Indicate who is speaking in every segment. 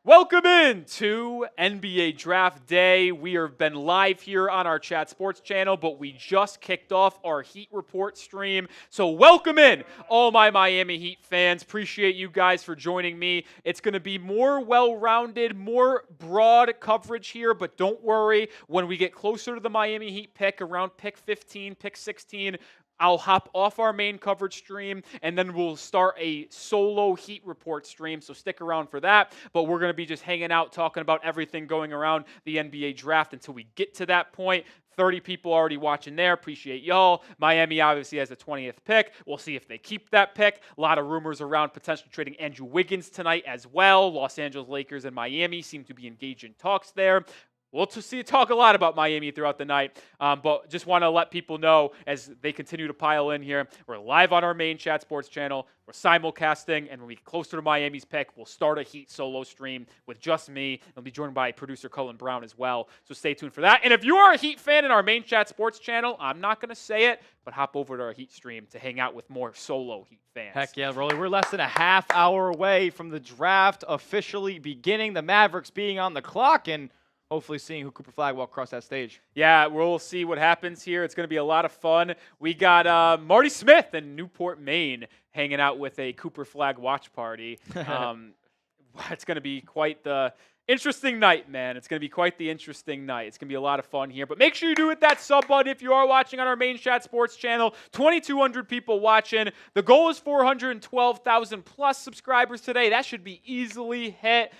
Speaker 1: Welcome in to NBA Draft Day. We have been live here on our Chat Sports channel, but we just kicked off our Heat Report stream. So welcome in, all my Miami Heat fans. Appreciate you guys for joining me. It's going to be more well-rounded, more broad coverage here, but don't worry. When we get closer to the Miami Heat pick, around pick 15, pick 16, I'll hop off our main coverage stream, and then we'll start a solo Heat Report stream, so stick around for that. But we're going to be just hanging out, talking about everything going around the NBA draft until we get to that point. 30 people already watching there. Appreciate y'all. Miami obviously has the 20th pick. We'll see if they keep that pick. A lot of rumors around potentially trading Andrew Wiggins tonight as well. Los Angeles Lakers and Miami seem to be engaged in talks there. We'll talk a lot about Miami throughout the night, but just want to let people know as they continue to pile in here. We're live on our main Chat Sports channel. We're simulcasting, and when we get closer to Miami's pick, we'll start a Heat solo stream with just me. I'll be joined by producer Cullen Brown as well, so stay tuned for that. And if you are a Heat fan in our main Chat Sports channel, I'm not going to say it, but hop over to our Heat stream to hang out with more solo Heat fans.
Speaker 2: Heck yeah, Rolly. We're less than a half hour away from the draft officially beginning, the Mavericks being on the clock, and hopefully seeing who Cooper Flag walk across that stage.
Speaker 1: Yeah, we'll see what happens here. It's going to be a lot of fun. We got Marty Smith in Newport, Maine, hanging out with a Cooper Flag watch party. It's going to be quite the interesting night, man. It's going to be quite the interesting night. It's going to be a lot of fun here. But make sure you do hit that sub button if you are watching on our main Chat Sports channel. 2,200 people watching. The goal is 412,000 plus subscribers today. That should be easily hit.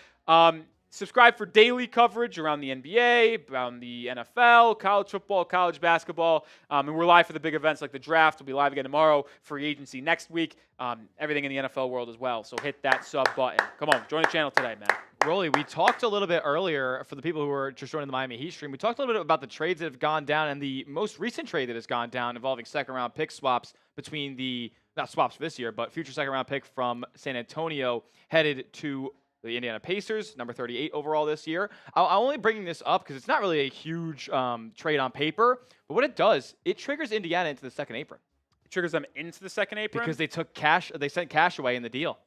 Speaker 1: Subscribe for daily coverage around the NBA, around the NFL, college football, college basketball. And we're live for the big events like the draft. We'll be live again tomorrow, free agency next week, everything in the NFL world as well. So hit that sub button. Come on, join the channel today, man.
Speaker 2: Rolly, we talked a little bit earlier, for the people who are just joining the Miami Heat stream, we talked a little bit about the trades that have gone down and the most recent trade that has gone down involving second-round pick swaps between the, not swaps for this year, but future second-round pick from San Antonio headed to the Indiana Pacers, number 38 overall this year. I'm only bringing this up because it's not really a huge trade on paper, but what it does, it triggers Indiana into the second apron.
Speaker 1: It triggers them into the second apron?
Speaker 2: Because they took cash, they sent cash away in the deal.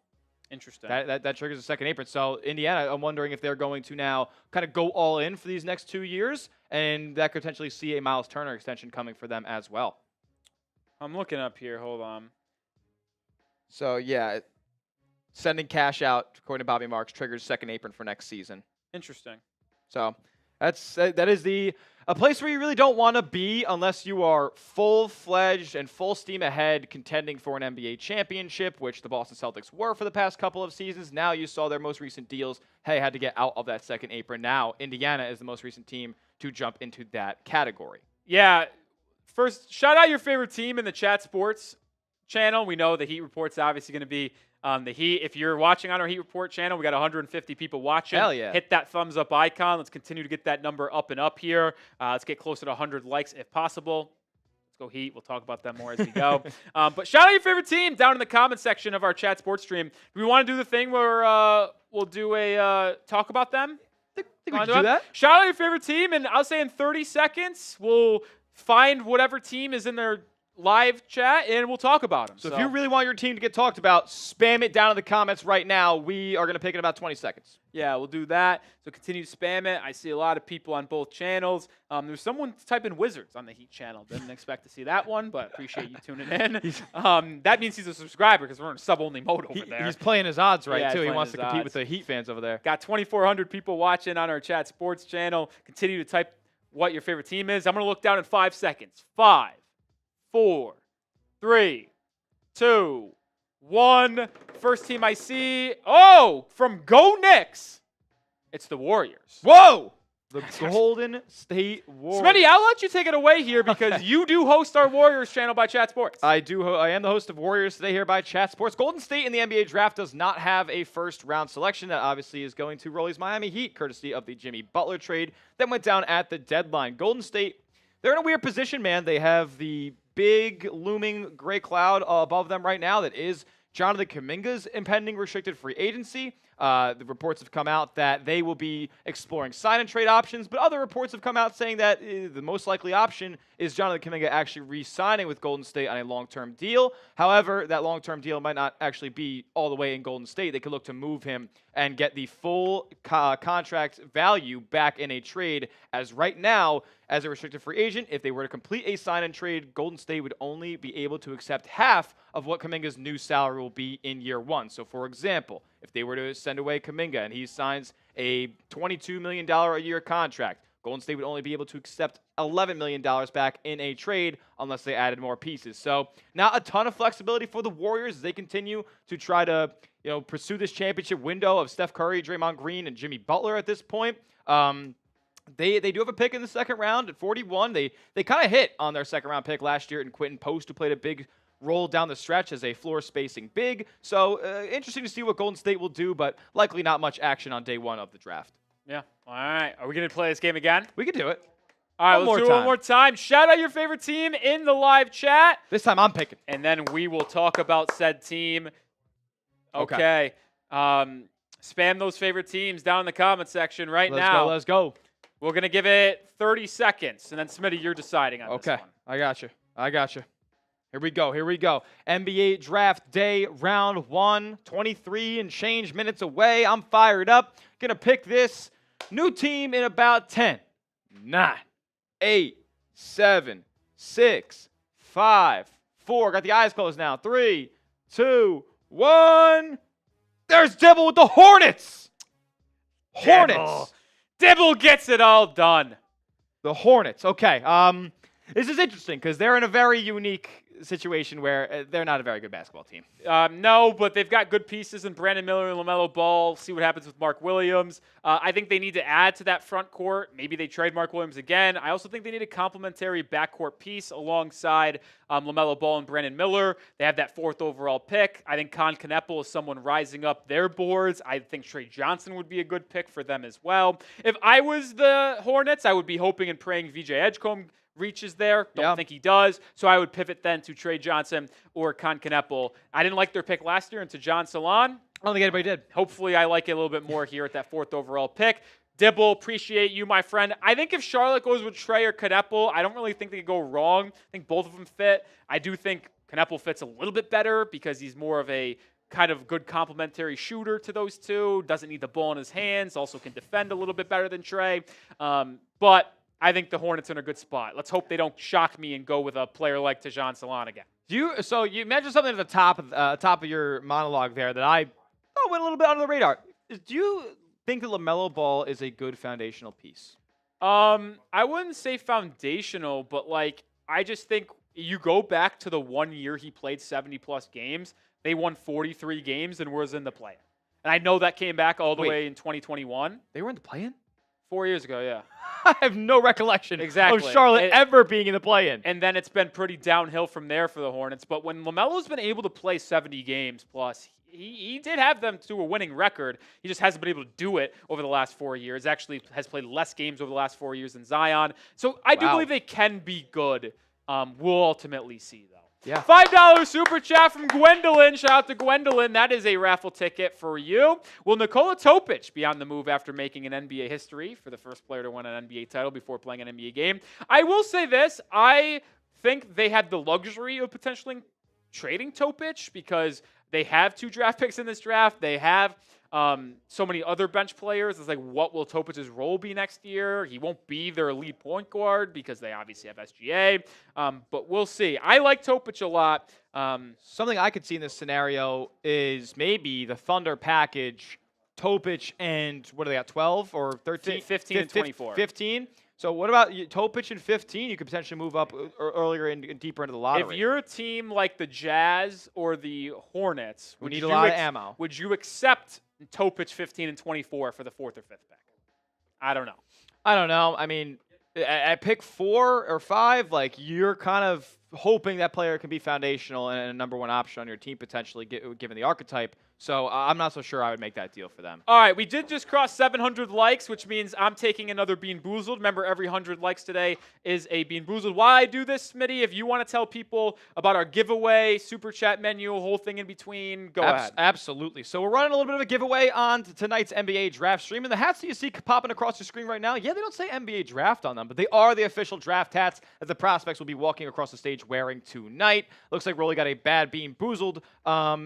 Speaker 1: Interesting.
Speaker 2: That triggers the second apron. So Indiana, I'm wondering if they're going to now kind of go all in for these next 2 years, and that could potentially see a Miles Turner extension coming for them as well.
Speaker 1: I'm looking up here. Hold on.
Speaker 2: So, yeah, sending cash out, according to Bobby Marks, triggers second apron for next season.
Speaker 1: Interesting.
Speaker 2: So that is a place where you really don't want to be unless you are full-fledged and full steam ahead contending for an NBA championship, which the Boston Celtics were for the past couple of seasons. Now you saw their most recent deals. Hey, had to get out of that second apron. Now Indiana is the most recent team to jump into that category.
Speaker 1: Yeah. First, shout out your favorite team in the Chat Sports channel. We know the Heat Report's obviously going to be the Heat. If you're watching on our Heat Report channel, we got 150 people watching.
Speaker 2: Hell yeah.
Speaker 1: Hit that thumbs up icon. Let's continue to get that number up and up here. Let's get closer to 100 likes if possible. Let's go Heat. We'll talk about that more as we go. But shout out your favorite team down in the comment section of our Chat Sports stream. Do we want to do the thing where we'll do a talk about them?
Speaker 2: I think we can do that.
Speaker 1: Shout out your favorite team, and I'll say in 30 seconds, we'll find whatever team is in their live chat, and we'll talk about them.
Speaker 2: So if you really want your team to get talked about, spam it down in the comments right now. We are going to pick in about 20 seconds.
Speaker 1: Yeah, we'll do that. So continue to spam it. I see a lot of people on both channels. There's someone typing Wizards on the Heat channel. Didn't expect to see that one, but appreciate you tuning in. That means he's a subscriber because we're in sub-only mode over there.
Speaker 2: He's playing his odds right,
Speaker 1: Yeah,
Speaker 2: too.
Speaker 1: he's
Speaker 2: He
Speaker 1: playing
Speaker 2: wants
Speaker 1: his
Speaker 2: to compete
Speaker 1: odds.
Speaker 2: with the Heat fans over there.
Speaker 1: Got 2,400 people watching on our Chat Sports channel. Continue to type what your favorite team is. I'm going to look down in 5 seconds. 5, 4, 3, 2, 1. First team I see. Oh, from Go Knicks. It's the Warriors.
Speaker 2: Whoa! The Golden State Warriors.
Speaker 1: Smitty, I'll let you take it away here because you do host our Warriors channel by Chat Sports.
Speaker 2: I do. I am the host of Warriors Today here by Chat Sports. Golden State in the NBA draft does not have a first-round selection. That obviously is going to Rolly's Miami Heat, courtesy of the Jimmy Butler trade that went down at the deadline. Golden State, they're in a weird position, man. They have the big looming gray cloud above them right now that is Jonathan Kuminga's impending restricted free agency. The reports have come out that they will be exploring sign-and-trade options, but other reports have come out saying that the most likely option is Jonathan Kuminga actually re-signing with Golden State on a long-term deal. However, that long-term deal might not actually be all the way in Golden State. They could look to move him and get the full contract value back in a trade, as right now, as a restricted free agent, if they were to complete a sign-and-trade, Golden State would only be able to accept half of what Kuminga's new salary will be in year one. So, for example, if they were to send away Kuminga and he signs a $22 million a year contract, Golden State would only be able to accept $11 million back in a trade unless they added more pieces. So, not a ton of flexibility for the Warriors as they continue to try to, pursue this championship window of Steph Curry, Draymond Green, and Jimmy Butler at this point. They do have a pick in the second round at 41. They kind of hit on their second round pick last year in Quentin Post, who played a big role down the stretch as a floor spacing big. So interesting to see what Golden State will do, but likely not much action on day one of the draft.
Speaker 1: Yeah. All right. Are we going to play this game again?
Speaker 2: We can do it.
Speaker 1: All right, let's do it one more time. Shout out your favorite team in the live chat.
Speaker 2: This time I'm picking.
Speaker 1: And then we will talk about said team. Okay. Spam those favorite teams down in the comment section now.
Speaker 2: Let's go.
Speaker 1: We're going to give it 30 seconds. And then, Smitty, you're deciding on this one.
Speaker 2: I got you. Here we go. NBA draft day, round 1, 23 and change minutes away. I'm fired up. Going to pick this new team in about 10, 9, 8, 7, 6, 5, 4. Got the eyes closed now. 3, 2, 1. There's Dibble with the Hornets.
Speaker 1: Dibble gets it all done.
Speaker 2: The Hornets. Okay. This is interesting because they're in a very unique situation where they're not a very good basketball team.
Speaker 1: No, but they've got good pieces in Brandon Miller and LaMelo Ball. See what happens with Mark Williams. I think they need to add to that front court. Maybe they trade Mark Williams again. I also think they need a complementary backcourt piece alongside LaMelo Ball and Brandon Miller. They have that 4th overall pick. I think Con Kneppel is someone rising up their boards. I think Trey Johnson would be a good pick for them as well. If I was the Hornets, I would be hoping and praying VJ Edgecombe reaches there. Don't think he does. So I would pivot then to Trey Johnson or Con Kneppel. I didn't like their pick last year into John Salon.
Speaker 2: I don't think anybody did.
Speaker 1: Hopefully I like it a little bit more here at that 4th overall pick. Dibble, appreciate you, my friend. I think if Charlotte goes with Trey or Kneppel, I don't really think they could go wrong. I think both of them fit. I do think Kneppel fits a little bit better because he's more of a kind of good complementary shooter to those two. Doesn't need the ball in his hands. Also can defend a little bit better than Trey. But I think the Hornets are in a good spot. Let's hope they don't shock me and go with a player like Tajon Salon again.
Speaker 2: So you mentioned something at the top of your monologue there that I went a little bit under the radar. Do you think that LaMelo Ball is a good foundational piece?
Speaker 1: I wouldn't say foundational, but I just think you go back to the 1 year he played 70-plus games. They won 43 games and was in the play-in. And I know that came back all the way in 2021.
Speaker 2: They were in the play-in?
Speaker 1: 4 years ago, yeah.
Speaker 2: I have no recollection of Charlotte ever being in the play-in.
Speaker 1: And then it's been pretty downhill from there for the Hornets. But when LaMelo's been able to play 70 games plus, he did have them to a winning record. He just hasn't been able to do it over the last 4 years. Actually has played less games over the last 4 years than Zion. So I do believe they can be good. We'll ultimately see, though.
Speaker 2: Yeah.
Speaker 1: $5 super chat from Gwendolyn. Shout out to Gwendolyn. That is a raffle ticket for you. Will Nikola Topic be on the move after making an NBA history for the first player to win an NBA title before playing an NBA game? I will say this. I think they had the luxury of potentially trading Topic because they have 2 draft picks in this draft. They have so many other bench players. It's what will Topic's role be next year? He won't be their elite point guard because they obviously have SGA. But we'll see. I like Topic a lot.
Speaker 2: Something I could see in this scenario is maybe the Thunder package Topic and what are they at, 12 or 13?
Speaker 1: 15 and 24.
Speaker 2: 15. So what about Topic and 15? You could potentially move up earlier and deeper into the lottery.
Speaker 1: If you're a team like the Jazz or the Hornets,
Speaker 2: we need a lot of ammo.
Speaker 1: Would you accept Topic 15 and 24 for the 4th or 5th pick? I don't know. I mean, at pick 4 or 5, you're kind of hoping that player can be foundational and a number 1 option on your team potentially, given the archetype.
Speaker 2: So I'm not so sure I would make that deal for them.
Speaker 1: All right, we did just cross 700 likes, which means I'm taking another Bean Boozled. Remember, every 100 likes today is a Bean Boozled. Why I do this, Smitty, if you want to tell people about our giveaway, super chat menu, whole thing in between, go ahead.
Speaker 2: Absolutely. So we're running a little bit of a giveaway on tonight's NBA draft stream. And the hats that you see popping across your screen right now, yeah, they don't say NBA draft on them, but they are the official draft hats that the prospects will be walking across the stage wearing tonight. Looks like Rolly got a bad Bean Boozled,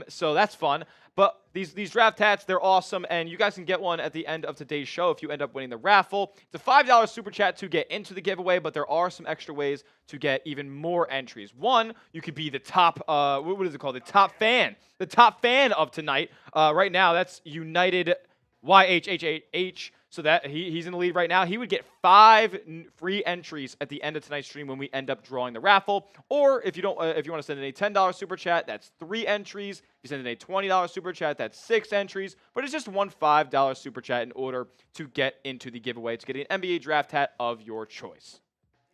Speaker 2: so that's fun. But these draft hats, they're awesome, and you guys can get one at the end of today's show if you end up winning the raffle. It's a $5 super chat to get into the giveaway, but there are some extra ways to get even more entries. One, you could be the top, what is it called? The top fan. The top fan of tonight. Right now, that's United YHHH. So that he's in the lead right now. He would get 5 free entries at the end of tonight's stream when we end up drawing the raffle. Or if you don't, if you want to send in a $10 super chat, that's 3 entries. If you send in a $20 super chat, that's 6 entries. But it's just one $5 super chat in order to get into the giveaway to get an NBA draft hat of your choice.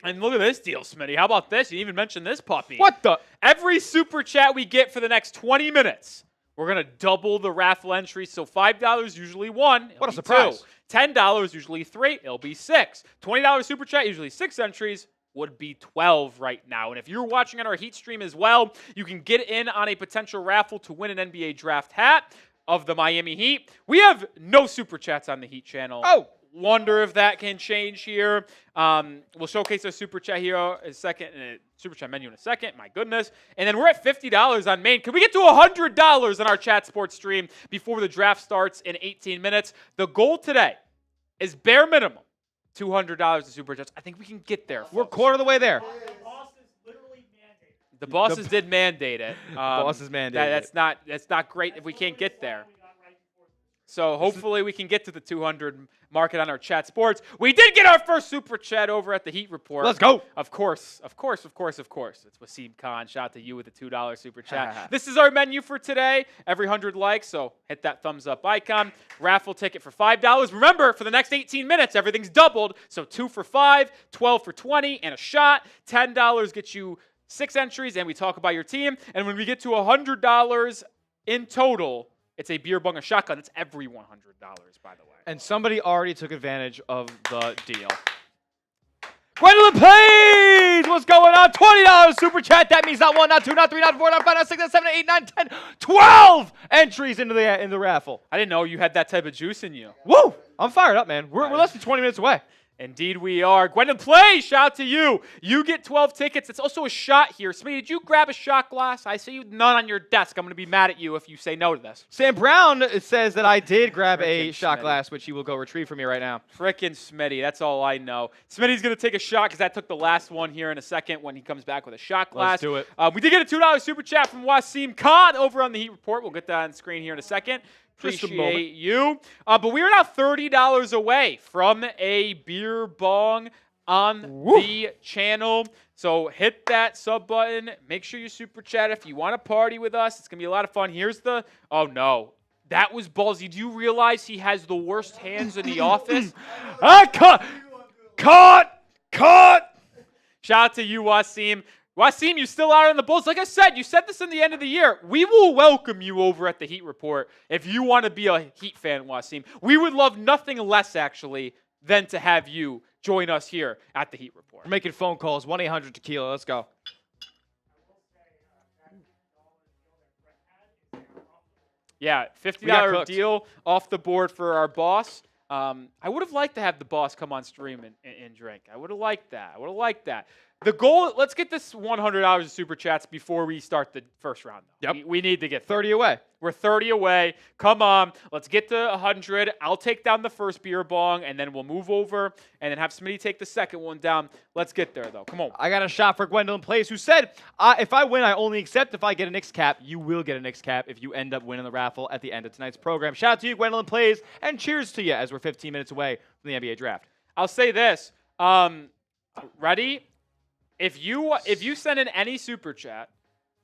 Speaker 1: And look at this deal, Smitty. How about this? You didn't even mention this puppy.
Speaker 2: What the?
Speaker 1: Every super chat we get for the next 20 minutes, we're going to double the raffle entry. So $5 usually 1.
Speaker 2: What a surprise.
Speaker 1: 2. $10 usually 3. It'll be 6. $20 super chat, usually 6 entries, would be 12 right now. And if you're watching on our Heat stream as well, you can get in on a potential raffle to win an NBA draft hat of the Miami Heat. We have no super chats on the Heat channel.
Speaker 2: Oh.
Speaker 1: Wonder if that can change here. We'll showcase our super chat here in a second, super chat menu in a second. My goodness. And then we're at $50 on main. Can we get to $100 on our chat sports stream before the draft starts in 18 minutes? The goal today is bare minimum $200 to super chats. I think we can get there.
Speaker 2: We're quarter of the way there.
Speaker 1: The bosses did mandate it.
Speaker 2: Bosses mandated
Speaker 1: That's not great if we can't get there. So hopefully we can get to the 200 market on our chat sports. We did get our first super chat over at the Heat Report.
Speaker 2: Let's go.
Speaker 1: Of course. It's Wasim Khan. Shout out to you with the $2 super chat. This is our menu for today. Every 100 likes, so hit that thumbs up icon. Raffle ticket for $5. Remember, for the next 18 minutes, everything's doubled. So 2 for $5, 12 for $20, and a shot. $10 gets you 6 entries, and we talk about your team. And when we get to $100 in total, it's a beer bong, a shotgun. It's every $100, by the way.
Speaker 2: And somebody already took advantage of the deal. Gwendolyn Plays! What's going on? $20 super chat. That means not 1, not 2, not 3, not 4, not 5, not 6, not 7, 8, 9, 10, 12 entries into the raffle.
Speaker 1: I didn't know you had that type of juice in you.
Speaker 2: Woo! I'm fired up, man. We're less than 20 minutes away.
Speaker 1: Indeed we are. Gwendolyn Play, shout out to you. You get 12 tickets. It's also a shot here. Smitty, did you grab a shot glass? I see you none on your desk. I'm going to be mad at you if you say no to this.
Speaker 2: Sam Brown says that I did grab a shot glass, which he will go retrieve for me right now.
Speaker 1: Frickin' Smitty. That's all I know. Smitty's going to take a shot because I took the last one here in a second when he comes back with a shot glass.
Speaker 2: Let's do it.
Speaker 1: We did get a $2 super chat from Wasim Khan over on the Heat Report. We'll get that on screen here in a second. Appreciate you. But we are now $30 away from a beer bong on the channel. So hit that sub button. Make sure you super chat if you want to party with us. It's going to be a lot of fun. Here's the... Oh, no. That was ballsy. Do you realize he has the worst hands in the office? Cut! Shout out to you, Wasim. Wasim, you still out on the Bulls. Like I said, you said this in the end of the year. We will welcome you over at the Heat Report if you want to be a Heat fan, Wasim. We would love nothing less, actually, than to have you join us here at the Heat Report.
Speaker 2: We're making phone calls. 1-800-TEQUILA. Let's go.
Speaker 1: Yeah, $50 deal off the board for our boss. I would have liked to have the boss come on stream and drink. I would have liked that. The goal, let's get this $100 of super chats before we start the first round.
Speaker 2: Yep.
Speaker 1: We need to get
Speaker 2: 30 away.
Speaker 1: We're 30 away. Come on. Let's get to 100. I'll take down the first beer bong, and then we'll move over and then have Smitty take the second one down. Let's get there, though. Come on.
Speaker 2: I got a shot for Gwendolyn Plays, who said, if I win, I only accept if I get a Knicks cap. You will get a Knicks cap if you end up winning the raffle at the end of tonight's program. Shout out to you, Gwendolyn Plays, and cheers to you as we're 15 minutes away from the NBA draft.
Speaker 1: I'll say this. Ready? If you send in any super chat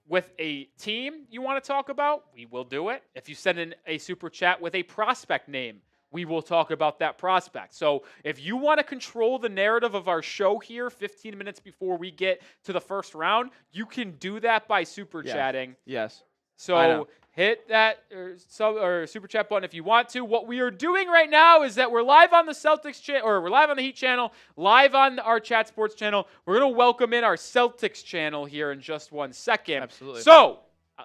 Speaker 1: with a team you want to talk about, we will do it. If you send in a super chat with a prospect name, we will talk about that prospect. So if you want to control the narrative of our show here 15 minutes before we get to the first round, you can do that by super chatting.
Speaker 2: Yes.
Speaker 1: So hit that or super chat button if you want to. What we are doing right now is that we're live on the Celtics channel, or we're live on the Heat channel, live on our Chat Sports channel. We're going to welcome in our Celtics channel here in just 1 second.
Speaker 2: Absolutely.
Speaker 1: So,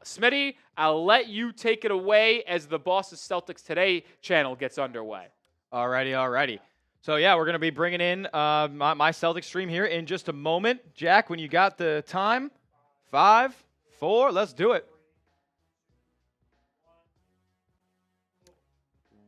Speaker 1: Smitty, I'll let you take it away as the Boss's Celtics Today channel gets underway.
Speaker 2: Alrighty. So, yeah, we're going to be bringing in my Celtics stream here in just a moment. Jack, when you got the time, 5, 4, let's do it.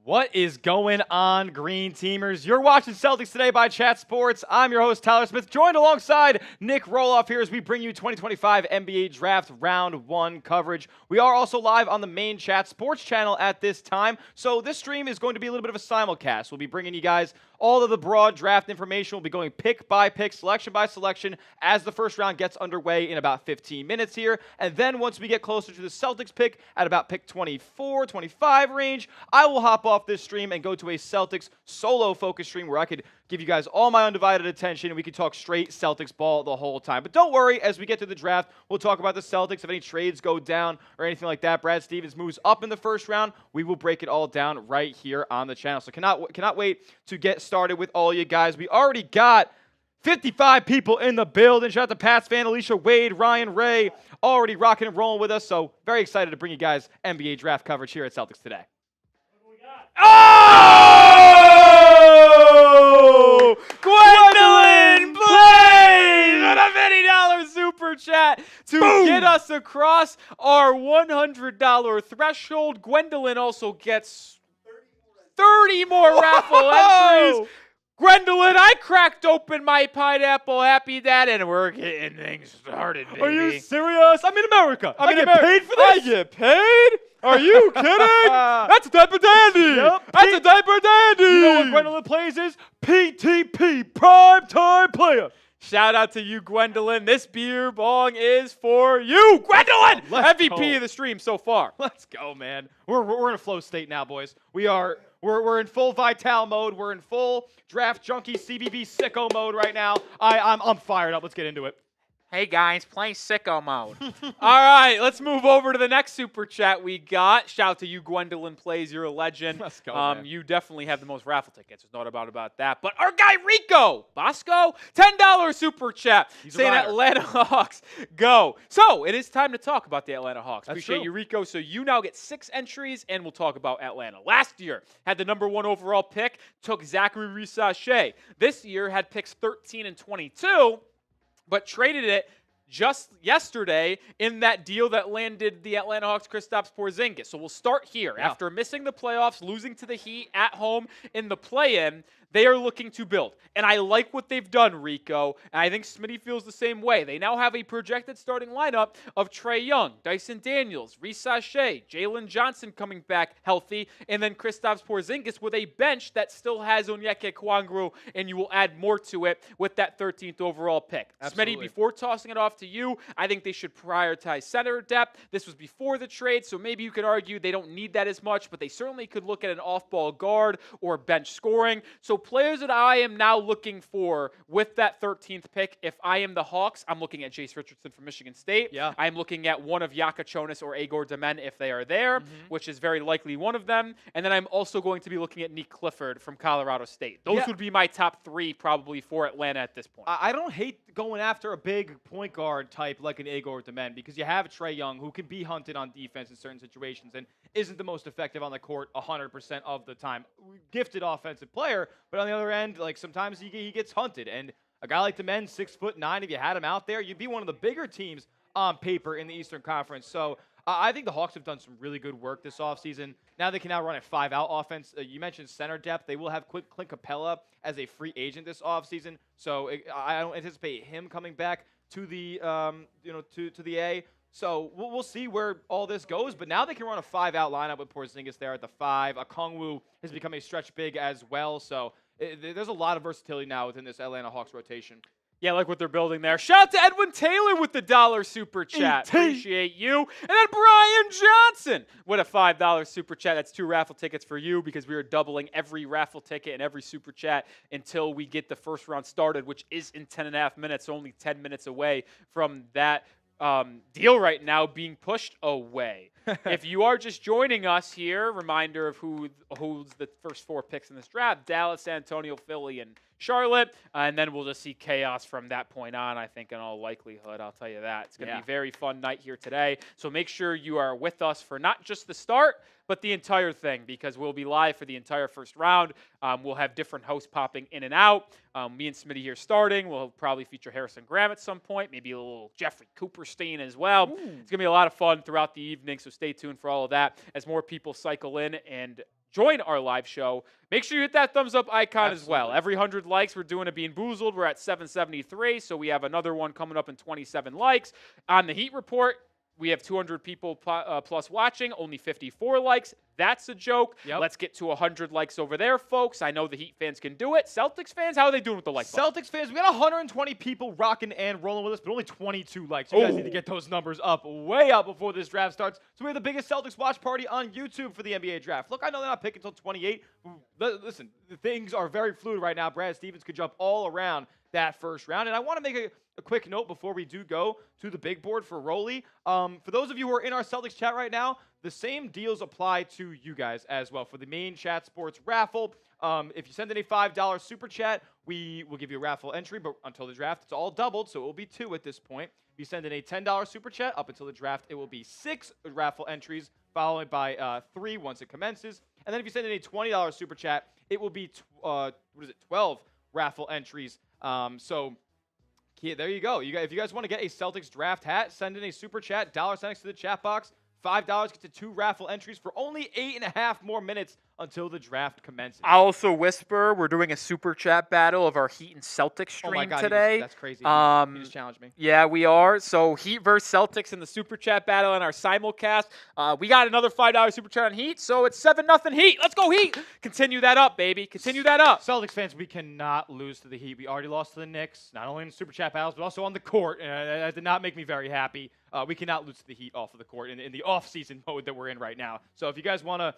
Speaker 2: What is going on, Green Teamers? You're watching Celtics Today by Chat Sports. I'm your host, Tyler Smith, joined alongside Nic Rohloff here as we bring you 2025 NBA Draft Round 1 coverage. We are also live on the main Chat Sports channel at this time, so this stream is going to be a little bit of a simulcast. We'll be bringing you guys all of the broad draft information. We'll be going pick by pick, selection by selection as the first round gets underway in about 15 minutes here. And then once we get closer to the Celtics pick at about pick 24, 25 range, I will hop off this stream and go to a Celtics solo focus stream where I could give you guys all my undivided attention and we could talk straight Celtics ball the whole time. But don't worry, as we get to the draft, we'll talk about the Celtics. If any trades go down or anything like that, Brad Stevens moves up in the first round, we will break it all down right here on the channel. So cannot wait to get started with all you guys. We already got 55 people in the building. Shout out to Pats fan, Alicia Wade, Ryan Ray, already rocking and rolling with us. So very excited to bring you guys NBA draft coverage here at Celtics Today.
Speaker 1: Oh! Gwendolyn plays with a $50 super chat to get us across our $100 threshold. Gwendolyn also gets 30 more raffle entries. Gwendolyn, I cracked open my pineapple Happy Dad, and we're getting things started, baby.
Speaker 2: Are you serious? I'm in America. I get paid for
Speaker 1: I
Speaker 2: this?
Speaker 1: get paid? Are you kidding? That's a type of dandy.
Speaker 2: Yep.
Speaker 1: That's a type of dandy.
Speaker 2: You know what Gwendolyn plays is? PTP, Prime Time Player.
Speaker 1: Shout out to you, Gwendolyn. This beer bong is for you, Gwendolyn.
Speaker 2: Let's
Speaker 1: MVP
Speaker 2: go.
Speaker 1: of the stream so far.
Speaker 2: Let's go, man. We're in a flow state now, boys. We're in full Vital mode. We're in full draft junkie CBB sicko mode right now. I'm fired up. Let's get into it.
Speaker 1: Hey guys, play sicko mode. All right, let's move over to the next super chat we got. Shout out to you, Gwendolyn Plays. You're a legend.
Speaker 2: Let's go, man.
Speaker 1: You definitely have the most raffle tickets. There's no doubt about that. But our guy Rico Bosco, $10 super chat saying Atlanta Hawks go. So it is time to talk about the Atlanta Hawks.
Speaker 2: That's
Speaker 1: Appreciate
Speaker 2: true.
Speaker 1: you, Rico. So you now get 6 entries, and we'll talk about Atlanta. Last year had the #1 overall pick, took Zachary Rasheer. This year had picks 13 and 22. But traded it just yesterday in that deal that landed the Atlanta Hawks Kristaps Porzingis. So we'll start here.
Speaker 2: Yeah.
Speaker 1: After missing the playoffs, losing to the Heat at home in the play-in, they are looking to build. And I like what they've done, Rico, and I think Smitty feels the same way. They now have a projected starting lineup of Trae Young, Dyson Daniels, Rasheer, Jalen Johnson coming back healthy, and then Kristaps Porzingis with a bench that still has Onyeka Okongwu, and you will add more to it with that 13th overall pick.
Speaker 2: Absolutely.
Speaker 1: Smitty, before tossing it off to you, I think they should prioritize center depth. This was before the trade, so maybe you could argue they don't need that as much, but they certainly could look at an off-ball guard or bench scoring. So players that I am now looking for with that 13th pick, if I am the Hawks, I'm looking at Jace Richardson from Michigan State.
Speaker 2: Yeah.
Speaker 1: I'm looking at one of Yaka Chonis or Agor Demen if they are there, which is very likely one of them. And then I'm also going to be looking at Nique Clifford from Colorado State. Those would be my top 3 probably for Atlanta at this point.
Speaker 2: I don't hate going after a big point guard type like an Agor Demen because you have Trae Young who can be hunted on defense in certain situations and isn't the most effective on the court 100% of the time. Gifted offensive player, but on the other end, like sometimes he gets hunted. And a guy like Demen, 6'9", if you had him out there, you'd be one of the bigger teams on paper in the Eastern Conference. So I think the Hawks have done some really good work this offseason. Now they can now run a 5-out offense. You mentioned center depth. They will have Clint Capella as a free agent this offseason. So I don't anticipate him coming back to the to the A. So we'll see where all this goes. But now they can run a 5-out lineup with Porzingis there at the 5. Okongwu has become a stretch big as well. So there's a lot of versatility now within this Atlanta Hawks rotation.
Speaker 1: Yeah, I like what they're building there. Shout out to Edwin Taylor with the $1 super chat. Appreciate you. And then Brian Johnson with a $5 super chat. That's 2 raffle tickets for you because we are doubling every raffle ticket and every super chat until we get the first round started, which is in 10.5 minutes, only 10 minutes away from that deal right now being pushed away. If you are just joining us here, reminder of who holds the first 4 picks in this draft: Dallas, San Antonio, Philly, and Charlotte. And then we'll just see chaos from that point on, I think, in all likelihood. I'll tell you that. It's going to be a very fun night here today. So make sure you are with us for not just the start, but the entire thing, because we'll be live for the entire first round. We'll have different hosts popping in and out. Me and Smitty here starting. We'll probably feature Harrison Graham at some point, maybe a little Jeffrey Cooperstein as well. Ooh. It's going to be a lot of fun throughout the evening, so stay tuned for all of that as more people cycle in and join our live show. Make sure you hit that thumbs up icon as well. Every 100 likes, we're doing a Bean Boozled. We're at 773, so we have another one coming up in 27 likes. On the Heat Report, we have 200 people plus watching, only 54 likes. That's a joke. Yep. Let's get to 100 likes over there, folks. I know the Heat fans can do it. Celtics fans, how are they doing with the like button?
Speaker 2: Celtics fans, we got 120 people rocking and rolling with us, but only 22 likes. You guys need to get those numbers up, way up before this draft starts. So we have the biggest Celtics watch party on YouTube for the NBA draft. Look, I know they're not picking until 28. Listen, things are very fluid right now. Brad Stevens could jump all around that first round. And I want to make a quick note before we do go to the big board for Rolly. For those of you who are in our Celtics chat right now, the same deals apply to you guys as well. For the main Chat Sports raffle, if you send in a $5 super chat, we will give you a raffle entry, but until the draft, it's all doubled, so it will be 2 at this point. If you send in a $10 super chat, up until the draft, it will be 6 raffle entries, followed by 3 once it commences. And then if you send in a $20 super chat, it will be 12 raffle entries. So there you go. If you guys want to get a Celtics draft hat, send in a super chat, $sign next to the chat box. $5 gets to 2 raffle entries for only 8.5 more minutes until the draft commences.
Speaker 1: I'll also whisper, we're doing a super chat battle of our Heat and Celtics stream today.
Speaker 2: That's crazy. You just challenged me.
Speaker 1: Yeah, we are. So Heat versus Celtics in the super chat battle in our simulcast. We got another $5 super chat on Heat, so it's 7-0 Heat. Let's go Heat. Continue that up, baby. Continue that up.
Speaker 2: Celtics fans, we cannot lose to the Heat. We already lost to the Knicks, not only in the super chat battles, but also on the court. That did not make me very happy. We cannot lose to the Heat off of the court in the off-season mode that we're in right now. So if you guys want to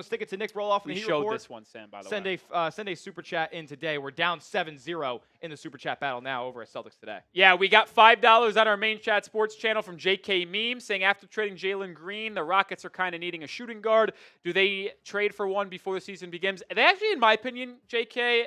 Speaker 2: stick it to Nic Rohloff in the Heat report,
Speaker 1: this one, Sam, by the way.
Speaker 2: Send a super chat in today. We're down 7-0 in the super chat battle now over at Celtics Today.
Speaker 1: Yeah, we got $5 on our main Chat Sports channel from JK Meme saying after trading Jalen Green, the Rockets are kind of needing a shooting guard. Do they trade for one before the season begins? They actually, in my opinion, JK,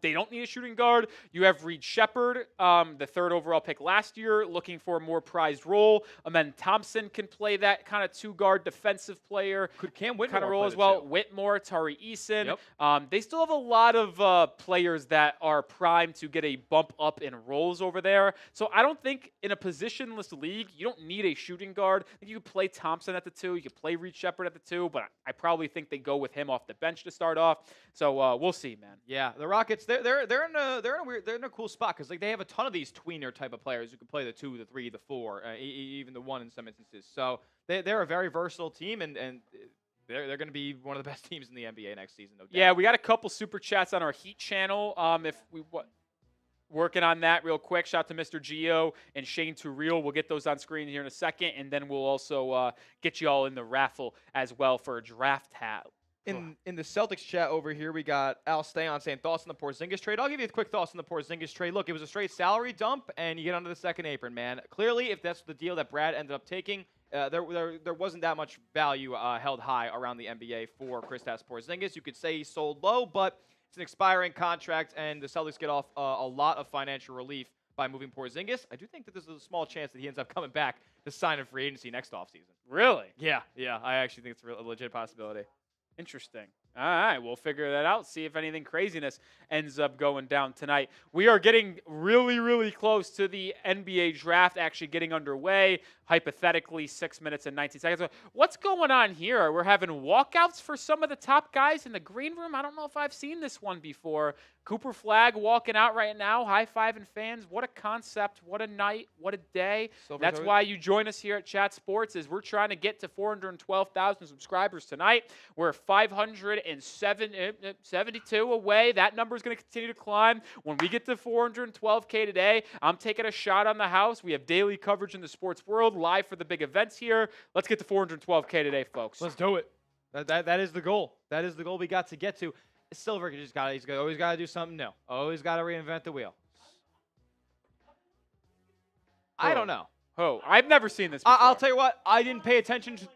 Speaker 1: they don't need a shooting guard. You have Reed Shepherd, the 3rd overall pick last year, looking for a more prized role. Amen Thompson can play that kind of 2-guard defensive player.
Speaker 2: Could Cam Whitmore
Speaker 1: kind of role as well?
Speaker 2: Too.
Speaker 1: Whitmore, Tari Eason.
Speaker 2: Yep.
Speaker 1: They still have a lot of players that are primed to get a bump up in roles over there. So I don't think in a positionless league, you don't need a shooting guard. I think you could play Thompson at the 2. You could play Reed Shepherd at the 2, but I probably think they go with him off the bench to start off. So we'll see, man.
Speaker 2: Yeah, the Rockets, they're in a cool spot because they have a ton of these tweener type of players who can play the 2, the 3, the 4, even the 1 in some instances. So they're a very versatile team, and they're going to be one of the best teams in the NBA next season, no doubt.
Speaker 1: Yeah, we got a couple super chats on our Heat channel. Working on that real quick. Shout out to Mr. Gio and Shane Turreal. We'll get those on screen here in a second, and then we'll also get you all in the raffle as well for a draft hat.
Speaker 2: In the Celtics chat over here, we got Al Stayon saying thoughts on the Porzingis trade. I'll give you a quick thoughts on the Porzingis trade. Look, it was a straight salary dump, and you get under the second apron, man. Clearly, if that's the deal that Brad ended up taking, there wasn't that much value held high around the NBA for Kristaps Porzingis. You could say he sold low, but it's an expiring contract, and the Celtics get off a lot of financial relief by moving Porzingis. I do think that there's a small chance that he ends up coming back to sign a free agency next offseason.
Speaker 1: Really?
Speaker 2: Yeah. I actually think it's a legit possibility.
Speaker 1: Interesting. All right, we'll figure that out, see if anything craziness ends up going down tonight. We are getting really, really close to the NBA draft actually getting underway. Hypothetically, 6 minutes and 19 seconds. What's going on here? We're having walkouts for some of the top guys in the green room. I don't know if I've seen this one before. Cooper Flagg walking out right now, high-fiving fans. What a concept. What a night. What a day. That's why you join us here at Chat Sports, is we're trying to get to 412,000 subscribers tonight. We're 572 away. That number is going to continue to climb. When we get to 412K today, I'm taking a shot on the house. We have daily coverage in the sports world, live for the big events here. Let's get to 412K today, folks.
Speaker 2: Let's do it. That is the goal. That is the goal we got to get to. Silver he's always got to do something new. Always got to reinvent the wheel. I don't know.
Speaker 1: Oh, I've never seen this before.
Speaker 2: I'll tell you what. I didn't pay attention to.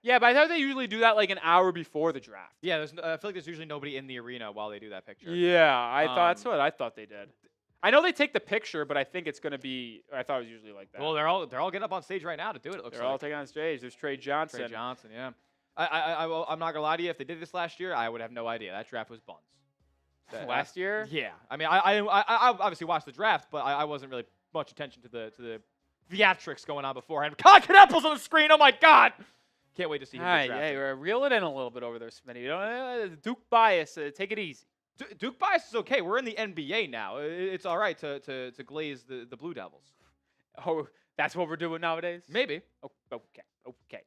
Speaker 1: Yeah, but I thought they usually do that like an hour before the draft.
Speaker 2: Yeah, I feel like there's usually nobody in the arena while they do that picture.
Speaker 1: Yeah, I thought that's what I thought they did. I know they take the picture, but I think it's going to be. I thought it was usually like that.
Speaker 2: Well, they're all getting up on stage right now to do it. It looks
Speaker 1: they're all taking on stage. There's Trey Johnson.
Speaker 2: Trey Johnson, yeah. I'm not gonna lie to you. If they did this last year, I would have no idea. That draft was buns.
Speaker 1: Last year?
Speaker 2: Yeah. I mean, I obviously watched the draft, but I wasn't really much attention to the theatrics going on beforehand. Cock and apples on the screen. Oh my God! Can't wait to see him get drafted.
Speaker 1: Yeah, reel it in a little bit over there, Smitty. You know, Duke bias. Take it easy.
Speaker 2: Duke bias is okay. We're in the NBA now. It's all right to glaze the Blue Devils.
Speaker 1: Oh, that's what we're doing nowadays?
Speaker 2: Maybe.
Speaker 1: Okay.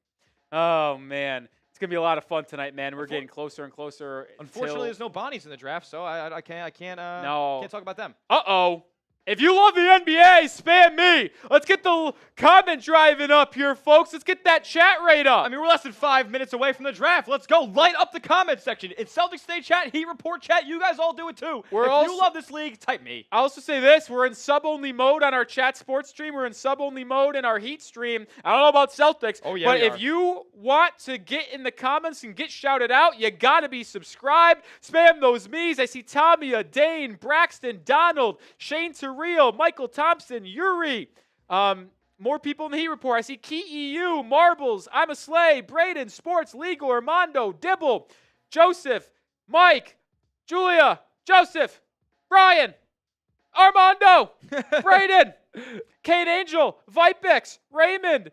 Speaker 1: Oh, man. It's going to be a lot of fun tonight, man. We're getting closer and closer.
Speaker 2: Unfortunately, there's no Bonnies in the draft, so I can't can't talk about them.
Speaker 1: Uh-oh. If you love the NBA, spam me. Let's get the comment driving up here, folks. Let's get that chat rate up.
Speaker 2: I mean, we're less than 5 minutes away from the draft. Let's go. Light up the comment section. It's Celtics Day chat, Heat Report chat. You guys all do it too. If you love this league, type me.
Speaker 1: I'll also say this. We're in sub-only mode on our chat sports stream. We're in sub-only mode in our Heat stream. I don't know about Celtics, but if you want to get in the comments and get shouted out, you got to be subscribed. Spam those me's. I see Tommy, Dane, Braxton, Donald, Shane Terrell, Michael Thompson, Yuri. More people in the Heat Report. I see Key EU, Marbles, I'm a Slay, Braden, Sports, Legal, Armando, Dibble, Joseph, Mike, Julia, Joseph, Brian, Armando, Braden, Kate Angel, Vipix, Raymond,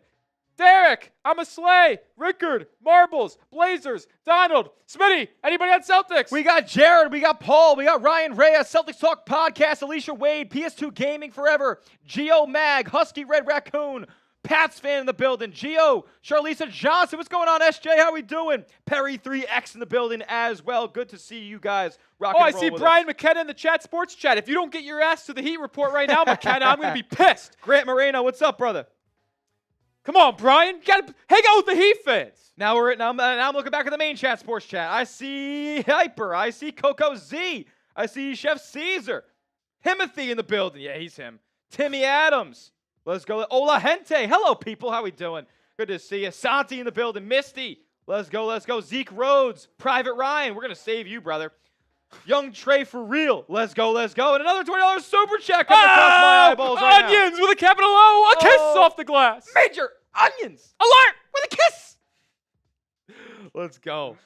Speaker 1: Derek, I'm a Slay, Rickard, Marbles, Blazers, Donald, Smitty. Anybody on Celtics?
Speaker 2: We got Jared, we got Paul, we got Ryan Reyes, Celtics Talk Podcast, Alicia Wade, PS2 Gaming Forever, Geo Mag, Husky Red Raccoon, Pats fan in the building, Geo, Charlisa Johnson, what's going on, SJ? How we doing? Perry 3X in the building as well. Good to see you guys rock and roll.
Speaker 1: I see Brian McKenna in the chat sports chat. If you don't get your ass to the Heat Report right now, McKenna, I'm going to be pissed.
Speaker 2: Grant Moreno, what's up, brother?
Speaker 1: Come on, Brian. You got to hang out with the Heat fans.
Speaker 2: Now I'm looking back at the main chat sports chat. I see Hyper. I see Coco Z. I see Chef Caesar. Timothy in the building. Yeah, he's him. Timmy Adams. Let's go. Ola Gente. Hello, people. How we doing? Good to see you. Santi in the building. Misty. Let's go. Zeke Rhodes. Private Ryan. We're going to save you, brother. Young Trey for real. Let's go. And another $20 super chat coming across my eyeballs right now.
Speaker 1: Onions with a capital O. A kiss off the glass.
Speaker 2: Major onions.
Speaker 1: Alert
Speaker 2: with a kiss. Let's go.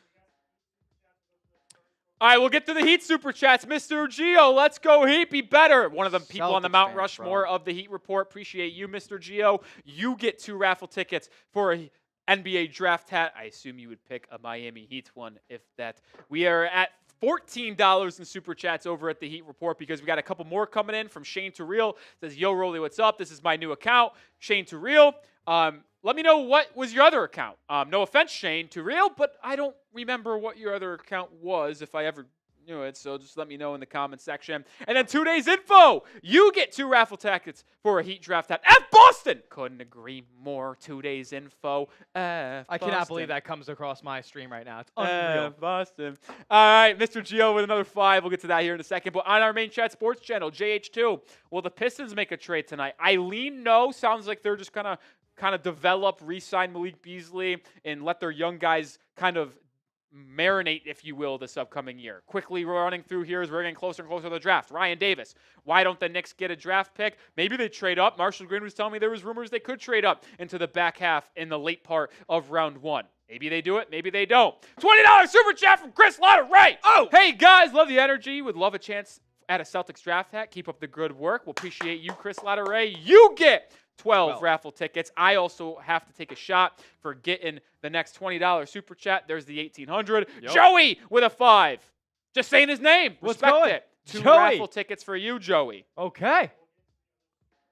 Speaker 1: All right, we'll get to the Heat super chats. Mr. Geo, let's go Heat. Be better. One of the people
Speaker 2: Celtics
Speaker 1: on the Mount
Speaker 2: fans,
Speaker 1: Rushmore of the Heat Report. Appreciate you, Mr. Geo. You get 2 raffle tickets for a NBA draft hat. I assume you would pick a Miami Heat one if that. We are at $14 in super chats over at the Heat Report because we got a couple more coming in from Shane Terrell. Says, yo, Rolly, what's up? This is my new account. Shane Terrell. Let me know what was your other account. No offense, Shane Terrell, but I don't remember what your other account was if I ever knew it. So just let me know in the comment section. And then 2 days info. You get 2 raffle tickets for a Heat draft hat. F Boston. Couldn't agree more. 2 days info.
Speaker 2: I cannot believe that comes across my stream right now. It's unreal.
Speaker 1: Boston. All right, Mr. Geo with another 5. We'll get to that here in a second. But on our main chat sports channel, JH2, will the Pistons make a trade tonight? Eileen, no. Sounds like they're just kind of develop, re-sign Malik Beasley, and let their young guys kind of marinate, if you will, this upcoming year. Quickly running through here as we're getting closer and closer to the draft. Ryan Davis, why don't the Knicks get a draft pick? Maybe they trade up. Marshall Green was telling me there was rumors they could trade up into the back half in the late part of round 1. Maybe they do it. Maybe they don't. $20 super chat from Chris Lauder-Ray. Oh, hey, guys, love the energy. Would love a chance at a Celtics draft hat. Keep up the good work. We'll appreciate you, Chris Lauder-Ray. You get 12 raffle tickets. I also have to take a shot for getting the next $20 super chat. There's the 1800. Yep. Joey with a 5. Just saying his name. Respect it. 2 raffle tickets for you, Joey.
Speaker 2: Okay.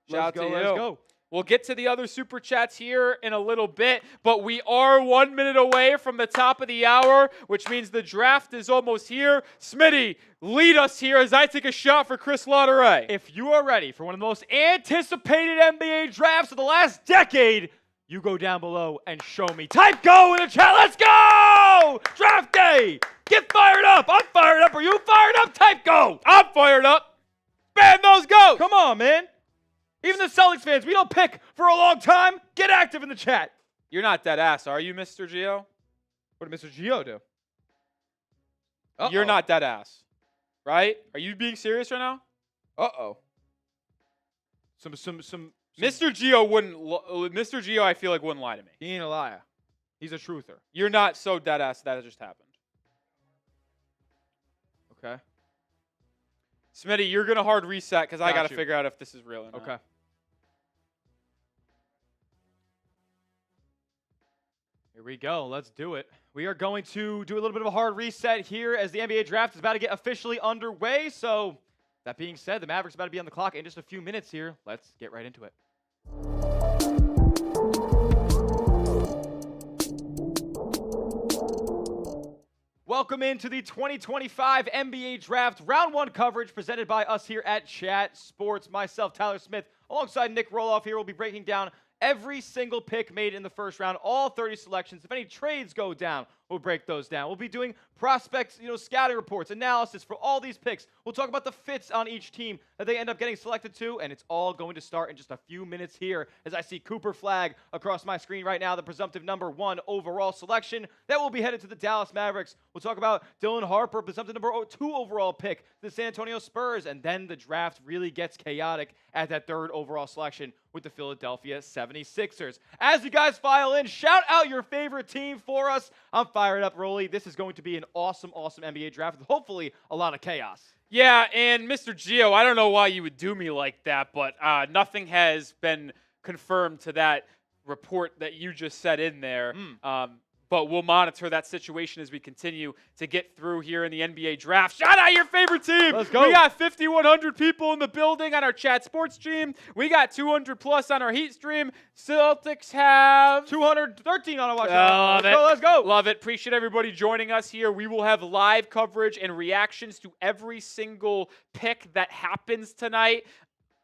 Speaker 1: Shout out to you.
Speaker 2: Let's go.
Speaker 1: We'll get to the other super chats here in a little bit, but we are 1 minute away from the top of the hour, which means the draft is almost here. Smitty, lead us here as I take a shot for Chris Lauder-Ray.
Speaker 2: If you are ready for one of the most anticipated NBA drafts of the last decade, you go down below and show me. Type go in the chat. Let's go! Draft day! Get fired up! I'm fired up. Are you fired up? Type go!
Speaker 1: I'm fired up. Spam those goes!
Speaker 2: Come on, man. Even the Celtics fans, we don't pick for a long time. Get active in the chat.
Speaker 1: You're not dead ass, are you, Mr. Gio?
Speaker 2: What did Mr. Gio do?
Speaker 1: You're not dead ass, right? Are you being serious right now?
Speaker 2: Some
Speaker 1: Mr. Gio wouldn't. Mr. Gio, I feel like wouldn't lie to me.
Speaker 2: He ain't a liar. He's a truther.
Speaker 1: You're not so dead ass that just happened.
Speaker 2: Okay.
Speaker 1: Smitty, you're gonna hard reset because I
Speaker 2: Got
Speaker 1: gotta
Speaker 2: you.
Speaker 1: figure out if this is real or not.
Speaker 2: Okay. Here we go. Let's do it. We are going to do a little bit of a hard reset here as the NBA draft is about to get officially underway. So, that being said, the Mavericks are about to be on the clock in just a few minutes here. Let's get right into it. Welcome into the 2025 NBA Draft Round 1 coverage presented by us here at Chat Sports. Myself, Tyler Smith, alongside Nic Rohloff here, will be breaking down every single pick made in the first round, all 30 selections. If any trades go down, we'll break those down. We'll be doing prospects, scouting reports, analysis for all these picks. We'll talk about the fits on each team that they end up getting selected to, and it's all going to start in just a few minutes here as I see Cooper Flagg across my screen right now, the presumptive number 1 overall selection that will be headed to the Dallas Mavericks. We'll talk about Dylan Harper, presumptive number 2 overall pick, the San Antonio Spurs, and then the draft really gets chaotic at that 3rd overall selection with the Philadelphia 76ers. As you guys file in, shout out your favorite team for us. I'm fired up, Rolly. This is going to be an awesome NBA draft with hopefully a lot of chaos.
Speaker 1: Yeah, and Mr. Gio, I don't know why you would do me like that, but nothing has been confirmed to that report that you just said in there. But we'll monitor that situation as we continue to get through here in the NBA draft. Shout out your favorite team.
Speaker 2: Let's go.
Speaker 1: We got 5,100 people in the building on our Chat Sports stream. We got 200 plus on our Heat stream. Celtics have
Speaker 2: 213 on a watch.
Speaker 1: Let's go. Love it. Appreciate everybody joining us here. We will have live coverage and reactions to every single pick that happens tonight.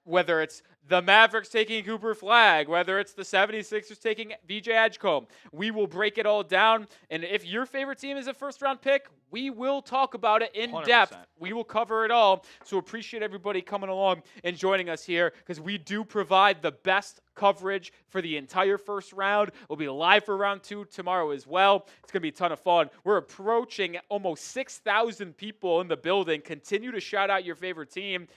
Speaker 1: Whether it's the Mavericks taking Cooper Flagg, whether it's the 76ers taking VJ Edgecombe, we will break it all down. And if your favorite team is a first-round pick, we will talk about it in
Speaker 2: 100%.
Speaker 1: depth. We will cover it all. So appreciate everybody coming along and joining us here because we do provide the best coverage for the entire first round. We'll be live for round 2 tomorrow as well. It's going to be a ton of fun. We're approaching almost 6,000 people in the building. Continue to shout out your favorite team.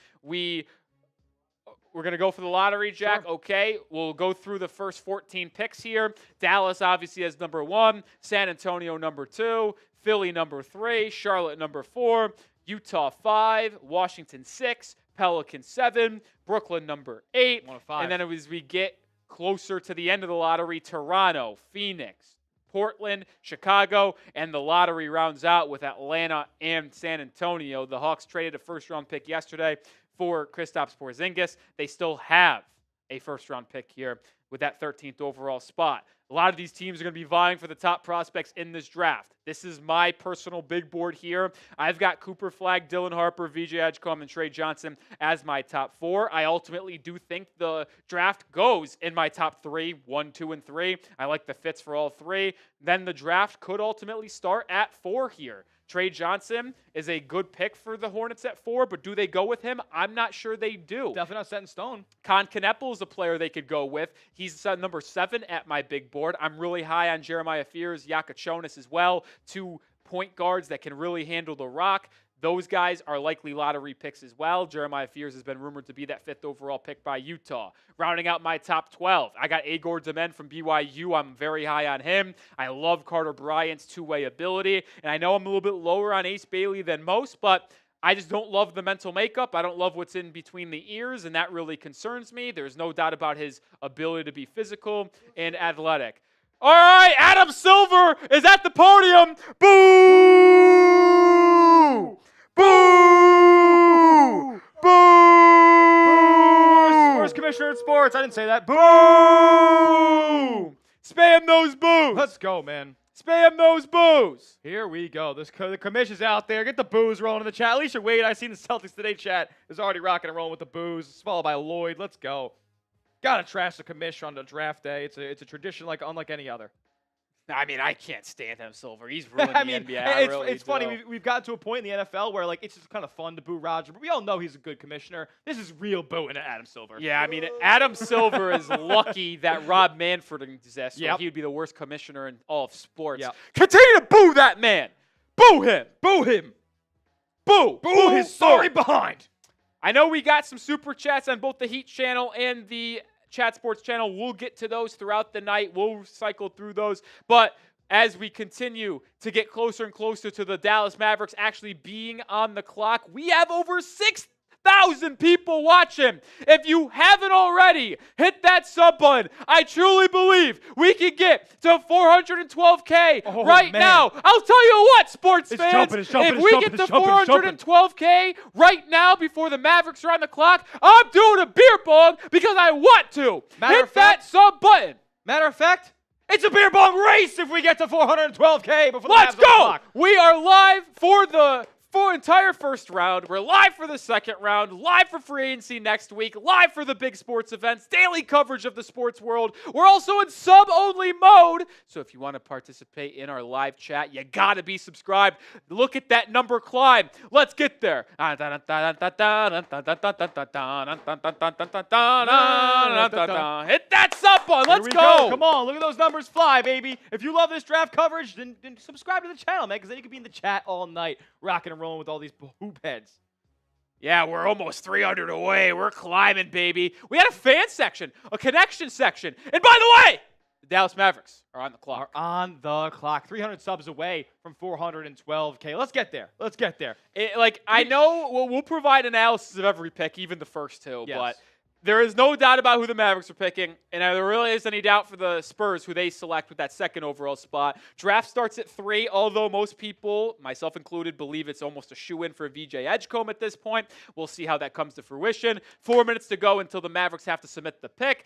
Speaker 1: We're going to go for the lottery, Jack.
Speaker 2: Sure.
Speaker 1: Okay, we'll go through the first 14 picks here. Dallas obviously has number 1, San Antonio number 2, Philly number 3, Charlotte number 4, Utah 5, Washington 6, Pelicans 7, Brooklyn number 8.
Speaker 2: 1 of 5.
Speaker 1: And then as we get closer to the end of the lottery, Toronto, Phoenix, Portland, Chicago, and the lottery rounds out with Atlanta and San Antonio. The Hawks traded a first-round pick yesterday for Kristaps Porzingis. They still have a first-round pick here with that 13th overall spot. A lot of these teams are going to be vying for the top prospects in this draft. This is my personal big board here. I've got Cooper Flagg, Dylan Harper, VJ Edgecombe, and Trey Johnson as my top 4. I ultimately do think the draft goes in my top 3, 1, 2, and 3. I like the fits for all 3. Then the draft could ultimately start at 4 here. Trey Johnson is a good pick for the Hornets at 4, but do they go with him? I'm not sure they do.
Speaker 2: Definitely not set in stone.
Speaker 1: Con Kneppel is a player they could go with. He's number 7 at my big board. I'm really high on Jeremiah Fears, Yakachonis as well. 2 point guards that can really handle the rock. Those guys are likely lottery picks as well. Jeremiah Fears has been rumored to be that 5th overall pick by Utah. Rounding out my top 12, I got Agor Dement from BYU. I'm very high on him. I love Carter Bryant's two-way ability. And I know I'm a little bit lower on Ace Bailey than most, but I just don't love the mental makeup. I don't love what's in between the ears, and that really concerns me. There's no doubt about his ability to be physical and athletic. All right, Adam Silver is at the podium. Boo! Boo! Boo!
Speaker 2: Worst commissioner in sports. I didn't say that.
Speaker 1: Boo! Spam those boos.
Speaker 2: Let's go, man.
Speaker 1: Spam those boos.
Speaker 2: Here we go. The commission's out there. Get the boos rolling in the chat. Alicia Wade, I seen the Celtics Today chat, is already rocking and rolling with the boos. It's followed by Lloyd. Let's go. Gotta trash the commission on the draft day. It's a tradition unlike any other.
Speaker 1: I mean, I can't stand Adam Silver. He's ruined
Speaker 2: I
Speaker 1: the
Speaker 2: mean,
Speaker 1: NBA. I really
Speaker 2: it's funny.
Speaker 1: do.
Speaker 2: We've gotten to a point in the NFL where like it's just kind of fun to boo Roger, but we all know he's a good commissioner. This is real booing at Adam Silver.
Speaker 1: Yeah, I mean, Adam Silver is lucky that Rob Manfred exists.
Speaker 2: Yep.
Speaker 1: He would be the worst commissioner in all of sports.
Speaker 2: Yep.
Speaker 1: Continue to boo that man. Boo him.
Speaker 2: Boo him.
Speaker 1: Boo.
Speaker 2: Boo his sorry behind.
Speaker 1: I know we got some super chats on both the Heat channel and the Chat Sports channel. We'll get to those throughout the night. We'll cycle through those. But as we continue to get closer and closer to the Dallas Mavericks actually being on the clock, we have over 6,000 people watching. If you haven't already, hit that sub button. I truly believe we can get to 412K now. I'll tell you what, sports fans, if we get to 412K right now before the Mavericks are on the clock, I'm doing a beer bong because I want to. Hit that sub button.
Speaker 2: Matter of fact, it's a beer bong race if we get to 412K before the
Speaker 1: Let's
Speaker 2: Mavs on the
Speaker 1: go!
Speaker 2: clock.
Speaker 1: We are live for the entire first round. We're live for the second round, live for free agency next week, live for the big sports events, daily coverage of the sports world. We're also in sub-only mode. So if you want to participate in our live chat, you got to be subscribed. Look at that number climb. Let's get there. Hit that sub button. Let's go.
Speaker 2: Come on, look at those numbers fly, baby. If you love this draft coverage, then subscribe to the channel, man, because then you can be in the chat all night, rocking and rolling with all these hoop heads.
Speaker 1: Yeah, we're almost 300 away. We're climbing, baby. We had a fan section, a connection section. And by the way, the Dallas Mavericks are on the clock.
Speaker 2: 300 subs away from 412K. Let's get there. Let's get there.
Speaker 1: I know we'll provide analysis of every pick, even the first two,
Speaker 2: Yes.
Speaker 1: but there is no doubt about who the Mavericks are picking, and there really isn't any doubt for the Spurs, who they select with that second overall spot. Draft starts at 3, although most people, myself included, believe it's almost a shoe-in for VJ Edgecombe at this point. We'll see how that comes to fruition. 4 minutes to go until the Mavericks have to submit the pick.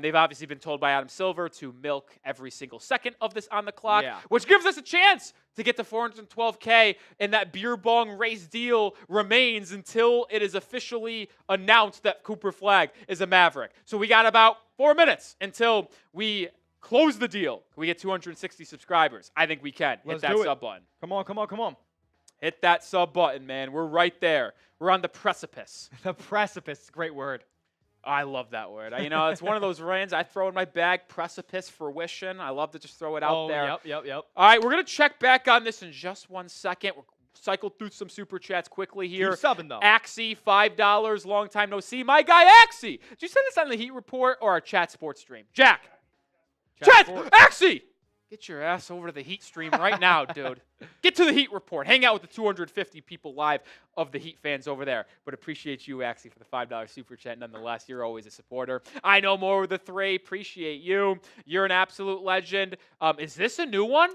Speaker 1: They've obviously been told by Adam Silver to milk every single second of this on the clock, which gives us a chance to get to 412K, and that beer bong race deal remains until it is officially announced that Cooper Flagg is a Maverick. So we got about 4 minutes until we close the deal. Can we get 260 subscribers? I think we can.
Speaker 2: Let's
Speaker 1: hit that sub button.
Speaker 2: Come on.
Speaker 1: Hit that sub button, man. We're right there. We're on the precipice.
Speaker 2: The precipice, great word.
Speaker 1: I love that word. It's one of those reins I throw in my bag, precipice, fruition. I love to just throw it out there.
Speaker 2: Yep.
Speaker 1: All right, we're going to check back on this in just 1 second. We'll cycle through some super chats quickly here.
Speaker 2: Keep subbing, though.
Speaker 1: Axie, $5, long time no see. My guy, Axie. Did you send this on the Heat Report or our Chat Sports stream? Jack. Chat, Axie. Get your ass over to the Heat stream right now, dude. Get to the Heat Report. Hang out with the 250 people live of the Heat fans over there. But appreciate you, Axie, for the $5 super chat. Nonetheless, you're always a supporter. I know more with the 3. Appreciate you. You're an absolute legend. Is this a new one?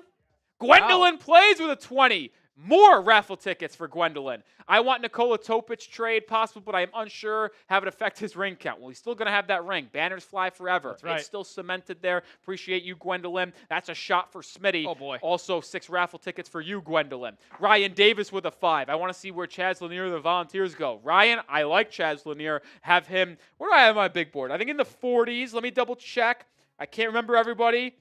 Speaker 1: Gwendolyn plays with a 20. More raffle tickets for Gwendolyn. I want Nikola Topic trade possible, but I am unsure how it affect his ring count. Well, he's still going to have that ring. Banners fly forever.
Speaker 2: That's right.
Speaker 1: It's still cemented there. Appreciate you, Gwendolyn. That's a shot for Smitty.
Speaker 2: Oh, boy.
Speaker 1: Also, 6 raffle tickets for you, Gwendolyn. Ryan Davis with a 5. I want to see where Chaz Lanier of the Volunteers go. Ryan, I like Chaz Lanier. Have him, where do I have my big board? I think in the 40s. Let me double check. I can't remember everybody.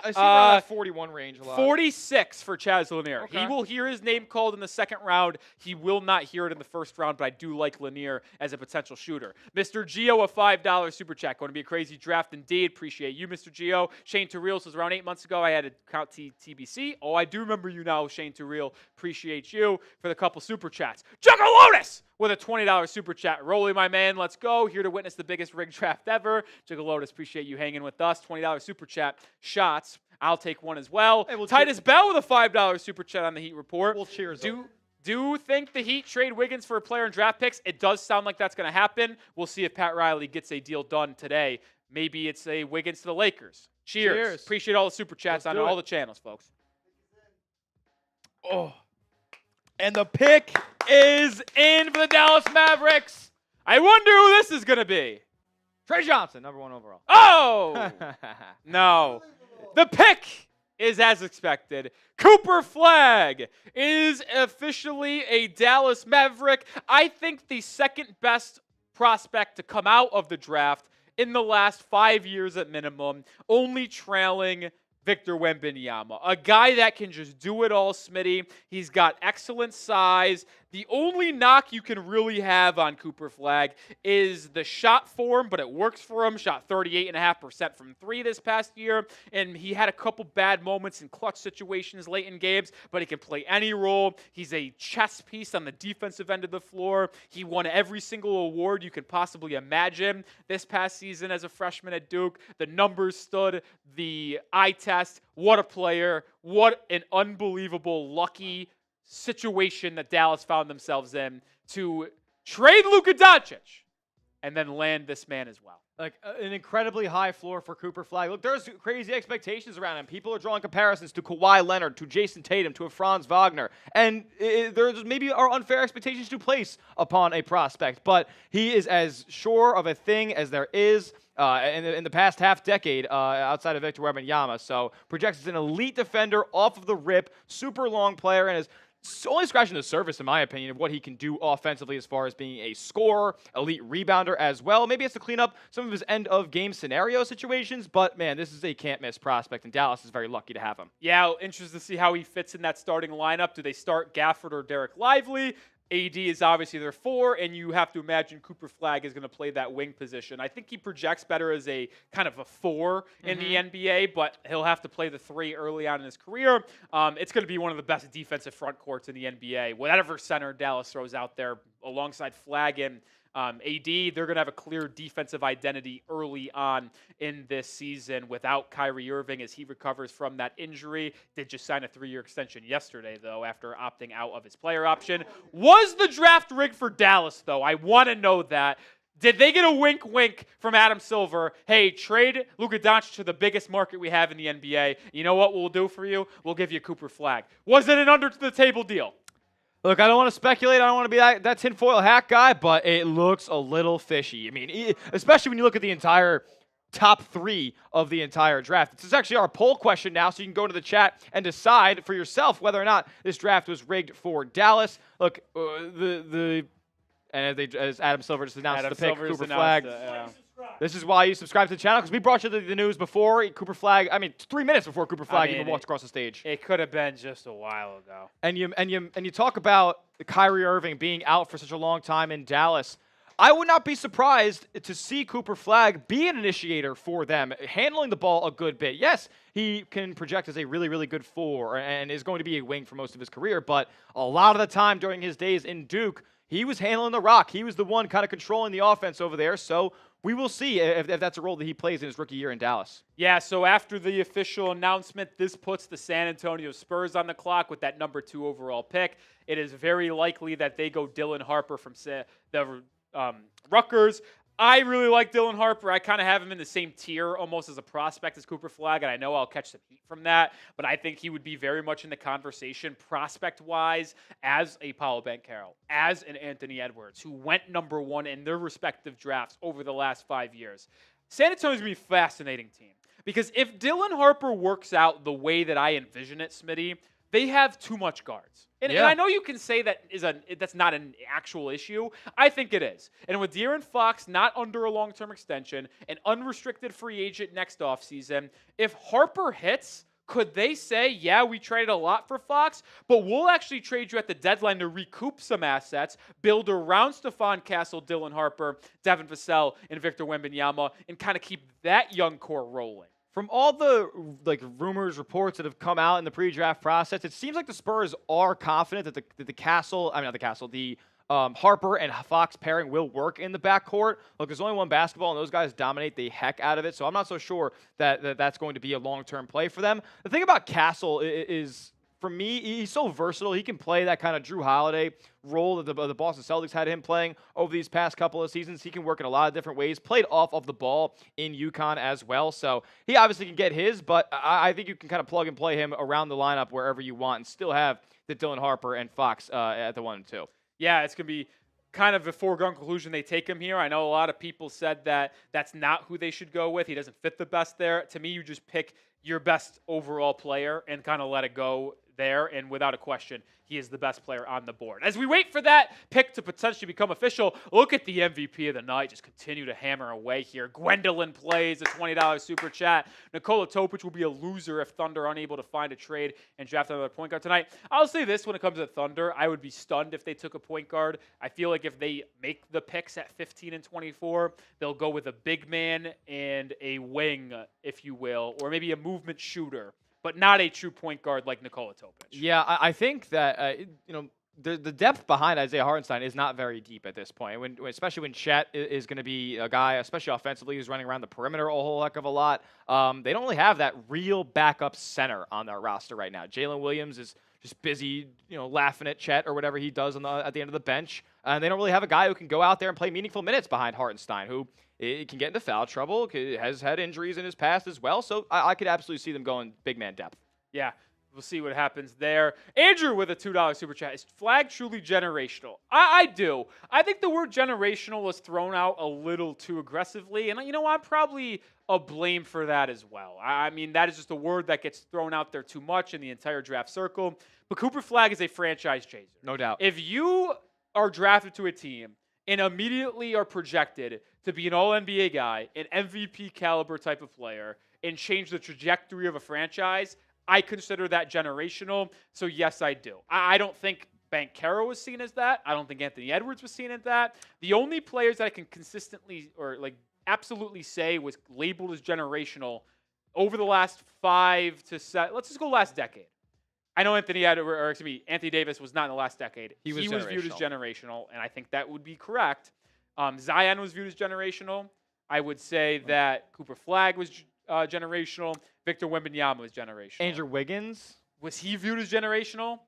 Speaker 2: I see around that 41 range a lot.
Speaker 1: 46 for Chaz Lanier.
Speaker 2: Okay.
Speaker 1: He will hear his name called in the second round. He will not hear it in the first round, but I do like Lanier as a potential shooter. Mr. Gio, a $5 super chat. Going to be a crazy draft indeed. Appreciate you, Mr. Gio. Shane Turriel says around 8 months ago I had to count TBC. Oh, I do remember you now, Shane Turriel. Appreciate you for the couple super chats. Juggalotus with a $20 super chat. Rolly, my man, let's go. Here to witness the biggest rig draft ever. Juggalotus, appreciate you hanging with us. $20 super chat. Shots. I'll take one as well.
Speaker 2: Hey,
Speaker 1: Titus Bell with a $5 super chat on the Heat Report.
Speaker 2: We'll cheers.
Speaker 1: Do you think the Heat trade Wiggins for a player and draft picks? It does sound like that's going to happen. We'll see if Pat Riley gets a deal done today. Maybe it's a Wiggins to the Lakers. Cheers. Appreciate all the super chats on all the channels, folks.
Speaker 2: Oh. And the pick is in for the Dallas Mavericks.
Speaker 1: I wonder who this is going to be.
Speaker 2: Trey Johnson, number 1 overall.
Speaker 1: Oh! No. The pick is as expected. Cooper Flagg is officially a Dallas Maverick. I think the second best prospect to come out of the draft in the last 5 years at minimum, only trailing Victor Wembanyama, a guy that can just do it all, Smitty. He's got excellent size. The only knock you can really have on Cooper Flagg is the shot form, but it works for him. Shot 38.5% from three this past year, and he had a couple bad moments in clutch situations late in games, but he can play any role. He's a chess piece on the defensive end of the floor. He won every single award you could possibly imagine this past season as a freshman at Duke. The numbers stood, the eye test. What a player. What an unbelievable, lucky situation that Dallas found themselves in to trade Luka Doncic and then land this man as well.
Speaker 2: Like an incredibly high floor for Cooper Flagg. Look, there's crazy expectations around him. People are drawing comparisons to Kawhi Leonard, to Jason Tatum, to a Franz Wagner. And there's maybe are unfair expectations to place upon a prospect. But he is as sure of a thing as there is in the past half decade outside of Victor Wembanyama. So projects as an elite defender off of the rip, super long player, and is only scratching the surface, in my opinion, of what he can do offensively as far as being a scorer, elite rebounder as well. Maybe he has to clean up some of his end-of-game scenario situations, but, man, this is a can't-miss prospect, and Dallas is very lucky to have him.
Speaker 1: Yeah, interested to see how he fits in that starting lineup. Do they start Gafford or Derek Lively? AD is obviously their 4, and you have to imagine Cooper Flagg is going to play that wing position. I think he projects better as a kind of a 4 in the NBA, but he'll have to play the 3 early on in his career. It's going to be one of the best defensive front courts in the NBA. Whatever center Dallas throws out there alongside Flagg and AD, they're going to have a clear defensive identity early on in this season without Kyrie Irving as he recovers from that injury. Did just sign a 3-year extension yesterday, though, after opting out of his player option. Was the draft rigged for Dallas, though? I want to know that. Did they get a wink-wink from Adam Silver? Hey, trade Luka Doncic to the biggest market we have in the NBA. You know what we'll do for you? We'll give you Cooper Flagg. Was it an under-the-table deal?
Speaker 2: Look, I don't want to speculate. I don't want to be that tinfoil hat guy, but it looks a little fishy. I mean, especially when you look at the entire top 3 of the entire draft. This is actually our poll question now, so you can go to the chat and decide for yourself whether or not this draft was rigged for Dallas. Look, as Adam Silver just announced the pick, Cooper Flagg. This is why you subscribe to the channel, because we brought you the news before Cooper Flagg. 3 minutes before Cooper Flagg even walked across the stage.
Speaker 1: It could have been just a while ago.
Speaker 2: And you talk about Kyrie Irving being out for such a long time in Dallas. I would not be surprised to see Cooper Flagg be an initiator for them, handling the ball a good bit. Yes, he can project as a really, really good 4 and is going to be a wing for most of his career, but a lot of the time during his days in Duke, he was handling the rock. He was the one kind of controlling the offense over there, so we will see if that's a role that he plays in his rookie year in Dallas.
Speaker 1: Yeah, so after the official announcement, this puts the San Antonio Spurs on the clock with that number 2 overall pick. It is very likely that they go Dylan Harper from the Rutgers. I really like Dylan Harper. I kind of have him in the same tier almost as a prospect as Cooper Flagg, and I know I'll catch some heat from that, but I think he would be very much in the conversation prospect-wise as a Paolo Banchero, as an Anthony Edwards, who went number 1 in their respective drafts over the last 5 years. San Antonio's going to be a fascinating team because if Dylan Harper works out the way that I envision it, Smitty, they have too much guards. And I know you can say that's not an actual issue. I think it is. And with De'Aaron Fox not under a long-term extension, an unrestricted free agent next offseason, if Harper hits, could they say, yeah, we traded a lot for Fox, but we'll actually trade you at the deadline to recoup some assets, build around Stephon Castle, Dylan Harper, Devin Vassell, and Victor Wembanyama, and kind of keep that young core rolling?
Speaker 2: From all the rumors, reports that have come out in the pre-draft process, it seems like the Spurs are confident that the Harper and Fox pairing will work in the backcourt. Look, there's only one basketball, and those guys dominate the heck out of it, so I'm not so sure that that's going to be a long-term play for them. The thing about Castle is, for me, he's so versatile. He can play that kind of Drew Holiday role that the Boston Celtics had him playing over these past couple of seasons. He can work in a lot of different ways. Played off of the ball in UConn as well. So he obviously can get his, but I think you can kind of plug and play him around the lineup wherever you want and still have the Dylan Harper and Fox at the 1 and 2.
Speaker 1: Yeah, it's going to be kind of a foregone conclusion they take him here. I know a lot of people said that that's not who they should go with. He doesn't fit the best there. To me, you just pick your best overall player and kind of let it go there, and without a question, he is the best player on the board. As we wait for that pick to potentially become official, look at the MVP of the night. Just continue to hammer away here. Gwendolyn plays a $20 super chat. Nikola Topic will be a loser if Thunder are unable to find a trade and draft another point guard tonight. I'll say this when it comes to Thunder. I would be stunned if they took a point guard. I feel like if they make the picks at 15 and 24, they'll go with a big man and a wing, if you will, or maybe a movement shooter, but not a true point guard like Nikola Topic.
Speaker 2: Yeah, I think that the depth behind Isaiah Hartenstein is not very deep at this point. Especially when Chet is going to be a guy, especially offensively, who's running around the perimeter a whole heck of a lot. They don't really have that real backup center on their roster right now. Jalen Williams is just busy, laughing at Chet or whatever he does at the end of the bench. And they don't really have a guy who can go out there and play meaningful minutes behind Hartenstein, who can get into foul trouble, has had injuries in his past as well. So I could absolutely see them going big man depth.
Speaker 1: Yeah, we'll see what happens there. Andrew with a $2 super chat. Is flag truly generational? I do. I think the word generational was thrown out a little too aggressively, and I'm probably a blame for that as well. I mean, that is just a word that gets thrown out there too much in the entire draft circle. But Cooper Flag is a franchise chaser.
Speaker 2: No doubt.
Speaker 1: If you are drafted to a team and immediately are projected to be an all-NBA guy, an MVP caliber type of player, and change the trajectory of a franchise, I consider that generational. So yes, I do. I don't think Banchero was seen as that. I don't think Anthony Edwards was seen as that. The only players that I can consistently or absolutely say was labeled as generational over the last 5 to 7, let's just go last decade. I know Anthony Davis was not in the last decade. He was viewed as generational, and I think that would be correct. Zion was viewed as generational. I would say that Cooper Flag was generational. Victor Wembanyama was generational.
Speaker 2: Andrew Wiggins?
Speaker 1: Was he viewed as generational?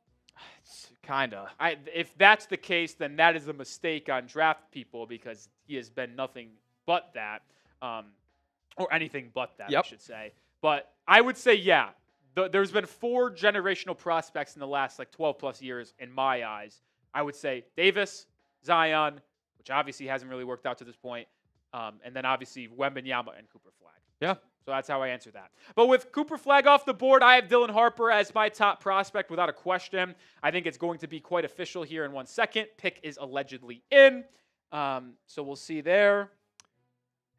Speaker 2: Kinda.
Speaker 1: If that's the case, then that is a mistake on draft people because he has been nothing but that, or anything but that, I should say. But I would say, yeah, there's been 4 generational prospects in the last 12-plus years in my eyes. I would say Davis, Zion, which obviously hasn't really worked out to this point, and then obviously Wembanyama and Cooper Flag.
Speaker 2: Yeah.
Speaker 1: So that's how I answer that. But with Cooper Flag off the board, I have Dylan Harper as my top prospect without a question. I think it's going to be quite official here in 1 second. Pick is allegedly in. So we'll see there.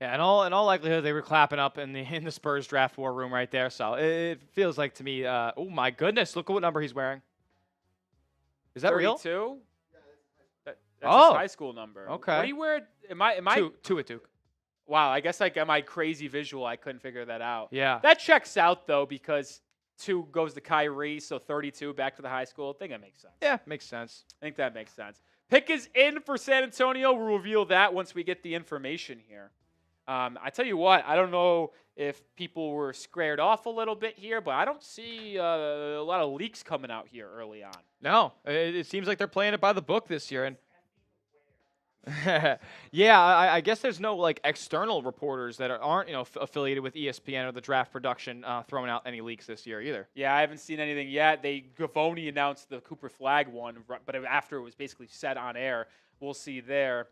Speaker 2: Yeah, in all likelihood, they were clapping up in the Spurs draft war room right there. So it feels like to me, oh my goodness, look at what number he's wearing. Is that
Speaker 1: 32?
Speaker 2: real?
Speaker 1: That's his high school number.
Speaker 2: Okay.
Speaker 1: What do you wear? Am I
Speaker 2: two at Duke.
Speaker 1: Wow, I guess my crazy visual, I couldn't figure that out.
Speaker 2: Yeah.
Speaker 1: That checks out, though, because 2 goes to Kyrie, so 32 back to the high school. I think that makes sense.
Speaker 2: Yeah, makes sense.
Speaker 1: I think that makes sense. Pick is in for San Antonio. We'll reveal that once we get the information here. I tell you what, I don't know if people were scared off a little bit here, but I don't see a lot of leaks coming out here early on.
Speaker 2: No, it seems like they're playing it by the book this year. And yeah, I guess there's no external reporters that aren't affiliated with ESPN or the draft production throwing out any leaks this year either.
Speaker 1: Yeah, I haven't seen anything yet. Gavoni announced the Cooper Flag one, but after it was basically said on air, we'll see there.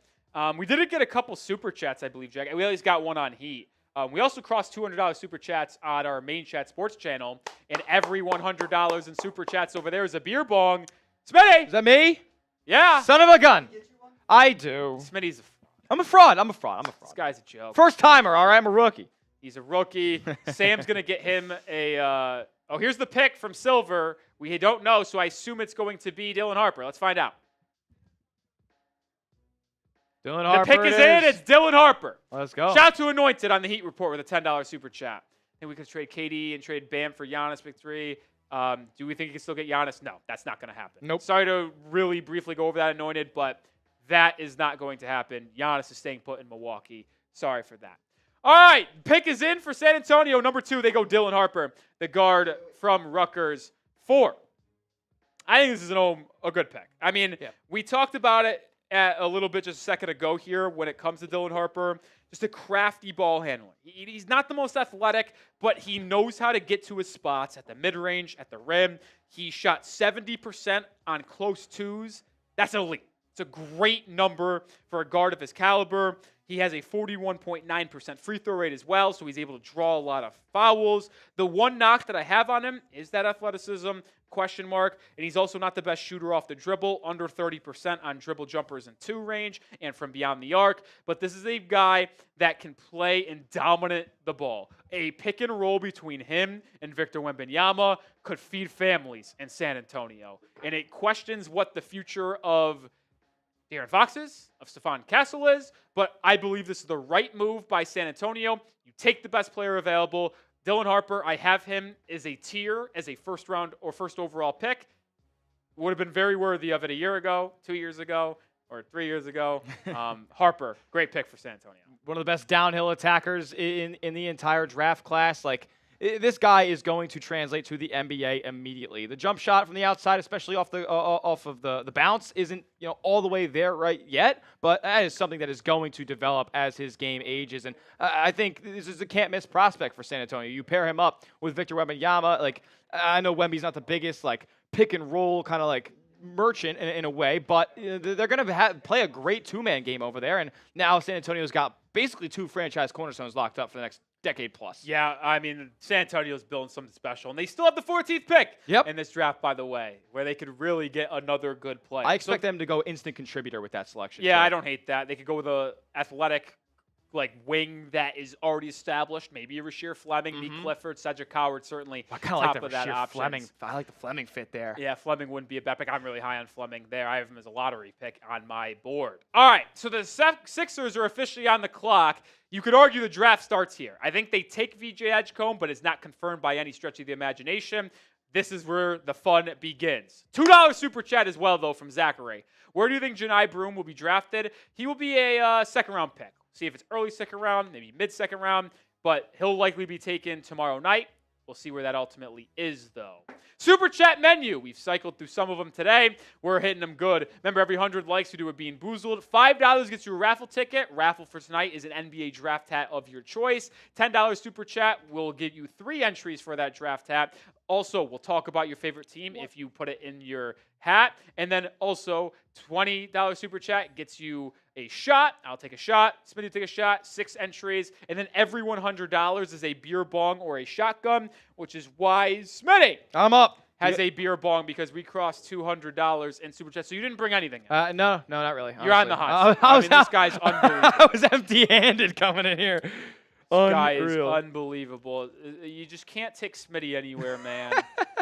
Speaker 1: We did get a couple super chats, I believe, Jack. We at least got one on Heat. We also crossed $200 super chats on our main chat sports channel, and every $100 in super chats over there is a beer bong. Smitty!
Speaker 2: Is that me?
Speaker 1: Yeah.
Speaker 2: Son of a gun. I do.
Speaker 1: Smitty's
Speaker 2: I'm a fraud.
Speaker 1: This guy's a joke.
Speaker 2: First timer, all right? I'm a rookie.
Speaker 1: He's a rookie. Sam's going to get him here's the pick from Silver. We don't know, so I assume it's going to be Dylan Harper. Let's find out.
Speaker 2: Dylan Harper.
Speaker 1: The pick is in. It's Dylan Harper.
Speaker 2: Let's go.
Speaker 1: Shout out to Anointed on the Heat Report with a $10 super chat. I think we could trade KD and trade Bam for Giannis, pick 3. Do we think he can still get Giannis? No, that's not going to happen.
Speaker 2: Nope.
Speaker 1: Sorry to really briefly go over that, Anointed, but that is not going to happen. Giannis is staying put in Milwaukee. Sorry for that. All right, pick is in for San Antonio. Number 2, they go Dylan Harper, the guard from Rutgers. 4. I think this is a good pick. I mean, we talked about it a little bit just a second ago here when it comes to Dylan Harper. Just a crafty ball handler. He's not the most athletic, but he knows how to get to his spots at the mid-range, at the rim. He shot 70% on close twos. That's elite. It's a great number for a guard of his caliber. He has a 41.9% free throw rate as well, so he's able to draw a lot of fouls. The one knock that I have on him is that athleticism, question mark, and he's also not the best shooter off the dribble, under 30% on dribble jumpers and 2 range and from beyond the arc. But this is a guy that can play and dominate the ball. A pick and roll between him and Victor Wembanyama could feed families in San Antonio. And it questions what the future of De'Aaron Fox is, of Stephon Castle is, but I believe this is the right move by San Antonio. You take the best player available. Dylan Harper, I have him as a tier, as a first round or first overall pick. Would have been very worthy of it a year ago, 2 years ago, or 3 years ago. Harper, great pick for San Antonio.
Speaker 2: One of the best downhill attackers in the entire draft class. This guy is going to translate to the NBA immediately. The jump shot from the outside, especially off of the bounce, isn't all the way there right yet, but that is something that is going to develop as his game ages. And I think this is a can't miss prospect for San Antonio. You pair him up with Victor Wembanyama. I know Wemby's not the biggest pick and roll kind of merchant in a way, but they're going to play a great two-man game over there. And now San Antonio's got basically 2 franchise cornerstones locked up for the next decade plus.
Speaker 1: Yeah, I mean, San Antonio's building something special, and they still have the 14th pick in this draft, by the way, where they could really get another good player.
Speaker 2: I expect them to go instant contributor with that selection.
Speaker 1: Yeah,
Speaker 2: too.
Speaker 1: I don't hate that. They could go with a athletic wing that is already established. Maybe a Rasheer Fleming, Nic Clifford, Cedric Howard, certainly
Speaker 2: I kind of
Speaker 1: top
Speaker 2: like the
Speaker 1: of that
Speaker 2: Rasheer
Speaker 1: option.
Speaker 2: Fleming. I like the Fleming fit there.
Speaker 1: Yeah, Fleming wouldn't be a bad pick. I'm really high on Fleming there. I have him as a lottery pick on my board. All right, so the Sixers are officially on the clock. You could argue the draft starts here. I think they take VJ Edgecombe, but it's not confirmed by any stretch of the imagination. This is where the fun begins. $2 super chat as well, though, from Zachary. Where do you think Janai Broome will be drafted? He will be a second-round pick. See if it's early second round, maybe mid-second round, but he'll likely be taken tomorrow night. We'll see where that ultimately is, though. Super chat menu. We've cycled through some of them today. We're hitting them good. Remember, every 100 likes, we do a Bean Boozled. $5 gets you a raffle ticket. Raffle for tonight is an NBA draft hat of your choice. $10 super chat will give you 3 entries for that draft hat. Also, we'll talk about your favorite team if you put it in your hat. And then also, $20 super chat gets you a shot. I'll take a shot. Smitty will take a shot. 6 entries. And then every $100 is a beer bong or a shotgun, which is why Smitty
Speaker 2: I'm up.
Speaker 1: Has a beer bong because we crossed $200 in super chat. So you didn't bring anything.
Speaker 2: No, not really.
Speaker 1: You're on the hot. I mean, this guy's unbelievable.
Speaker 2: I was empty-handed coming in here.
Speaker 1: This guy is unbelievable. You just can't take Smitty anywhere, man.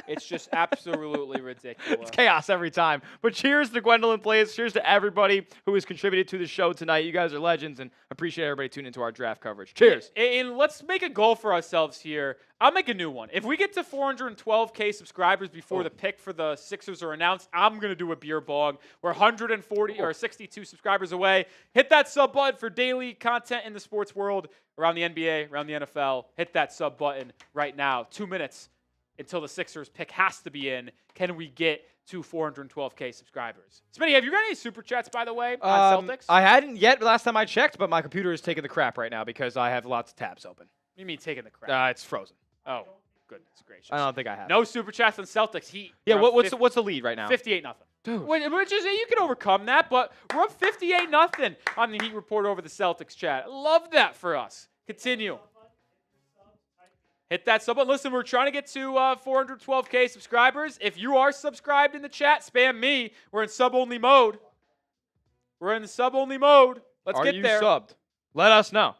Speaker 1: It's just absolutely ridiculous.
Speaker 2: It's chaos every time. But cheers to Gwendolyn Plays. Cheers to everybody who has contributed to the show tonight. You guys are legends, and appreciate everybody tuning into our draft coverage. Cheers.
Speaker 1: And let's make a goal for ourselves here. I'll make a new one. If we get to 412K subscribers before the pick for the Sixers are announced, I'm going to do a beer bong. We're 140 or 62 subscribers away. Hit that sub button for daily content in the sports world, around the NBA, around the NFL. Hit that sub button right now. 2 minutes until the Sixers pick has to be in. Can we get to 412K subscribers? Smitty, have you got any super chats, by the way, on Celtics?
Speaker 2: I hadn't yet last time I checked, but my computer is taking the crap right now because I have lots of tabs open.
Speaker 1: What do you mean taking the crap?
Speaker 2: It's frozen.
Speaker 1: Oh, goodness gracious.
Speaker 2: I don't think I have.
Speaker 1: No super chats on Celtics. Heat.
Speaker 2: Yeah, what's the lead right now?
Speaker 1: 58-0.
Speaker 2: Dude.
Speaker 1: Which is, you can overcome that, but we're up 58-0 on the Heat report over the Celtics chat. I love that for us. Continue. Hit that sub button. Listen, we're trying to get to 412K subscribers. If you are subscribed in the chat, spam me. We're in sub-only mode. We're in the sub-only mode. Let's get there.
Speaker 2: Are you subbed? Let us know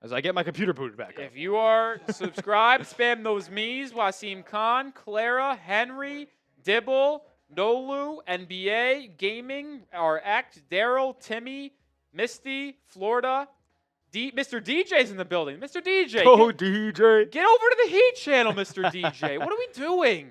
Speaker 2: as I get my computer booted back up.
Speaker 1: If you are subscribed, spam those me's. Wasim Khan, Clara, Henry, Dibble, Nolu, NBA, Gaming, RX, Daryl, Timmy, Misty, Florida. Mr. DJ's in the building. Mr. DJ.
Speaker 2: DJ.
Speaker 1: Get over to the Heat channel, Mr. DJ. What are we doing?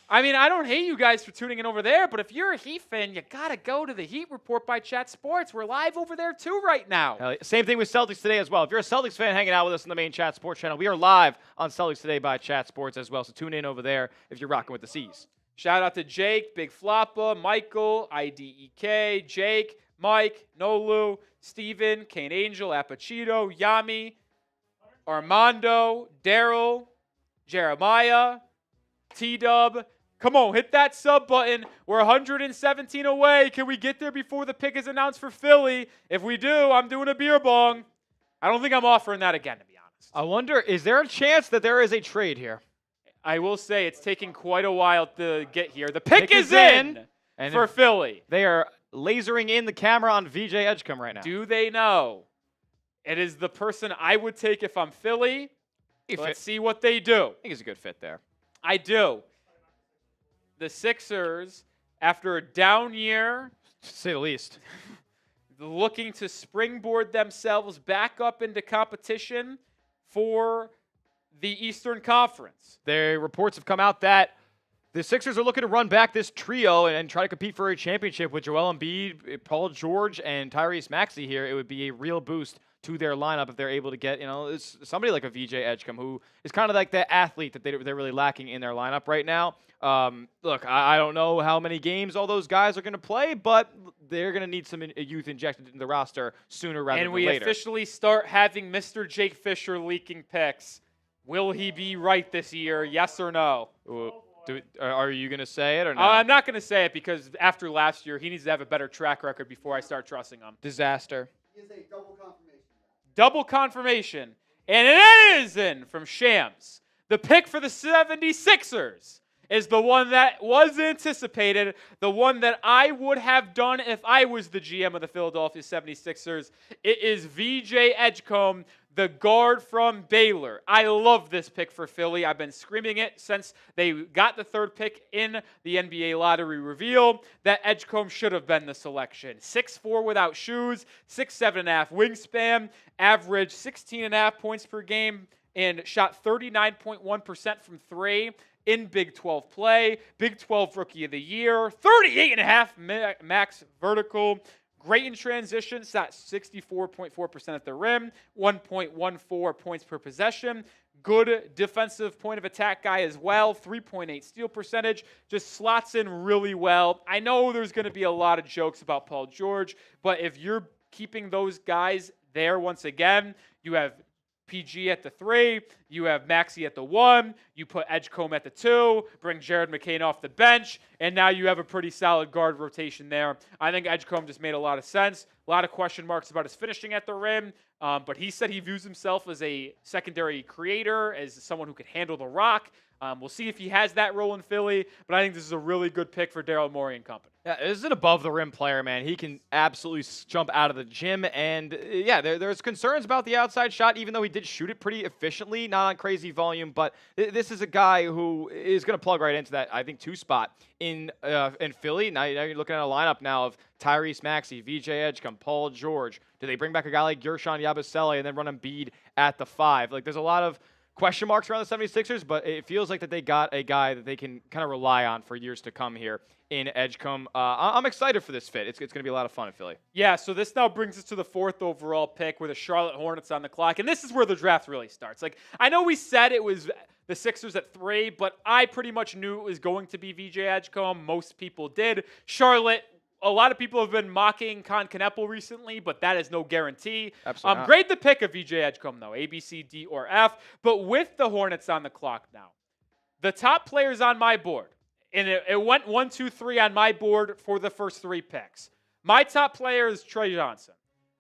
Speaker 1: I mean, I don't hate you guys for tuning in over there, but if you're a Heat fan, you got to go to the Heat Report by Chat Sports. We're live over there too right now.
Speaker 2: Same thing with Celtics Today as well. If you're a Celtics fan hanging out with us on the main Chat Sports channel, we are live on Celtics Today by Chat Sports as well, so tune in over there if you're rocking with the C's.
Speaker 1: Shout out to Jake, Big Floppa, Michael, IDEK, Jake, Mike, Nolu, Steven, Kane Angel, Apachito, Yami, Armando, Daryl, Jeremiah, T-Dub, Come on, hit that sub button. We're 117 away. Can we get there before the pick is announced for Philly? If we do, I'm doing a beer bong. I don't think I'm offering that again, to be honest.
Speaker 2: I wonder, is there a chance that there is a trade here?
Speaker 1: I will say it's taking quite a while to get here. The pick is in for Philly.
Speaker 2: They are lasering in the camera on VJ Edgecombe right now.
Speaker 1: Do they know? It is the person I would take if I'm Philly. Let's see what they do.
Speaker 2: I think it's a good fit there.
Speaker 1: I do. The Sixers, after a down year,
Speaker 2: To say the least.
Speaker 1: looking to springboard themselves back up into competition for the Eastern Conference.
Speaker 2: Their reports have come out that the Sixers are looking to run back this trio and try to compete for a championship with Joel Embiid, Paul George, and Tyrese Maxey here. It would be a real boost to their lineup if they're able to get, somebody like a VJ Edgecombe, who is kind of like the athlete that they're really lacking in their lineup right now. Look, I don't know how many games all those guys are going to play, but they're going to need some youth injected into the roster sooner rather than later.
Speaker 1: And we officially start having Mr. Jake Fisher leaking picks. Will he be right this year? Yes or no?
Speaker 2: Are you going to say it or no?
Speaker 1: I'm not going to say it because after last year, he needs to have a better track record before I start trusting him.
Speaker 2: Disaster.
Speaker 3: He is a double confirmation.
Speaker 1: Double confirmation. And it is in from Shams. The pick for the 76ers is the one that was anticipated, the one that I would have done if I was the GM of the Philadelphia 76ers. It is VJ Edgecombe, the guard from Baylor. I love this pick for Philly. I've been screaming it since they got the third pick in the NBA lottery reveal that Edgecombe should have been the selection. 6'4" without shoes, 6'7.5" wingspan, averaged 16.5 points per game, and shot 39.1% from three in Big 12 play. Big 12 Rookie of the Year, 38.5 max vertical. Great in transition, shot 64.4% at the rim, 1.14 points per possession. Good defensive point of attack guy as well, 3.8 steal percentage. Just slots in really well. I know there's going to be a lot of jokes about Paul George, but if you're keeping those guys there once again, you have PG at the 3, you have Maxey at the 1, you put Edgecombe at the 2, bring Jared McCain off the bench, and now you have a pretty solid guard rotation there. I think Edgecombe just made a lot of sense. A lot of question marks about his finishing at the rim, but he said he views himself as a secondary creator, as someone who could handle the rock. We'll see if he has that role in Philly, but I think this is a really good pick for Daryl Morey and company.
Speaker 2: Yeah, this is an above-the-rim player, man. He can absolutely jump out of the gym, and there's concerns about the outside shot, even though he did shoot it pretty efficiently, not on crazy volume, but this is a guy who is going to plug right into that, I think, 2 spot in Philly. Now you're looking at a lineup now of Tyrese Maxey, VJ Edgecombe, Paul George. Do they bring back a guy like Gershon Yabusele and then run Embiid at the 5? Like, there's a lot of question marks around the 76ers, but it feels like that they got a guy that they can kind of rely on for years to come here in Edgecombe. I'm excited for this fit. It's going to be a lot of fun in Philly.
Speaker 1: Yeah, so this now brings us to the 4th overall pick with the Charlotte Hornets on the clock, and this is where the draft really starts. Like, I know we said it was the Sixers at 3, but I pretty much knew it was going to be VJ Edgecombe. Most people did. Charlotte, a lot of people have been mocking Con Kneppel recently, but that is no guarantee.
Speaker 2: Absolutely not.
Speaker 1: Grade the pick of VJ Edgecombe, though, A, B, C, D, or F. But with the Hornets on the clock now, the top players on my board, and it went 1, 2, 3 on my board for the first 3 picks. My top player is Trey Johnson.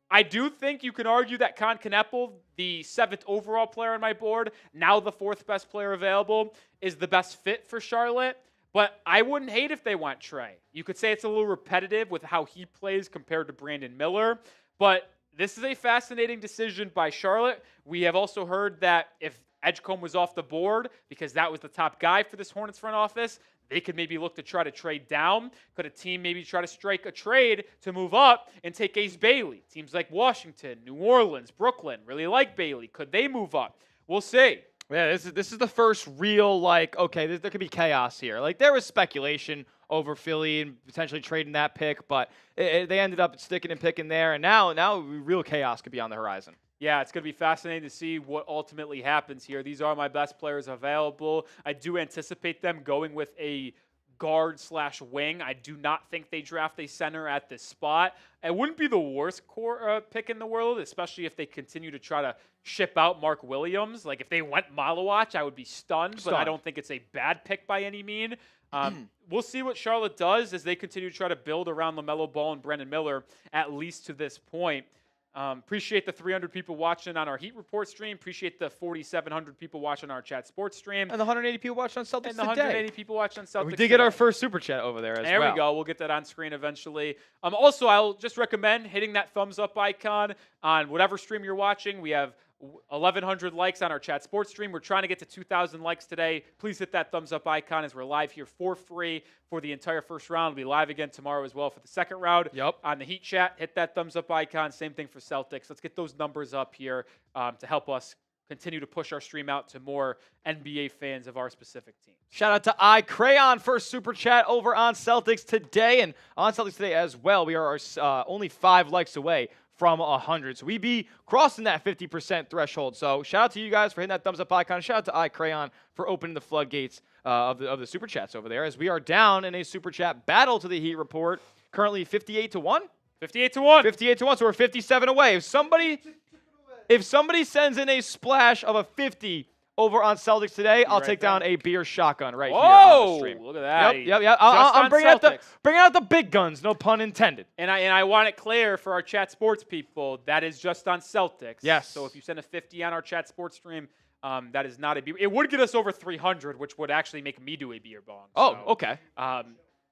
Speaker 1: I do think you can argue that Con Kneppel, the 7th overall player on my board, now the 4th best player available, is the best fit for Charlotte. But I wouldn't hate if they went Trey. You could say it's a little repetitive with how he plays compared to Brandon Miller. But this is a fascinating decision by Charlotte. We have also heard that if Edgecombe was off the board, because that was the top guy for this Hornets front office, they could maybe look to try to trade down. Could a team maybe try to strike a trade to move up and take Ace Bailey? Teams like Washington, New Orleans, Brooklyn really like Bailey. Could they move up? We'll see.
Speaker 2: Yeah, this is the first real, okay, there could be chaos here. Like, there was speculation over Philly and potentially trading that pick, but they ended up sticking and picking there, and now real chaos could be on the horizon.
Speaker 1: Yeah, it's going to be fascinating to see what ultimately happens here. These are my best players available. I do anticipate them going with a guard/wing. I do not think they draft a center at this spot. It wouldn't be the worst pick in the world, especially if they continue to try to ship out Mark Williams. Like, if they went Malawach, I would be stunned, but I don't think it's a bad pick by any mean. We'll see what Charlotte does as they continue to try to build around LaMelo Ball and Brandon Miller, at least to this point. Appreciate the 300 people watching on our Heat Report stream. Appreciate the 4,700 people watching our Chat Sports stream.
Speaker 2: And the 180 people watching on Celtics
Speaker 1: And the 180 people watching on Celtics
Speaker 2: We did get our first super chat over there as well.
Speaker 1: There we go. We'll get that on screen eventually. Also, I'll just recommend hitting that thumbs up icon on whatever stream you're watching. We have 1,100 likes on our Chat Sports stream. We're trying to get to 2,000 likes today. Please hit that thumbs up icon as we're live here for free for the entire first round. We'll be live again tomorrow as well for the second round.
Speaker 2: Yep.
Speaker 1: On the Heat Chat, hit that thumbs up icon. Same thing for Celtics. Let's get those numbers up here to help us continue to push our stream out to more NBA fans of our specific team.
Speaker 2: Shout out to iCrayon for super chat over on Celtics today, and on Celtics today as well. We are only 5 likes away from 100. So we be crossing that 50% threshold. So shout out to you guys for hitting that thumbs up icon. Shout out to iCrayon for opening the floodgates of the super chats over there, as we are down in a super chat battle to the Heat Report. Currently 58-1.
Speaker 1: 58-1.
Speaker 2: 58-1. So we're 57 away. If somebody sends in a splash of a 50 over on Celtics today, I'll take down a beer shotgun right here on the stream.
Speaker 1: Look at that.
Speaker 2: Yep. I'm bringing out the big guns, no pun intended.
Speaker 1: And I want it clear for our Chat Sports people, that is just on Celtics.
Speaker 2: Yes.
Speaker 1: So if you send a 50 on our Chat Sports stream, that is not a beer. It would get us over 300, which would actually make me do a beer bong.
Speaker 2: Oh, okay.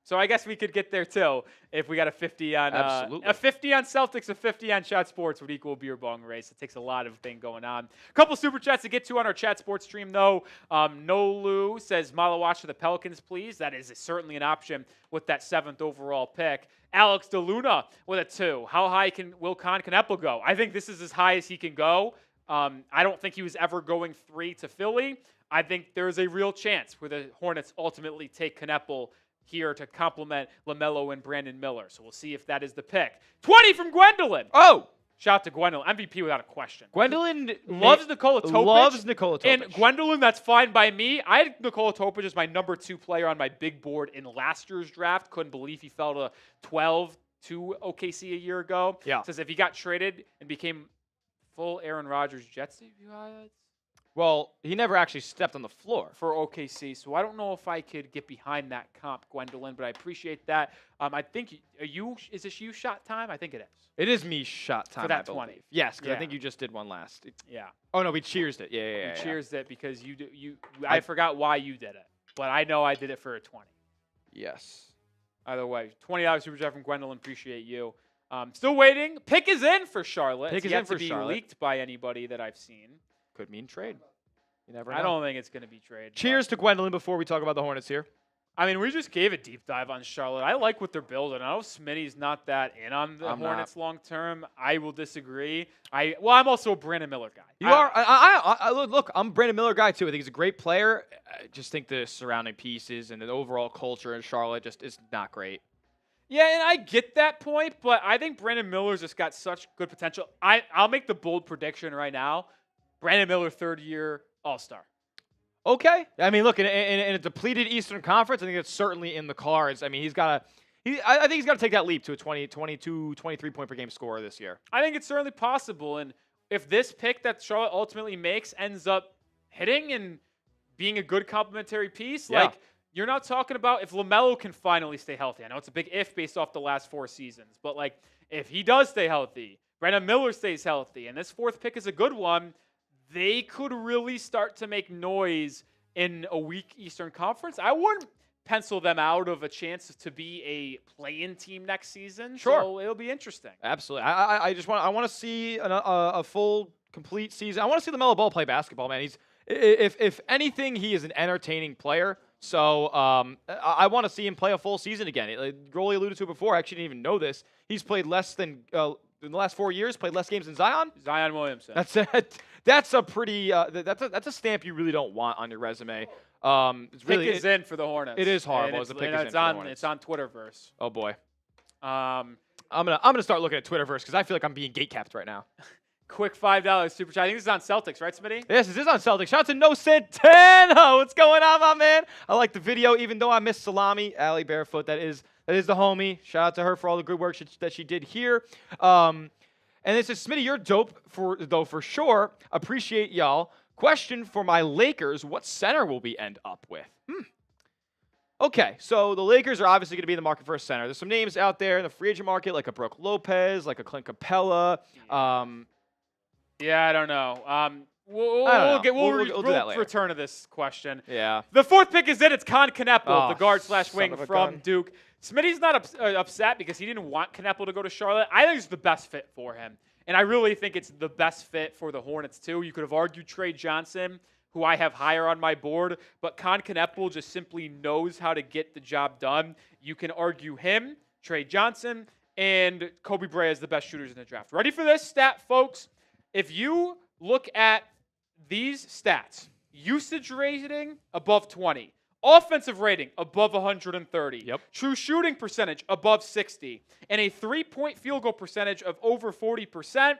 Speaker 1: So I guess we could get there too if we got a 50 on
Speaker 2: Absolutely.
Speaker 1: A 50 on Celtics, a 50 on Chat Sports would equal a beer bong race. It takes a lot of thing going on. A couple super chats to get to on our Chat Sports stream though. Nolu says Malawatch to the Pelicans, please. That is certainly an option with that 7th overall pick. Alex DeLuna with a 2. How high will Con Kneppel go? I think this is as high as he can go. I don't think he was ever going 3 to Philly. I think there's a real chance where the Hornets ultimately take Kneppel here to complement LaMelo and Brandon Miller. So we'll see if that is the pick. 20 from Gwendolyn.
Speaker 2: Oh!
Speaker 1: Shout out to Gwendolyn. MVP without a question.
Speaker 2: Gwendolyn
Speaker 1: loves Nikola Topic.
Speaker 2: Loves Nikola Topic.
Speaker 1: And Gwendolyn, that's fine by me. I had Nikola Topic as my number 2 player on my big board in last year's draft. Couldn't believe he fell to 12 to OKC a year ago.
Speaker 2: Yeah.
Speaker 1: Says if he got traded and became full Aaron Rodgers Jets debut highlights.
Speaker 2: Well, he never actually stepped on the floor
Speaker 1: for OKC, so I don't know if I could get behind that comp, Gwendolyn, but I appreciate that. I think is this you shot time? I think it is.
Speaker 2: It is me shot time
Speaker 1: for that 20.
Speaker 2: Yes, because I think you just did one last.
Speaker 1: Yeah.
Speaker 2: Oh no, we cheersed it. Yeah.
Speaker 1: We cheersed it because I forgot why you did it, but I know I did it for a 20.
Speaker 2: Yes.
Speaker 1: Either way, $20 super chat from Gwendolyn. Appreciate you. Still waiting. Pick is in for Charlotte.
Speaker 2: Pick is in for Charlotte.
Speaker 1: Leaked by anybody that I've seen.
Speaker 2: Could mean trade. You never know.
Speaker 1: I don't think it's going to be trade.
Speaker 2: Cheers to Gwendolyn before we talk about the Hornets here.
Speaker 1: I mean, we just gave a deep dive on Charlotte. I like what they're building. I know Smitty's not that in on the Hornets long term. I will disagree. I'm also a Brandon Miller guy.
Speaker 2: You are. I look, I'm a Brandon Miller guy too. I think he's a great player. I just think the surrounding pieces and the overall culture in Charlotte just is not great.
Speaker 1: Yeah, and I get that point, but I think Brandon Miller's just got such good potential. I'll make the bold prediction right now. Brandon Miller, 3rd year All-Star.
Speaker 2: Okay. I mean, look, in a depleted Eastern Conference, I think it's certainly in the cards. I mean, I think he's got to take that leap to a 20, 22, 23 point per game scorer this year.
Speaker 1: I think it's certainly possible. And if this pick that Charlotte ultimately makes ends up hitting and being a good complementary piece, like you're not talking about if LaMelo can finally stay healthy. I know it's a big if based off the last 4 seasons, but like if he does stay healthy, Brandon Miller stays healthy, and this 4th pick is a good one, they could really start to make noise in a weak Eastern Conference. I wouldn't pencil them out of a chance to be a play-in team next season.
Speaker 2: Sure.
Speaker 1: So it'll be interesting.
Speaker 2: Absolutely. I want to see a full, complete season. I want to see LaMelo Ball play basketball, man. If anything, he is an entertaining player. So I want to see him play a full season again. Rolly alluded to it before. I actually didn't even know this. He's played less than in the last 4 years, played less games than Zion.
Speaker 1: Zion Williamson.
Speaker 2: That's it. That's a pretty. That's a stamp you really don't want on your resume. It's really
Speaker 1: pick is in for the Hornets.
Speaker 2: It is horrible as a pick is in for the Hornets.
Speaker 1: It's on Twitterverse.
Speaker 2: Oh boy.
Speaker 1: I'm
Speaker 2: gonna start looking at Twitterverse because I feel like I'm being gatekept right now.
Speaker 1: Quick $5 super chat. I think this is on Celtics, right, Smitty?
Speaker 2: Yes, this is on Celtics. Shout out to No Santana. What's going on, my man? I like the video, even though I miss Salami. Allie Barefoot, that is the homie. Shout out to her for all the good work that she did here. And it says, Smitty, you're dope for sure. Appreciate y'all. Question for my Lakers: what center will we end up with? Okay, so the Lakers are obviously going to be in the market for a center. There's some names out there in the free agent market, like a Brook Lopez, like a Clint Capella.
Speaker 1: Yeah, I don't know.
Speaker 2: I don't know. We'll do that later.
Speaker 1: Return to this question.
Speaker 2: Yeah.
Speaker 1: The fourth pick is in. It's Con Kneppel, the guard / wing
Speaker 2: son of a
Speaker 1: from
Speaker 2: gun.
Speaker 1: Duke. Smitty's not upset because he didn't want Kneppel to go to Charlotte. I think it's the best fit for him. And I really think it's the best fit for the Hornets, too. You could have argued Trey Johnson, who I have higher on my board, but Con Kneppel just simply knows how to get the job done. You can argue him, Trey Johnson, and Kobe Bryant as the best shooters in the draft. Ready for this stat, folks? If you look at these stats, usage rating above 20, offensive rating above 130, true shooting percentage above 60, and a three-point field goal percentage of over 40%,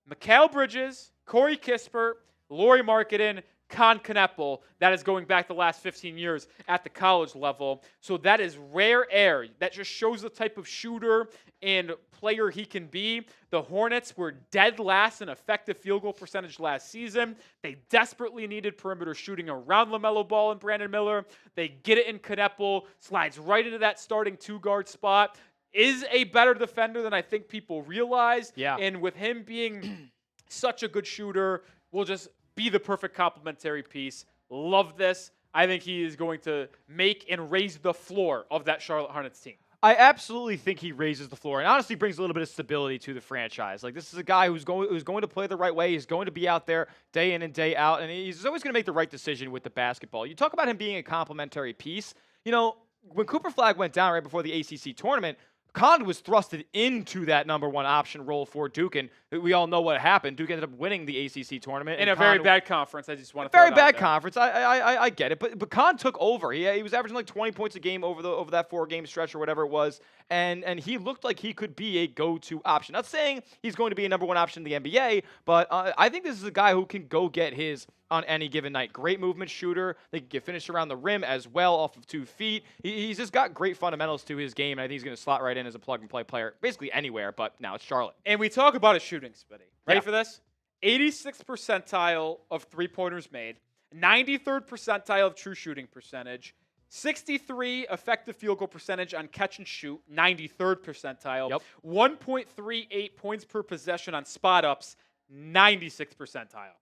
Speaker 1: Mikal Bridges, Corey Kispert, Lauri Markkanen, Con Kneppel, that is going back the last 15 years at the college level. So that is rare air. That just shows the type of shooter and player he can be. The Hornets were dead last in effective field goal percentage last season. They desperately needed perimeter shooting around LaMelo Ball and Brandon Miller. They get it in Kneppel, slides right into that starting two-guard spot, is a better defender than I think people realize.
Speaker 2: Yeah.
Speaker 1: And with him being such a good shooter, will just be the perfect complementary piece. Love this. I think he is going to make and raise the floor of that Charlotte Hornets team.
Speaker 2: I absolutely think he raises the floor and honestly brings a little bit of stability to the franchise. Like, this is a guy who's going to play the right way. He's going to be out there day in and day out, and he's always going to make the right decision with the basketball. You talk about him being a complementary piece. You know, when Cooper Flag went down right before the ACC tournament, Con was thrusted into that number one option role for Duke, and we all know what happened. Duke ended up winning the ACC tournament.
Speaker 1: In a very bad conference, I just want to
Speaker 2: very bad conference. I get it, but Con took over. He was averaging like 20 points a game over that 4-game stretch or whatever it was, and he looked like he could be a go-to option. Not saying he's going to be a number one option in the NBA, but I think this is a guy who can go get his on any given night. Great movement shooter. They can get finished around the rim as well off of 2 feet. He's just got great fundamentals to his game, and I think he's going to slot right in as a plug-and-play player, basically anywhere, but now it's Charlotte.
Speaker 1: And we talk about his shooting, Smitty. Ready for this? 86th percentile of three-pointers made, 93rd percentile of true shooting percentage, 63 effective field goal percentage on catch and shoot, 93rd percentile, 1.38 points per possession on spot-ups, 96th percentile.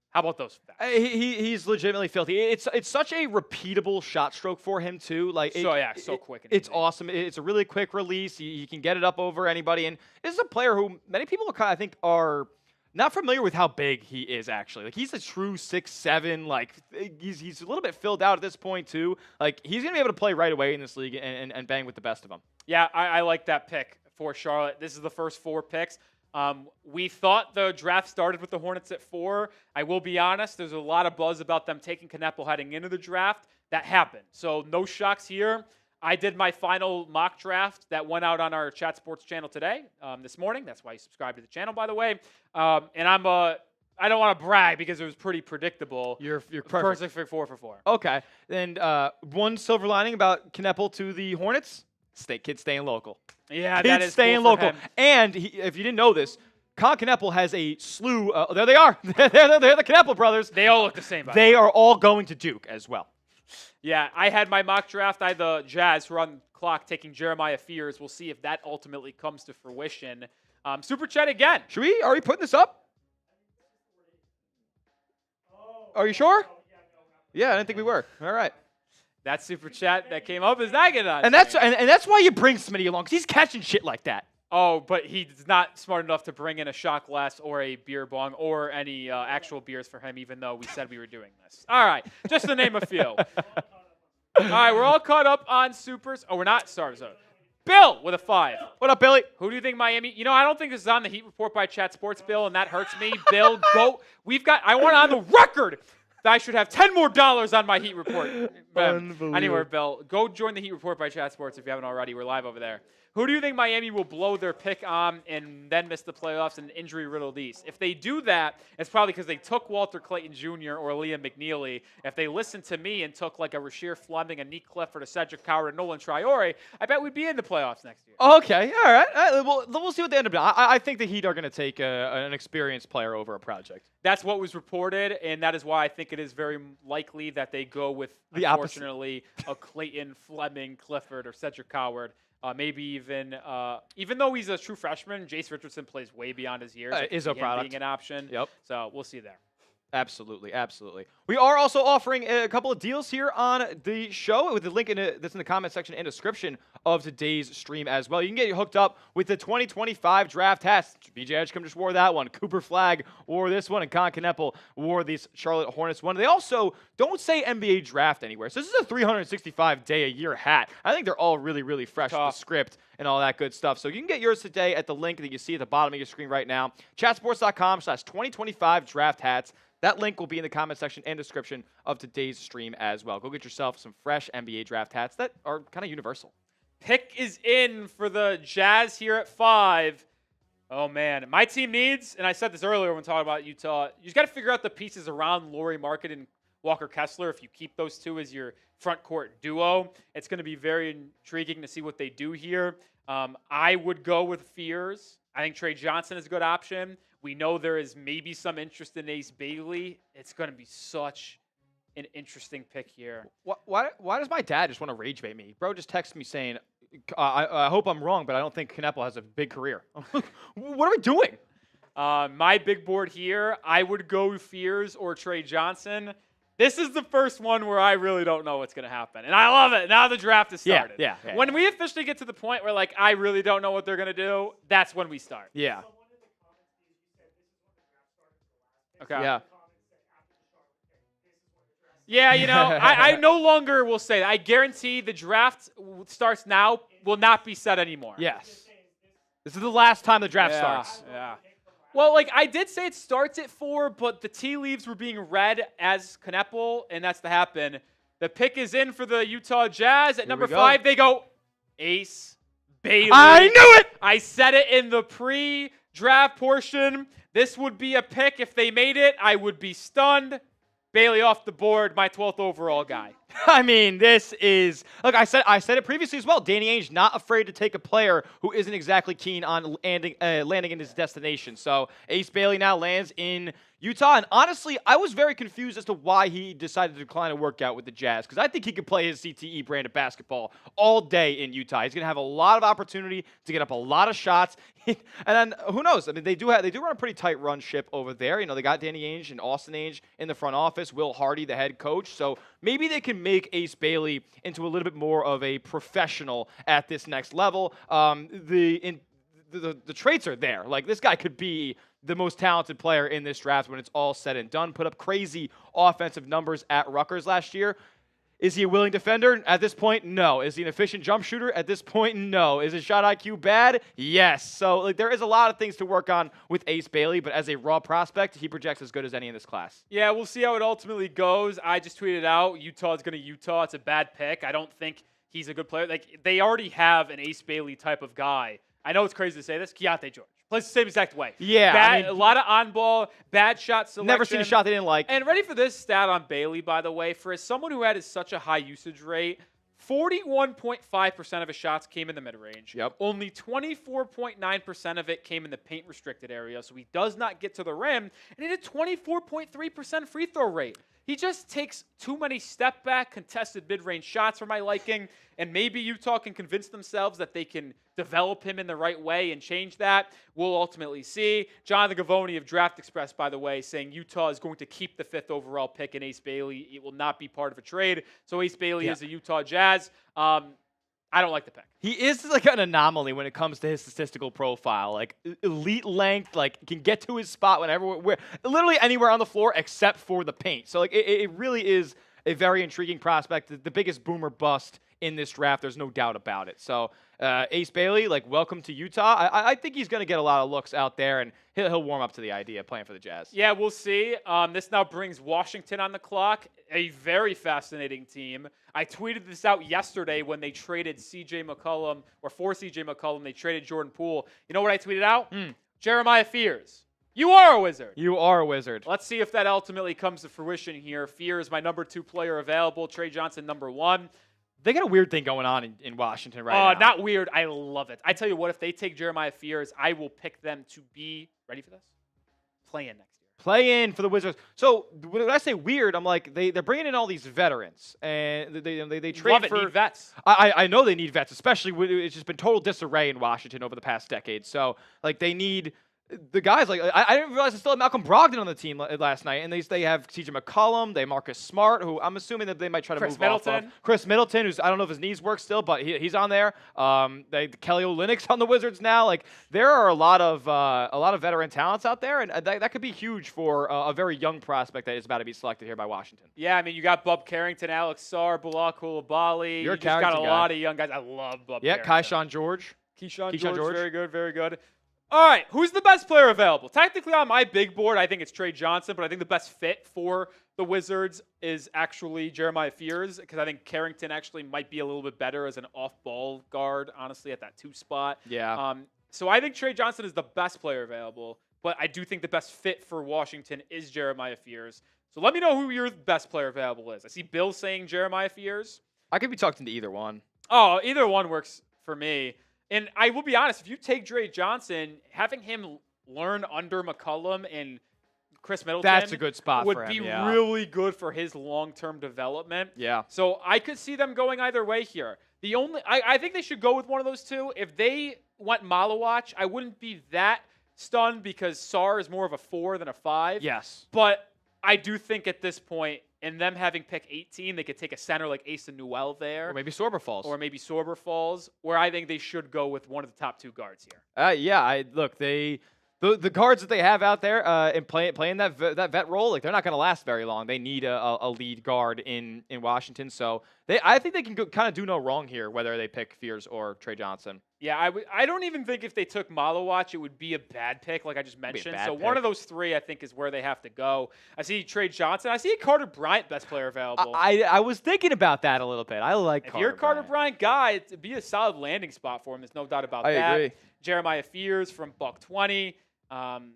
Speaker 1: How about those facts?
Speaker 2: He's legitimately filthy. It's such a repeatable shot stroke for him too. Like
Speaker 1: so quick.
Speaker 2: It's awesome. It's a really quick release. He can get it up over anybody. And this is a player who many people I think are not familiar with how big he is actually. Like, he's a true 6'7". Like, he's a little bit filled out at this point too. Like, he's gonna be able to play right away in this league and bang with the best of them.
Speaker 1: Yeah, I like that pick for Charlotte. This is the first 4 picks. We thought the draft started with the Hornets at 4. I will be honest, there's a lot of buzz about them taking Kneppel heading into the draft. That happened. So no shocks here. I did my final mock draft that went out on our Chat Sports channel today, this morning. That's why you subscribe to the channel, by the way. And I don't want to brag because it was pretty predictable.
Speaker 2: You're perfect.
Speaker 1: 4 for 4.
Speaker 2: Okay. Then one silver lining about Kneppel to the Hornets: kid staying local.
Speaker 1: Yeah,
Speaker 2: Kids
Speaker 1: that is
Speaker 2: staying
Speaker 1: cool for
Speaker 2: local.
Speaker 1: him.
Speaker 2: And if you didn't know this, Con Kneppel has a slew. There they are. they're the Kneppel brothers.
Speaker 1: They all look the same.
Speaker 2: They are all going to Duke as well.
Speaker 1: Yeah, I had my mock draft. I had the Jazz who are on the clock taking Jeremiah Fears. We'll see if that ultimately comes to fruition. Super chat again.
Speaker 2: Are we putting this up? Are you sure? Yeah, I didn't think we were. All right.
Speaker 1: That super chat that came up is not good on.
Speaker 2: And that's why you bring Smitty along, because he's catching shit like that.
Speaker 1: Oh, but he's not smart enough to bring in a shot glass or a beer bong or any actual beers for him, even though we said we were doing this. All right, just to name a few. All right, we're all caught up on supers. Oh, we're not. Sorry. Bill with a 5.
Speaker 2: What up, Billy?
Speaker 1: Who do you think Miami? You know, I don't think this is on the Heat Report by Chat Sports, Bill, and that hurts me. Bill, go. I want on the record that I should have $10 more on my Heat Report. Anyway, Bill, go join the Heat Report by Chat Sports if you haven't already. We're live over there. Who do you think Miami will blow their pick on and then miss the playoffs in injury-riddled East? If they do that, it's probably because they took Walter Clayton Jr. or Liam McNeely. If they listened to me and took like a Rasheer Fleming, a Nique Clifford, a Cedric, a Nolan Traore, I bet we'd be in the playoffs next year.
Speaker 2: Okay, all right. We'll see what they end up doing. I think the Heat are going to take an experienced player over a project.
Speaker 1: That's what was reported, and that is why I think think it is very likely that they go with,
Speaker 2: The opposite.
Speaker 1: unfortunately, a Clayton, Fleming, Clifford, or Cedric Coward. Maybe even though he's a true freshman, Jace Richardson plays way beyond his years.
Speaker 2: Is a product.
Speaker 1: Being an option.
Speaker 2: Yep.
Speaker 1: So we'll see there.
Speaker 2: Absolutely, absolutely. We are also offering a couple of deals here on the show with the link that's in the comment section and description of today's stream as well. You can get hooked up with the 2025 draft hats. BJ Edgecombe just wore that one. Cooper Flagg wore this one, and Con Kneppel wore these Charlotte Hornets one. They also don't say NBA draft anywhere. So this is a 365-day-a-year hat. I think they're all really, really fresh with the script and all that good stuff. So you can get yours today at the link that you see at the bottom of your screen right now. Chatsports.com/2025 draft hats. That link will be in the comment section and description of today's stream as well. Go get yourself some fresh NBA draft hats that are kind of universal.
Speaker 1: Pick is in for the Jazz here at 5. Oh, man. My team needs, and I said this earlier when talking about Utah, you just got to figure out the pieces around Lauri Markkanen and Walker Kessler. If you keep those two as your front court duo, it's going to be very intriguing to see what they do here. I would go with Fears. I think Trey Johnson is a good option. We know there is maybe some interest in Ace Bailey. It's going to be such an interesting pick here.
Speaker 2: Why does my dad just want to rage bait me? Bro just texted me saying, I hope I'm wrong, but I don't think Kneppel has a big career. What are we doing?
Speaker 1: My big board here, I would go Fears or Trey Johnson. This is the first one where I really don't know what's going to happen. And I love it. Now the draft has started.
Speaker 2: Yeah.
Speaker 1: When we officially get to the point where, like, I really don't know what they're going to do, that's when we start.
Speaker 2: Yeah.
Speaker 1: Okay.
Speaker 2: Yeah.
Speaker 1: Yeah, you know, I no longer will say that. I guarantee the draft starts now will not be set anymore.
Speaker 2: Yes. This is the last time the draft starts.
Speaker 1: Yeah. Well, like, I did say it starts at 4, but the tea leaves were being read as Kneppel, and that's to happen. The pick is in for the Utah Jazz. At number 5, they go Ace Bailey.
Speaker 2: I knew it!
Speaker 1: I said it in the pre-draft portion. This would be a pick. If they made it, I would be stunned. Bailey off the board, my 12th overall guy.
Speaker 2: I mean, this is look. I said it previously as well. Danny Ainge not afraid to take a player who isn't exactly keen on landing in his destination. So Ace Bailey now lands in Utah, and honestly, I was very confused as to why he decided to decline a workout with the Jazz, because I think he could play his CTE brand of basketball all day in Utah. He's going to have a lot of opportunity to get up a lot of shots, and then who knows? I mean, they do run a pretty tight run ship over there. You know, they got Danny Ainge and Austin Ainge in the front office, Will Hardy, the head coach. So maybe they can make Ace Bailey into a little bit more of a professional at this next level. The traits are there. Like, this guy could be the most talented player in this draft when it's all said and done. Put up crazy offensive numbers at Rutgers last year. Is he a willing defender? At this point, no. Is he an efficient jump shooter? At this point, no. Is his shot IQ bad? Yes. So, like, there is a lot of things to work on with Ace Bailey, but as a raw prospect, he projects as good as any in this class.
Speaker 1: Yeah, we'll see how it ultimately goes. I just tweeted out, Utah's going to Utah. It's a bad pick. I don't think he's a good player. Like, they already have an Ace Bailey type of guy. I know it's crazy to say this. Keontae George. Plays the same exact way.
Speaker 2: Yeah.
Speaker 1: A lot of on-ball, bad shot selection.
Speaker 2: Never seen a shot they didn't like.
Speaker 1: And ready for this stat on Bailey, by the way. For someone who had such a high usage rate, 41.5% of his shots came in the mid-range.
Speaker 2: Yep.
Speaker 1: Only 24.9% of it came in the paint-restricted area, so he does not get to the rim. And he had a 24.3% free throw rate. He just takes too many step-back, contested mid-range shots for my liking, and maybe Utah can convince themselves that they can develop him in the right way and change that. We'll ultimately see. Jonathan Gavoni of Draft Express, by the way, saying Utah is going to keep the 5th overall pick in Ace Bailey. It will not be part of a trade. So Ace Bailey is a Utah Jazz. I don't like the pick.
Speaker 2: He is like an anomaly when it comes to his statistical profile. Like, elite length, like, can get to his spot literally anywhere on the floor except for the paint. So, like, it really is a very intriguing prospect. The biggest boomer bust in this draft. There's no doubt about it. So, Ace Bailey, like, welcome to Utah. I think he's going to get a lot of looks out there, and he'll warm up to the idea of playing for the Jazz.
Speaker 1: Yeah, we'll see. This now brings Washington on the clock, a very fascinating team. I tweeted this out yesterday when they traded C.J. McCollum, or for C.J. McCollum, they traded Jordan Poole. You know what I tweeted out? Jeremiah Fears. You are a wizard.
Speaker 2: You are a wizard.
Speaker 1: Let's see if that ultimately comes to fruition here. Fears, my number 2 player available. Trey Johnson, number 1.
Speaker 2: They got a weird thing going on in Washington right now.
Speaker 1: Not weird. I love it. I tell you what, if they take Jeremiah Fears, I will pick them to be, ready for this? Play-in next year.
Speaker 2: Play in for the Wizards. So when I say weird, I'm like they're bringing in all these veterans, and they trade
Speaker 1: Love it,
Speaker 2: for
Speaker 1: need vets.
Speaker 2: I know they need vets, especially when it's just been total disarray in Washington over the past decade. So like they need the guys. Like I didn't realize they still had Malcolm Brogdon on the team last night, and they have Cedric McCollum, they have Marcus Smart, who I'm assuming that they might try to
Speaker 1: Chris
Speaker 2: move
Speaker 1: Middleton.
Speaker 2: off of. Chris Middleton, who's I don't know if his knees work still, but he's on there. Kelly Olynyk's on the Wizards now. Like there are a lot of veteran talents out there, and that could be huge for a very young prospect that is about to be selected here by Washington.
Speaker 1: Yeah, I mean, you got Bub Carrington, Alex Sarr, Bilal Koulibaly.
Speaker 2: You're a
Speaker 1: you just got a
Speaker 2: Carrington guy.
Speaker 1: lot of young guys. I love Bub
Speaker 2: Yeah,
Speaker 1: Carrington.
Speaker 2: Keyshawn George.
Speaker 1: Keyshawn
Speaker 2: George.
Speaker 1: George, very good, very good. All right, who's the best player available? Technically, on my big board, I think it's Trey Johnson, but I think the best fit for the Wizards is actually Jeremiah Fears, because I think Carrington actually might be a little bit better as an off-ball guard, honestly, at that 2 spot.
Speaker 2: Yeah.
Speaker 1: So I think Trey Johnson is the best player available, but I do think the best fit for Washington is Jeremiah Fears. So let me know who your best player available is. I see Bill saying Jeremiah Fears.
Speaker 2: I could be talked into either one.
Speaker 1: Oh, either one works for me. And I will be honest, if you take Trey Johnson, having him learn under McCollum and Chris Middleton,
Speaker 2: That's a good spot
Speaker 1: would
Speaker 2: for him,
Speaker 1: be
Speaker 2: yeah.
Speaker 1: really good for his long-term development.
Speaker 2: Yeah.
Speaker 1: So I could see them going either way here. I think they should go with one of those two. If they went Malawatch, I wouldn't be that stunned because Sarr is more of a 4 than a 5.
Speaker 2: Yes.
Speaker 1: But I do think at this point, and them having pick 18, they could take a center like Asa Newell there.
Speaker 2: Or maybe Sorber falls.
Speaker 1: Or maybe Sorber falls, where I think they should go with one of the top 2 guards here.
Speaker 2: The guards that they have out there and playing that vet role, like they're not going to last very long. They need a lead guard in Washington, so I think they can kind of do no wrong here, whether they pick Fears or Trey Johnson.
Speaker 1: Yeah, I don't even think if they took Malawatch, it would be a bad pick, like I just mentioned. So one of those 3, I think, is where they have to go. I see Trey Johnson. I see Carter Bryant, best player available.
Speaker 2: I was thinking about that a little bit. I like
Speaker 1: if
Speaker 2: Carter
Speaker 1: you're a Carter
Speaker 2: Bryant
Speaker 1: guy, it'd be a solid landing spot for him. There's no doubt about that.
Speaker 2: I agree.
Speaker 1: Jeremiah Fears from Buck 20. It's going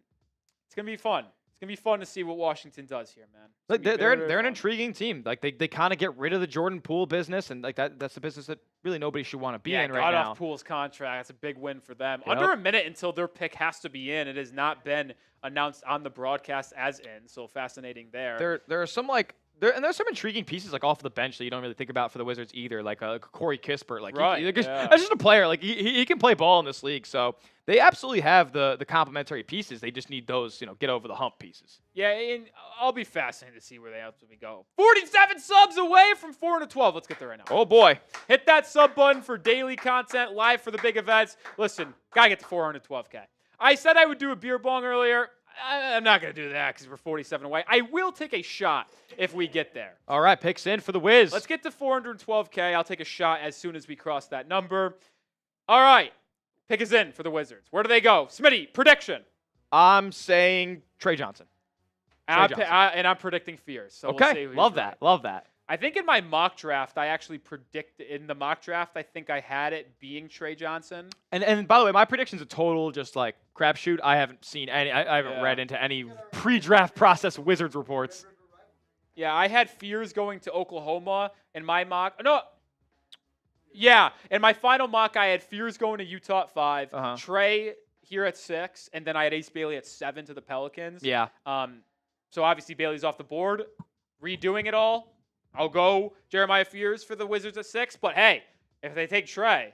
Speaker 1: to be fun. It's going to be fun to see what Washington does here, man.
Speaker 2: Like they're an intriguing team. Like they kind of get rid of the Jordan Poole business, and like that's the business that really nobody should want to be in right
Speaker 1: got
Speaker 2: now.
Speaker 1: off Poole's contract. That's a big win for them.
Speaker 2: Yep.
Speaker 1: Under a minute until their pick has to be in. It has not been announced on the broadcast as in. So fascinating there.
Speaker 2: There are some there's some intriguing pieces like off the bench that you don't really think about for the Wizards either, like Corey Kispert. Like that's just a player. Like he can play ball in this league, so they absolutely have the complementary pieces. They just need those get over the hump pieces.
Speaker 1: Yeah, and I'll be fascinated to see where they ultimately go. 47 subs away from 412. Let's get there right now.
Speaker 2: Oh boy,
Speaker 1: hit that sub button for daily content, live for the big events. Listen, gotta get to 412K. I said I would do a beer bong earlier. I'm not going to do that because we're 47 away. I will take a shot if we get there.
Speaker 2: All right, picks in for the Wiz.
Speaker 1: Let's get to 412K. I'll take a shot as soon as we cross that number. All right, pick is in for the Wizards. Where do they go? Smitty, prediction.
Speaker 2: I'm saying Trey Johnson.
Speaker 1: And I'm predicting Fears. So
Speaker 2: okay,
Speaker 1: we'll see who's
Speaker 2: love
Speaker 1: right.
Speaker 2: that. Love that.
Speaker 1: I think in my mock draft, I actually predicted in the mock draft, I think I had it being Trey Johnson.
Speaker 2: And by the way, my prediction's a total just like crapshoot. I haven't seen any. I haven't read into any pre-draft process Wizards reports.
Speaker 1: Yeah, I had Fears going to Oklahoma in my mock. No. Yeah, in my final mock, I had Fears going to Utah at 5, Trey here at 6, and then I had Ace Bailey at 7 to the Pelicans.
Speaker 2: Yeah.
Speaker 1: So obviously Bailey's off the board. Redoing it all. I'll go Jeremiah Fears for the Wizards at 6. But, hey, if they take Trey,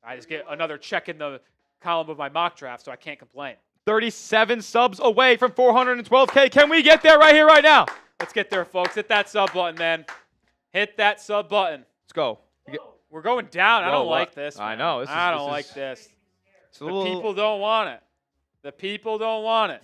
Speaker 1: I just get another check in the column of my mock draft, so I can't complain.
Speaker 2: 37 subs away from 412K. Can we get there right here, right now?
Speaker 1: Let's get there, folks. Hit that sub button, man. Hit that sub button.
Speaker 2: Let's go.
Speaker 1: We're going down. I don't like this, man.
Speaker 2: I know.
Speaker 1: I don't like this. The people don't want it. The people don't want it.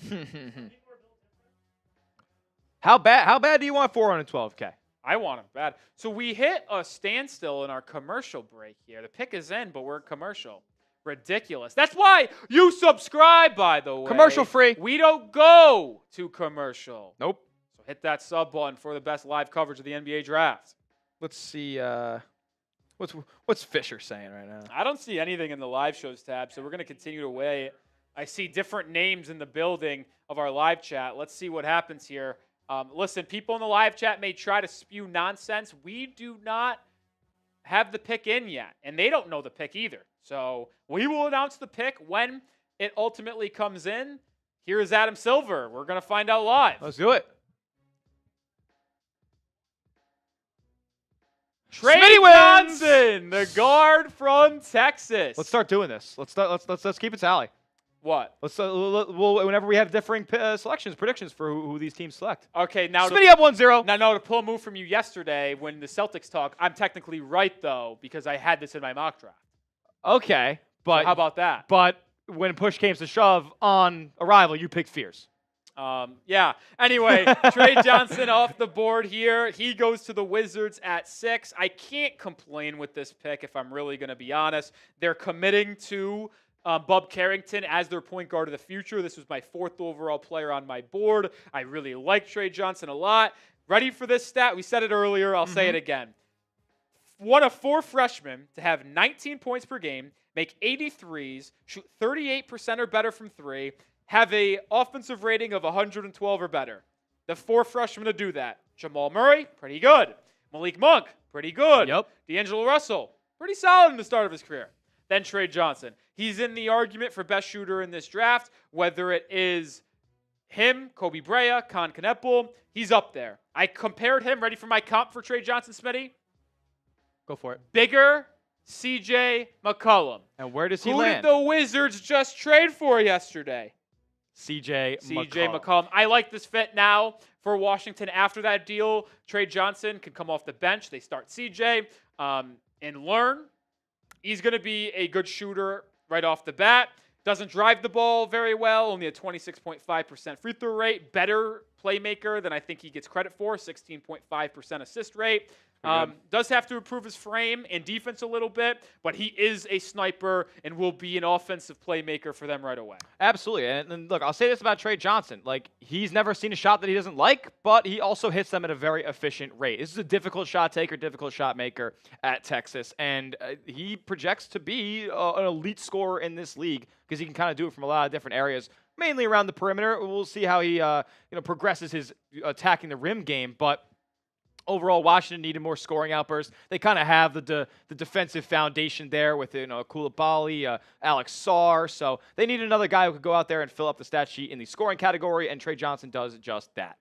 Speaker 2: How bad do you want 412K?
Speaker 1: I want him bad. So we hit a standstill in our commercial break here. The pick is in, but we're commercial. Ridiculous. That's why you subscribe, by the way.
Speaker 2: Commercial free.
Speaker 1: We don't go to commercial.
Speaker 2: Nope.
Speaker 1: So hit that sub button for the best live coverage of the NBA draft.
Speaker 2: Let's see. What's Fisher saying right now?
Speaker 1: I don't see anything in the live shows tab, so we're going to continue to wait. I see different names in the building of our live chat. Let's see what happens here. Listen, people in the live chat may try to spew nonsense. We do not have the pick in yet, and they don't know the pick either. So we will announce the pick when it ultimately comes in Here is Adam Silver. We're going to find out live.
Speaker 2: Let's do it.
Speaker 1: Trey Johnson, the guard from Texas.
Speaker 2: Let's start doing this. Let's keep it tally.
Speaker 1: What?
Speaker 2: Whenever we have differing predictions for who these teams select.
Speaker 1: Okay, now
Speaker 2: Smitty up 1-0.
Speaker 1: Now to pull a move from you yesterday when the Celtics talk, I'm technically right though because I had this in my mock draft.
Speaker 2: Okay, but
Speaker 1: So how about that?
Speaker 2: But when push came to shove on arrival, you picked Fears.
Speaker 1: Yeah. Anyway, Trey Johnson off the board here. He goes to the Wizards at 6. I can't complain with this pick if I'm really going to be honest. They're committing to Bub Carrington as their point guard of the future. This was my 4th overall player on my board. I really like Trey Johnson a lot. Ready for this stat? We said it earlier. I'll say it again. One of 4 freshmen to have 19 points per game, make 83s, shoot 38% or better from 3, have a offensive rating of 112 or better. The 4 freshmen to do that. Jamal Murray, pretty good. Malik Monk, pretty good.
Speaker 2: Yep.
Speaker 1: D'Angelo Russell, pretty solid in the start of his career. Then Trey Johnson. He's in the argument for best shooter in this draft, whether it is him, Kobe Bryant, Con Kneppel. He's up there. I compared him, ready for my comp for Trey Johnson, Smitty?
Speaker 2: Go for it.
Speaker 1: Bigger CJ McCollum.
Speaker 2: And where does he
Speaker 1: Who
Speaker 2: land?
Speaker 1: did the Wizards just trade for yesterday?
Speaker 2: CJ
Speaker 1: McCollum. I like this fit now for Washington. After that deal, Trey Johnson can come off the bench. They start CJ and learn. He's going to be a good shooter right off the bat. Doesn't drive the ball very well. Only a 26.5% free throw rate. Better playmaker than I think he gets credit for. 16.5% assist rate. Does have to improve his frame and defense a little bit, but he is a sniper and will be an offensive playmaker for them right away.
Speaker 2: Absolutely. And look, I'll say this about Trey Johnson. Like, he's never seen a shot that he doesn't like, but he also hits them at a very efficient rate. This is a difficult shot taker, difficult shot maker at Texas, and he projects to be an elite scorer in this league because he can kind of do it from a lot of different areas, mainly around the perimeter. We'll see how he progresses his attacking the rim game, but overall, Washington needed more scoring outbursts. They kind of have the defensive foundation there with Koulibaly, Alex Sarr. So they need another guy who could go out there and fill up the stat sheet in the scoring category, and Trey Johnson does just that.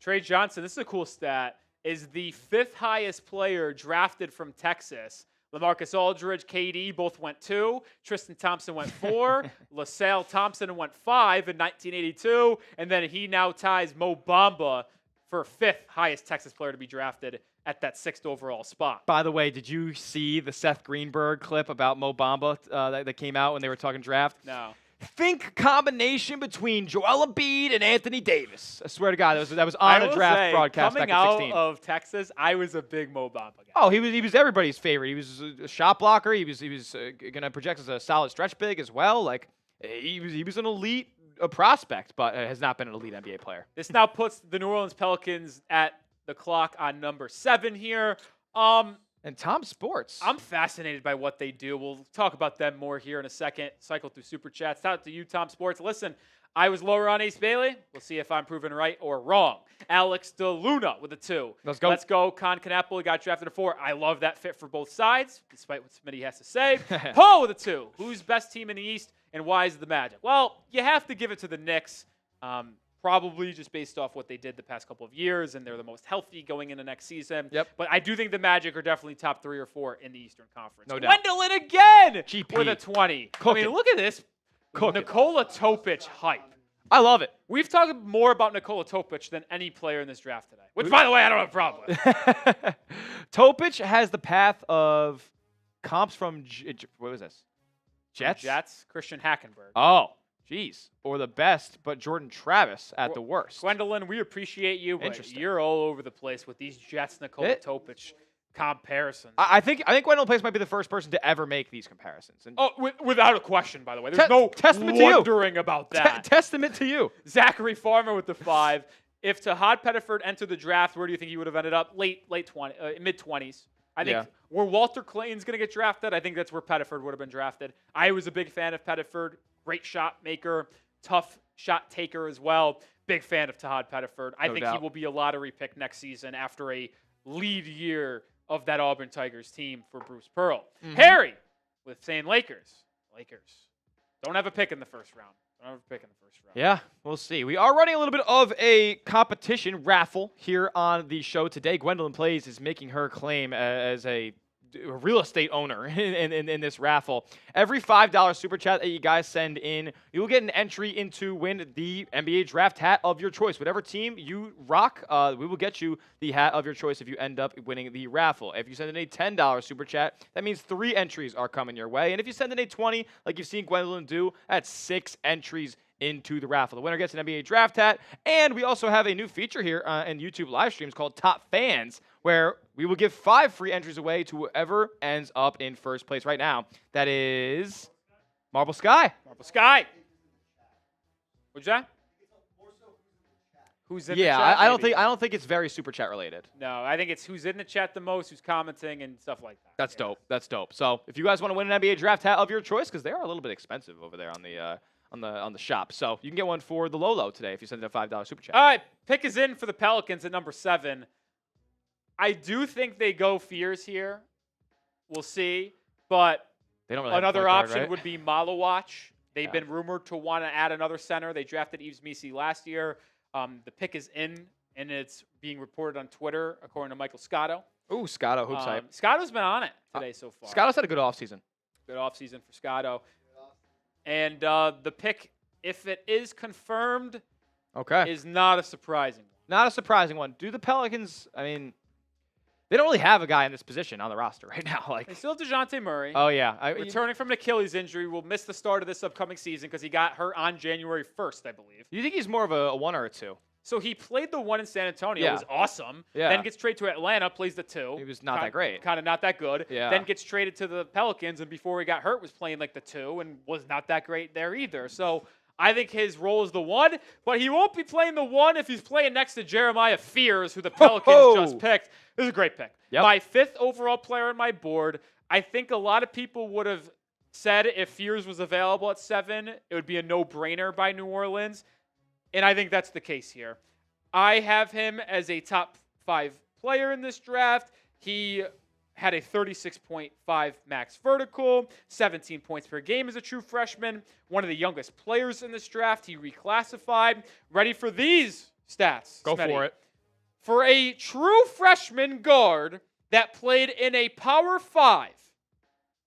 Speaker 1: Trey Johnson, this is a cool stat, is the 5th highest player drafted from Texas. LaMarcus Aldridge, KD both went 2. Tristan Thompson went 4. LaSalle Thompson went 5 in 1982. And then he now ties Mo Bamba for 5th highest Texas player to be drafted at that 6th overall spot.
Speaker 2: By the way, did you see the Seth Greenberg clip about Mo Bamba that came out when they were talking draft?
Speaker 1: No.
Speaker 2: Think combination between Joel Embiid and Anthony Davis. I swear to God, that was on a draft broadcast back in 2016.
Speaker 1: Coming out of Texas, I was a big Mo Bamba guy.
Speaker 2: Oh, he was everybody's favorite. He was a shot blocker. He was going to project as a solid stretch big as well. Like, he was an elite a prospect, but has not been an elite NBA player.
Speaker 1: This now puts the New Orleans Pelicans at the clock on number 7 here.
Speaker 2: And Tom Sports.
Speaker 1: I'm fascinated by what they do. We'll talk about them more here in a second. Cycle through Super Chats. Shout out to you, Tom Sports. Listen, I was lower on Ace Bailey. We'll see if I'm proven right or wrong. Alex DeLuna with a 2.
Speaker 2: Let's go.
Speaker 1: Let's go. Con Knappel got drafted at 4. I love that fit for both sides, despite what Smitty has to say. Paul with a 2. Who's best team in the East and why is the Magic? Well, you have to give it to the Knicks. Probably just based off what they did the past couple of years, and they're the most healthy going into next season.
Speaker 2: Yep.
Speaker 1: But I do think the Magic are definitely top 3 or 4 in the Eastern Conference.
Speaker 2: No doubt.
Speaker 1: Gwendolyn again
Speaker 2: GP.
Speaker 1: with a 20.
Speaker 2: Cook
Speaker 1: I mean,
Speaker 2: it.
Speaker 1: look at this
Speaker 2: Cook it.
Speaker 1: Nikola Topic hype.
Speaker 2: I love it.
Speaker 1: We've talked more about Nikola Topic than any player in this draft today, which, by the way, I don't have a problem with.
Speaker 2: Topic has the path of comps from, what was this? Jets?
Speaker 1: Jets, Christian Hackenberg.
Speaker 2: Oh, jeez. Or the best, but Jordan Travis at the worst.
Speaker 1: Gwendolyn, we appreciate you, but
Speaker 2: Interesting.
Speaker 1: you're all over the place with these Jets Nikola Topic comparisons.
Speaker 2: I think Gwendolyn Place might be the first person to ever make these comparisons. And
Speaker 1: Without a question, by the way. There's no
Speaker 2: testament to you.
Speaker 1: wondering about that.
Speaker 2: Testament to you.
Speaker 1: Zachary Farmer with the 5. If Tahad Pettiford entered the draft, where do you think he would have ended up? Mid-20s. I think where Walter Clayton's going to get drafted, I think that's where Pettiford would have been drafted. I was a big fan of Pettiford. Great shot maker, tough shot taker as well. Big fan of Tahad Pettiford. I think he will be a lottery pick next season after a lead year of that Auburn Tigers team for Bruce Pearl. Harry with saying Lakers. Lakers don't have a pick in the first round. Don't ever pick in the first round.
Speaker 2: Yeah, we'll see. We are running a little bit of a competition raffle here on the show today. Gwendolyn Plays is making her claim as a real estate owner in this raffle. Every $5 super chat that you guys send in, you will get an entry into win the NBA draft hat of your choice. Whatever team you rock, we will get you the hat of your choice if you end up winning the raffle. If you send in a $10 super chat, that means 3 entries are coming your way. And if you send in a 20, like you've seen Gwendolyn do, that's 6 entries into the raffle. The winner gets an NBA draft hat, and we also have a new feature here in YouTube live streams called Top Fans, where we will give 5 free entries away to whoever ends up in first place right now. That is Marble Sky.
Speaker 1: Marble Sky. What'd you say? Who's in the chat?
Speaker 2: I don't think it's very super chat related.
Speaker 1: No, I think it's who's in the chat the most, who's commenting, and stuff like that.
Speaker 2: That's dope. That's dope. So if you guys want to win an NBA draft hat of your choice, because they are a little bit expensive over there on the shop, so you can get one for the low today if you send in a $5 super chat.
Speaker 1: All right, pick is in for the Pelicans at number 7. I do think they go Fears here. We'll see, but
Speaker 2: They don't really have a
Speaker 1: another
Speaker 2: point guard,
Speaker 1: option
Speaker 2: right?
Speaker 1: would be Malawatch. They've been rumored to want to add another center. They drafted Yves Missi last year. The pick is in, and it's being reported on Twitter, according to Michael Scotto.
Speaker 2: Ooh, Scotto, hoops hype.
Speaker 1: Scotto's been on it today so far.
Speaker 2: Scotto's had a good offseason.
Speaker 1: Good offseason for Scotto. And the pick, if it is confirmed, is not a surprising one.
Speaker 2: Not a surprising one. Do the Pelicans, I mean, they don't really have a guy in this position on the roster right now.
Speaker 1: They still have DeJounte Murray.
Speaker 2: Oh, yeah.
Speaker 1: Returning from an Achilles injury, will miss the start of this upcoming season because he got hurt on January 1st, I believe.
Speaker 2: Do you think he's more of a 1 or a 2?
Speaker 1: So he played the 1 in San Antonio.
Speaker 2: Yeah.
Speaker 1: It was awesome.
Speaker 2: Yeah.
Speaker 1: Then gets traded to Atlanta, plays the 2.
Speaker 2: He was not that great.
Speaker 1: Kind of not that good.
Speaker 2: Yeah.
Speaker 1: Then gets traded to the Pelicans, and before he got hurt was playing like the 2 and was not that great there either. So I think his role is the 1, but he won't be playing the 1 if he's playing next to Jeremiah Fears, who the Pelicans just picked. This is a great pick.
Speaker 2: Yep.
Speaker 1: My 5th overall player on my board. I think a lot of people would have said if Fears was available at 7, it would be a no-brainer by New Orleans, and I think that's the case here. I have him as a top 5 player in this draft. He had a 36.5 max vertical, 17 points per game as a true freshman, one of the youngest players in this draft. He reclassified. Ready for these stats?
Speaker 2: Go
Speaker 1: Smitty.
Speaker 2: for it.
Speaker 1: For a true freshman guard that played in a Power 5,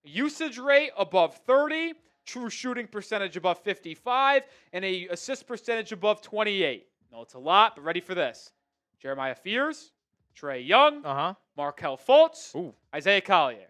Speaker 1: usage rate above 30, true shooting percentage above 55, and a assist percentage above 28. No, it's a lot, but ready for this. Jeremiah Fears, Trae Young, Markelle Fultz, Isaiah Collier.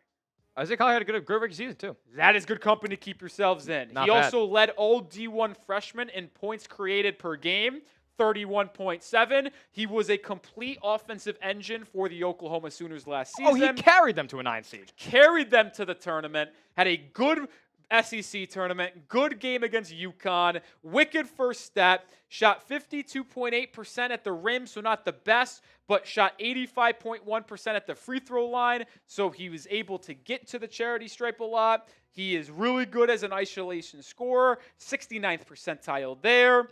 Speaker 2: Isaiah Collier had a good rookie season, too.
Speaker 1: That is good company to keep yourselves in.
Speaker 2: Not
Speaker 1: He
Speaker 2: bad.
Speaker 1: also led all D1 freshmen in points created per game, 31.7. He was a complete offensive engine for the Oklahoma Sooners last season.
Speaker 2: Oh, he carried them to a 9 seed.
Speaker 1: Carried them to the tournament, had a good SEC tournament, good game against UConn, wicked first stat, shot 52.8% at the rim, so not the best, but shot 85.1% at the free throw line, so he was able to get to the charity stripe a lot. He is really good as an isolation scorer, 69th percentile there.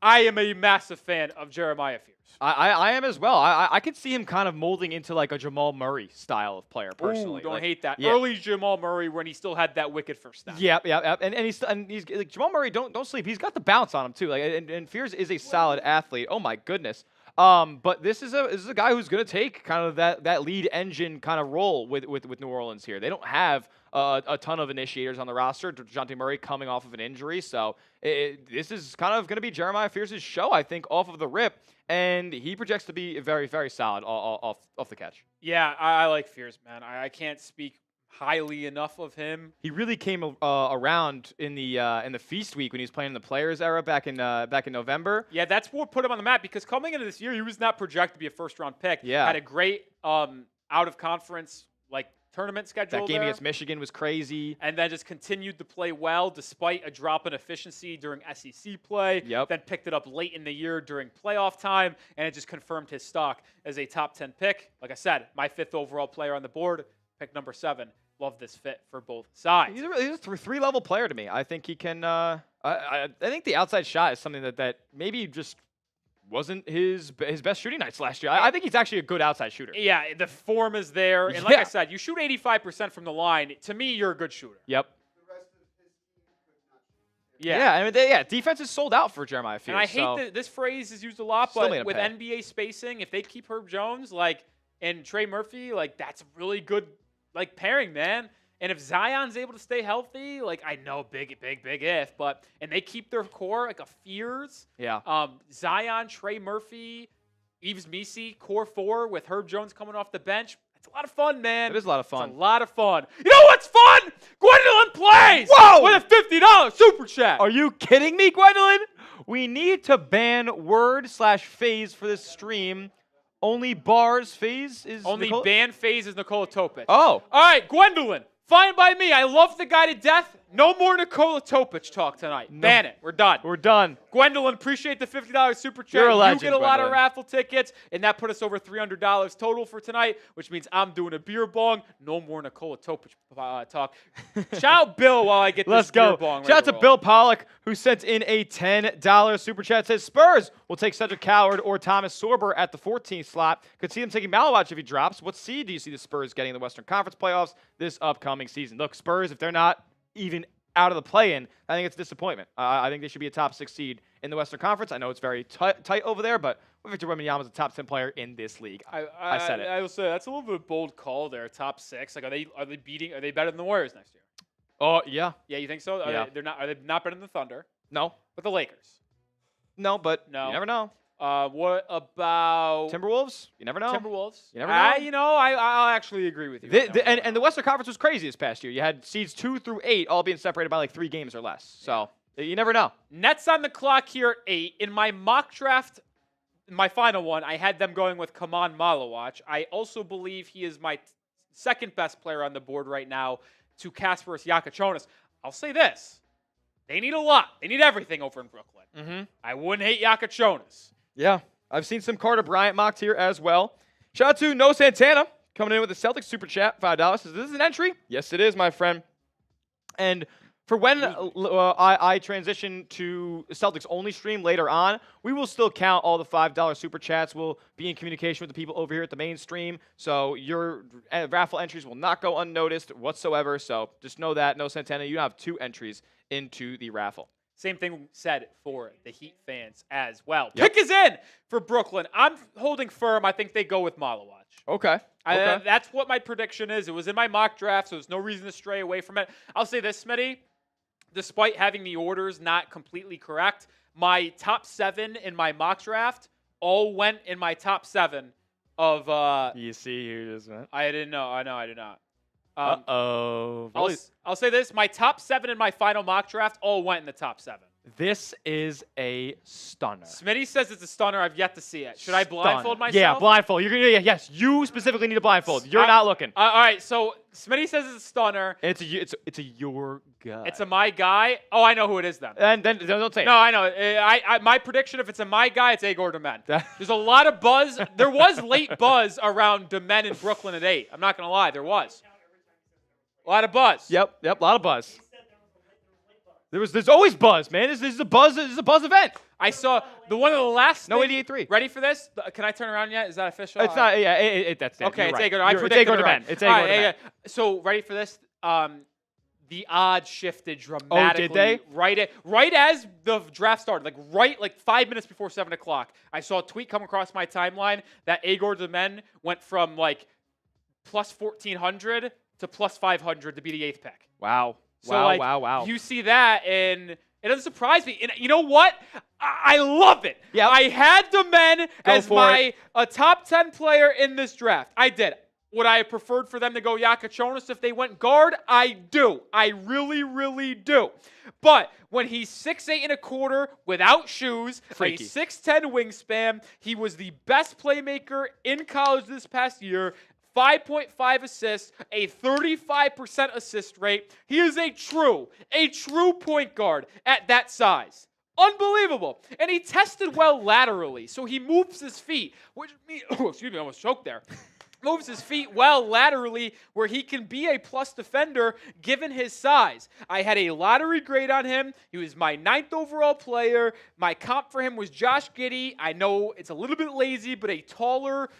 Speaker 1: I am a massive fan of Jeremiah Fears.
Speaker 2: I am as well. I could see him kind of molding into like a Jamal Murray style of player personally.
Speaker 1: Ooh, don't hate that.
Speaker 2: Yeah.
Speaker 1: Early Jamal Murray when he still had that wicked first snap.
Speaker 2: Yeah. And he's like, Jamal Murray. Don't sleep. He's got the bounce on him too. Like and Fears is a solid athlete. Oh my goodness. But this is a guy who's going to take kind of that lead engine kind of role with New Orleans here. They don't have a ton of initiators on the roster. DeJounte Murray coming off of an injury, so this is kind of going to be Jeremiah Fears' show, I think, off of the rip, and he projects to be very, very solid off the catch.
Speaker 1: Yeah, I like Fears, man. I can't speak highly enough of him.
Speaker 2: He really came around in the feast week when he was playing in the Players era back in November.
Speaker 1: Yeah, that's what put him on the map because coming into this year, he was not projected to be a first-round pick.
Speaker 2: Yeah.
Speaker 1: Had a great out-of-conference tournament schedule
Speaker 2: That game
Speaker 1: there.
Speaker 2: against Michigan was crazy.
Speaker 1: And then just continued to play well despite a drop in efficiency during SEC play.
Speaker 2: Yep.
Speaker 1: Then picked it up late in the year during playoff time, and it just confirmed his stock as a top 10 pick. Like I said, my 5th overall player on the board, pick number 7. Love this fit for both sides.
Speaker 2: He's a 3-level player to me. I think he can. I think the outside shot is something that maybe just wasn't his best shooting nights last year. I think he's actually a good outside shooter.
Speaker 1: Yeah, the form is there. And like I said, you shoot 85% from the line. To me, you're a good shooter.
Speaker 2: Yep. Yeah, I mean, defense is sold out for Jeremiah Fears.
Speaker 1: And I hate that this phrase is used a lot,
Speaker 2: Still made
Speaker 1: but
Speaker 2: him
Speaker 1: with
Speaker 2: pay.
Speaker 1: NBA spacing, if they keep Herb Jones and Trey Murphy, that's a really good pairing, man. And if Zion's able to stay healthy, I know big if, and they keep their core a Fears, Zion, Trey Murphy, Yves Missi, core 4 with Herb Jones coming off the bench. It's a lot of fun, man.
Speaker 2: It is a lot of fun.
Speaker 1: It's a lot of fun. You know what's fun? Gwendolyn plays.
Speaker 2: Whoa!
Speaker 1: With a $50 super chat.
Speaker 2: Are you kidding me, Gwendolyn? We need to ban word/phase for this stream. Only bars phase is
Speaker 1: only ban phase is Nikola Topic.
Speaker 2: Oh.
Speaker 1: All right, Gwendolyn. Fine by me. I love the guy to death. No more Nikola Topic talk tonight.
Speaker 2: No.
Speaker 1: Ban it. We're done.
Speaker 2: We're done.
Speaker 1: Gwendolyn, appreciate the $50 super chat.
Speaker 2: You're a legend,
Speaker 1: you get a lot of
Speaker 2: Gwendolyn.
Speaker 1: raffle tickets, and that put us over $300 total for tonight, which means I'm doing a beer bong. No more Nikola Topic talk. Shout out Bill while I get
Speaker 2: Let's
Speaker 1: this
Speaker 2: go.
Speaker 1: beer bong.
Speaker 2: Shout out to Bill Pollock, who sent in a $10 super chat. Says Spurs will take Cedric Coward or Thomas Sorber at the 14th slot. Could see them taking Malawach if he drops. What seed do you see the Spurs getting in the Western Conference playoffs this upcoming season? Look, Spurs, if they're not even out of the play-in, I think it's a disappointment. I think they should be a top 6 seed in the Western Conference. I know it's very tight over there, but Victor Wembanyama is a top 10 player in this league. I said it.
Speaker 1: I will say that's a little bit of a bold call there. Top 6. Are they better than the Warriors next year?
Speaker 2: Oh, yeah.
Speaker 1: Yeah, you think so?
Speaker 2: Yeah.
Speaker 1: Are they not better than the Thunder?
Speaker 2: No.
Speaker 1: But the Lakers?
Speaker 2: No, but
Speaker 1: No.
Speaker 2: you never know.
Speaker 1: What about
Speaker 2: Timberwolves? You never know.
Speaker 1: Timberwolves?
Speaker 2: You never know.
Speaker 1: I'll actually agree with you.
Speaker 2: And the Western Conference was crazy this past year. You had seeds 2 through 8 all being separated by 3 games or less. So you never know.
Speaker 1: Nets on the clock here at 8. In my mock draft, my final one, I had them going with Kaman Malawach. I also believe he is my second best player on the board right now to Kasparas Yakachonis. I'll say this. They need a lot. They need everything over in Brooklyn.
Speaker 2: Mm-hmm.
Speaker 1: I wouldn't hate Yakachonis.
Speaker 2: Yeah. I've seen some Carter Bryant mocked here as well. Shout out to No Santana coming in with a Celtics super chat, $5. Says, this is an entry? Yes, it is, my friend. And for when I transition to Celtics only stream later on, we will still count all the $5 super chats. We'll be in communication with the people over here at the main stream. So your raffle entries will not go unnoticed whatsoever. So just know that, No Santana, you have 2 entries into the raffle.
Speaker 1: Same thing said for the Heat fans as well.
Speaker 2: Yep.
Speaker 1: Pick is in for Brooklyn. I'm holding firm. I think they go with Malawach.
Speaker 2: Okay.
Speaker 1: That's what my prediction is. It was in my mock draft, so there's no reason to stray away from it. I'll say this, Smitty. Despite having the orders not completely correct, my top 7 in my mock draft all went in my top 7 of.
Speaker 2: You see who just went?
Speaker 1: I didn't know. I know I did not.
Speaker 2: Uh-oh.
Speaker 1: I'll say this. My top 7 in my final mock draft all went in the top 7.
Speaker 2: This is a stunner.
Speaker 1: Smitty says it's a stunner. I've yet to see it. Should I blindfold myself?
Speaker 2: Yeah, blindfold. You're gonna. Yes, you specifically need a blindfold. You're not looking.
Speaker 1: All right, so Smitty says it's a stunner.
Speaker 2: It's a your guy.
Speaker 1: It's a my guy. Oh, I know who it is then.
Speaker 2: And then don't say it.
Speaker 1: No, I know. My prediction, if it's a my guy, it's Igor Demen. There's a lot of buzz. There was late buzz around Demen in Brooklyn at 8. I'm not gonna lie, there was. A lot of buzz.
Speaker 2: Yep, a lot of buzz. There's always buzz, man. This is a buzz event.
Speaker 1: I saw the one of the last.
Speaker 2: No 88.3.
Speaker 1: Ready for this? Can I turn around yet? Is that official?
Speaker 2: It's not. Yeah, that's
Speaker 1: okay. It's Igor.
Speaker 2: It's Igor Demen. It's Igor Demen.
Speaker 1: So ready for this? The odds shifted dramatically.
Speaker 2: Oh, did they?
Speaker 1: Right as the draft started, like 5 minutes before 7 o'clock, I saw a tweet come across my timeline that Igor Demen went from plus 1,400 to plus 500 to be the 8th pick.
Speaker 2: Wow.
Speaker 1: So
Speaker 2: wow.
Speaker 1: You see that, and it doesn't surprise me. And you know what? I love it.
Speaker 2: Yeah.
Speaker 1: I had Demen as my top 10 player in this draft. I did. Would I have preferred for them to go Yakachonis if they went guard? I do. I really, really do. But when he's 6'8" and a quarter without shoes,
Speaker 2: Freaky.
Speaker 1: a 6'10" wingspan, he was the best playmaker in college this past year. 5.5 assists, a 35% assist rate. He is a true point guard at that size. Unbelievable. And he tested well laterally, so he moves his feet, which means, excuse me, I almost choked there. Moves his feet well laterally where he can be a plus defender given his size. I had a lottery grade on him. He was my 9th overall player. My comp for him was Josh Giddey. I know it's a little bit lazy, but a taller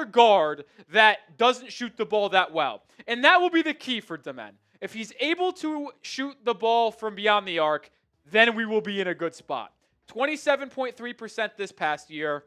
Speaker 1: guard that doesn't shoot the ball that well. And that will be the key for Demen. If he's able to shoot the ball from beyond the arc, then we will be in a good spot. 27.3% this past year.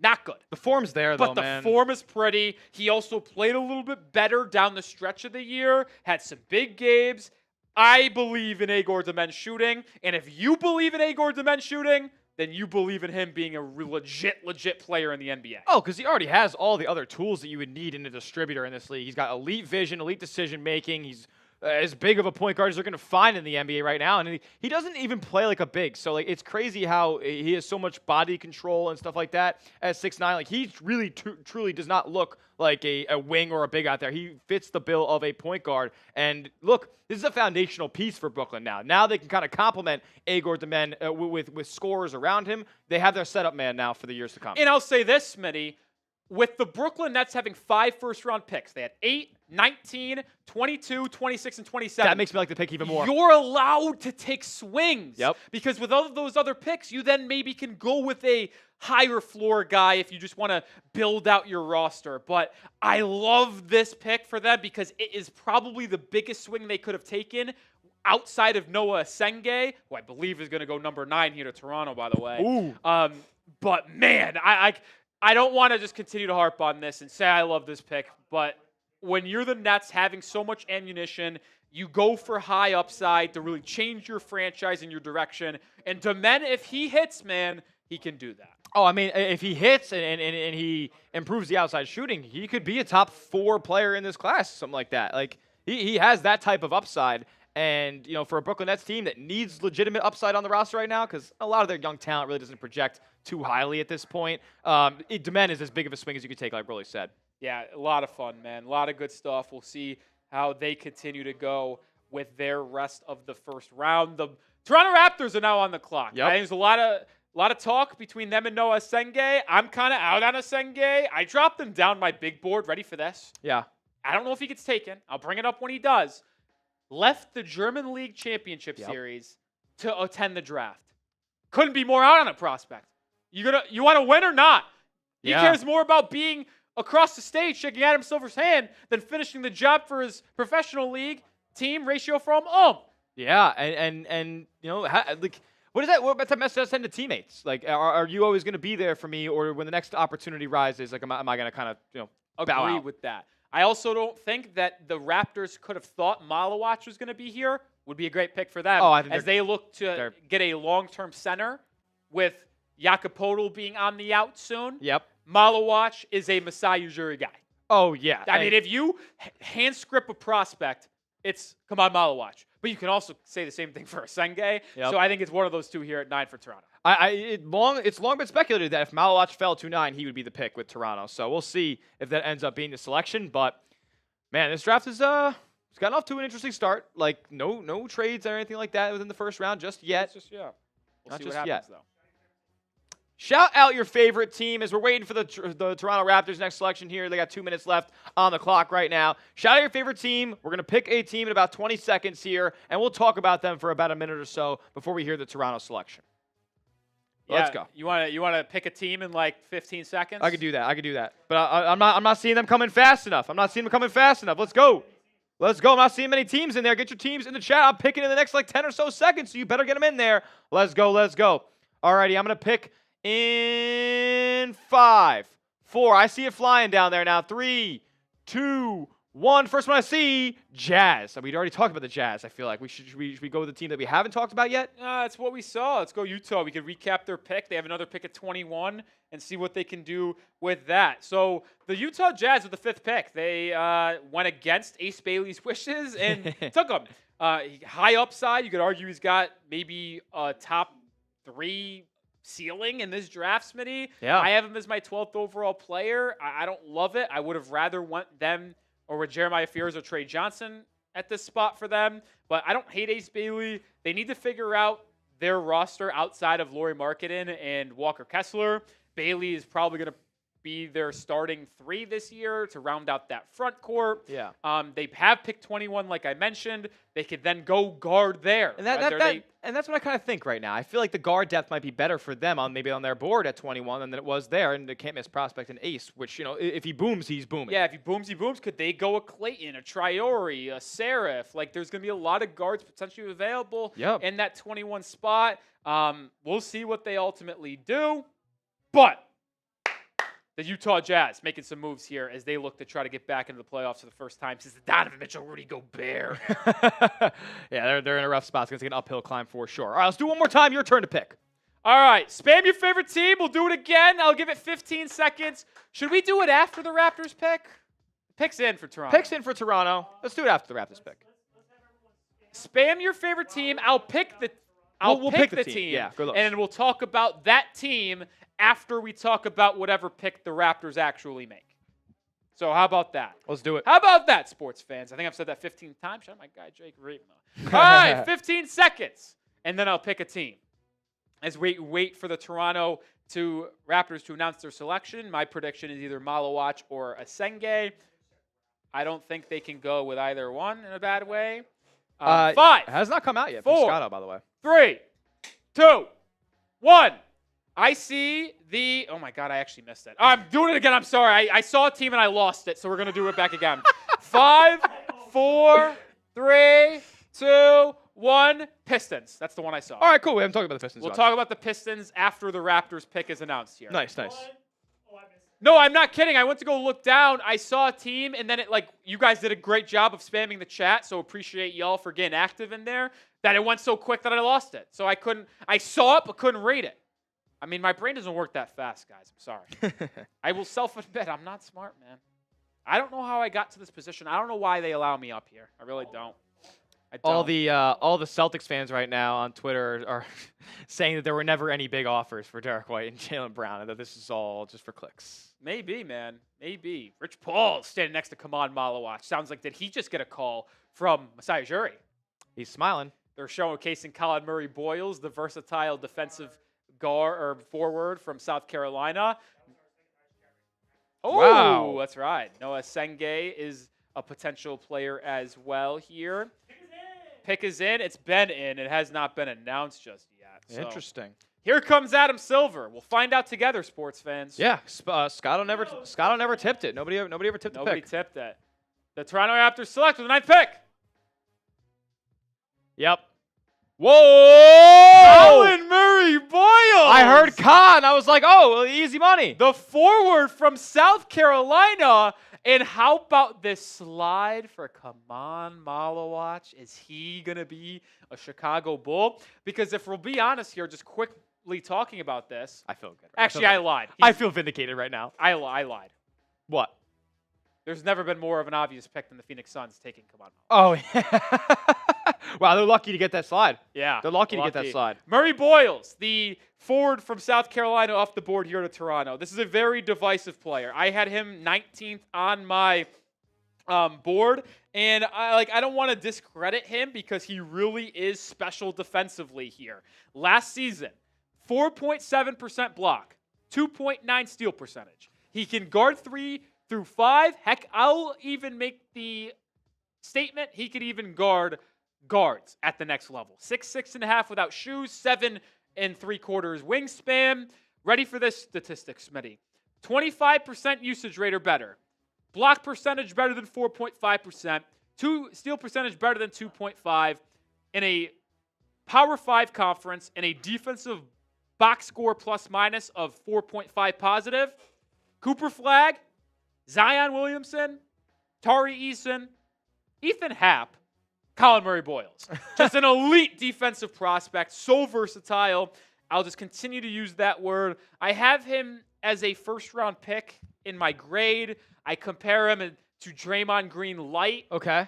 Speaker 1: Not good.
Speaker 2: The form's there, though,
Speaker 1: But the
Speaker 2: man.
Speaker 1: form is pretty. He also played a little bit better down the stretch of the year, had some big games. I believe in Igor Demen shooting, and if you believe in Igor Demen shooting, then you believe in him being a legit player in the NBA.
Speaker 2: Oh, because he already has all the other tools that you would need in a distributor in this league. He's got elite vision, elite decision making. He's as big of a point guard as they're going to find in the NBA right now, and he doesn't even play like a big. So like it's crazy how he has so much body control and stuff like that at 6'9". Like he really truly does not look like a wing or a big out there. He fits the bill of a point guard. And look, this is a foundational piece for Brooklyn now. Now they can kind of complement Igor Demen with scorers around him. They have their setup man now for the years to come.
Speaker 1: And I'll say this, Smitty. With the Brooklyn Nets having 5 first-round picks, they had 8, 19, 22, 26, and 27.
Speaker 2: That makes me like the pick even more.
Speaker 1: You're allowed to take swings.
Speaker 2: Yep.
Speaker 1: Because with all of those other picks, you then maybe can go with a higher floor guy if you just want to build out your roster. But I love this pick for them because it is probably the biggest swing they could have taken outside of Noah Senge, who I believe is going to go number 9 here to Toronto, by the way.
Speaker 2: Ooh.
Speaker 1: But, man, I don't want to just continue to harp on this and say I love this pick, but when you're the Nets having so much ammunition, you go for high upside to really change your franchise and your direction. And Demen, if he hits, man, he can do that.
Speaker 2: Oh, I mean, if he hits and he improves the outside shooting, he could be a top 4 player in this class, something like that. Like, he has that type of upside. And, you know, for a Brooklyn Nets team that needs legitimate upside on the roster right now, because a lot of their young talent really doesn't project too highly at this point, Demen is as big of a swing as you could take, like Broly said.
Speaker 1: Yeah, a lot of fun, man. A lot of good stuff. We'll see how they continue to go with their rest of the first round. The Toronto Raptors are now on the clock.
Speaker 2: Yep.
Speaker 1: I think there's a lot of talk between them and Noah Senge. I'm kind of out on Senge. I dropped him down my big board. Ready for this?
Speaker 2: Yeah.
Speaker 1: I don't know if he gets taken. I'll bring it up when he does. Left the German League Championship Series to attend the draft. Couldn't be more out on a prospect. You want to win or not? He cares more about being across the stage shaking Adam Silver's hand than finishing the job for his professional league team ratio from
Speaker 2: Yeah, and you know, like what is that? What about that message I send to teammates? Like, are you always going to be there for me, or when the next opportunity rises, like, am I going to kind of bow
Speaker 1: agree
Speaker 2: out?
Speaker 1: with that? I also don't think that the Raptors could have thought Malawach was going to be here. Would be a great pick for them as they look to get a long-term center with Jakob Poeltl being on the out soon.
Speaker 2: Yep.
Speaker 1: Malawach is a Masai Ujiri guy.
Speaker 2: Oh, yeah.
Speaker 1: I mean, if you hand script a prospect, it's come on Malawach. But you can also say the same thing for a Senge.
Speaker 2: Yep.
Speaker 1: So I think it's one of those two here at 9 for Toronto.
Speaker 2: It's long been speculated that if Malawach fell to 9, he would be the pick with Toronto. So we'll see if that ends up being the selection. But man, this draft is it's gotten off to an interesting start. Like no trades or anything like that within the first round just yet.
Speaker 1: We'll
Speaker 2: Not
Speaker 1: see
Speaker 2: just
Speaker 1: what happens
Speaker 2: yet.
Speaker 1: though.
Speaker 2: Shout out your favorite team as we're waiting for the Toronto Raptors next selection here. They got 2 minutes left on the clock right now. Shout out your favorite team. We're going to pick a team in about 20 seconds here, and we'll talk about them for about a minute or so before we hear the Toronto selection.
Speaker 1: Yeah,
Speaker 2: Let's go.
Speaker 1: You want to pick a team in like 15 seconds?
Speaker 2: I could do that. But I'm not seeing them coming fast enough. Let's go. I'm not seeing many teams in there. Get your teams in the chat. I'm picking in the next like 10 or so seconds, so you better get them in there. Let's go. Alrighty, I'm going to pick in 5, 4. I see it flying down there now. 3, 2, 1. First one I see, Jazz. We'd already talked about the Jazz. I feel like should we go with the team that we haven't talked about yet?
Speaker 1: That's what we saw. Let's go Utah. We could recap their pick. They have another pick at 21 and see what they can do with that. So the Utah Jazz with the 5th pick, they went against Ace Bailey's wishes and took him. High upside. You could argue he's got maybe a top 3 ceiling in this draft, Smitty.
Speaker 2: Yeah.
Speaker 1: I have him as my 12th overall player. I don't love it. I would have rather went them or with Jeremiah Fears or Trey Johnson at this spot for them. But I don't hate Ace Bailey. They need to figure out their roster outside of Lauri Markkanen and Walker Kessler. Bailey is probably going to be their starting 3 this year to round out that front court.
Speaker 2: Yeah.
Speaker 1: They have picked 21, like I mentioned. They could then go guard there.
Speaker 2: And that's what I kind of think right now. I feel like the guard depth might be better for them maybe on their board at 21 than it was there, and they can't miss prospect and ace, which, if he booms, he's booming.
Speaker 1: Yeah, if he booms, he booms. Could they go a Clayton, a Traore, a Serif? Like, there's going to be a lot of guards potentially available in that 21 spot. We'll see what they ultimately do. But the Utah Jazz making some moves here as they look to try to get back into the playoffs for the first time since the Donovan Mitchell, Rudy Gobert.
Speaker 2: Yeah, they're in a rough spot. It's going to take an uphill climb for sure. All right, let's do one more time. Your turn to pick.
Speaker 1: All right, spam your favorite team. We'll do it again. I'll give it 15 seconds. Should we do it after the Raptors pick? Pick's in for Toronto.
Speaker 2: Pick's in for Toronto. Let's do it after the Raptors pick.
Speaker 1: Spam your favorite team. I'll pick the
Speaker 2: We'll pick the team. Yeah, go Lopes.
Speaker 1: And we'll talk about that team after we talk about whatever pick the Raptors actually make. So how about that?
Speaker 2: Let's do it.
Speaker 1: How about that, sports fans? I think I've said that 15 times. Shout out my guy, Jake Reed. All right, 15 seconds. And then I'll pick a team. As we wait for the Toronto Raptors to announce their selection, my prediction is either Malawach or Asenge. I don't think they can go with either one in a bad way. 5.
Speaker 2: It has not come out yet.
Speaker 1: 4.
Speaker 2: From Scotto, by the way.
Speaker 1: 3, 2, 1. I see the. Oh my God, I actually missed it. I'm doing it again. I'm sorry. I saw a team and I lost it, so we're gonna do it back again. 5, 4, 3, 2, 1. Pistons. That's the one I saw.
Speaker 2: All right, cool. We haven't talked about the Pistons.
Speaker 1: We'll talk about the Pistons after the Raptors pick is announced here.
Speaker 2: Nice.
Speaker 1: No, I'm not kidding. I went to go look down. I saw a team, and then you guys did a great job of spamming the chat, so appreciate y'all for getting active in there, that it went so quick that I lost it. So I saw it, but couldn't read it. I mean, my brain doesn't work that fast, guys. I'm sorry. I will self-admit I'm not smart, man. I don't know how I got to this position. I don't know why they allow me up here. I really don't.
Speaker 2: All the Celtics fans right now on Twitter are saying that there were never any big offers for Derek White and Jaylen Brown, and that this is all just for clicks.
Speaker 1: Maybe, man. Maybe. Rich Paul standing next to Kaman Malawach. Sounds like, did he just get a call from Masai Ujiri?
Speaker 2: He's smiling.
Speaker 1: They're showcasing Colin Murray Boyles, the versatile defensive guard or forward from South Carolina. Oh,
Speaker 2: wow.
Speaker 1: That's right. Noah Senge is a potential player as well here. Pick is in. It's been in. It has not been announced just yet. So.
Speaker 2: Interesting.
Speaker 1: Here comes Adam Silver. We'll find out together, sports fans.
Speaker 2: Yeah, Scotto never tipped it. Nobody ever tipped the pick.
Speaker 1: Nobody tipped it. The Toronto Raptors select with the 9th pick.
Speaker 2: Yep.
Speaker 1: Whoa! Colin Murray Boyles.
Speaker 2: I heard Con. I was like, oh, easy money.
Speaker 1: The forward from South Carolina. And how about this slide for Kaman Malawach? Is he going to be a Chicago Bull? Because if we'll be honest here, just quickly talking about this.
Speaker 2: I feel good.
Speaker 1: Actually, I lied.
Speaker 2: I feel vindicated right now.
Speaker 1: I lied.
Speaker 2: What?
Speaker 1: There's never been more of an obvious pick than the Phoenix Suns taking Kaman Malawach.
Speaker 2: Oh, yeah. Wow, they're lucky to get that slide.
Speaker 1: Yeah.
Speaker 2: They're lucky to get that slide.
Speaker 1: Murray Boyles, the forward from South Carolina off the board here to Toronto. This is a very divisive player. I had him 19th on my board, and I don't want to discredit him because he really is special defensively here. Last season, 4.7% block, 2.9 steal percentage. He can guard 3 through 5. Heck, I'll even make the statement he could even guard guards at the next level. 6'6.5" without shoes, 7 3/4 wingspan. Ready for this statistic, Smitty. 25% usage rate or better. Block percentage better than 4.5%. Steal percentage better than 2.5. In a Power 5 conference, in a defensive box score plus minus of 4.5 positive. Cooper Flagg, Zion Williamson, Tari Eason, Ethan Happ, Colin Murray Boyles. Just an elite defensive prospect, so versatile. I'll just continue to use that word. I have him as a first-round pick in my grade. I compare him to Draymond Green light.
Speaker 2: Okay.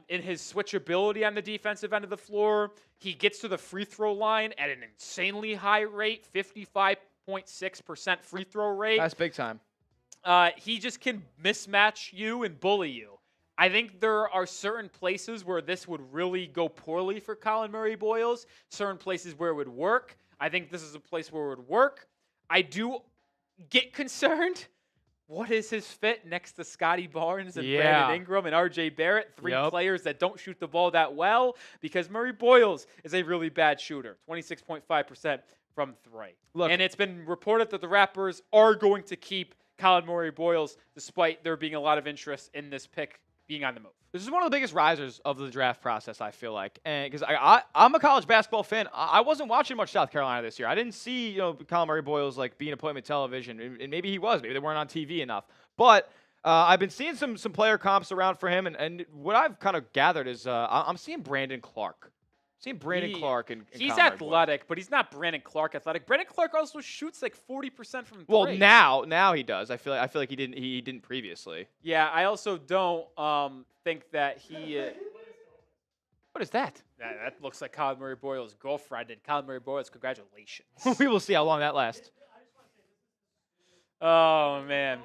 Speaker 1: In his switchability on the defensive end of the floor. He gets to the free throw line at an insanely high rate, 55.6% free throw rate.
Speaker 2: That's big time.
Speaker 1: He just can mismatch you and bully you. I think there are certain places where this would really go poorly for Colin Murray Boyles, certain places where it would work. I think this is a place where it would work. I do get concerned what is his fit next to Scotty Barnes and
Speaker 2: Yeah.
Speaker 1: Brandon Ingram and R.J. Barrett? Three players that don't shoot the ball that well because Murray Boyles is a really bad shooter, 26.5% from three.
Speaker 2: Look,
Speaker 1: and it's been reported that the Raptors are going to keep Colin Murray Boyles despite there being a lot of interest in this pick being on the move.
Speaker 2: This is one of the biggest risers of the draft process, I feel like. And because I'm a college basketball fan, I wasn't watching much South Carolina this year. I didn't see, Colin Murray Boyles like being appointment television. And maybe he was. Maybe they weren't on TV enough. But I've been seeing some player comps around for him. And what I've kind of gathered is I'm seeing Brandon Clark. Clark and
Speaker 1: he's
Speaker 2: Colin Murray
Speaker 1: athletic, but he's not Brandon Clark athletic. Brandon Clark also shoots like 40% from three.
Speaker 2: Well, now he does. I feel like he didn't previously.
Speaker 1: Yeah, I also don't think that he.
Speaker 2: What is that?
Speaker 1: That looks like Colin Murray Boyles' girlfriend. And Colin Murray Boyles, congratulations.
Speaker 2: We will see how long that lasts.
Speaker 1: Oh man,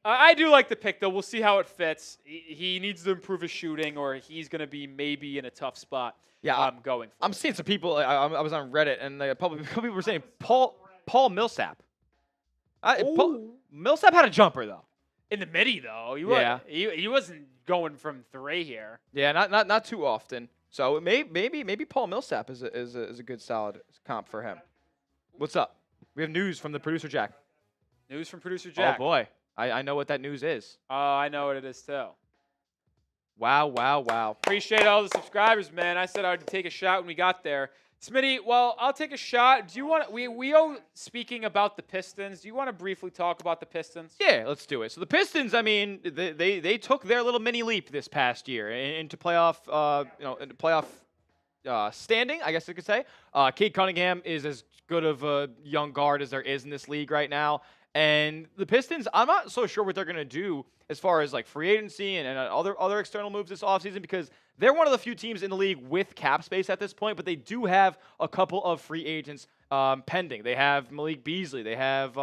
Speaker 1: I do like the pick though. We'll see how it fits. He needs to improve his shooting, or he's going to be maybe in a tough spot.
Speaker 2: Yeah,
Speaker 1: going.
Speaker 2: I'm seeing some people. I was on Reddit, and people were saying Paul Millsap. Millsap had a jumper though.
Speaker 1: In the midi though, he wasn't going from three here.
Speaker 2: Yeah, not too often. So maybe Paul Millsap is a good solid comp for him. What's up? We have news from the producer Jack.
Speaker 1: News from producer Jack.
Speaker 2: Oh boy, I know what that news is.
Speaker 1: Oh, I know what it is too.
Speaker 2: Wow.
Speaker 1: Appreciate all the subscribers, man. I said I'd take a shot when we got there. Smitty, well, I'll take a shot. Do you want speaking about the Pistons, do you want to briefly talk about the Pistons?
Speaker 2: Yeah, let's do it. So the Pistons, I mean, they took their little mini leap this past year into playoff standing, I guess I could say. Cade Cunningham is as good of a young guard as there is in this league right now. And the Pistons, I'm not so sure what they're going to do as far as like free agency and other external moves this offseason, because they're one of the few teams in the league with cap space at this point, but they do have a couple of free agents pending. They have Malik Beasley. They have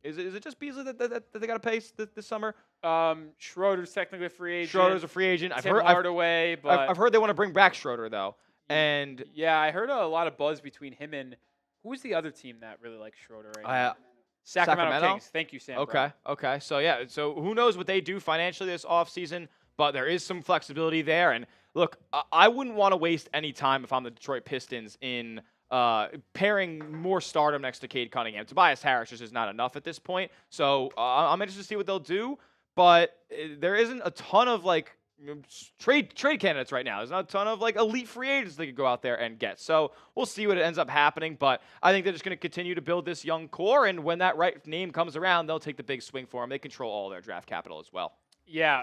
Speaker 2: is it just Beasley that they got to pay this summer?
Speaker 1: Schroeder's technically a free agent.
Speaker 2: Schroeder's a free agent.
Speaker 1: Tim Hardaway, but
Speaker 2: I've heard they want to bring back Schroeder though. And
Speaker 1: yeah, I heard a lot of buzz between him and who's the other team that really likes Schroeder right now? Sacramento Kings. Thank you, Sam.
Speaker 2: Okay. So yeah, so who knows what they do financially this offseason, but there is some flexibility there. And look, I wouldn't want to waste any time if I'm the Detroit Pistons in pairing more stardom next to Cade Cunningham. Tobias Harris just is not enough at this point. So I'm interested to see what they'll do, but there isn't a ton of like trade candidates right now. There's not a ton of like elite free agents they could go out there and get. So we'll see what ends up happening, but I think they're just going to continue to build this young core, and when that right name comes around, they'll take the big swing for him. They control all their draft capital as well.
Speaker 1: Yeah.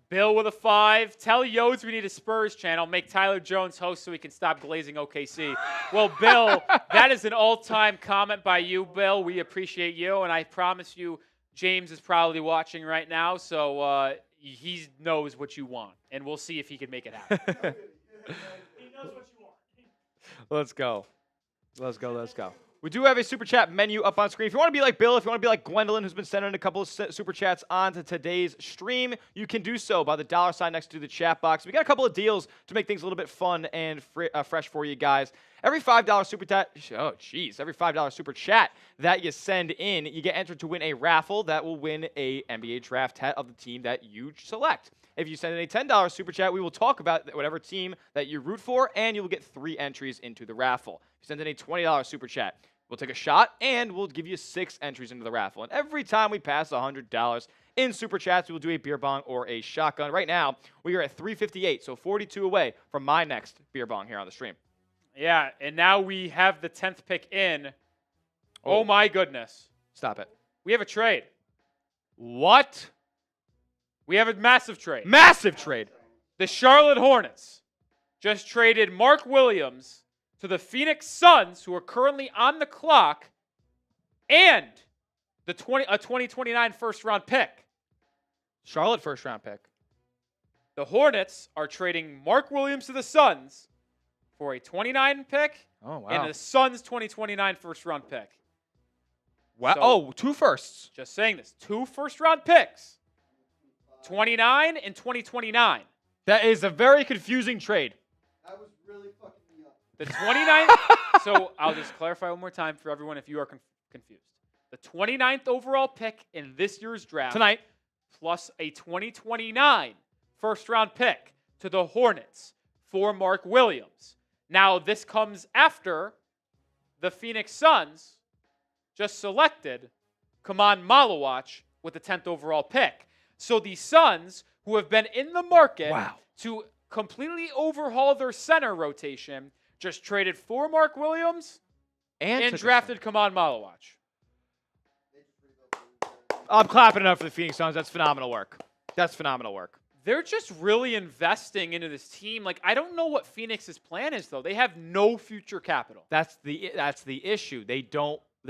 Speaker 1: Bill with a 5. Tell Yodes we need a Spurs channel. Make Tyler Jones host so we can stop glazing OKC. Well, Bill, that is an all-time comment by you, Bill. We appreciate you, and I promise you James is probably watching right now, so he knows what you want, and we'll see if he can make it happen.
Speaker 3: He knows what you want.
Speaker 2: Let's go. We do have a Super Chat menu up on screen. If you want to be like Bill, if you want to be like Gwendolyn, who's been sending a couple of Super Chats onto today's stream, you can do so by the $ next to the chat box. We got a couple of deals to make things a little bit fun and fresh for you guys. Every $5 Super Chat, every $5 Super Chat that you send in, you get entered to win a raffle that will win a NBA draft hat of the team that you select. If you send in a $10 Super Chat, we will talk about whatever team that you root for, and you will get 3 entries into the raffle. If you send in a $20 Super Chat, we'll take a shot, and we'll give you 6 entries into the raffle. And every time we pass $100 in Super Chats, we will do a beer bong or a shotgun. Right now, we are at 358, so 42 away from my next beer bong here on the stream.
Speaker 1: Yeah, and now we have the 10th pick in. Oh my goodness.
Speaker 2: Stop it.
Speaker 1: We have a trade.
Speaker 2: What?
Speaker 1: We have a massive trade.
Speaker 2: Massive trade.
Speaker 1: The Charlotte Hornets just traded Mark Williams to the Phoenix Suns, who are currently on the clock, and a 2029 first-round pick.
Speaker 2: Charlotte first-round pick.
Speaker 1: The Hornets are trading Mark Williams to the Suns for a 29 pick and the Suns' 2029 first-round pick.
Speaker 2: Wow. So, 2 firsts.
Speaker 1: Just saying this. 2 first-round picks. 29 and 2029.
Speaker 2: That is a very confusing trade.
Speaker 3: That was really fucking me up.
Speaker 1: The 29. So I'll just clarify one more time for everyone if you are confused. The the 29th overall pick in this year's draft
Speaker 2: Tonight.
Speaker 1: plus a 2029 first-round pick to the Hornets for Mark Williams. Now, this comes after the Phoenix Suns just selected Kaman Malawach with the 10th overall pick. So the Suns, who have been in the market to completely overhaul their center rotation, just traded for Mark Williams and drafted Kaman Malawach.
Speaker 2: I'm clapping it up for the Phoenix Suns. That's phenomenal work. That's phenomenal work.
Speaker 1: They're just really investing into this team. Like, I don't know what Phoenix's plan is, though. They have no future capital.
Speaker 2: That's the issue. They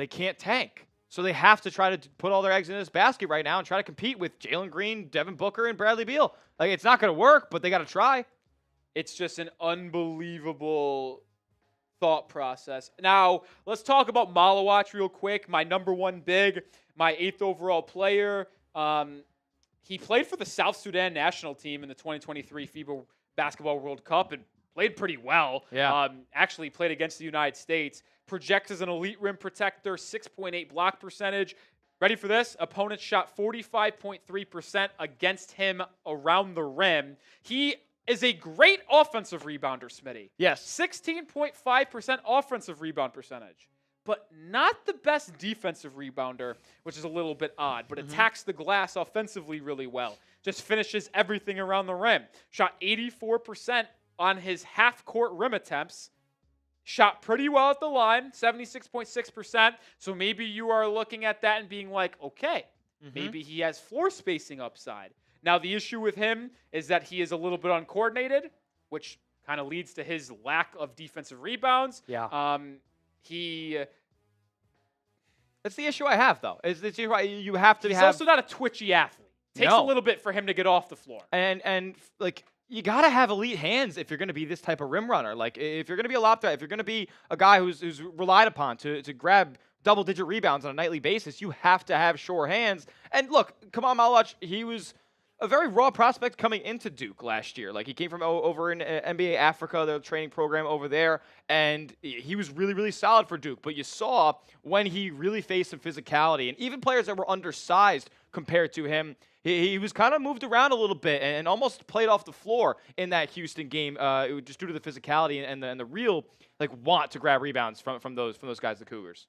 Speaker 2: can't tank. So they have to try to put all their eggs in this basket right now and try to compete with Jalen Green, Devin Booker, and Bradley Beal. Like, it's not going to work, but they got to try.
Speaker 1: It's just an unbelievable thought process. Now, let's talk about Malawach real quick. My number one big, my 8th overall player. He played for the South Sudan national team in the 2023 FIBA Basketball World Cup and played pretty well.
Speaker 2: Yeah.
Speaker 1: Actually played against the United States. Projects as an elite rim protector, 6.8 block percentage. Ready for this? Opponents shot 45.3% against him around the rim. He is a great offensive rebounder, Smitty.
Speaker 2: Yes.
Speaker 1: 16.5% offensive rebound percentage. But not the best defensive rebounder, which is a little bit odd, but attacks the glass offensively really well. Just finishes everything around the rim. Shot 84% on his half-court rim attempts. Shot pretty well at the line, 76.6%. So maybe you are looking at that and being like, okay, maybe he has floor spacing upside. Now, the issue with him is that he is a little bit uncoordinated, which kind of leads to his lack of defensive rebounds.
Speaker 2: Yeah.
Speaker 1: That's
Speaker 2: the issue I have, though. Is that you have to
Speaker 1: he's
Speaker 2: have.
Speaker 1: also not a twitchy athlete. Takes a little bit for him to get off the floor.
Speaker 2: And like, you got to have elite hands if you're going to be this type of rim runner. Like, if you're going to be a lob threat, if you're going to be a guy who's relied upon to grab double-digit rebounds on a nightly basis, you have to have sure hands. And look, Kaman Malawach, he was a very raw prospect coming into Duke last year. Like, he came from over in NBA Africa, their training program over there, and he was really, really solid for Duke. But you saw when he really faced some physicality, and even players that were undersized compared to him, he was kind of moved around a little bit and almost played off the floor in that Houston game, just due to the physicality and the real want to grab rebounds from those guys, the Cougars.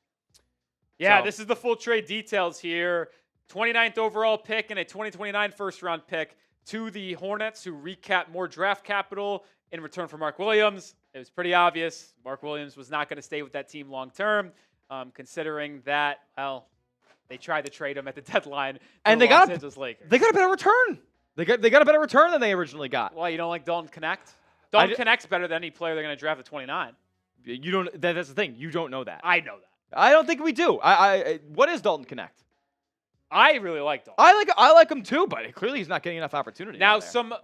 Speaker 1: Yeah, this is the full trade details here. 29th overall pick and a 2029 first-round pick to the Hornets, who recap more draft capital in return for Mark Williams. It was pretty obvious Mark Williams was not going to stay with that team long-term, considering that, well, they tried to trade him at the deadline.
Speaker 2: And they got a better return. They got a better return than they originally got.
Speaker 1: Well, you don't like Dalton Connect? Dalton Connect's better than any player they're going to draft at 29.
Speaker 2: You don't. That's the thing. You don't know that.
Speaker 1: I know that.
Speaker 2: I don't think we do. What is Dalton Connect?
Speaker 1: I really like Dalton.
Speaker 2: I like him too, but clearly he's not getting enough opportunity.
Speaker 1: Now, some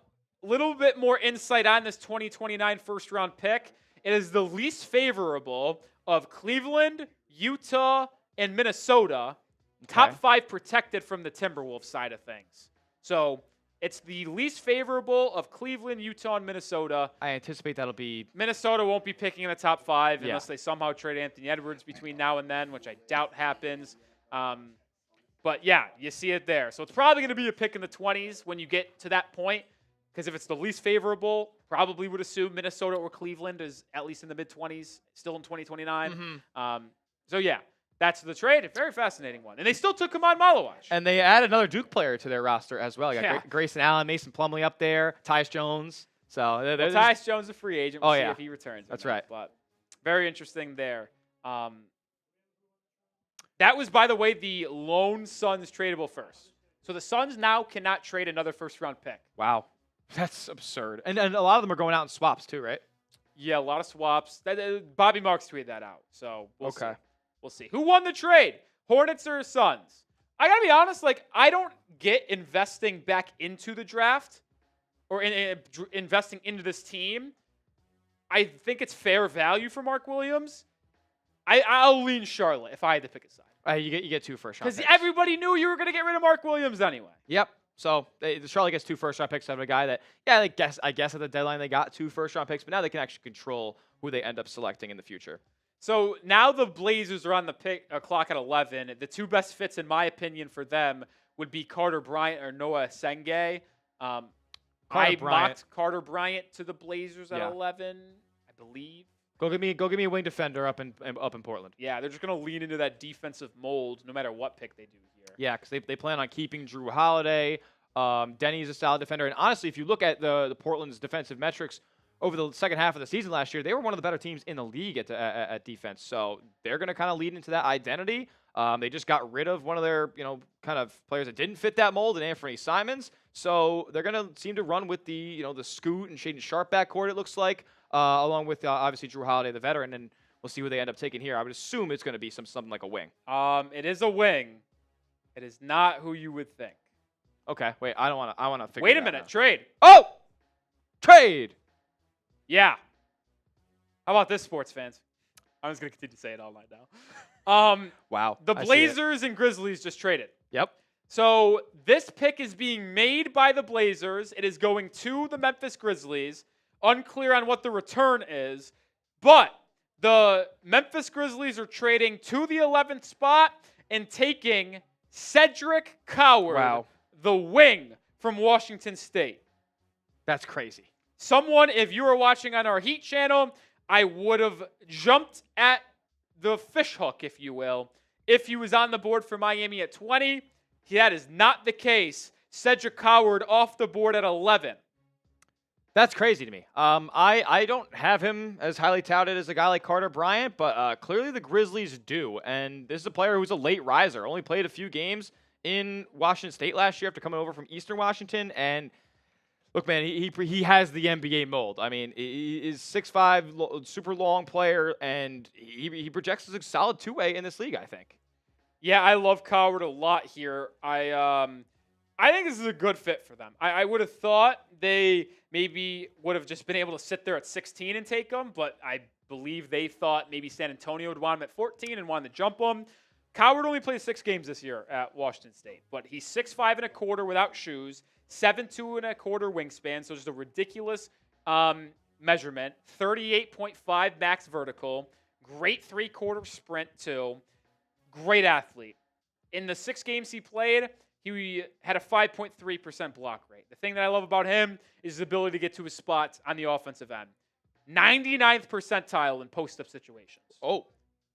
Speaker 1: little bit more insight on this 2029 first-round pick. It is the least favorable of Cleveland, Utah, and Minnesota. Okay. Top 5 protected from the Timberwolves side of things. So it's the least favorable of Cleveland, Utah, and Minnesota.
Speaker 2: I anticipate that'll be...
Speaker 1: Minnesota won't be picking in the top 5 unless they somehow trade Anthony Edwards between now and then, which I doubt happens. But, yeah, you see it there. So it's probably going to be a pick in the 20s when you get to that point, because if it's the least favorable, probably would assume Minnesota or Cleveland is at least in the mid-20s, still in 2029. So, yeah, that's the trade. A very fascinating one. And they still took Kaman Malawach.
Speaker 2: And they added another Duke player to their roster as well. You got Grayson Allen, Mason Plumlee up there, Tyus Jones. So
Speaker 1: Tyus Jones is a free agent. We'll see if he returns.
Speaker 2: That's right.
Speaker 1: But very interesting there. That was, by the way, the lone Suns tradable first. So the Suns now cannot trade another first-round pick.
Speaker 2: Wow. That's absurd. And a lot of them are going out in swaps too, right?
Speaker 1: Yeah, a lot of swaps. Bobby Marks tweeted that out. So we'll see. We'll see. Who won the trade? Hornets or Suns? I got to be honest, I don't get investing back into the draft or investing into this team. I think it's fair value for Mark Williams. I'll lean Charlotte if I had to pick a side.
Speaker 2: You get 2 first-round picks.
Speaker 1: Because everybody knew you were going to get rid of Mark Williams anyway.
Speaker 2: Yep. So Charlotte gets 2 first-round picks out of a guy that, I guess at the deadline they got 2 first-round picks, but now they can actually control who they end up selecting in the future.
Speaker 1: So now the Blazers are on the clock at 11. The two best fits, in my opinion, for them would be Carter Bryant or Noah Senge. I mocked Carter Bryant to the Blazers at 11, I believe.
Speaker 2: Go give me a wing defender up in Portland.
Speaker 1: Yeah, they're just going to lean into that defensive mold no matter what pick they do here.
Speaker 2: Yeah, because they plan on keeping Drew Holiday. Denny's a solid defender. And honestly, if you look at the Portland's defensive metrics over the second half of the season last year, they were one of the better teams in the league at defense. So they're going to kind of lead into that identity. They just got rid of one of their, kind of players that didn't fit that mold, and Anthony Simons. So they're going to seem to run with the, the Scoot and Shaedon Sharp backcourt, it looks like, along with obviously Drew Holiday, the veteran, and we'll see who they end up taking here. I would assume it's going to be something like a wing.
Speaker 1: It is a wing. It is not who you would think.
Speaker 2: Okay, wait, I want to figure
Speaker 1: Wait
Speaker 2: it
Speaker 1: a
Speaker 2: out
Speaker 1: minute,
Speaker 2: now.
Speaker 1: trade.
Speaker 2: Oh! Trade!
Speaker 1: Yeah. How about this, sports fans? I'm just going to continue to say it all night now.
Speaker 2: Wow.
Speaker 1: The Blazers and Grizzlies just traded.
Speaker 2: Yep.
Speaker 1: So this pick is being made by the Blazers. It is going to the Memphis Grizzlies. Unclear on what the return is. But the Memphis Grizzlies are trading to the 11th spot and taking Cedric Coward, the wing from Washington State.
Speaker 2: That's crazy.
Speaker 1: Someone, if you were watching on our Heat channel, I would have jumped at the fish hook, if you will, if he was on the board for Miami at 20. That is not the case. Cedric Coward off the board at 11.
Speaker 2: That's crazy to me. I don't have him as highly touted as a guy like Carter Bryant, but clearly the Grizzlies do. And this is a player who's a late riser. Only played a few games in Washington State last year after coming over from Eastern Washington. And look, man, he has the NBA mold. I mean, he is 6'5", super long player, and he projects as a solid two-way in this league, I think.
Speaker 1: Yeah, I love Coward a lot here. I think this is a good fit for them. I would have thought they maybe would have just been able to sit there at 16 and take him, but I believe they thought maybe San Antonio would want him at 14 and wanted to jump him. Coward only played 6 games this year at Washington State, but he's 6'5" and a quarter without shoes, 7'2" and a quarter wingspan, so just a ridiculous measurement. 38.5 max vertical, great 3-quarter sprint too, great athlete. In the 6 games he played, he had a 5.3% block rate. The thing that I love about him is his ability to get to his spots on the offensive end. 99th percentile in post-up situations.
Speaker 2: Oh.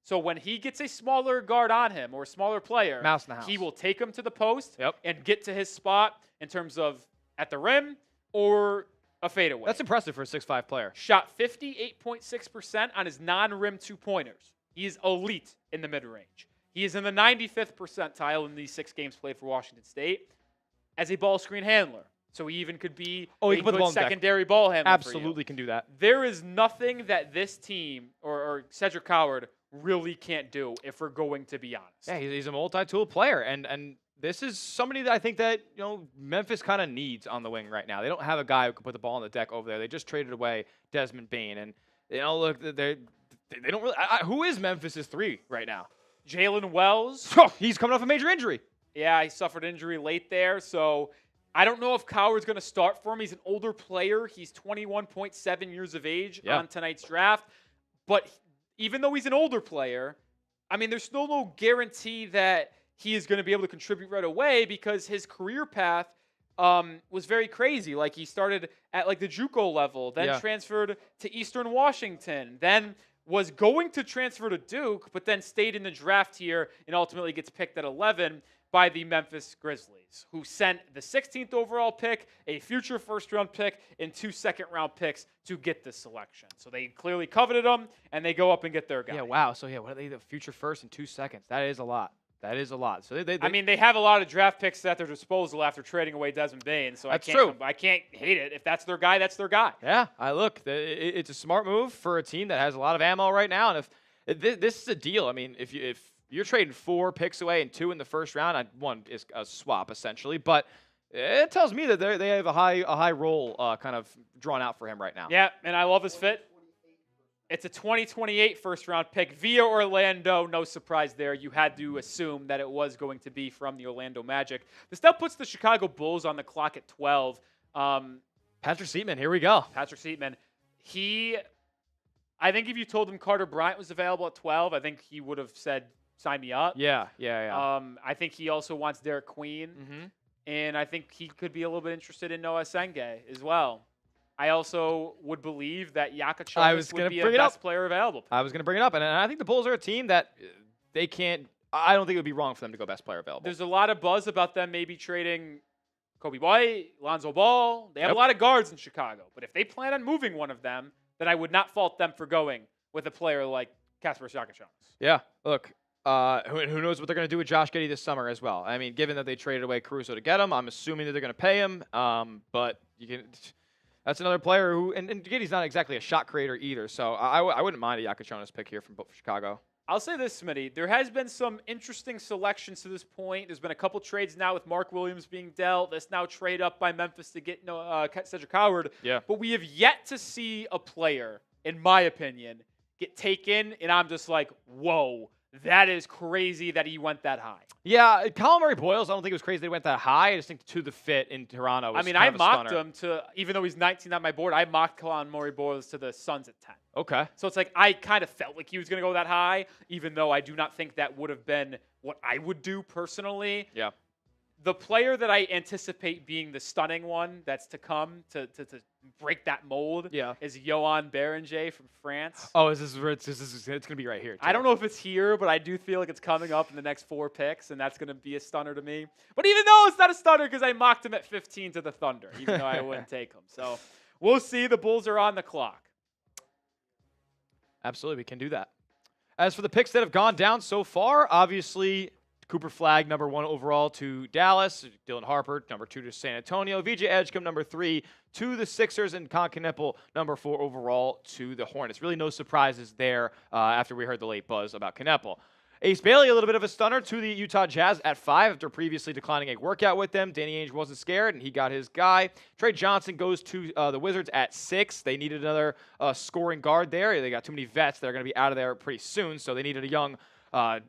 Speaker 1: So when he gets a smaller guard on him or a smaller player,
Speaker 2: Mouse in the house.
Speaker 1: he will take him to the post
Speaker 2: Yep.
Speaker 1: and get to his spot in terms of at the rim or a fadeaway.
Speaker 2: That's impressive for a 6'5" player.
Speaker 1: Shot 58.6% on his non-rim 2-pointers. He is elite in the mid-range. He is in the 95th percentile in these 6 games played for Washington State as a ball screen handler. So he even could be a good secondary ball handler.
Speaker 2: Absolutely can do that.
Speaker 1: There is nothing that this team or Cedric Coward really can't do if we're going to be honest.
Speaker 2: Yeah, he's a multi-tool player, and this is somebody that I think that Memphis kind of needs on the wing right now. They don't have a guy who can put the ball on the deck over there. They just traded away Desmond Bane, and look, they don't really. Who is Memphis's 3 right now?
Speaker 1: Jalen Wells.
Speaker 2: He's coming off a major injury.
Speaker 1: Yeah, he suffered injury late there, so I don't know if Coward's going to start for him. He's an older player. He's 21.7 years of age on tonight's draft. But even though he's an older player, I mean, there's still no guarantee that he is going to be able to contribute right away because his career path was very crazy. Like, he started at, like, the JUCO level, then transferred to Eastern Washington, then was going to transfer to Duke, but then stayed in the draft here and ultimately gets picked at 11 by the Memphis Grizzlies, who sent the 16th overall pick, a future first-round pick, and 2 second-round picks to get this selection. So they clearly coveted them, and they go up and get their guy.
Speaker 2: Yeah, wow. So, what are they, the future first and 2 seconds? That is a lot. That is a lot. So
Speaker 1: I mean, they have a lot of draft picks at their disposal after trading away Desmond Bane. So
Speaker 2: that's true.
Speaker 1: I can't hate it. If that's their guy, that's their guy.
Speaker 2: Yeah, it's a smart move for a team that has a lot of ammo right now. And if this is a deal, I mean, if you're trading 4 picks away and 2 in the first round, 1 is a swap essentially, but it tells me that they have a high roll kind of drawn out for him right now.
Speaker 1: Yeah, and I love his fit. It's a 2028 first-round pick via Orlando. No surprise there. You had to assume that it was going to be from the Orlando Magic. This now puts the Chicago Bulls on the clock at 12.
Speaker 2: Patrick Seatman, here we go.
Speaker 1: Patrick Seatman. He I think if you told him Carter Bryant was available at 12, I think he would have said, sign me up.
Speaker 2: Yeah.
Speaker 1: I think he also wants Derek Queen.
Speaker 2: Mm-hmm.
Speaker 1: And I think he could be a little bit interested in Noah Senge as well. I also would believe that Yakachonis would be the best player available.
Speaker 2: I was going to bring it up. And I think the Bulls are a team that they can't – I don't think it would be wrong for them to go best player available.
Speaker 1: There's a lot of buzz about them maybe trading Kobe White, Lonzo Ball. They have a lot of guards in Chicago. But if they plan on moving one of them, then I would not fault them for going with a player like Kasper Yakachonis.
Speaker 2: Yeah, look. Who knows what they're going to do with Josh Giddey this summer as well. I mean, given that they traded away Caruso to get him, I'm assuming that they're going to pay him. But you can – that's another player who – and Giddey's not exactly a shot creator either. So I wouldn't mind a Yakachonis pick here from Chicago.
Speaker 1: I'll say this, Smitty. There has been some interesting selections to this point. There's been a couple trades now with Mark Williams being dealt. That's now trade up by Memphis to get Cedric Howard.
Speaker 2: Yeah.
Speaker 1: But we have yet to see a player, in my opinion, get taken, and I'm just like, whoa. That is crazy that he went that high.
Speaker 2: Yeah, Colin Murray-Boyles, I don't think it was crazy they went that high. I just think to the fit in Toronto was
Speaker 1: I mocked him to, even though he's 19 on my board, I mocked Colin Murray-Boyles to the Suns at 10.
Speaker 2: Okay.
Speaker 1: So it's like I kind of felt like he was going to go that high, even though I do not think that would have been what I would do personally.
Speaker 2: Yeah.
Speaker 1: The player that I anticipate being the stunning one that's to come to break that mold is Yohan Béranger from France.
Speaker 2: Oh, it's going to be right here, too.
Speaker 1: I don't know if it's here, but I do feel like it's coming up in the next 4 picks, and that's going to be a stunner to me. But even though it's not a stunner because I mocked him at 15 to the Thunder, even though I wouldn't take him. So we'll see. The Bulls are on the clock.
Speaker 2: Absolutely, we can do that. As for the picks that have gone down so far, obviously – Cooper Flagg, number 1 overall to Dallas. Dylan Harper, number 2 to San Antonio. VJ Edgecombe, number 3 to the Sixers. And Con Knueppel, number 4 overall to the Hornets. Really no surprises there after we heard the late buzz about Knueppel. Ace Bailey, a little bit of a stunner to the Utah Jazz at 5 after previously declining a workout with them. Danny Ainge wasn't scared, and he got his guy. Trey Johnson goes to the Wizards at 6. They needed another scoring guard there. They got too many vets that are going to be out of there pretty soon, so they needed a young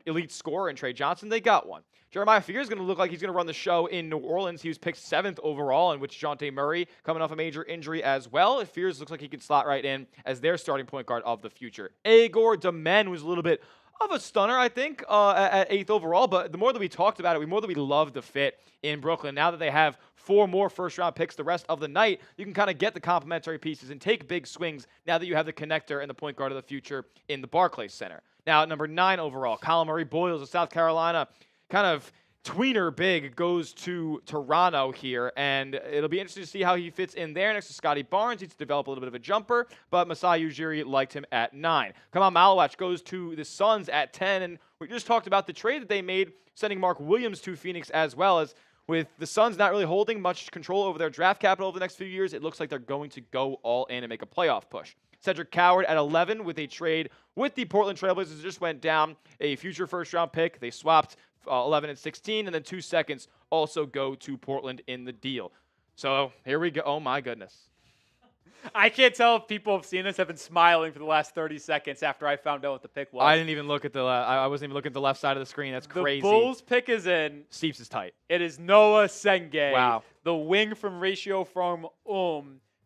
Speaker 2: elite scorer in Trey Johnson. They got one. Jeremiah Fear is going to look like he's going to run the show in New Orleans. He was picked 7th overall, in which DeJounte Murray coming off a major injury as well. Fears looks like he could slot right in as their starting point guard of the future. Igor Demen was a little bit of a stunner, I think, at 8th overall. But the more that we talked about it, the more that we loved the fit in Brooklyn. Now that they have 4 more first-round picks the rest of the night, you can kind of get the complementary pieces and take big swings now that you have the connector and the point guard of the future in the Barclays Center. Now, at number 9 overall, Colin Murray-Boyles of South Carolina, kind of tweener big, goes to Toronto here, and it'll be interesting to see how he fits in there next to Scotty Barnes. He's developed a little bit of a jumper, but Masai Ujiri liked him at 9. Kamal Malawach goes to the Suns at 10, and we just talked about the trade that they made, sending Mark Williams to Phoenix as well. As with the Suns not really holding much control over their draft capital over the next few years, it looks like they're going to go all in and make a playoff push. Cedric Coward at 11 with a trade with the Portland Trailblazers. Just went down a future first-round pick. They swapped 11 and 16, and then 2 seconds also go to Portland in the deal. So here we go. Oh, my goodness.
Speaker 1: I can't tell if people have seen this. I've been smiling for the last 30 seconds after I found out what the pick was.
Speaker 2: I didn't even look at I wasn't even looking at the left side of the screen. That's crazy.
Speaker 1: The Bulls pick is in.
Speaker 2: Steeps is tight.
Speaker 1: It is Noah Senge.
Speaker 2: Wow.
Speaker 1: The wing from Ratio from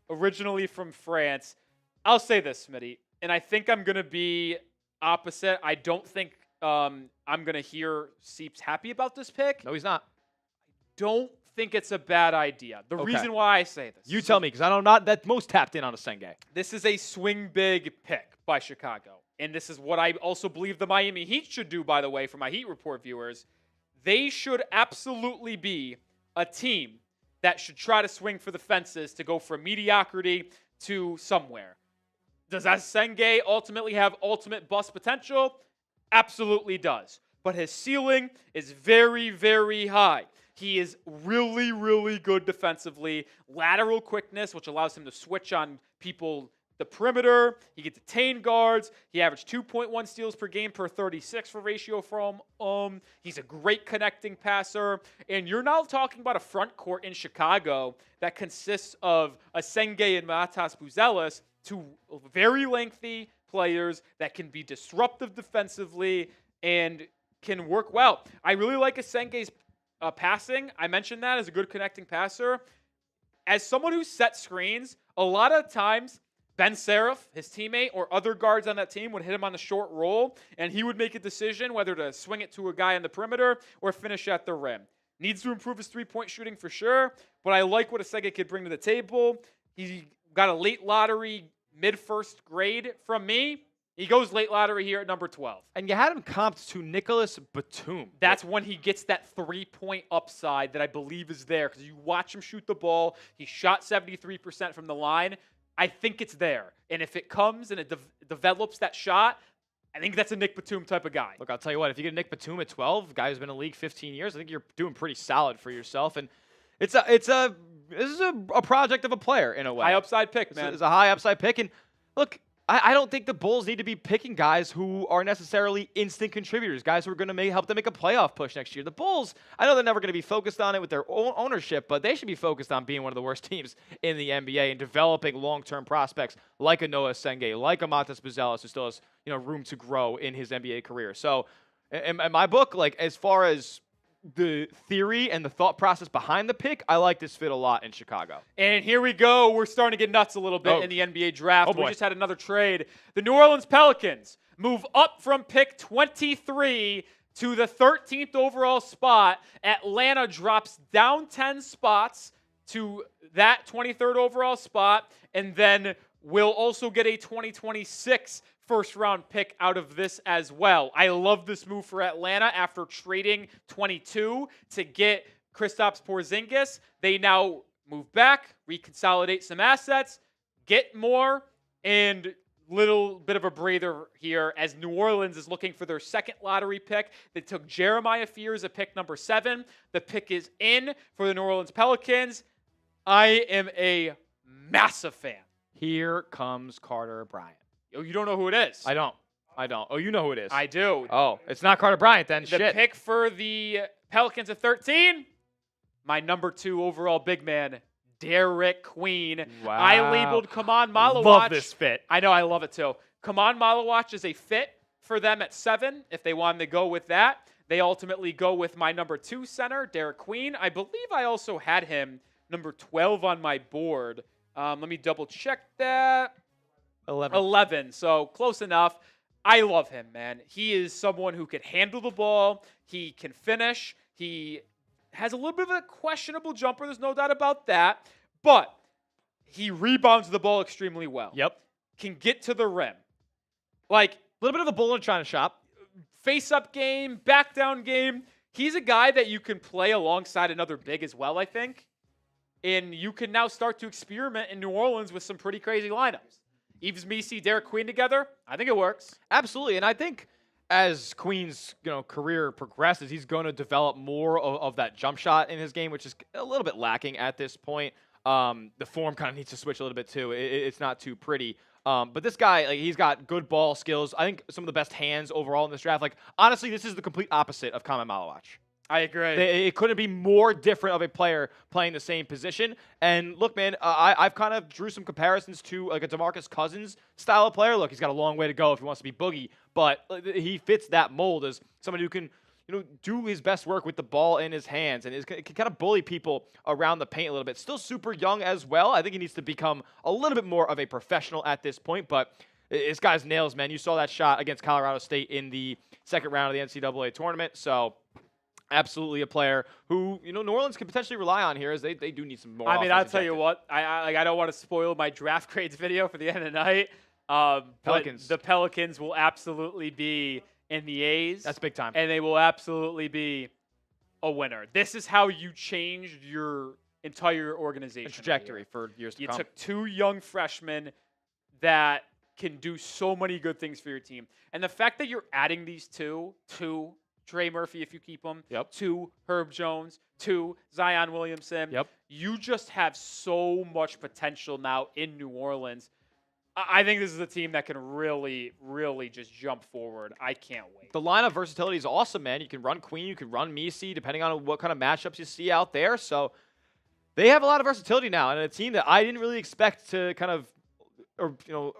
Speaker 1: originally from France. I'll say this, Smitty, and I think I'm going to be opposite. I don't think I'm going to hear Seeps happy about this pick.
Speaker 2: No, he's not.
Speaker 1: Don't think it's a bad idea. The reason why I say this.
Speaker 2: You tell me, because I'm not that most tapped in on a Senge.
Speaker 1: This is a swing big pick by Chicago. And this is what I also believe the Miami Heat should do, by the way, for my Heat Report viewers. They should absolutely be a team that should try to swing for the fences to go from mediocrity to somewhere. Does Senge ultimately have ultimate bust potential? Absolutely does. But his ceiling is very, very high. He is really, really good defensively. Lateral quickness, which allows him to switch on people the perimeter. He can detain guards. He averaged 2.1 steals per game per 36 for Ratio from He's a great connecting passer. And you're now talking about a front court in Chicago that consists of Senge and Matas Buzelis, 2 very lengthy players that can be disruptive defensively and can work well. I really like Senge's passing. I mentioned that as a good connecting passer. As someone who sets screens, a lot of times Ben Seraph, his teammate, or other guards on that team would hit him on the short roll, and he would make a decision whether to swing it to a guy on the perimeter or finish at the rim. Needs to improve his three-point shooting for sure, but I like what Asege could bring to the table. He got a late lottery, mid-first grade from me. He goes late lottery here at number 12.
Speaker 2: And you had him comped to Nicholas Batum.
Speaker 1: That's when he gets that three-point upside that I believe is there, because you watch him shoot the ball. He shot 73% from the line. I think it's there. And if it comes and it develops that shot, I think that's a Nic Batum type of guy.
Speaker 2: Look, I'll tell you what, if you get Nic Batum at 12, guy who's been in the league 15 years, I think you're doing pretty solid for yourself. And this is a project of a player in a way.
Speaker 1: High upside pick, man.
Speaker 2: It's a high upside pick. And look, I don't think the Bulls need to be picking guys who are necessarily instant contributors, guys who are going to help them make a playoff push next year. The Bulls, I know they're never going to be focused on it with their own ownership, but they should be focused on being one of the worst teams in the NBA and developing long-term prospects like a Noah Senge, like a Montes Buzelis, who still has room to grow in his NBA career. So in my book, like as far as the theory and the thought process behind the pick, I like this fit a lot in Chicago.
Speaker 1: And here we go. We're starting to get nuts a little bit in the NBA draft.
Speaker 2: Oh,
Speaker 1: we just had another trade. The New Orleans Pelicans move up from pick 23 to the 13th overall spot. Atlanta drops down 10 spots to that 23rd overall spot, and then will also get a 2026 first-round pick out of this as well. I love this move for Atlanta after trading 22 to get Kristaps Porzingis. They now move back, reconsolidate some assets, get more, and little bit of a breather here as New Orleans is looking for their second lottery pick. They took Jeremiah Fears at pick number 7. The pick is in for the New Orleans Pelicans. I am a massive fan.
Speaker 2: Here comes Carter Bryant.
Speaker 1: Oh, you don't know who it is?
Speaker 2: I don't. Oh, you know who it is.
Speaker 1: I do.
Speaker 2: Oh, it's not Carter Bryant then.
Speaker 1: The pick for the Pelicans at 13, my number 2 overall big man, Derek Queen.
Speaker 2: Wow.
Speaker 1: I labeled Kaman Malawach.
Speaker 2: Love this fit.
Speaker 1: I know, I love it too. Kaman Malawach is a fit for them at 7 if they wanted to go with that. They ultimately go with my number 2 center, Derek Queen. I believe I also had him number 12 on my board. Let me double check that. 11, so close enough. I love him, man. He is someone who can handle the ball. He can finish. He has a little bit of a questionable jumper. There's no doubt about that. But he rebounds the ball extremely well.
Speaker 2: Yep.
Speaker 1: Can get to the rim. Like,
Speaker 2: a little bit of a bull in China shop.
Speaker 1: Face-up game, back-down game. He's a guy that you can play alongside another big as well, I think. And you can now start to experiment in New Orleans with some pretty crazy lineups. Eves Messi, Derek Queen together, I think it works.
Speaker 2: Absolutely, and I think as Queen's career progresses, he's going to develop more of that jump shot in his game, which is a little bit lacking at this point. The form kind of needs to switch a little bit too. It's not too pretty. But this guy, like, he's got good ball skills. I think some of the best hands overall in this draft. Like, honestly, this is the complete opposite of Kaman Malawach.
Speaker 1: I agree.
Speaker 2: It couldn't be more different of a player playing the same position. And look, man, I've kind of drew some comparisons to like a DeMarcus Cousins style of player. Look, he's got a long way to go if he wants to be Boogie, but he fits that mold as somebody who can, do his best work with the ball in his hands and can kind of bully people around the paint a little bit. Still super young as well. I think he needs to become a little bit more of a professional at this point, but this guy's nails, man. You saw that shot against Colorado State in the second round of the NCAA tournament, so absolutely a player who, New Orleans can potentially rely on here as they do need some more.
Speaker 1: I mean, I'll tell you what, I don't want to spoil my draft grades video for the end of the night. Pelicans. But the Pelicans will absolutely be in the A's.
Speaker 2: That's big time.
Speaker 1: And they will absolutely be a winner. This is how you changed your entire organization.
Speaker 2: A trajectory for years to come.
Speaker 1: You took 2 young freshmen that can do so many good things for your team. And the fact that you're adding these two Trey Murphy, if you keep him, to Herb Jones, to Zion Williamson. You just have so much potential now in New Orleans. I think this is a team that can really, really just jump forward. I can't wait.
Speaker 2: The lineup versatility is awesome, man. You can run Queen, you can run Messi, depending on what kind of matchups you see out there. So they have a lot of versatility now, and a team that I didn't really expect to kind of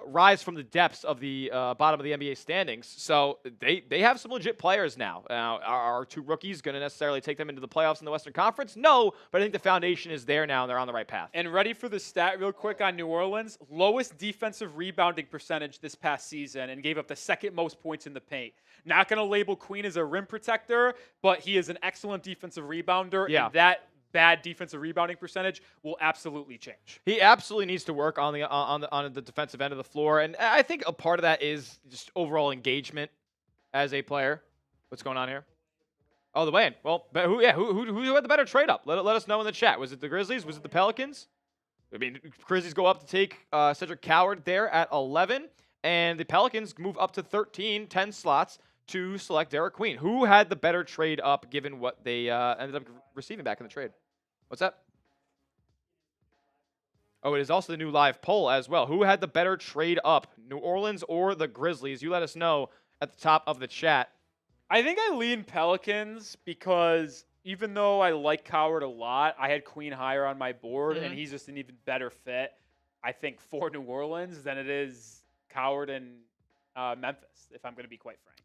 Speaker 2: rise from the depths of the bottom of the NBA standings. So they have some legit players now. Are two rookies going to necessarily take them into the playoffs in the Western Conference? No, but I think the foundation is there now, and they're on the right path.
Speaker 1: And ready for the stat real quick on New Orleans. Lowest defensive rebounding percentage this past season and gave up the second most points in the paint. Not going to label Queen as a rim protector, but he is an excellent defensive rebounder.
Speaker 2: Yeah.
Speaker 1: And that bad defensive rebounding percentage will absolutely change.
Speaker 2: He absolutely needs to work on the defensive end of the floor, and I think a part of that is just overall engagement as a player. What's going on here? Oh, the weigh-in. Well, who had the better trade up? Let us know in the chat. Was it the Grizzlies? Was it the Pelicans? I mean, Grizzlies go up to take Cedric Coward there at 11, and the Pelicans move up to 13, 10 slots to select Derek Queen. Who had the better trade up given what they ended up receiving back in the trade? What's that? Oh, it is also the new live poll as well. Who had the better trade up, New Orleans or the Grizzlies? You let us know at the top of the chat.
Speaker 1: I think I lean Pelicans because even though I like Coward a lot, I had Queen higher on my board, and he's just an even better fit, I think, for New Orleans than it is Coward and Memphis, if I'm going to be quite frank.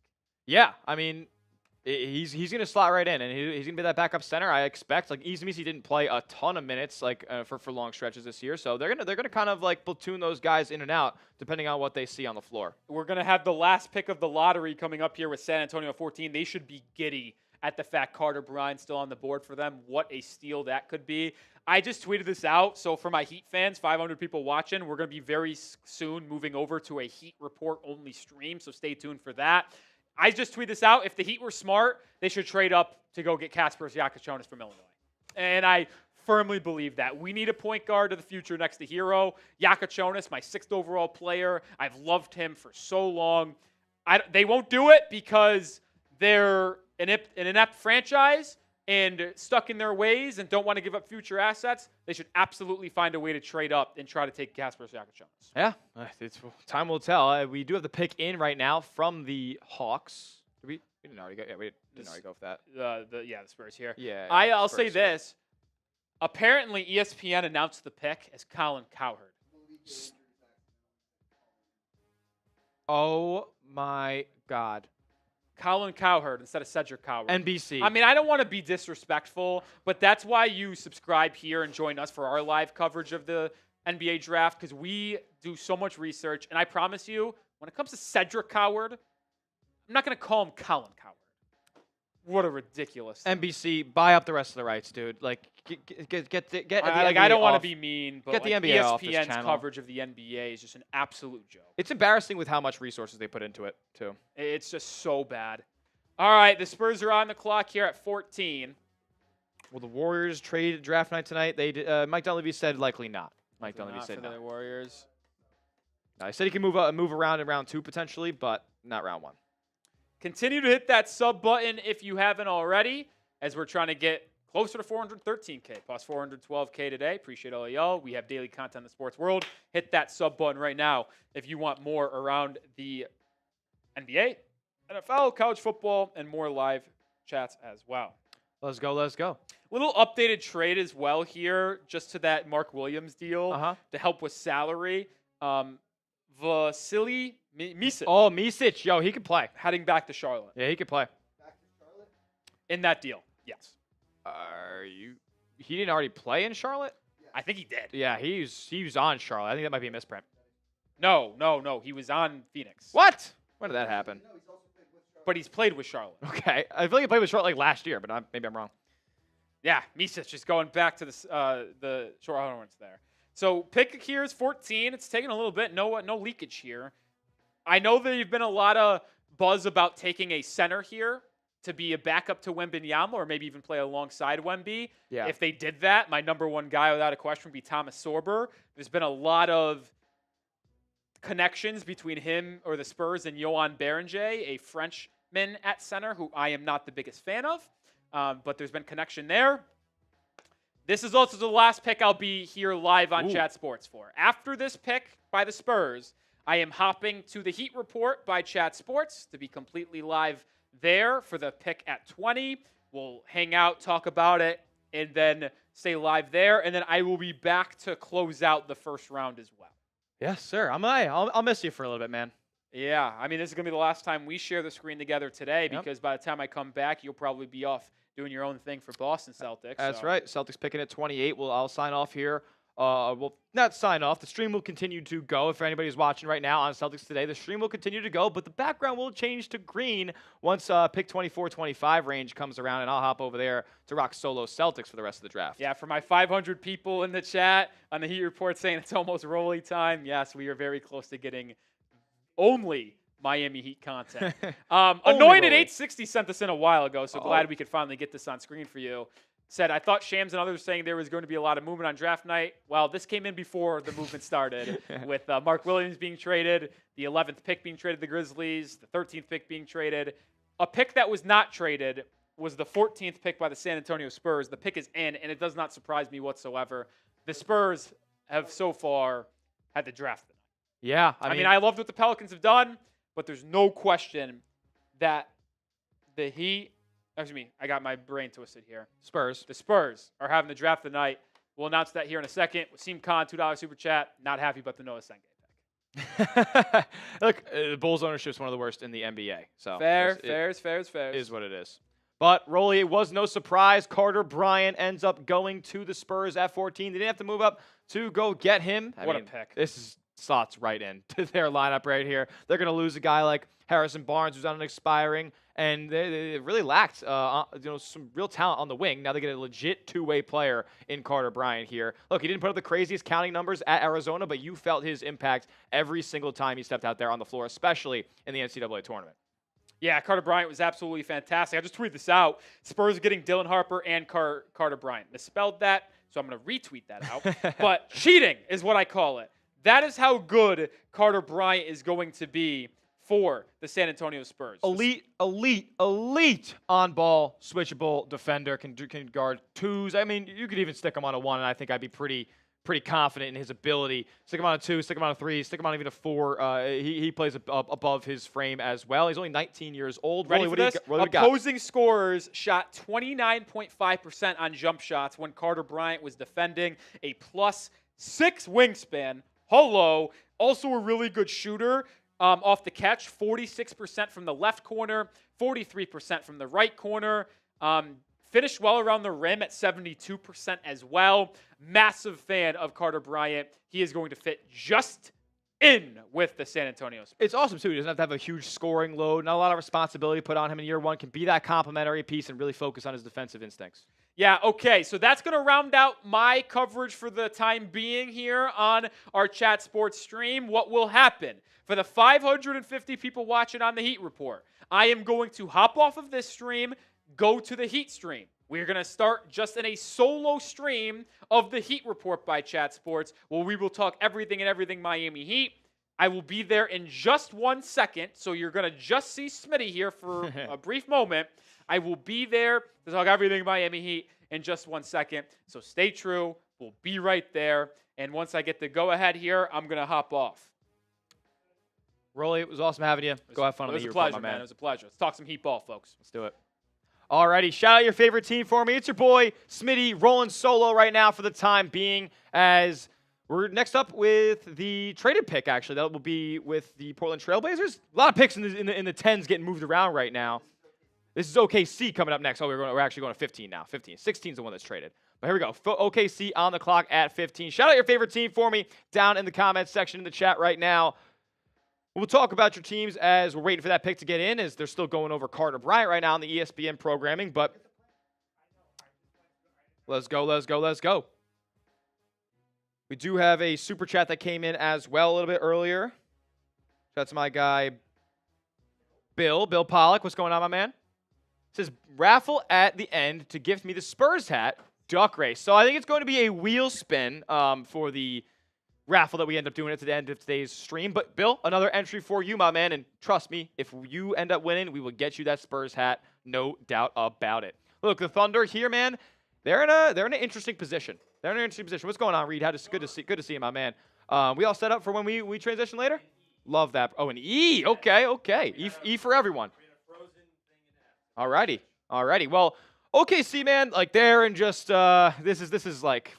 Speaker 2: Yeah, I mean, he's going to slot right in, and he's going to be that backup center. I expect. Like Izmisi didn't play a ton of minutes for long stretches this year, so they're gonna kind of like platoon those guys in and out depending on what they see on the floor.
Speaker 1: We're going to have the last pick of the lottery coming up here with San Antonio 14. They should be giddy at the fact Carter Bryant's still on the board for them. What a steal that could be. I just tweeted this out, so for my Heat fans, 500 people watching, we're going to be very soon moving over to a Heat Report only stream, so stay tuned for that. I just tweeted this out. If the Heat were smart, they should trade up to go get Kasparas Giacochonis from Illinois. And I firmly believe that. We need a point guard of the future next to Herro. Giacochonis, my 6th overall player. I've loved him for so long. They won't do it because they're an inept franchise and stuck in their ways and don't want to give up future assets. They should absolutely find a way to trade up and try to take Kasparas Giacochonis.
Speaker 2: Yeah, time will tell. We do have the pick in right now from the Hawks. We didn't already go. Yeah, we didn't already go with that.
Speaker 1: The Spurs here.
Speaker 2: Yeah.
Speaker 1: I'll
Speaker 2: Spurs
Speaker 1: say
Speaker 2: here.
Speaker 1: this. Apparently, ESPN announced the pick as Colin Cowherd.
Speaker 2: Oh my God.
Speaker 1: Colin Cowherd instead of Cedric Cowherd.
Speaker 2: NBC.
Speaker 1: I mean, I don't want to be disrespectful, but that's why you subscribe here and join us for our live coverage of the NBA draft, because we do so much research. And I promise you, when it comes to Cedric Cowherd, I'm not going to call him Colin Cowherd. What a ridiculous thing.
Speaker 2: NBC, buy up the rest of the rights, dude. Like, get the
Speaker 1: I don't want to
Speaker 2: off.
Speaker 1: be mean, but
Speaker 2: Get the
Speaker 1: like
Speaker 2: NBA off this
Speaker 1: ESPN's
Speaker 2: channel.
Speaker 1: coverage of the NBA is just an absolute joke.
Speaker 2: It's embarrassing with how much resources they put into it, too.
Speaker 1: It's just so bad. All right, the Spurs are on the clock here at 14.
Speaker 2: Will the Warriors trade draft night tonight? They Mike Dunleavy said likely not. Mike Dunleavy said
Speaker 1: for
Speaker 2: no.
Speaker 1: the Warriors.
Speaker 2: No, he said he can move around in round 2 potentially, but not round 1.
Speaker 1: Continue to hit that sub button if you haven't already, as we're trying to get closer to 413K, plus 412K today. Appreciate all of y'all. We have daily content in the sports world. Hit that sub button right now if you want more around the NBA, NFL, college football, and more live chats as well.
Speaker 2: Let's go.
Speaker 1: Little updated trade as well here, just to that Mark Williams deal to help with salary. Vasily Micic.
Speaker 2: Oh, Micic. Yo, he can play.
Speaker 1: Heading back to Charlotte.
Speaker 2: Yeah, he can play.
Speaker 3: Back to Charlotte?
Speaker 1: In that deal, yes.
Speaker 2: He didn't already play in Charlotte?
Speaker 1: I think he did.
Speaker 2: Yeah, he was on Charlotte. I think that might be a misprint.
Speaker 1: No. He was on Phoenix.
Speaker 2: What? When did that happen?
Speaker 3: No, he's also played with Charlotte.
Speaker 1: But he's played with Charlotte.
Speaker 2: Okay. I feel like he played with Charlotte like last year, but maybe I'm wrong.
Speaker 1: Yeah, Micic is going back to the Charlotte Hornets there. So pick here is 14. It's taking a little bit. No leakage here. I know there's been a lot of buzz about taking a center here to be a backup to Wembanyama or maybe even play alongside Wemby.
Speaker 2: Yeah.
Speaker 1: If they did that, my number one guy without a question would be Thomas Sorber. There's been a lot of connections between him or the Spurs and Yohan Berenger, a Frenchman at center who I am not the biggest fan of, but there's been connection there. This is also the last pick I'll be here live on Chat Sports for. After this pick by the Spurs, I am hopping to the Heat Report by Chat Sports to be completely live there for the pick at 20. We'll hang out, talk about it, and then stay live there. And then I will be back to close out the first round as well.
Speaker 2: Yes, sir. I'll miss you for a little bit, man.
Speaker 1: Yeah, I mean, this is going to be the last time we share the screen together today
Speaker 2: Yep.
Speaker 1: because by the time I come back, you'll probably be off doing your own thing for Boston Celtics.
Speaker 2: That's
Speaker 1: so.
Speaker 2: right. Celtics picking at 28. I'll sign off here. Well, not sign off. The stream will continue to go. If anybody's watching right now on Celtics Today, the stream will continue to go, but the background will change to green once pick 24-25 range comes around, and I'll hop over there to rock solo Celtics for the rest of the draft.
Speaker 1: Yeah, for my 500 people in the chat on the Heat Report saying it's almost Rolly time, yes, we are very close to getting only Miami Heat content. Anointed 860 sent this in a while ago, so glad we could finally get this on screen for you. Said, I thought Shams and others saying there was going to be a lot of movement on draft night. Well, this came in before the movement started with Mark Williams being traded, the 11th pick being traded to the Grizzlies, the 13th pick being traded. A pick that was not traded was the 14th pick by the San Antonio Spurs. The pick is in, and it does not surprise me whatsoever. The Spurs have so far had the draft tonight.
Speaker 2: Yeah.
Speaker 1: I mean, I loved what the Pelicans have done, but there's no question that the Heat... Excuse me, I got my brain twisted here.
Speaker 2: Spurs.
Speaker 1: The Spurs are having the draft tonight. We'll announce that here in a second. Wasim Khan, $2 super chat. Not happy about the Noah Senge pick.
Speaker 2: Look, Bulls ownership is one of the worst in the NBA. So
Speaker 1: Fair.
Speaker 2: Is what it is. But, Rolly, it was no surprise. Carter Bryant ends up going to the Spurs at 14. They didn't have to move up to go get him.
Speaker 1: What a pick.
Speaker 2: This slots right in to their lineup right here. They're going to lose a guy like Harrison Barnes, who's on an expiring, and they really lacked some real talent on the wing. Now they get a legit two-way player in Carter Bryant here. Look, he didn't put up the craziest counting numbers at Arizona, but you felt his impact every single time he stepped out there on the floor, especially in the NCAA tournament.
Speaker 1: Yeah, Carter Bryant was absolutely fantastic. I just tweeted this out. Spurs are getting Dylan Harper and Carter Bryant. Misspelled that, so I'm going to retweet that out. But cheating is what I call it. That is how good Carter Bryant is going to be for the San Antonio Spurs.
Speaker 2: Elite on-ball, switchable defender, can guard twos. I mean, you could even stick him on a one, and I think I'd be pretty confident in his ability. Stick him on a two, stick him on a three, stick him on even a four. He plays above his frame as well. He's only 19 years old.
Speaker 1: Ready
Speaker 2: Rolly,
Speaker 1: for this?
Speaker 2: what do we got?
Speaker 1: Opposing scorers shot 29.5% on jump shots when Carter Bryant was defending, a +6 wingspan. Hello. Also a really good shooter off the catch, 46% from the left corner, 43% from the right corner. Finished well around the rim at 72% as well. Massive fan of Carter Bryant. He is going to fit just in with the San Antonio Spurs.
Speaker 2: It's awesome, too. He doesn't have to have a huge scoring load, not a lot of responsibility put on him in year one. Can be that complementary piece and really focus on his defensive instincts.
Speaker 1: Yeah, okay, so that's going to round out my coverage for the time being here on our Chat Sports stream. What will happen? For the 550 people watching on the Heat Report, I am going to hop off of this stream, go to the Heat stream. We're going to start just in a solo stream of the Heat Report by Chat Sports, where we will talk everything Miami Heat. I will be there in just 1 second, so you're going to just see Smitty here for a brief moment. I will be there to talk everything Miami Heat in just 1 second, so stay true. We'll be right there, and once I get the go-ahead here, I'm going to hop off.
Speaker 2: Rolly, it was awesome having you. Go have fun on the Heat Report, my man.
Speaker 1: It was a pleasure. Let's talk some Heat ball, folks.
Speaker 2: Let's do it. Alrighty, shout out your favorite team for me. It's your boy, Smitty, rolling solo right now for the time being, as we're next up with the traded pick, actually. That will be with the Portland Trailblazers. A lot of picks in the 10s getting moved around right now. This is OKC coming up next. Oh, we're actually going to 15 now. 15. 16 is the one that's traded. But here we go. OKC on the clock at 15. Shout out your favorite team for me down in the comments section in the chat right now. We'll talk about your teams as we're waiting for that pick to get in, as they're still going over Carter Bryant right now on the ESPN programming. But let's go. We do have a super chat that came in as well a little bit earlier. Shout out to my guy, Bill Pollock. What's going on, my man? It says, raffle at the end to gift me the Spurs hat, duck race. So I think it's going to be a wheel spin for the raffle that we end up doing at the end of today's stream. But, Bill, another entry for you, my man. And trust me, if you end up winning, we will get you that Spurs hat. No doubt about it. Look, the Thunder here, man, they're in an interesting position. What's going on, Reed? Good to see you, my man. We all set up for when we transition later? Love that. Oh, an E. Okay. E for everyone. Alrighty. Well, OKC, man, like they're in just this is like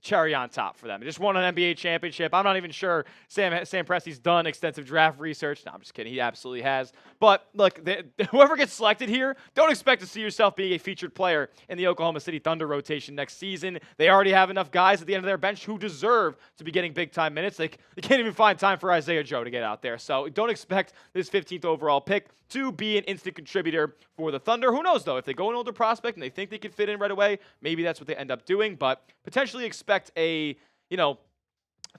Speaker 2: cherry on top for them. They just won an NBA championship. I'm not even sure Sam Presti's done extensive draft research. No, I'm just kidding. He absolutely has. But look, whoever gets selected here, don't expect to see yourself being a featured player in the Oklahoma City Thunder rotation next season. They already have enough guys at the end of their bench who deserve to be getting big-time minutes. They can't even find time for Isaiah Joe to get out there. So don't expect this 15th overall pick to be an instant contributor for the Thunder. Who knows, though? If they go an older prospect and they think they can fit in right away, maybe that's what they end up doing. But potentially expect a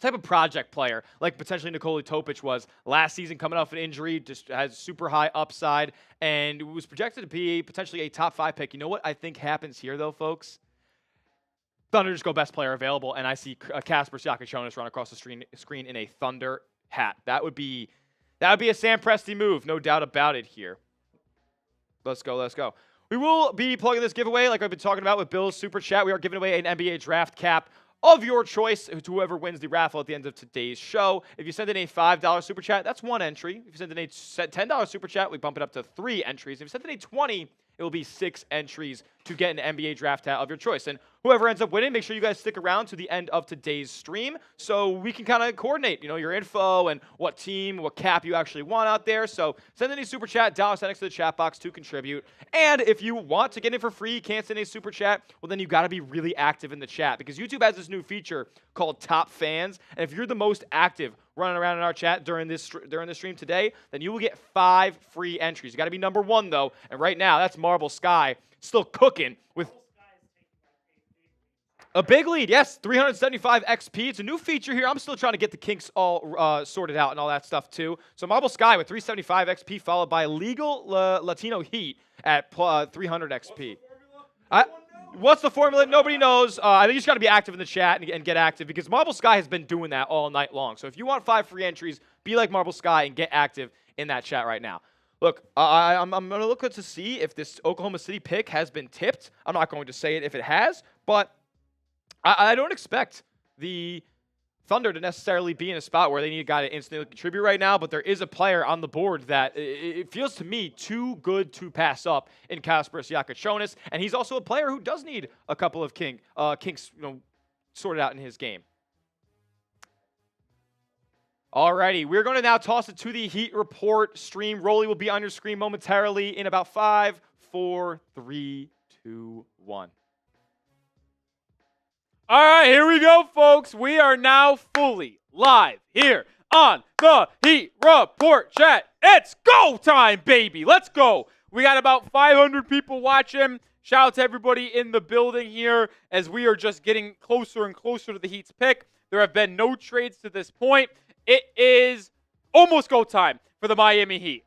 Speaker 2: type of project player like potentially Nikola Topic was last season, coming off an injury, just has super high upside, and was projected to be potentially a top 5 pick. You know what I think happens here, though, folks? Thunder just go best player available, and I see Kasper Siakachonis run across the screen in a Thunder hat. That would be a Sam Presti move, no doubt about it here. Let's go. We will be plugging this giveaway like I've been talking about with Bill's Super Chat. We are giving away an NBA draft cap of your choice to whoever wins the raffle at the end of today's show. If you send in a $5 Super Chat, that's 1 entry. If you send in a $10 Super Chat, we bump it up to 3 entries. If you send in a 20, it will be 6 entries to get an NBA draft hat of your choice. And whoever ends up winning, make sure you guys stick around to the end of today's stream so we can kind of coordinate, your info and what team, what cap you actually want out there. So send in a Super Chat, $, next to the chat box to contribute. And if you want to get in for free, you can't send a Super Chat, well, then you got to be really active in the chat because YouTube has this new feature called Top Fans. And if you're the most active running around in our chat during this stream today, then you will get 5 free entries. You got to be number 1, though. And right now, that's Marble Sky still cooking with a big lead. Yes, 375 XP. It's a new feature here. I'm still trying to get the kinks all sorted out and all that stuff, too. So Marble Sky with 375 XP, followed by Legal Latino Heat at 300 XP. What's the formula? Nobody knows. I think you just got to be active in the chat and get active because Marble Sky has been doing that all night long. So if you want 5 free entries, be like Marble Sky and get active in that chat right now. Look, I'm going to look to see if this Oklahoma City pick has been tipped. I'm not going to say it if it has, but I don't expect the Thunder to necessarily be in a spot where they need a guy to instantly contribute right now, but there is a player on the board that it feels to me too good to pass up in Kasper Siakachonis, and he's also a player who does need a couple of kinks sorted out in his game. Alrighty, we're going to now toss it to the Heat Report stream. Rolly will be on your screen momentarily in about 5, 4, 3, 2, 1.
Speaker 1: All right, here we go, folks. We are now fully live here on the Heat Report chat. It's go time, baby. Let's go. We got about 500 people watching. Shout out to everybody in the building here as we are just getting closer and closer to the Heat's pick. There have been no trades to this point. It is almost go time for the Miami Heat.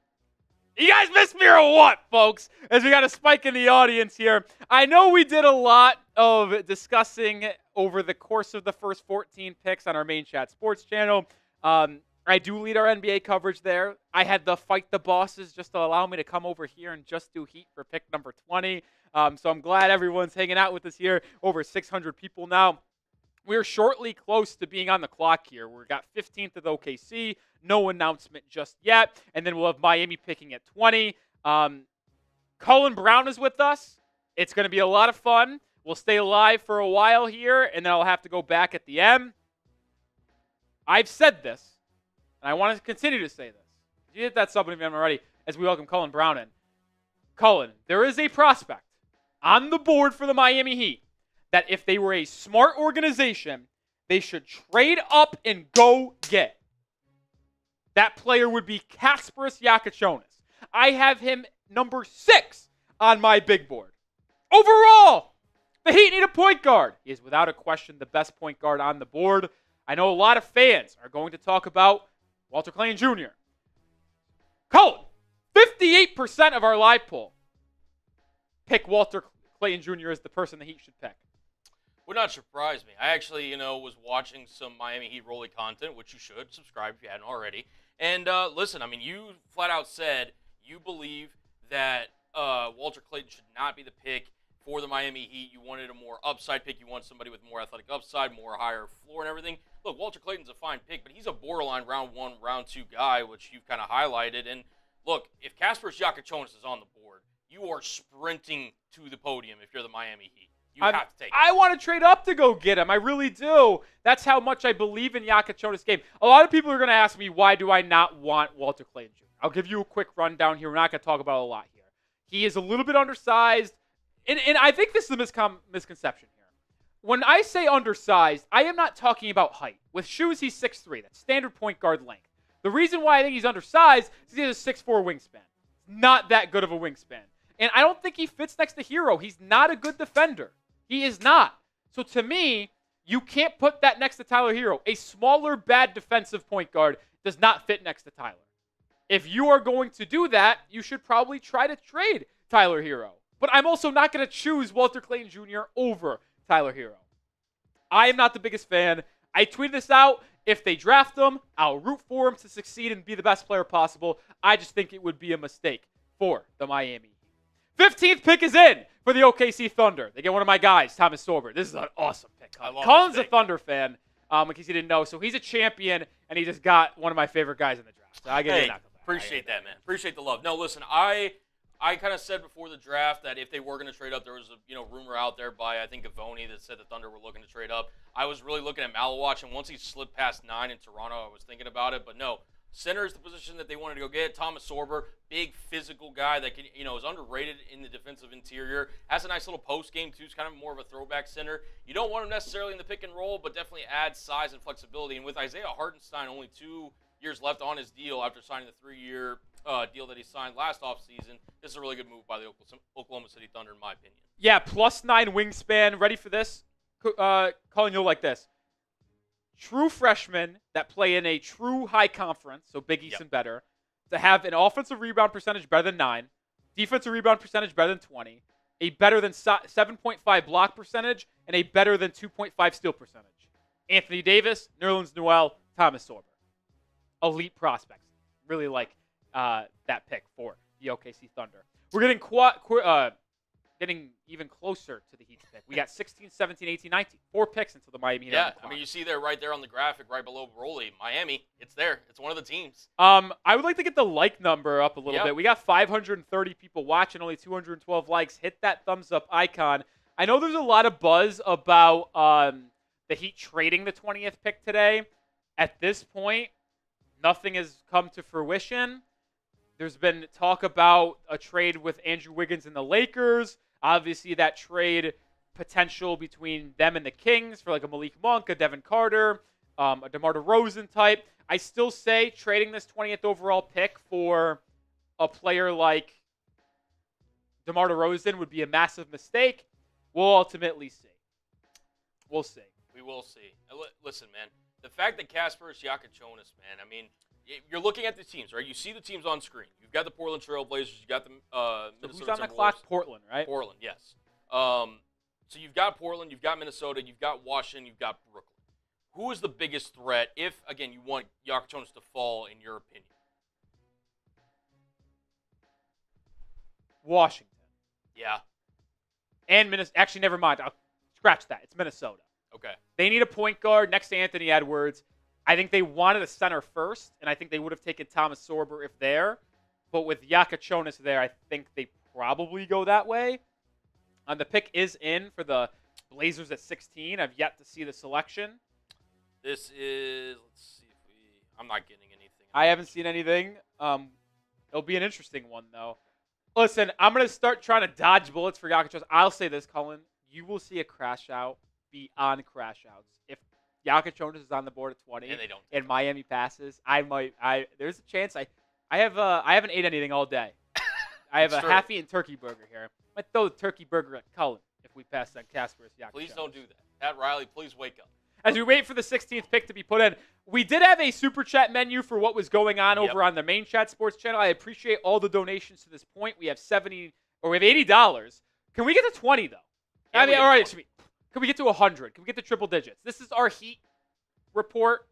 Speaker 1: You guys missed me or what, folks? As we got a spike in the audience here. I know we did a lot of discussing over the course of the first 14 picks on our main chat sports channel. I do lead our NBA coverage there. I had to fight the bosses just to allow me to come over here and just do Heat for pick number 20. So I'm glad everyone's hanging out with us here. Over 600 people now. We're shortly close to being on the clock here. We've got 15th with OKC. No announcement just yet. And then we'll have Miami picking at 20. Cullen Brown is with us. It's going to be a lot of fun. We'll stay live for a while here, and then I'll have to go back at the end. I've said this, and I want to continue to say this. You hit that sub if you haven't already, as we welcome Cullen Brown in. Cullen, there is a prospect on the board for the Miami Heat that if they were a smart organization, they should trade up and go get. That player would be Kasper Siakachonis. I have him number 6 on my big board. Overall, the Heat need a point guard. He is without a question the best point guard on the board. I know a lot of fans are going to talk about Walter Clayton Jr. Cullen, 58% of our live poll pick Walter Clayton Jr. as the person the Heat should pick.
Speaker 4: Would not surprise me. I actually, was watching some Miami Heat Rolly content, which you should subscribe if you hadn't already. And listen, I mean, you flat out said you believe that Walter Clayton should not be the pick for the Miami Heat. You wanted a more upside pick. You want somebody with more athletic upside, more higher floor and everything. Look, Walter Clayton's a fine pick, but he's a borderline round 1, round 2 guy, which you've kind of highlighted. And look, if Kasper Siakachonis is on the board, you are sprinting to the podium if you're the Miami Heat. You have to take it.
Speaker 1: I want to trade up to go get him. I really do. That's how much I believe in Jonas' game. A lot of people are going to ask me, why do I not want Walter Clayton Jr.? I'll give you a quick rundown here. We're not going to talk about a lot here. He is a little bit undersized, and I think this is a misconception here. When I say undersized, I am not talking about height. With shoes, he's 6'3". That's standard point guard length. The reason why I think he's undersized is he has a 6'4" wingspan. Not that good of a wingspan. And I don't think he fits next to Herro. He's not a good defender. He is not. So to me, you can't put that next to Tyler Herro. A smaller, bad defensive point guard does not fit next to Tyler. If you are going to do that, you should probably try to trade Tyler Herro. But I'm also not going to choose Walter Clayton Jr. over Tyler Herro. I am not the biggest fan. I tweeted this out. If they draft him, I'll root for him to succeed and be the best player possible. I just think it would be a mistake for the Miami Heat. 15th pick is in for the OKC Thunder. They get one of my guys, Thomas Sorber. This is an awesome pick. Colin's a Thunder fan, in case you didn't know. So he's a champion, and he just got one of my favorite guys in the draft. So I get
Speaker 4: appreciate that, man. Appreciate the love. No, listen, I kind of said before the draft that if they were going to trade up, there was a rumor out there by, I think, Avoni that said the Thunder were looking to trade up. I was really looking at Malawatch, and once he slipped past 9 in Toronto, I was thinking about it. But no, center is the position that they wanted to go get. Thomas Sorber, big physical guy that can, is underrated in the defensive interior. Has a nice little post game too. He's kind of more of a throwback center. You don't want him necessarily in the pick and roll, but definitely adds size and flexibility. And with Isaiah Hartenstein only 2 years left on his deal after signing the 3-year deal that he signed last offseason, this is a really good move by the Oklahoma City Thunder, in my opinion.
Speaker 1: Yeah, +9 wingspan. Ready for this? Colin, you'll like this. True freshmen that play in a true high conference, so Big East and better, to have an offensive rebound percentage better than 9, defensive rebound percentage better than 20, a better than 7.5 block percentage, and a better than 2.5 steal percentage. Anthony Davis, Nerlens Noel, Thomas Sorber. Elite prospects. Really like that pick for the OKC Thunder. We're getting even closer to the Heat's pick. We got 16, 17, 18, 19. 4 picks until the Miami Heat.
Speaker 4: Yeah, I mean, you see there right there on the graphic, right below Broly, Miami. It's there. It's one of the teams.
Speaker 1: I would like to get the like number up a little bit. We got 530 people watching, only 212 likes. Hit that thumbs up icon. I know there's a lot of buzz about the Heat trading the 20th pick today. At this point, nothing has come to fruition. There's been talk about a trade with Andrew Wiggins and the Lakers. Obviously, that trade potential between them and the Kings for like a Malik Monk, a Devin Carter, a DeMar DeRozan type. I still say trading this 20th overall pick for a player like DeMar DeRozan would be a massive mistake. We'll ultimately see. We'll see.
Speaker 4: We will see. Listen, man, the fact that Kasper Siakachonis, man, I mean, you're looking at the teams, right? You see the teams on screen. You've got the Portland Trail Blazers. You've got the Minnesota
Speaker 1: Who's on the
Speaker 4: Timberwolves.
Speaker 1: clock? Portland, right?
Speaker 4: Portland, yes. So you've got Portland, you've got Minnesota, you've got Washington, you've got Brooklyn. Who is the biggest threat if, again, you want Siakachonis to fall, in your opinion?
Speaker 1: Washington.
Speaker 4: Yeah.
Speaker 1: And Minnesota. Actually, never mind. I'll scratch that. It's Minnesota.
Speaker 4: Okay.
Speaker 1: They need a point guard next to Anthony Edwards. I think they wanted a center first, and I think they would have taken Thomas Sorber if there. But with Siakachonis there, I think they probably go that way. The pick is in for the Blazers at 16. I've yet to see the selection.
Speaker 4: This is, let's see if I'm not getting anything.
Speaker 1: I haven't seen anything. It'll be an interesting one, though. Listen, I'm going to start trying to dodge bullets for Siakachonis. I'll say this, Colin. You will see a crash out beyond crash outs. If Siakachonis is on the board at 20 and Miami passes, there's a chance I haven't ate anything all day. I have a half-eaten turkey burger here. I might throw the turkey burger at Cullen if we pass on Kasper Siakachonis.
Speaker 4: Please don't do that. Pat Riley, please wake up.
Speaker 1: As we wait for the 16th pick to be put in, we did have a super chat menu for what was going on over on the main chat sports channel. I appreciate all the donations to this point. We have $80. Can we get to 20 though? I mean, all right. Can we get to 100? Can we get to triple digits? This is our Heat report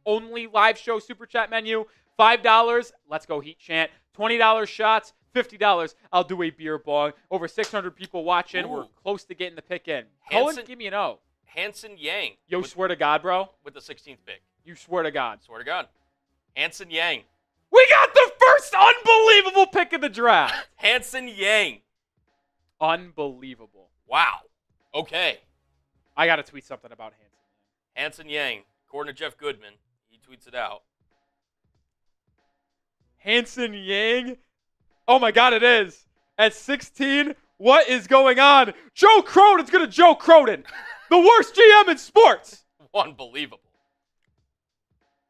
Speaker 1: only live show super chat menu. $5. Let's go Heat chant. $20 shots. $50. I'll do a beer bong. Over 600 people watching. Ooh. We're close to getting the pick in. Cullen, give me an O.
Speaker 4: Hanson Yang.
Speaker 1: Yo, swear to God, bro.
Speaker 4: With the 16th pick.
Speaker 1: You swear to God.
Speaker 4: Swear to God. Hanson Yang.
Speaker 1: We got the first unbelievable pick of the draft.
Speaker 4: Hanson Yang.
Speaker 1: Unbelievable.
Speaker 4: Wow. Okay.
Speaker 1: I got to tweet something about
Speaker 4: Hanson Yang, according to Jeff Goodman, he tweets it out.
Speaker 1: Hanson Yang? Oh my God, it is. At 16, what is going on? Joe Cronin's going to Joe Cronin. The worst GM in sports.
Speaker 4: Unbelievable.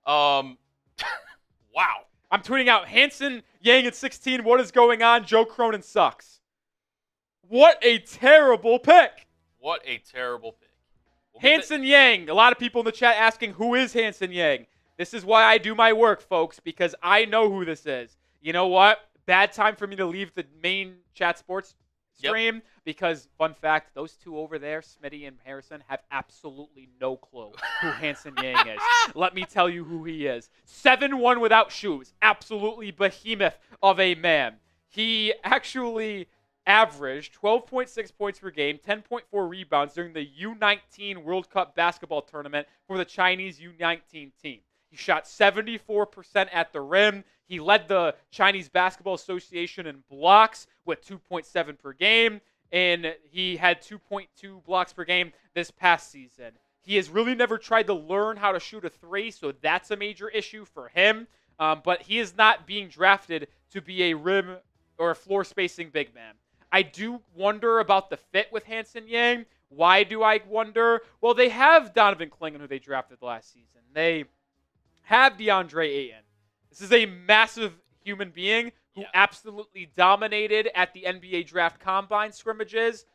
Speaker 4: Wow.
Speaker 1: I'm tweeting out Hanson Yang at 16. What is going on? Joe Cronin sucks. What a terrible pick.
Speaker 4: What a terrible pick.
Speaker 1: Hanson Yang. A lot of people in the chat asking, who is Hanson Yang? This is why I do my work, folks, because I know who this is. You know what? Bad time for me to leave the main chat sports stream because, fun fact, those two over there, Smitty and Harrison, have absolutely no clue who Hanson Yang is. Let me tell you who he is. 7'1" without shoes. Absolutely behemoth of a man. He actually averaged 12.6 points per game, 10.4 rebounds during the U19 World Cup basketball tournament for the Chinese U19 team. He shot 74% at the rim. He led the Chinese Basketball Association in blocks with 2.7 per game, and he had 2.2 blocks per game this past season. He has really never tried to learn how to shoot a three, so that's a major issue for him. But he is not being drafted to be a rim or a floor spacing big man. I do wonder about the fit with Hanson Yang. Why do I wonder? Well, they have Donovan Clingan, who they drafted last season. They have DeAndre Ayton. This is a massive human being who absolutely dominated at the NBA draft combine scrimmages.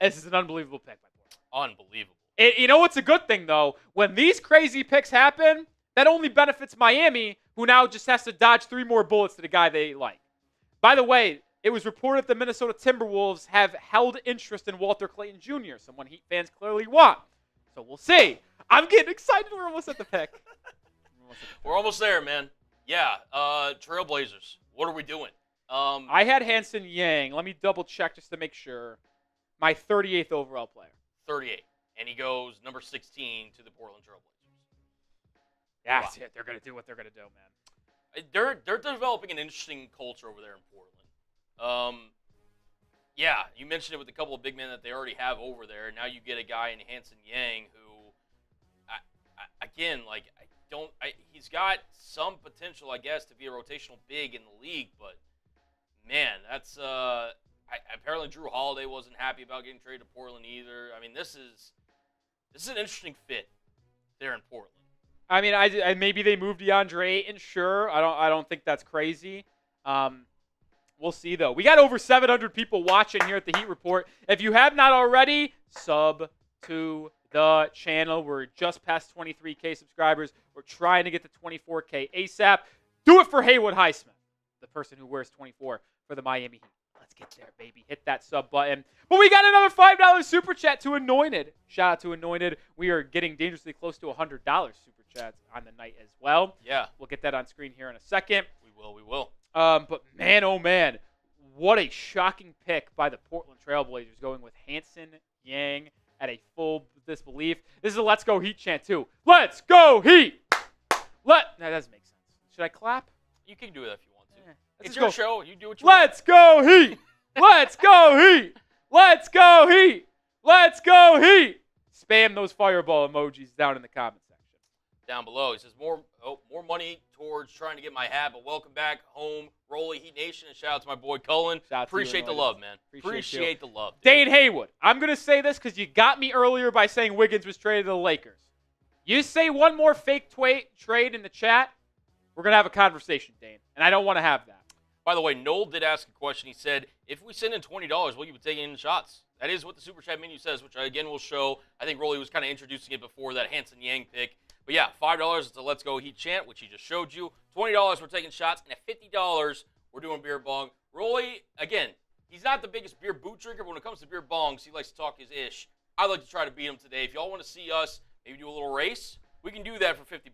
Speaker 1: This is an unbelievable pick by Portland.
Speaker 4: Unbelievable.
Speaker 1: You know what's a good thing, though? When these crazy picks happen, that only benefits Miami, who now just has to dodge 3 more bullets to the guy they like. By the way, it was reported the Minnesota Timberwolves have held interest in Walter Clayton Jr., someone Heat fans clearly want. So we'll see. I'm getting excited. We're almost at the pick.
Speaker 4: We're almost there, man. Yeah, Trailblazers. What are we doing?
Speaker 1: I had Hanson Yang. Let me double check just to make sure. My 38th overall player.
Speaker 4: 38. And he goes number 16 to the Portland Trailblazers.
Speaker 1: Yeah, that's it. They're going to do what they're going to do, man.
Speaker 4: They're developing an interesting culture over there in Portland. Yeah, you mentioned it with a couple of big men that they already have over there. Now you get a guy in Hanson Yang who, he's got some potential, I guess, to be a rotational big in the league. But man, that's apparently Drew Holiday wasn't happy about getting traded to Portland either. I mean, this is an interesting fit there in Portland.
Speaker 1: I mean, I maybe they moved DeAndre Ayton. Sure, I don't think that's crazy. We'll see, though. We got over 700 people watching here at the Heat Report. If you have not already, sub to the channel. We're just past 23K subscribers. We're trying to get to 24K ASAP. Do it for Haywood Highsmith, the person who wears 24 for the Miami Heat. Let's get there, baby. Hit that sub button. But we got another $5 super chat to Anointed. Shout out to Anointed. We are getting dangerously close to $100 super chats on the night as well.
Speaker 4: Yeah.
Speaker 1: We'll get that on screen here in a second.
Speaker 4: We will.
Speaker 1: But man, oh man, what a shocking pick by the Portland Trailblazers going with Hanson Yang at a full disbelief. This is a Let's Go Heat chant too. Let's go Heat! That doesn't make sense. Should I clap?
Speaker 4: You can do that if you want to.
Speaker 1: Let's
Speaker 4: It's your
Speaker 1: go.
Speaker 4: show. You do what you want.
Speaker 1: Let's go Heat! Let's go Heat! Let's go Heat! Let's go Heat! Spam those fireball emojis down in the comment section.
Speaker 4: Down below, he says more money towards trying to get my hat, but welcome back home, Rolly Heat Nation, and shout out to my boy Cullen. Appreciate the love, man. Appreciate the love. Dude.
Speaker 1: Dane Haywood, I'm going to say this because you got me earlier by saying Wiggins was traded to the Lakers. You say one more fake trade in the chat, we're going to have a conversation, Dane, and I don't want to have that.
Speaker 4: By the way, Noel did ask a question. He said, if we send in $20, will you be taking in shots? That is what the Super Chat menu says, which I, again, will show. I think Rolly was kind of introducing it before that Hanson Yang pick. But yeah, $5 is a Let's Go Heat chant, which he just showed you. $20, we're taking shots. And at $50, we're doing beer bong. Rolly, again, he's not the biggest beer boot drinker, but when it comes to beer bongs, he likes to talk his ish. I'd like to try to beat him today. If y'all want to see us maybe do a little race, we can do that for $50.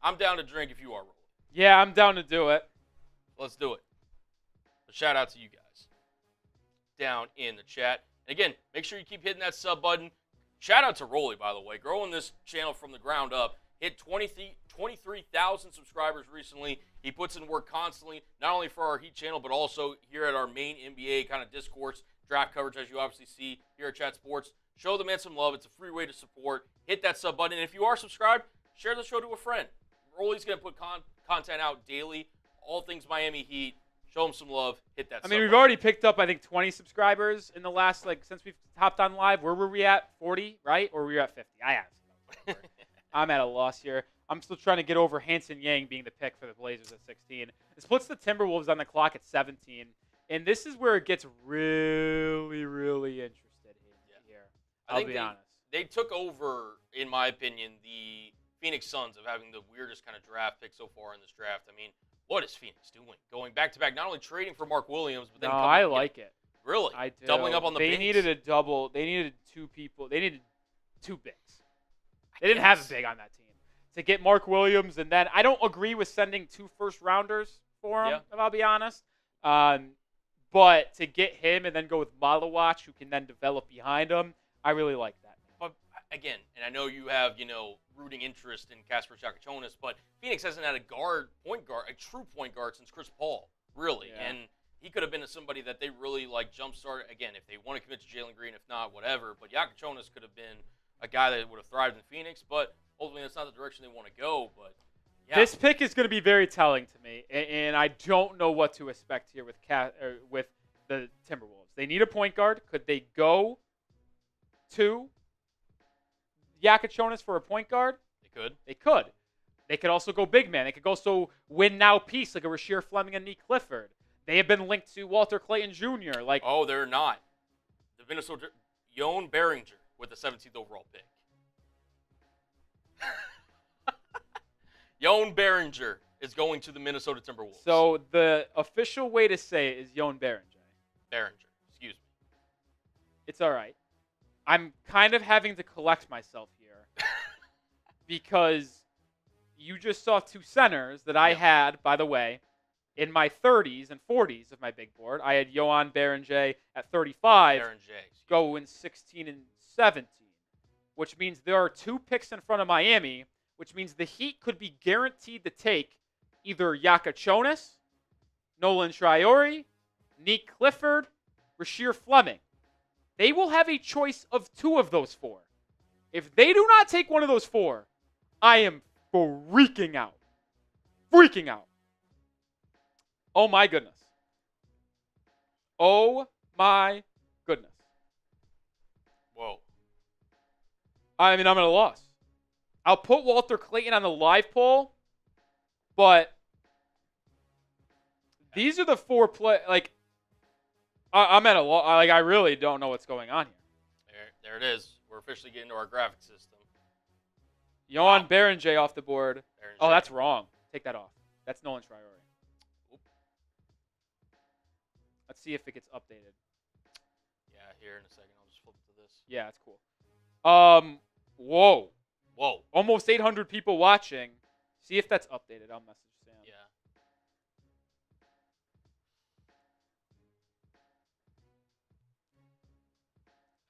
Speaker 4: I'm down to drink if you are, Rolly.
Speaker 1: Yeah, I'm down to do it.
Speaker 4: Let's do it. But shout out to you guys down in the chat. And again, make sure you keep hitting that sub button. Shout out to Rolly, by the way, growing this channel from the ground up. Hit 23,000 subscribers recently. He puts in work constantly, not only for our Heat channel, but also here at our main NBA kind of discourse draft coverage as you obviously see here at Chat Sports. Show the man some love. It's a free way to support. Hit that sub button. And if you are subscribed, share the show to a friend. Rolly's going to put content out daily, all things Miami Heat. Show them some love. Hit that
Speaker 1: I
Speaker 4: sub
Speaker 1: mean, we've
Speaker 4: button.
Speaker 1: already picked up, I think, 20 subscribers in the last, since we've hopped on live. Where were we at? 40, right? Or were we at 50? I asked. I'm at a loss here. I'm still trying to get over Hanson Yang being the pick for the Blazers at 16. This puts the Timberwolves on the clock at 17. And this is where it gets really, really interested here. I'll be honest.
Speaker 4: They took over, in my opinion, the Phoenix Suns of having the weirdest kind of draft pick so far in this draft. I mean, what is Phoenix doing? Going back-to-back, not only trading for Mark Williams, but then
Speaker 1: No, I like it.
Speaker 4: Really?
Speaker 1: I do.
Speaker 4: Doubling up on the
Speaker 1: They
Speaker 4: bigs?
Speaker 1: needed a double. They needed two people. They needed two bigs. They didn't have a big on that team. To get Mark Williams, and then I don't agree with sending 2 first-rounders for him, if I'll be honest. But to get him and then go with Malawach, who can then develop behind him, I really like that.
Speaker 4: But again, and I know you have, rooting interest in Kasper Jakachonis, but Phoenix hasn't had a true point guard since Chris Paul, really.
Speaker 1: Yeah.
Speaker 4: And he could have been somebody that they really jump-started. Again, if they want to commit to Jalen Green, if not, whatever. But Jakachonis could have been a guy that would have thrived in Phoenix, but ultimately that's not the direction they want to go. But yeah.
Speaker 1: This pick is going to be very telling to me, and I don't know what to expect here with the Timberwolves. They need a point guard. Could they go to Jakachonis for a point guard?
Speaker 4: They could.
Speaker 1: They could. They could also go big man. They could also win now piece like a Rasheer, Fleming, and Nic Clifford. They have been linked to Walter Clayton Jr.
Speaker 4: Oh, they're not. The Minnesota Jon Behringer with the 17th overall pick. Jon Behringer is going to the Minnesota Timberwolves.
Speaker 1: So the official way to say it is Jon Behringer.
Speaker 4: Behringer, excuse me.
Speaker 1: It's all right. I'm kind of having to collect myself here because you just saw 2 centers that I had, by the way, in my 30s and 40s of my big board. I had Jon Behringer at 35, going 16 and 17, which means there are 2 picks in front of Miami, which means the Heat could be guaranteed to take either Jakachonis, Nolan Traore, Nique Clifford, Rasheer Fleming. They will have a choice of 2 of those 4. If they do not take one of those 4, I am freaking out. Freaking out. Oh, my goodness. Oh, my goodness.
Speaker 4: Whoa.
Speaker 1: I mean, I'm at a loss. I'll put Walter Clayton on the live poll, but these are the 4 I'm at a loss. I really don't know what's going on here.
Speaker 4: There it is. We're officially getting to our graphic system.
Speaker 1: Jon Behringer off the board.
Speaker 4: Behringer.
Speaker 1: Oh, that's wrong. Take that off. That's Nolan Traore. Let's see if it gets updated.
Speaker 4: Yeah, here in a second. I'll just flip to this.
Speaker 1: Yeah, that's cool. Whoa. Almost 800 people watching. See if that's updated. I'll message Sam.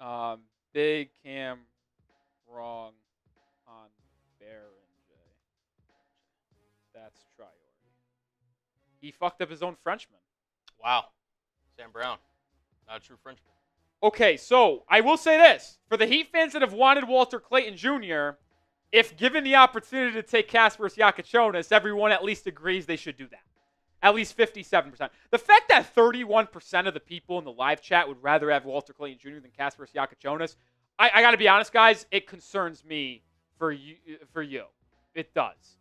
Speaker 4: Yeah.
Speaker 1: Big Cam wrong on Behringer. That's Traore. He fucked up his own Frenchman.
Speaker 4: Wow. Sam Brown. Not a true Frenchman.
Speaker 1: Okay, so I will say this. For the Heat fans that have wanted Walter Clayton Jr., if given the opportunity to take Kasper Jakachonis, everyone at least agrees they should do that. At least 57%. The fact that 31% of the people in the live chat would rather have Walter Clayton Jr. than Kasper Jakachonis, I got to be honest, guys, it concerns me for you. It does.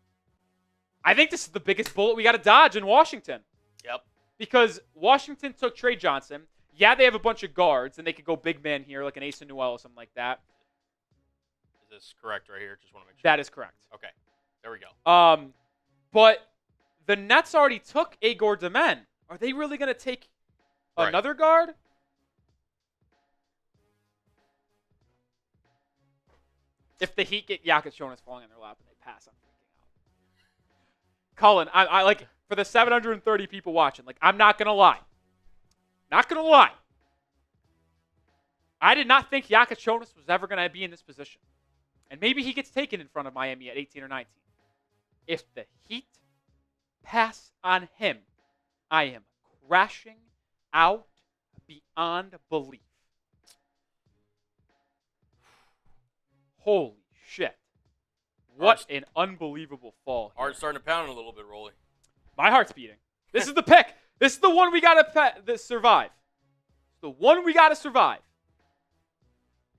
Speaker 1: I think this is the biggest bullet we got to dodge in Washington.
Speaker 4: Yep.
Speaker 1: Because Washington took Trey Johnson. Yeah, they have a bunch of guards, and they could go big man here, like an Asa Newell or something like that.
Speaker 4: Is this correct right here? Just want to make sure.
Speaker 1: That is correct.
Speaker 4: Okay. There we go.
Speaker 1: But the Nets already took Igor Demen. Are they really going to take another guard? If the Heat get Jakachonis falling in their lap and they pass, I'm freaking out. Cullen, I like for the 730 people watching, I'm not going to lie. Not going to lie. I did not think Jakachonis was ever going to be in this position. And maybe he gets taken in front of Miami at 18 or 19. If the Heat pass on him, I am crashing out beyond belief. Holy shit. What an unbelievable fall.
Speaker 4: Heart's starting to pound a little bit, Rolly.
Speaker 1: My heart's beating. This is the pick. This is the one we got to survive. The one we got to survive.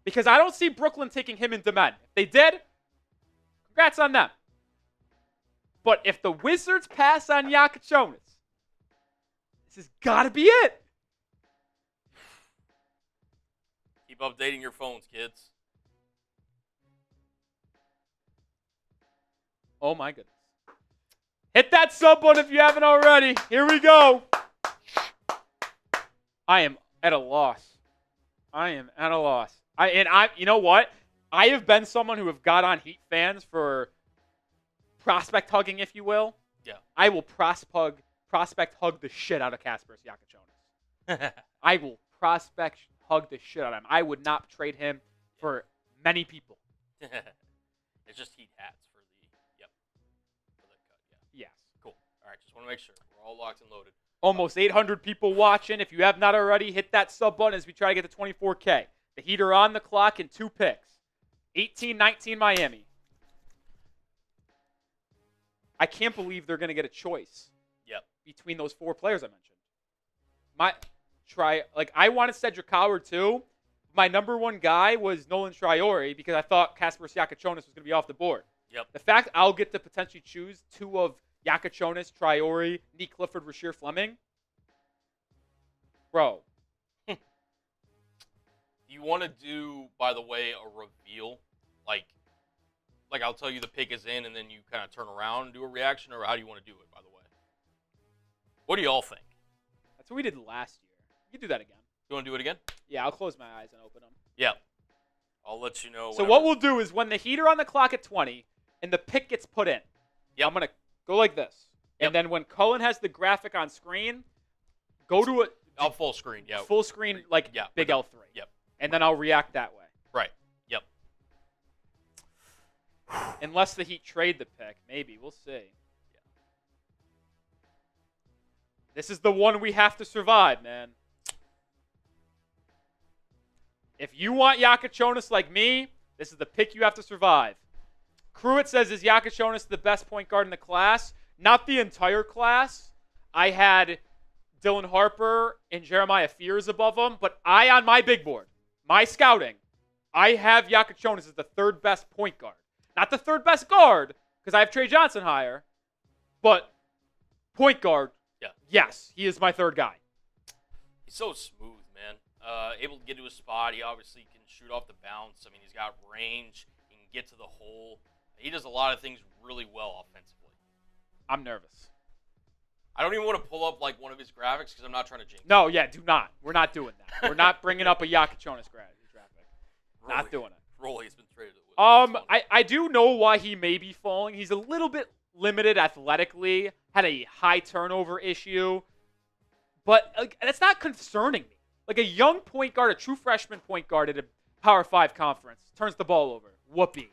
Speaker 1: Because I don't see Brooklyn taking him into men. If they did, congrats on them. But if the Wizards pass on Jonas, this has got to be it.
Speaker 4: Keep updating your phones, kids.
Speaker 1: Oh, my goodness. Hit that sub button if you haven't already. Here we go. I am at a loss. You know what? I have been someone who have got on Heat fans for prospect hugging, if you will.
Speaker 4: Yeah.
Speaker 1: I will prospect hug the shit out of Kasper Jonas. I will prospect hug the shit out of him. I would not trade him for many people.
Speaker 4: It's just Heat hats for the for the cut. Yeah.
Speaker 1: Yes.
Speaker 4: Cool. All right. Just want to make sure we're all locked and loaded.
Speaker 1: Almost 800 people watching. If you have not already, hit that sub button as we try to get to 24K. The Heat are on the clock in 2 picks. 18-19 Miami. I can't believe they're going to get a choice.
Speaker 4: Yep.
Speaker 1: Between those 4 players I mentioned. I wanted Cedric Howard too. My number 1 guy was Nolan Traore because I thought Kasper Jonas was going to be off the board.
Speaker 4: Yep.
Speaker 1: The fact I'll get to potentially choose 2 of Jonas, Traore, Nique, Clifford, Rasheer, Fleming. Bro.
Speaker 4: You want to do, by the way, a reveal? Like I'll tell you the pick is in and then you kind of turn around and do a reaction, or how do you want to do it, by the way? What do you all think?
Speaker 1: That's what we did last year. You can do that again.
Speaker 4: You want to do it again?
Speaker 1: Yeah, I'll close my eyes and open them.
Speaker 4: Yeah. I'll let you know.
Speaker 1: So what we'll do is when the Heat are on the clock at 20 and the pick gets put in, I'm going to go like this. And then when Cullen has the graphic on screen, go to it.
Speaker 4: I'll full screen, yeah.
Speaker 1: Full screen, like big L3.
Speaker 4: Yep.
Speaker 1: And then I'll react that way.
Speaker 4: Right. Yep.
Speaker 1: Unless the Heat trade the pick. Maybe. We'll see. Yeah. This is the one we have to survive, man. If you want Jonas like me, this is the pick you have to survive. Cruitt says, is Jonas the best point guard in the class? Not the entire class. I had Dylan Harper and Jeremiah Fears above him, but on my big board, my scouting, I have Jonas as the 3rd best point guard. Not the 3rd best guard, because I have Trey Johnson higher, but point guard, yes, he is my 3rd guy.
Speaker 4: He's so smooth, man. Able to get to a spot. He obviously can shoot off the bounce. I mean, he's got range. He can get to the hole. He does a lot of things really well offensively.
Speaker 1: I'm nervous.
Speaker 4: I don't even want to pull up like one of his graphics because I'm not trying to jinx.
Speaker 1: No, yeah, do not. We're not doing that. We're not bringing up a Jonas graphic. Not doing it.
Speaker 4: Rolly's been traded.
Speaker 1: I do know why he may be falling. He's a little bit limited athletically. Had a high turnover issue, but that's not concerning me. Like a young point guard, a true freshman point guard at a Power 5 conference turns the ball over. Whoopee.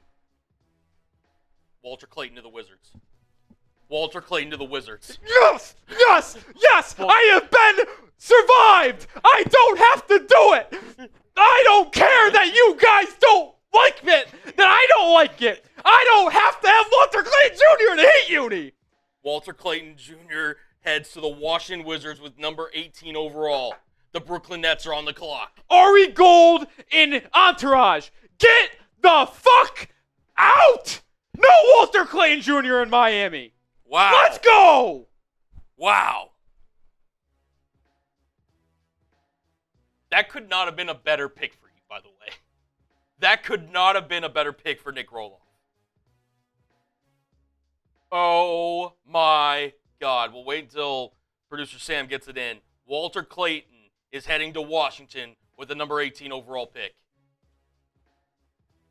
Speaker 4: Walter Clayton to the Wizards. Walter Clayton to the Wizards.
Speaker 1: Yes! Yes! Yes! I have been survived! I don't have to do it! I don't care that you guys don't like it! That I don't like it! I don't have to have Walter Clayton Jr. in the Heat uni!
Speaker 4: Walter Clayton Jr. heads to the Washington Wizards with number 18 overall. The Brooklyn Nets are on the clock.
Speaker 1: Ari Gold in Entourage. Get the fuck out! No Walter Clayton Jr. in Miami.
Speaker 4: Wow.
Speaker 1: Let's go!
Speaker 4: Wow. That could not have been a better pick for you, by the way. That could not have been a better pick for Nic Rohloff. Oh my God. We'll wait until producer Sam gets it in. Walter Clayton is heading to Washington with the number 18 overall pick.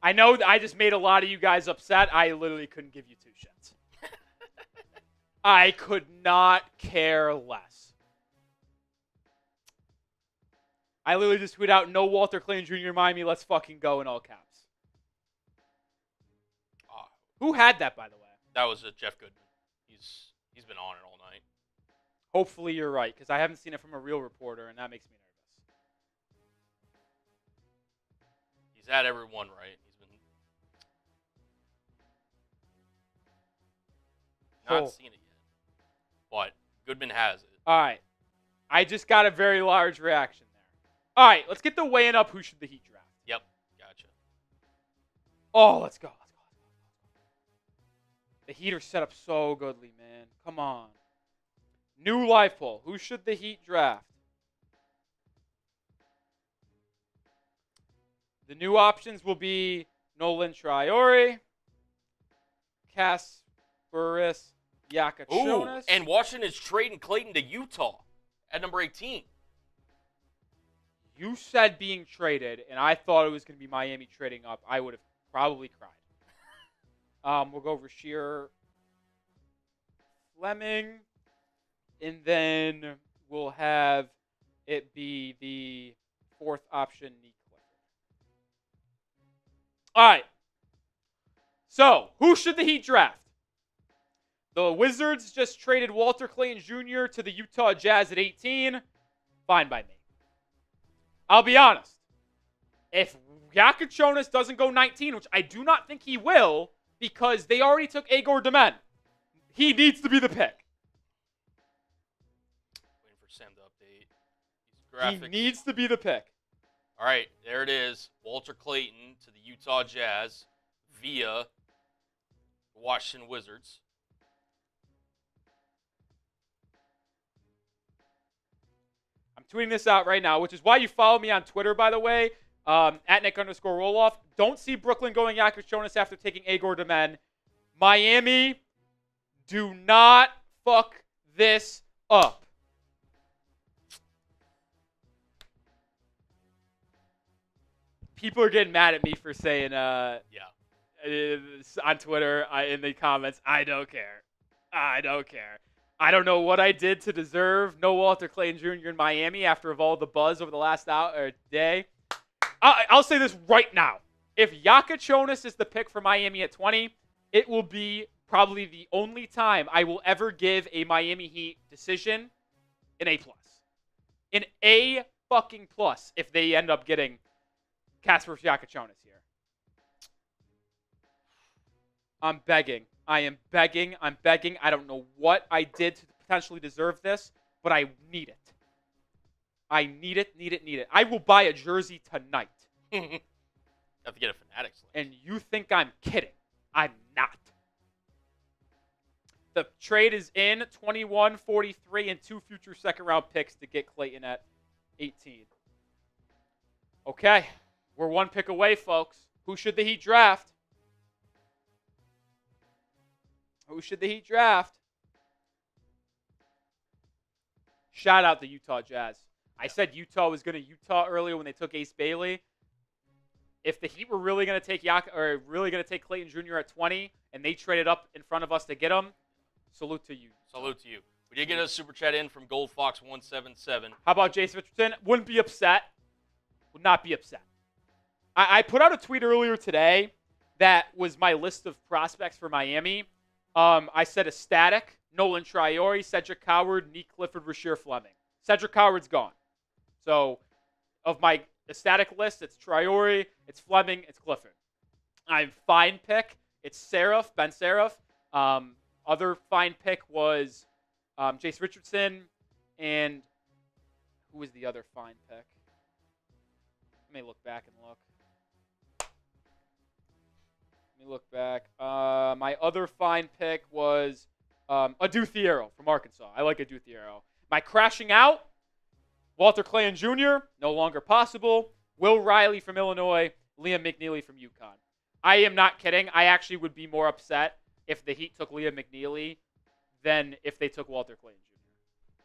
Speaker 1: I know I just made a lot of you guys upset. I literally couldn't give you 2 shits. I could not care less. I literally just tweet out, no Walter Clayton Jr. in Miami, let's fucking go in all caps. Who had that, by the way?
Speaker 4: That was Jeff Goodman. He's been on it all night.
Speaker 1: Hopefully you're right, because I haven't seen it from a real reporter, and that makes me nervous.
Speaker 4: He's had every one right. He's been not seen it yet, but Goodman has it.
Speaker 1: All right. I just got a very large reaction there. All right, let's get the weighing up. Who should the Heat draft?
Speaker 4: Yep, gotcha.
Speaker 1: Oh, let's go. The Heat are set up so goodly, man. Come on. New live poll. Who should the Heat draft? The new options will be Nolan Traore, Kasparis
Speaker 4: Ooh,
Speaker 1: Yakachonis.
Speaker 4: and Washington is trading Clayton to Utah at number 18.
Speaker 1: You said being traded, and I thought it was going to be Miami trading up. I would have probably cried. We'll go Rasheer, Fleming, and then we'll have it be the fourth option, Nique. All right. So, who should the Heat draft? The Wizards just traded Walter Clayton Jr. to the Utah Jazz at 18. Fine by me. I'll be honest. If Yakachonis doesn't go 19, which I do not think he will, because they already took Agor Demen, he needs to be the pick.
Speaker 4: Waiting for Sam to update these graphics.
Speaker 1: He needs to be the pick.
Speaker 4: All right, there it is. Walter Clayton to the Utah Jazz via the Washington Wizards.
Speaker 1: I'm tweeting this out right now, which is why you follow me on Twitter, by the way, at Nic_Rohloff. Don't see Brooklyn going Yakachonis after taking Agor Demen. Miami, do not fuck this up. People are getting mad at me for saying, on Twitter, in the comments, I don't care. I don't care. I don't know what I did to deserve no Walter Clayton Jr. in Miami after of all the buzz over the last day. I'll say this right now. If Yakachonis is the pick for Miami at 20, it will be probably the only time I will ever give a Miami Heat decision an A+. An A fucking plus if they end up getting Kasparis Yakachonis here. I'm begging. I am begging. I'm begging. I don't know what I did to potentially deserve this, but I need it. I need it. I will buy a jersey tonight.
Speaker 4: Have to get a Fanatics link.
Speaker 1: And you think I'm kidding. I'm not. The trade is in 21, 43, and 2 future second-round picks to get Clayton at 18. Okay. We're 1 pick away, folks. Who should the Heat draft? Who should the Heat draft? Shout out the Utah Jazz. I said Utah was going to Utah earlier when they took Ace Bailey. If the Heat were really going to take Clayton Jr. at 20 and they traded up in front of us to get him, salute to you.
Speaker 4: Salute to you. We did get a super chat in from GoldFox177.
Speaker 1: How about Jason Richardson? Wouldn't be upset. Would not be upset. I put out a tweet earlier today that was my list of prospects for Miami. I said ecstatic, Nolan Traore, Cedric Howard, Nique, Clifford, Rasheer, Fleming. Cedric Howard's gone. So, of my ecstatic list, it's Traore, it's Fleming, it's Clifford. I'm fine pick. It's Ben Seraph. Other fine pick was Jace Richardson, and who was the other fine pick? Let me look back and look. My other fine pick was Adu Thiero from Arkansas. I like Adu Thiero. My crashing out, Walter Clayton Jr., no longer possible. Will Riley from Illinois. Liam McNeely from UConn. I am not kidding. I actually would be more upset if the Heat took Liam McNeely than if they took Walter Clayton Jr.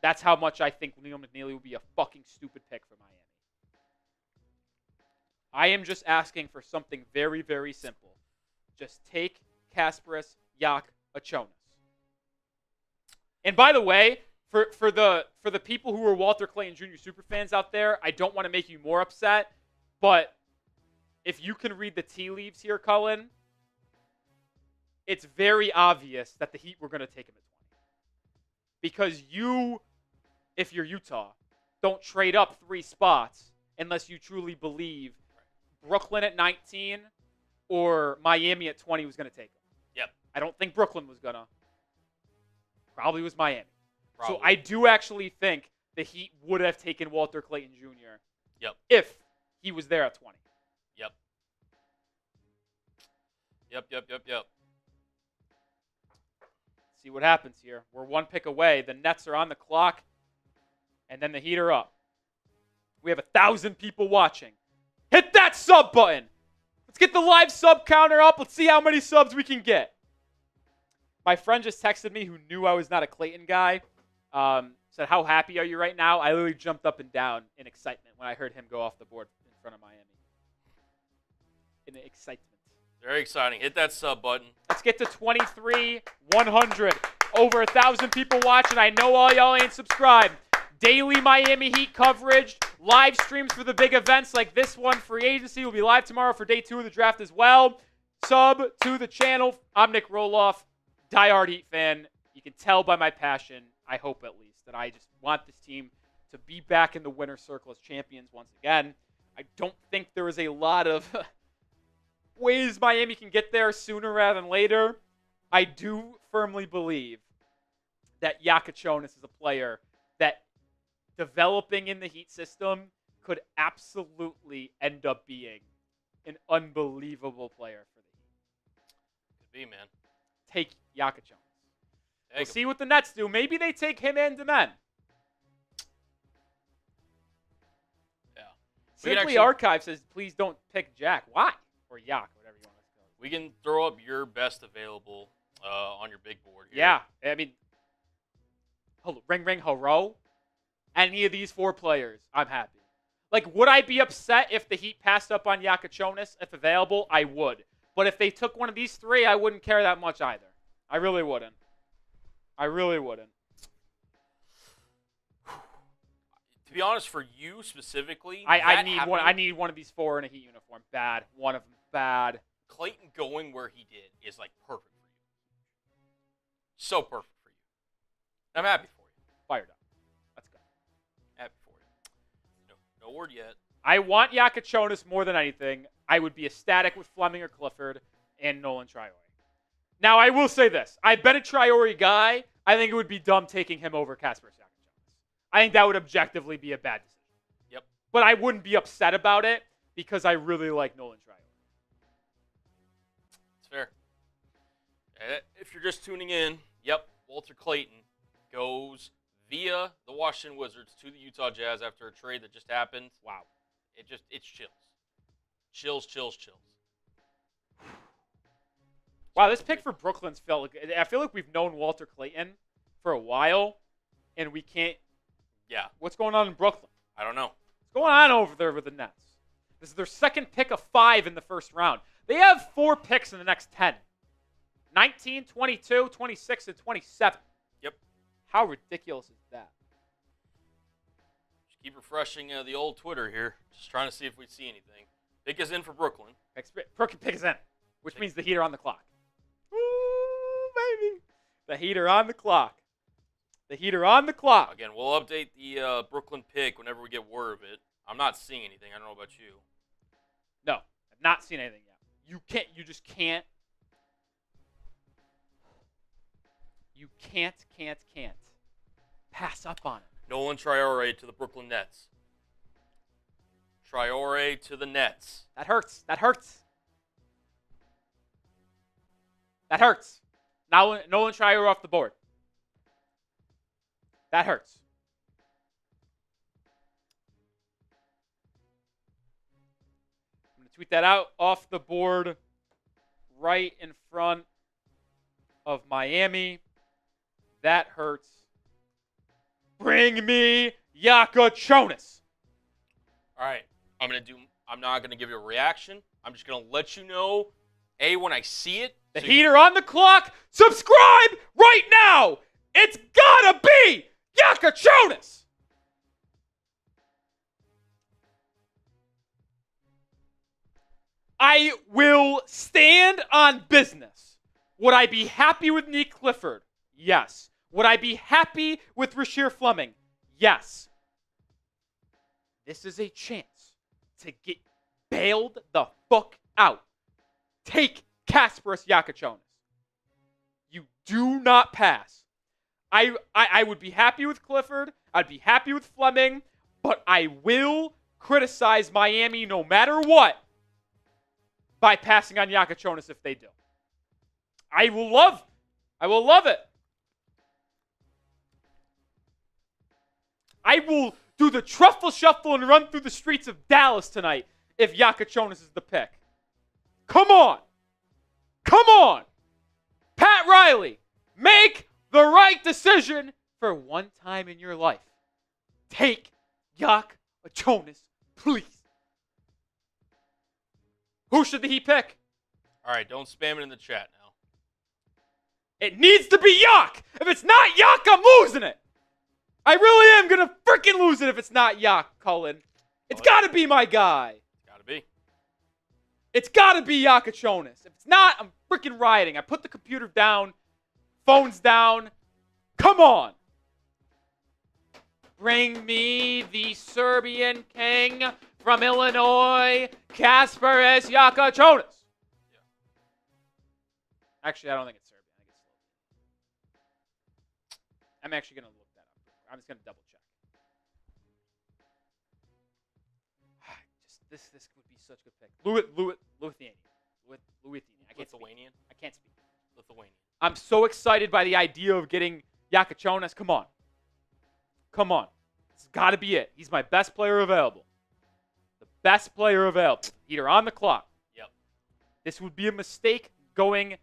Speaker 1: That's how much I think Liam McNeely would be a fucking stupid pick for Miami. I am just asking for something very, very simple. Just take Kasparis Yakachonis. And by the way, for the people who are Walter Clayton Jr. superfans out there, I don't want to make you more upset, but if you can read the tea leaves here, Cullen, it's very obvious that the Heat were going to take him at 20. Because you, if you're Utah, don't trade up 3 spots unless you truly believe Brooklyn at 19 or Miami at 20 was going to take him.
Speaker 4: Yep.
Speaker 1: I don't think Brooklyn was going to. Probably was Miami.
Speaker 4: Probably.
Speaker 1: So I do actually think the Heat would have taken Walter Clayton Jr.
Speaker 4: Yep.
Speaker 1: if he was there at 20.
Speaker 4: Yep.
Speaker 1: See what happens here. We're one pick away. The Nets are on the clock, and then the Heat are up. We have 1,000 people watching. Hit that sub button. Let's get the live sub counter up. Let's see how many subs we can get. My friend just texted me who knew I was not a Clayton guy. Said, how happy are you right now? I literally jumped up and down in excitement when I heard him go off the board in front of Miami. In excitement.
Speaker 4: Very exciting. Hit that sub button.
Speaker 1: Let's get to 23,100. Over 1,000 people watching. I know all y'all ain't subscribed. Daily Miami Heat coverage. Live streams for the big events like this one. Free agency will be live tomorrow for day 2 of the draft as well. Sub to the channel. I'm Nic Rohloff, diehard Heat fan. You can tell by my passion, I hope at least, that I just want this team to be back in the winner's circle as champions once again. I don't think there is a lot of ways Miami can get there sooner rather than later. I do firmly believe that Jonas is a player that developing in the Heat system could absolutely end up being an unbelievable player for the Heat.
Speaker 4: Could be, man.
Speaker 1: Take Jonas. We'll see what the Nets do. Maybe they take him and Demen.
Speaker 4: Yeah.
Speaker 1: Simply Archive says, please don't pick Jack. Why? Or Yak, whatever you want to call it.
Speaker 4: We can throw up your best available on your big board here.
Speaker 1: Yeah. I mean, Ring Herro. Any of these 4 players, I'm happy. Like, would I be upset if the Heat passed up on Jonas if available? I would. But if they took one of these 3, I wouldn't care that much either. I really wouldn't. I really wouldn't.
Speaker 4: To be honest, for you specifically,
Speaker 1: I need one of these 4 in a Heat uniform. Bad. One of them. Bad.
Speaker 4: Clayton going where he did is like perfect for you. So perfect for you. I'm happy for you.
Speaker 1: Fired up. Let's go.
Speaker 4: Happy for you. No word yet.
Speaker 1: I want Jonas more than anything. I would be ecstatic with Fleming or Clifford and Nolan Traore. Now, I will say this. I've been a Traore guy. I think it would be dumb taking him over Kasper Jonas. I think that would objectively be a bad decision.
Speaker 4: Yep.
Speaker 1: But I wouldn't be upset about it because I really like Nolan Traore.
Speaker 4: It's fair. If you're just tuning in, yep, Walter Clayton goes via the Washington Wizards to the Utah Jazz after a trade that just happened.
Speaker 1: Wow.
Speaker 4: It's chills. Chills.
Speaker 1: Wow, this pick for Brooklyn's felt like, I feel like we've known Walter Clayton for a while, and we can't.
Speaker 4: Yeah.
Speaker 1: What's going on in Brooklyn?
Speaker 4: I don't know.
Speaker 1: What's going on over there with the Nets? This is their second pick of 5 in the first round. They have 4 picks in the next 10. 19, 22, 26, and 27.
Speaker 4: Yep.
Speaker 1: How ridiculous is that?
Speaker 4: Just keep refreshing the old Twitter here. Just trying to see if we see anything. Pick is in for Brooklyn.
Speaker 1: Brooklyn pick is in, which means the Heat are on the clock. Ooh, baby. The Heat are on the clock. The Heat are on the clock.
Speaker 4: Again, we'll update the Brooklyn pick whenever we get word of it. I'm not seeing anything. I don't know about you.
Speaker 1: No, I've not seen anything yet. You just can't. You can't pass up on it.
Speaker 4: Nolan Traore to the Brooklyn Nets. Traore to the Nets.
Speaker 1: That hurts. Nolan Traore off the board. That hurts. I'm going to tweet that out off the board right in front of Miami. That hurts. Bring me Jonas.
Speaker 4: All right. I'm not going to give you a reaction. I'm just going to let you know, when I see it.
Speaker 1: The Heat are on the clock. Subscribe right now. It's got to be Jonas. I will stand on business. Would I be happy with Nique Clifford? Yes. Would I be happy with Rasheer Fleming? Yes. This is a chance to get bailed the fuck out. Take Kasparas Jakubonis. You do not pass. I would be happy with Clifford. I'd be happy with Fleming. But I will criticize Miami no matter what by passing on Jakubonis if they do. I will love it. I will do the truffle shuffle and run through the streets of Dallas tonight if Jakubonis is the pick. Come on. Pat Riley, make the right decision for one time in your life. Take Jakubonis, please. Who should the Heat pick?
Speaker 4: All right, don't spam it in the chat now.
Speaker 1: It needs to be Yak. If it's not Yak, I'm losing it. I really am going to freaking lose it if it's not Yak, Cullen. It's got to be my guy.
Speaker 4: Got to be.
Speaker 1: It's got to be Jakubonis. If it's not, I'm freaking rioting. I put the computer down, phones down. Come on. Bring me the Serbian king from Illinois, Kasparas Jakubonis.
Speaker 4: Yeah.
Speaker 1: Actually, I don't think it's Serbian. I think it's Slovenian. I'm actually going to look that up. I'm just going to double check. This would be such a good pick. Lithuanian. I can't speak.
Speaker 4: Lithuanian.
Speaker 1: I'm so excited by the idea of getting Jakubonis. Come on. It's got to be it. He's my best player available. The best player available. Heat are on the clock.
Speaker 4: Yep.
Speaker 1: This would be a mistake going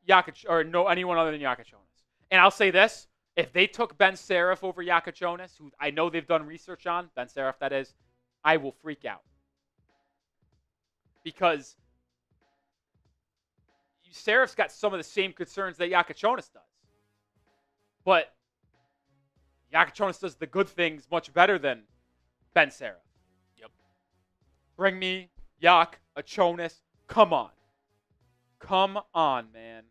Speaker 1: anyone other than Jakubonis. And I'll say this. If they took Ben Seraph over Jakubonis, who I know they've done research on, Ben Seraph that is, I will freak out. Because Seraph's got some of the same concerns that Jakubonis does. But Jakubonis does the good things much better than Ben Seraph.
Speaker 4: Yep.
Speaker 1: Bring me Jakubonis. Come on, man.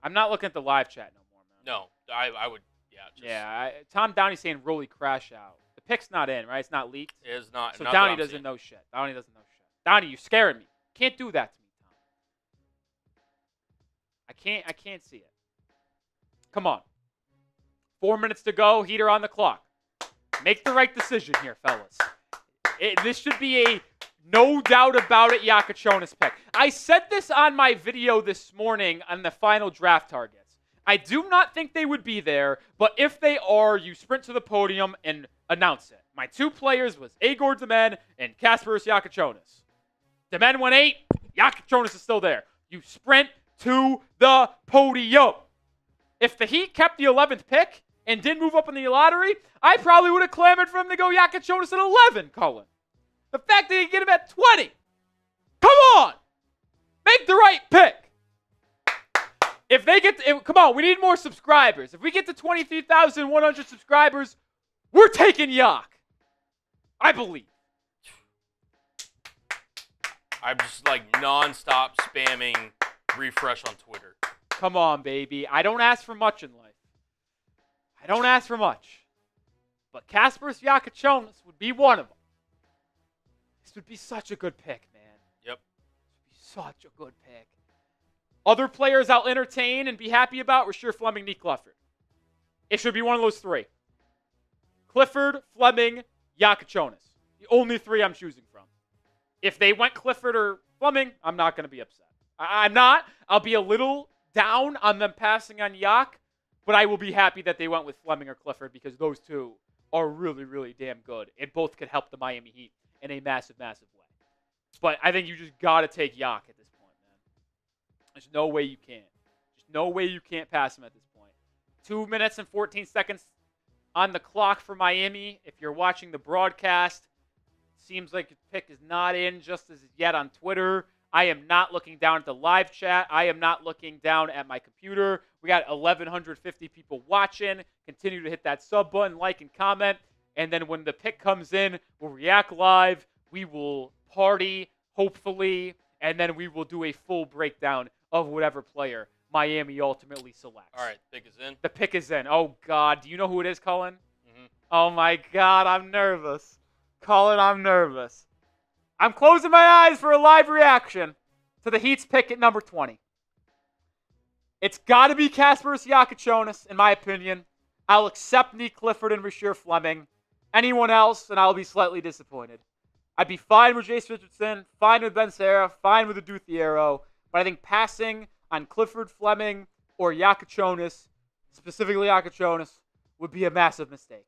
Speaker 1: I'm not looking at the live chat no more, man.
Speaker 4: No, I would, yeah.
Speaker 1: Tom Downey's saying Rolly crash out. The pick's not in, right? It's not leaked.
Speaker 4: It is not.
Speaker 1: So
Speaker 4: not
Speaker 1: Downey doesn't know shit. Downey, you're scaring me. Can't do that to me, Tom. I can't see it. Come on. 4 minutes to go. Heat are on the clock. Make the right decision here, fellas. This should be a no doubt about it Jakubonis pick. I said this on my video this morning on the final draft targets. I do not think they would be there, but if they are, you sprint to the podium and announce it. My two players was Igor Demen and Kasparas Jakubonis. Demen went 8. Jakubonis is still there. You sprint to the podium. If the Heat kept the 11th pick and didn't move up in the lottery, I probably would have clamored for him to go Jakubonis at 11, Cullen. The fact that he get him at 20. Come on. Make the right pick. If they get to, come on, we need more subscribers. If we get to 23,100 subscribers, we're taking Yak. I believe.
Speaker 4: I'm just like nonstop spamming refresh on Twitter.
Speaker 1: Come on, baby. I don't ask for much in life. I don't ask for much. But Kasparas Jakubonis would be one of them. This would be such a good pick, man.
Speaker 4: Yep.
Speaker 1: This would be such a good pick. Other players I'll entertain and be happy about, Rasheer, Fleming, Nique, Clifford. It should be one of those three. Clifford, Fleming, Jakubonis. The only three I'm choosing from. If they went Clifford or Fleming, I'm not going to be upset. I'm not. I'll be a little down on them passing on Yak, but I will be happy that they went with Fleming or Clifford because those two are really, really damn good. And both could help the Miami Heat in a massive, massive way. But I think you just got to take Yak at this point, man. There's no way you can't. There's no way you can't pass him at this point. 2 minutes and 14 seconds on the clock for Miami. If you're watching the broadcast, seems like your pick is not in just as yet on Twitter. I am not looking down at the live chat. I am not looking down at my computer. We got 1,150 people watching. Continue to hit that sub button, like, and comment. And then when the pick comes in, we'll react live. We will party, hopefully. And then we will do a full breakdown of whatever player Miami ultimately selects.
Speaker 4: All right, pick is in.
Speaker 1: The pick is in. Oh, God. Do you know who it is, Cullen?
Speaker 4: Mm-hmm.
Speaker 1: Oh, my God. I'm nervous. Colin, I'm nervous. I'm closing my eyes for a live reaction to the Heat's pick at number 20. It's got to be Kasparas Jakubonis, in my opinion. I'll accept Nic Clifford and Rasheer Fleming. Anyone else, and I'll be slightly disappointed. I'd be fine with Jace Richardson, fine with Ben Serra, fine with the Thiero, but I think passing on Clifford, Fleming, or Jakubonis, specifically Jakubonis, would be a massive mistake.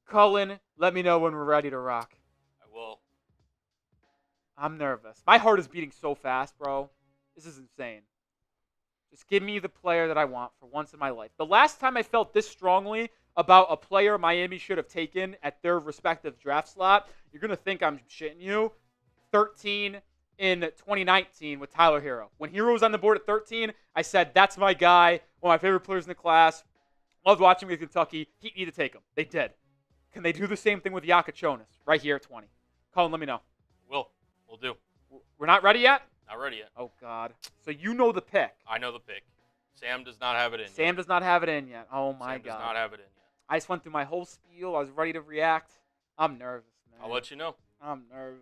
Speaker 1: Cullen, let me know when we're ready to rock.
Speaker 4: I will.
Speaker 1: I'm nervous. My heart is beating so fast, bro. This is insane. Just give me the player that I want for once in my life. The last time I felt this strongly about a player Miami should have taken at their respective draft slot, you're going to think I'm shitting you, 13 in 2019 with Tyler Herro. When Herro was on the board at 13, I said, that's my guy, one of my favorite players in the class. Loved watching with Kentucky. Heat need to take him. They did. Can they do the same thing with Jakubonis right here at 20? Colin, let me know.
Speaker 4: We'll do.
Speaker 1: We're not ready yet?
Speaker 4: Not ready yet.
Speaker 1: Oh, God. So you know the pick.
Speaker 4: I know the pick. Sam does not have it in yet.
Speaker 1: Sam does not have it in yet. Oh, my
Speaker 4: Sam
Speaker 1: God.
Speaker 4: does not have it in yet.
Speaker 1: I just went through my whole spiel. I was ready to react. I'm nervous, man.
Speaker 4: I'll let you know.
Speaker 1: I'm nervous.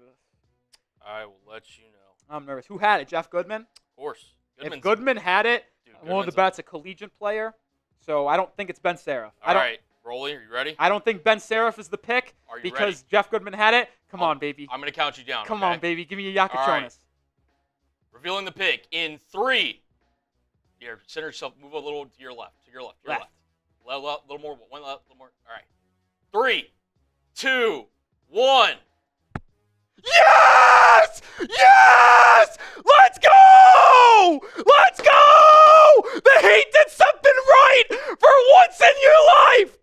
Speaker 4: I will let you know.
Speaker 1: I'm nervous. Who had it? Jeff Goodman?
Speaker 4: Of course.
Speaker 1: If Goodman had it, one of the bets a collegiate player. So I don't think it's Ben Serra.
Speaker 4: All right. Rolly, are you ready?
Speaker 1: I don't think Ben Seraph is the pick
Speaker 4: Are you
Speaker 1: because
Speaker 4: ready?
Speaker 1: Jeff Goodman had it. Come on, baby.
Speaker 4: I'm going to count you down.
Speaker 1: Come
Speaker 4: okay?
Speaker 1: on, baby. Give me a Jakubonis.
Speaker 4: All right. Revealing the pick in 3. Here, center yourself. Move a little to your left. To your left. Your
Speaker 1: Left.
Speaker 4: left. A little more. One left. A little more. All right. 3, 2, 1.
Speaker 1: Yes! Yes! Let's go! Let's go! The Heat did something right for once in your life!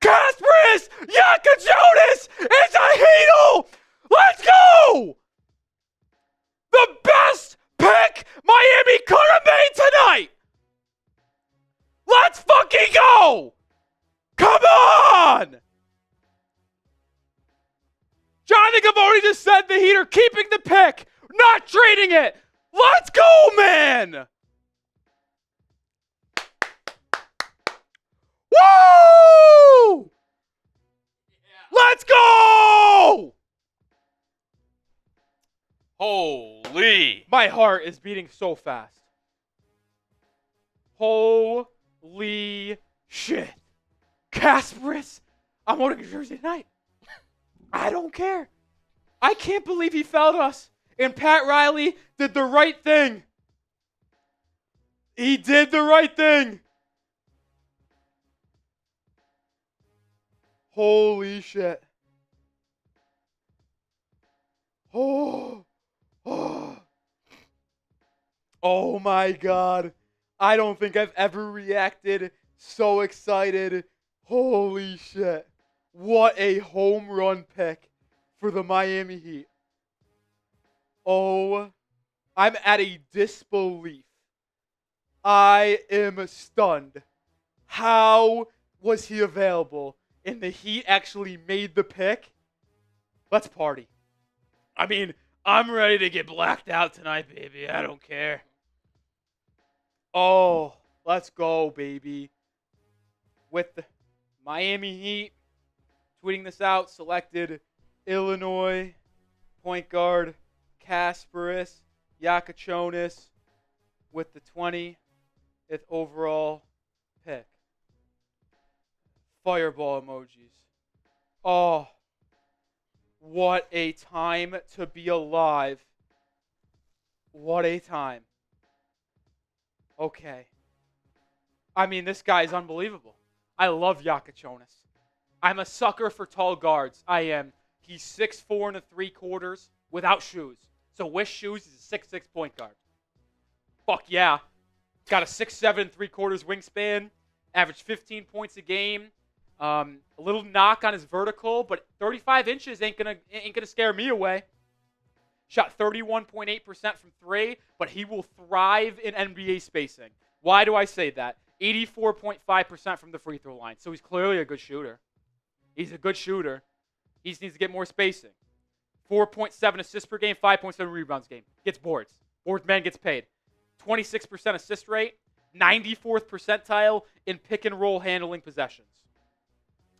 Speaker 1: Kasparas Jakubonis is a Heatle! Let's go! The best pick Miami could have made tonight! Let's fucking go! Come on! Johnny Gavoni just said the Heat are keeping the pick, not trading it. Let's go, man! Woo! Let's go!
Speaker 4: Holy.
Speaker 1: My heart is beating so fast. Holy shit. Kasparas, I'm wearing a jersey tonight. I don't care. I can't believe he felled us. And Pat Riley did the right thing. He did the right thing. Holy shit. Oh. Oh. Oh my God. I don't think I've ever reacted so excited. Holy shit. What a home run pick for the Miami Heat. Oh, I'm at a disbelief. I am stunned. How was he available? And the Heat actually made the pick? Let's party. I mean, I'm ready to get blacked out tonight, baby. I don't care. Oh, let's go, baby. With the Miami Heat tweeting this out, selected Illinois point guard Kasparas Jakubonis with the 20th overall pick. Fireball emojis. Oh, what a time to be alive. What a time. Okay. I mean, this guy is unbelievable. I love Jakubonis. I'm a sucker for tall guards. I am. He's 6'4 3/4 without shoes. So with shoes, he's a 6'6 point guard. Fuck yeah. Got a 6'7 3/4 wingspan. Averaged 15 points a game. A little knock on his vertical, but 35 inches ain't gonna scare me away. Shot 31.8% from 3, but he will thrive in NBA spacing. Why do I say that? 84.5% from the free throw line. So he's clearly a good shooter. He's a good shooter. He just needs to get more spacing. 4.7 assists per game, 5.7 rebounds game. Gets boards. Boards man gets paid. 26% assist rate, 94th percentile in pick and roll handling possessions.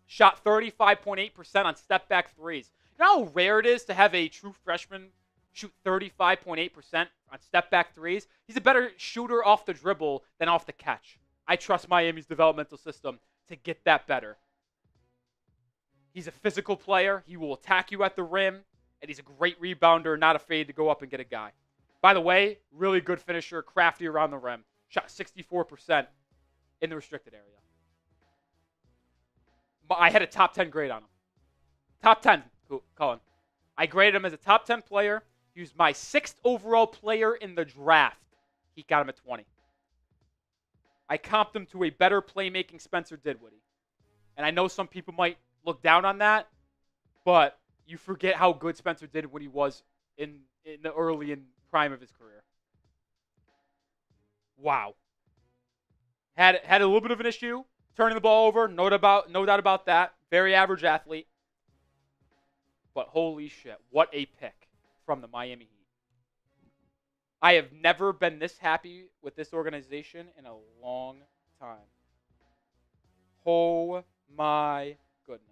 Speaker 1: Shot 35.8% on step back threes. You know how rare it is to have a true freshman shoot 35.8% on step-back threes? He's a better shooter off the dribble than off the catch. I trust Miami's developmental system to get that better. He's a physical player. He will attack you at the rim, and he's a great rebounder, not afraid to go up and get a guy. By the way, really good finisher, crafty around the rim. Shot 64% in the restricted area. I had a top 10 grade on him. Top 10, Colin. I graded him as a top 10 player. He was my 6th overall player in the draft. He got him at 20. I comped him to a better playmaking Spencer Dinwiddie. And I know some people might look down on that, but you forget how good Spencer Dinwiddie was in the early and prime of his career. Wow. Had a little bit of an issue turning the ball over, no doubt about that. Very average athlete. But holy shit, what a pick from the Miami Heat. I have never been this happy with this organization in a long time. Oh my goodness.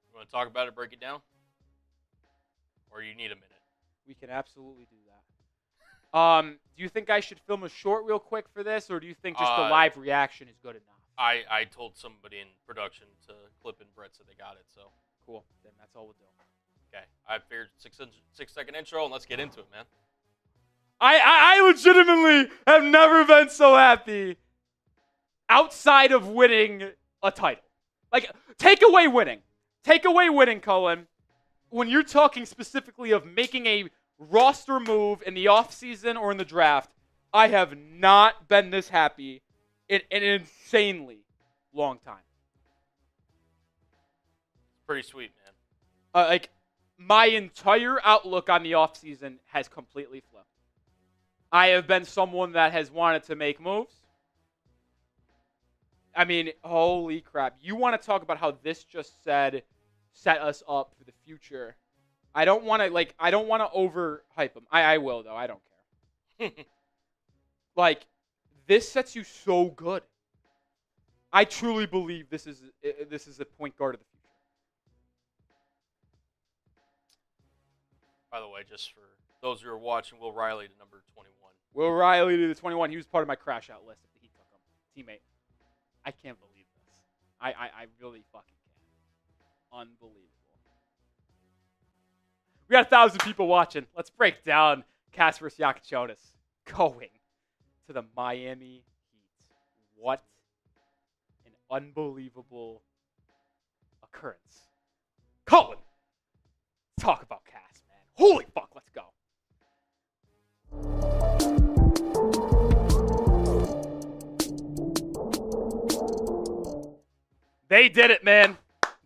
Speaker 4: You want to talk about it, break it down? Or you need a minute?
Speaker 1: We can absolutely do that. Do you think I should film a short real quick for this, or do you think just the live reaction is good enough?
Speaker 4: I told somebody in production to clip and Brett said they got it, so.
Speaker 1: Cool. Then that's all we'll do.
Speaker 4: Okay. I figured 6-second intro, and let's get into it, man.
Speaker 1: I legitimately have never been so happy outside of winning a title. Like, take away winning. Take away winning, Cullen. When you're talking specifically of making a roster move in the offseason or in the draft, I have not been this happy in an insanely long time.
Speaker 4: Pretty sweet, man.
Speaker 1: My entire outlook on the offseason has completely flipped. I have been someone that has wanted to make moves. I mean, holy crap. You want to talk about how this just set us up for the future. I don't want to overhype them. I will, though. I don't care. This sets you so good. I truly believe this is a point guard of the future.
Speaker 4: By the way, just for those who are watching, Will Riley to number 21.
Speaker 1: Will Riley to the 21. He was part of my crash out list if he took him. Teammate. I can't believe this. I really fucking can't. Unbelievable. We got 1,000 people watching. Let's break down Cass versus Yakachonis going to the Miami Heat. What an unbelievable occurrence. Colin, talk about Cass. Holy fuck, let's go. They did it, man.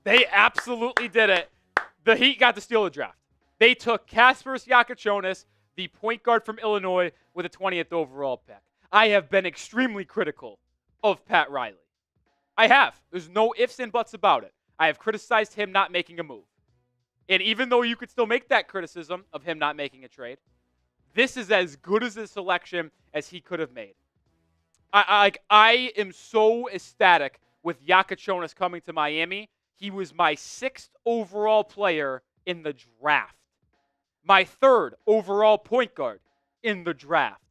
Speaker 1: They absolutely did it. The Heat got to steal the draft. They took Kasparas Yakachonis, the point guard from Illinois, with a 20th overall pick. I have been extremely critical of Pat Riley. I have. There's no ifs and buts about it. I have criticized him not making a move. And even though you could still make that criticism of him not making a trade, this is as good as a selection as he could have made. I am so ecstatic with Yakachonis coming to Miami. He was my 6th overall player in the draft. My 3rd overall point guard in the draft.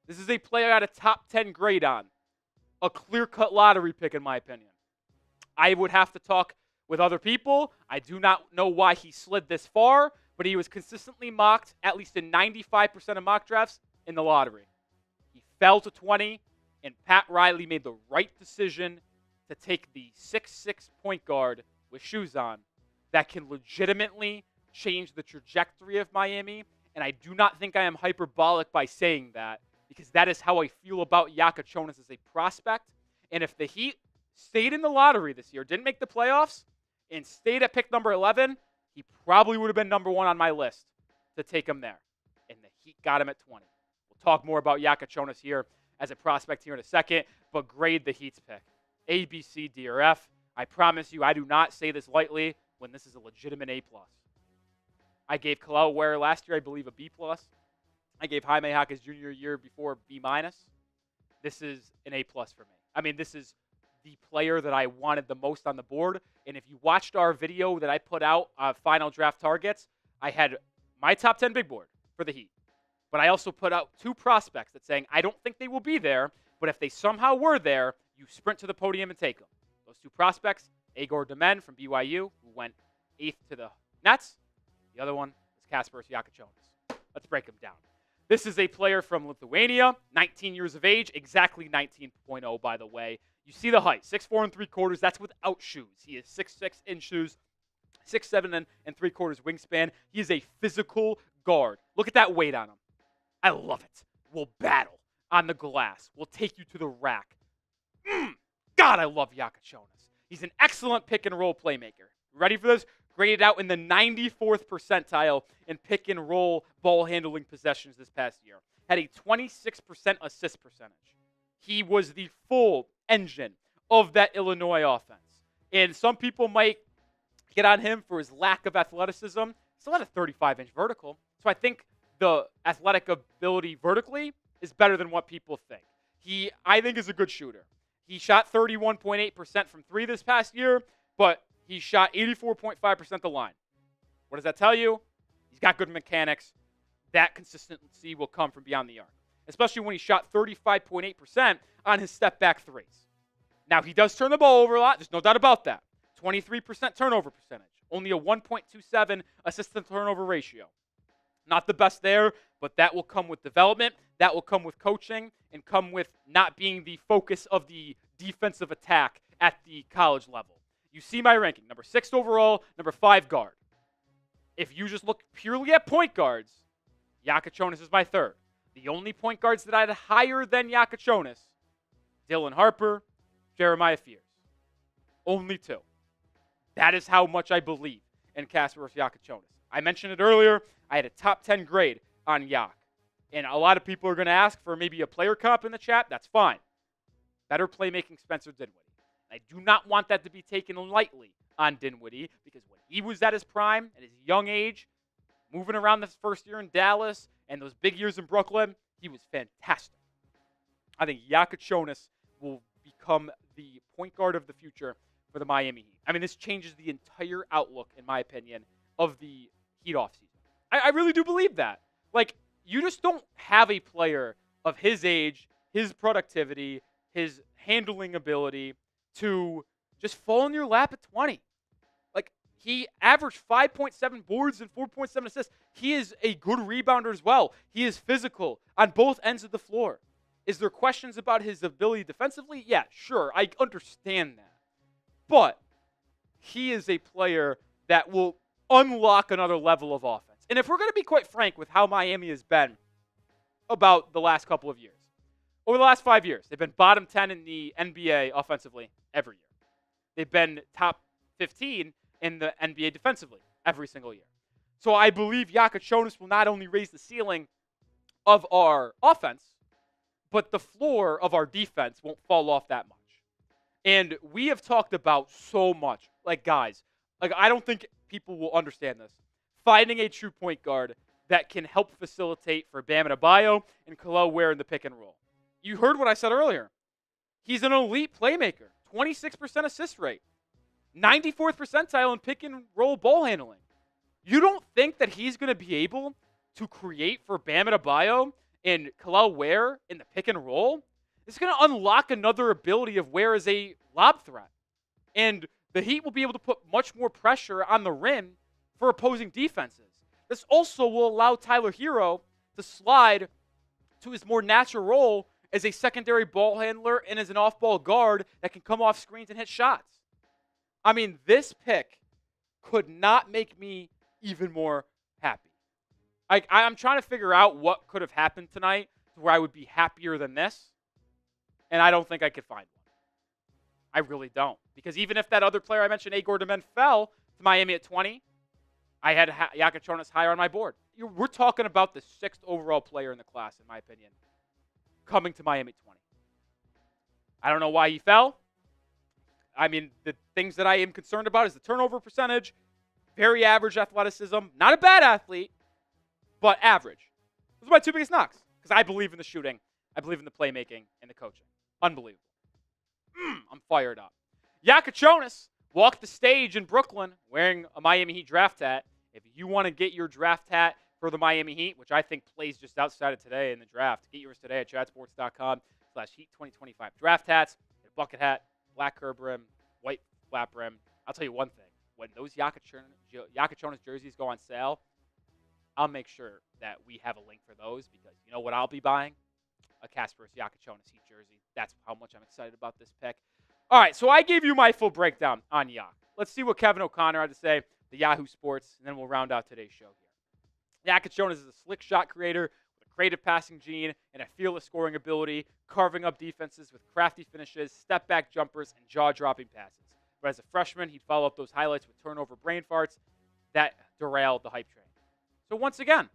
Speaker 1: This is a player I had a top 10 grade on. A clear-cut lottery pick, in my opinion. I would have to talk with other people. I do not know why he slid this far, but he was consistently mocked, at least in 95% of mock drafts, in the lottery. He fell to 20, and Pat Riley made the right decision to take the 6'6" point guard with shoes on that can legitimately change the trajectory of Miami. And I do not think I am hyperbolic by saying that, because that is how I feel about Yakachonis as a prospect. And if the Heat stayed in the lottery this year, didn't make the playoffs, and stayed at pick number 11, he probably would have been number 1 on my list to take him there. And the Heat got him at 20. We'll talk more about Yakachonis here as a prospect here in a second, but grade the Heat's pick. A, B, C, D, or F. I promise you, I do not say this lightly when this is a legitimate A+. I gave Kalel Ware last year, I believe, a B+. I gave Jaime Jaquez Jr. a year before B-. This is an A+ for me. I mean, this is the player that I wanted the most on the board. And if you watched our video that I put out, final draft targets, I had my top 10 big board for the Heat. But I also put out 2 prospects that saying I don't think they will be there, but if they somehow were there, you sprint to the podium and take them. Those 2 prospects, Igor Demen from BYU, who went 8th to the Nets. The other one is Kasparas Jakučionis. Let's break him down. This is a player from Lithuania, 19 years of age, exactly 19.0, by the way. You see the height, 6'4" and 3/4. That's without shoes. He is 6'6" in shoes, 6'7" and 3/4 wingspan. He is a physical guard. Look at that weight on him. I love it. We'll battle on the glass. We'll take you to the rack. God, I love Jakučionis. He's an excellent pick and roll playmaker. Ready for this? Graded out in the 94th percentile in pick and roll ball handling possessions this past year. Had a 26% assist percentage. He was the full engine of that Illinois offense. And some people might get on him for his lack of athleticism. Still had a 35-inch vertical. So I think the athletic ability vertically is better than what people think. He, I think, is a good shooter. He shot 31.8% from 3 this past year, but he shot 84.5% the line. What does that tell you? He's got good mechanics. That consistency will come from beyond the arc, especially when he shot 35.8% on his step-back threes. Now, he does turn the ball over a lot. There's no doubt about that. 23% turnover percentage. Only a 1.27 assist-to-turnover ratio. Not the best there, but that will come with development. That will come with coaching and come with not being the focus of the defensive attack at the college level. You see my ranking. Number 6 overall, number 5 guard. If you just look purely at point guards, Jakučionis is my 3rd. The only point guards that I had higher than Jakučionis, Dylan Harper, Jeremiah Fears. Only 2. That is how much I believe in Kasparas Jakučionis. I mentioned it earlier. I had a top 10 grade on Jak. And a lot of people are going to ask for maybe a player comp in the chat. That's fine. Better playmaking Spencer Dinwiddie. I do not want that to be taken lightly on Dinwiddie because when he was at his prime, at his young age, moving around this first year in Dallas and those big years in Brooklyn, he was fantastic. I think Jakučionis will become the point guard of the future for the Miami Heat. I mean, this changes the entire outlook, in my opinion, of the Heat offseason. I really do believe that. Like, you just don't have a player of his age, his productivity, his handling ability to just fall in your lap at 20. Like, he averaged 5.7 boards and 4.7 assists. He is a good rebounder as well. He is physical on both ends of the floor. Is there questions about his ability defensively? Yeah, sure. I understand that. But he is a player that will unlock another level of offense. And if we're going to be quite frank with how Miami has been about the last couple of years, over the last 5 years, they've been bottom 10 in the NBA offensively every year. They've been top 15 in the NBA defensively every single year. So I believe Jakučionis will not only raise the ceiling of our offense, but the floor of our defense won't fall off that much. And we have talked about so much, like, guys, like, I don't think people will understand this. Finding a true point guard that can help facilitate for Bam Adebayo and Kel'el Ware in the pick and roll. You heard what I said earlier. He's an elite playmaker. 26% assist rate. 94th percentile in pick and roll ball handling. You don't think that he's going to be able to create for Bam Adebayo and Kel'el Ware in the pick and roll? It's going to unlock another ability of Ware as a lob threat. And the Heat will be able to put much more pressure on the rim for opposing defenses. This also will allow Tyler Herro to slide to his more natural role as a secondary ball handler and as an off-ball guard that can come off screens and hit shots. I mean, this pick could not make me even more happy. I'm trying to figure out what could have happened tonight to where I would be happier than this, and I don't think I could find one. I really don't. Because even if that other player I mentioned, Igor Demen, fell to Miami at 20, I had Jakučionis higher on my board. We're talking about the 6th overall player in the class, in my opinion, coming to Miami 20. I don't know why he fell. I mean, the things that I am concerned about is the turnover percentage, very average athleticism, not a bad athlete, but average. Those are my 2 biggest knocks because I believe in the shooting, I believe in the playmaking, and the coaching. Unbelievable. I'm fired up. Yakachonis walked the stage in Brooklyn wearing a Miami Heat draft hat. If you want to get your draft hat for the Miami Heat, which I think plays just outside of today in the draft, get yours today at chatsports.com/Heat2025. Draft hats, a bucket hat, black curb rim, white flat rim. I'll tell you one thing. When those Yakachonis jerseys go on sale, I'll make sure that we have a link for those because you know what I'll be buying? A Kasparis Yakachonis Heat jersey. That's how much I'm excited about this pick. All right, so I gave you my full breakdown on Yak. Let's see what Kevin O'Connor had to say, the Yahoo Sports, and then we'll round out today's show here. Yakachonis is a slick shot creator with a creative passing gene and a fearless scoring ability, carving up defenses with crafty finishes, step-back jumpers, and jaw-dropping passes. But as a freshman, he'd follow up those highlights with turnover brain farts that derailed the hype train. So once again,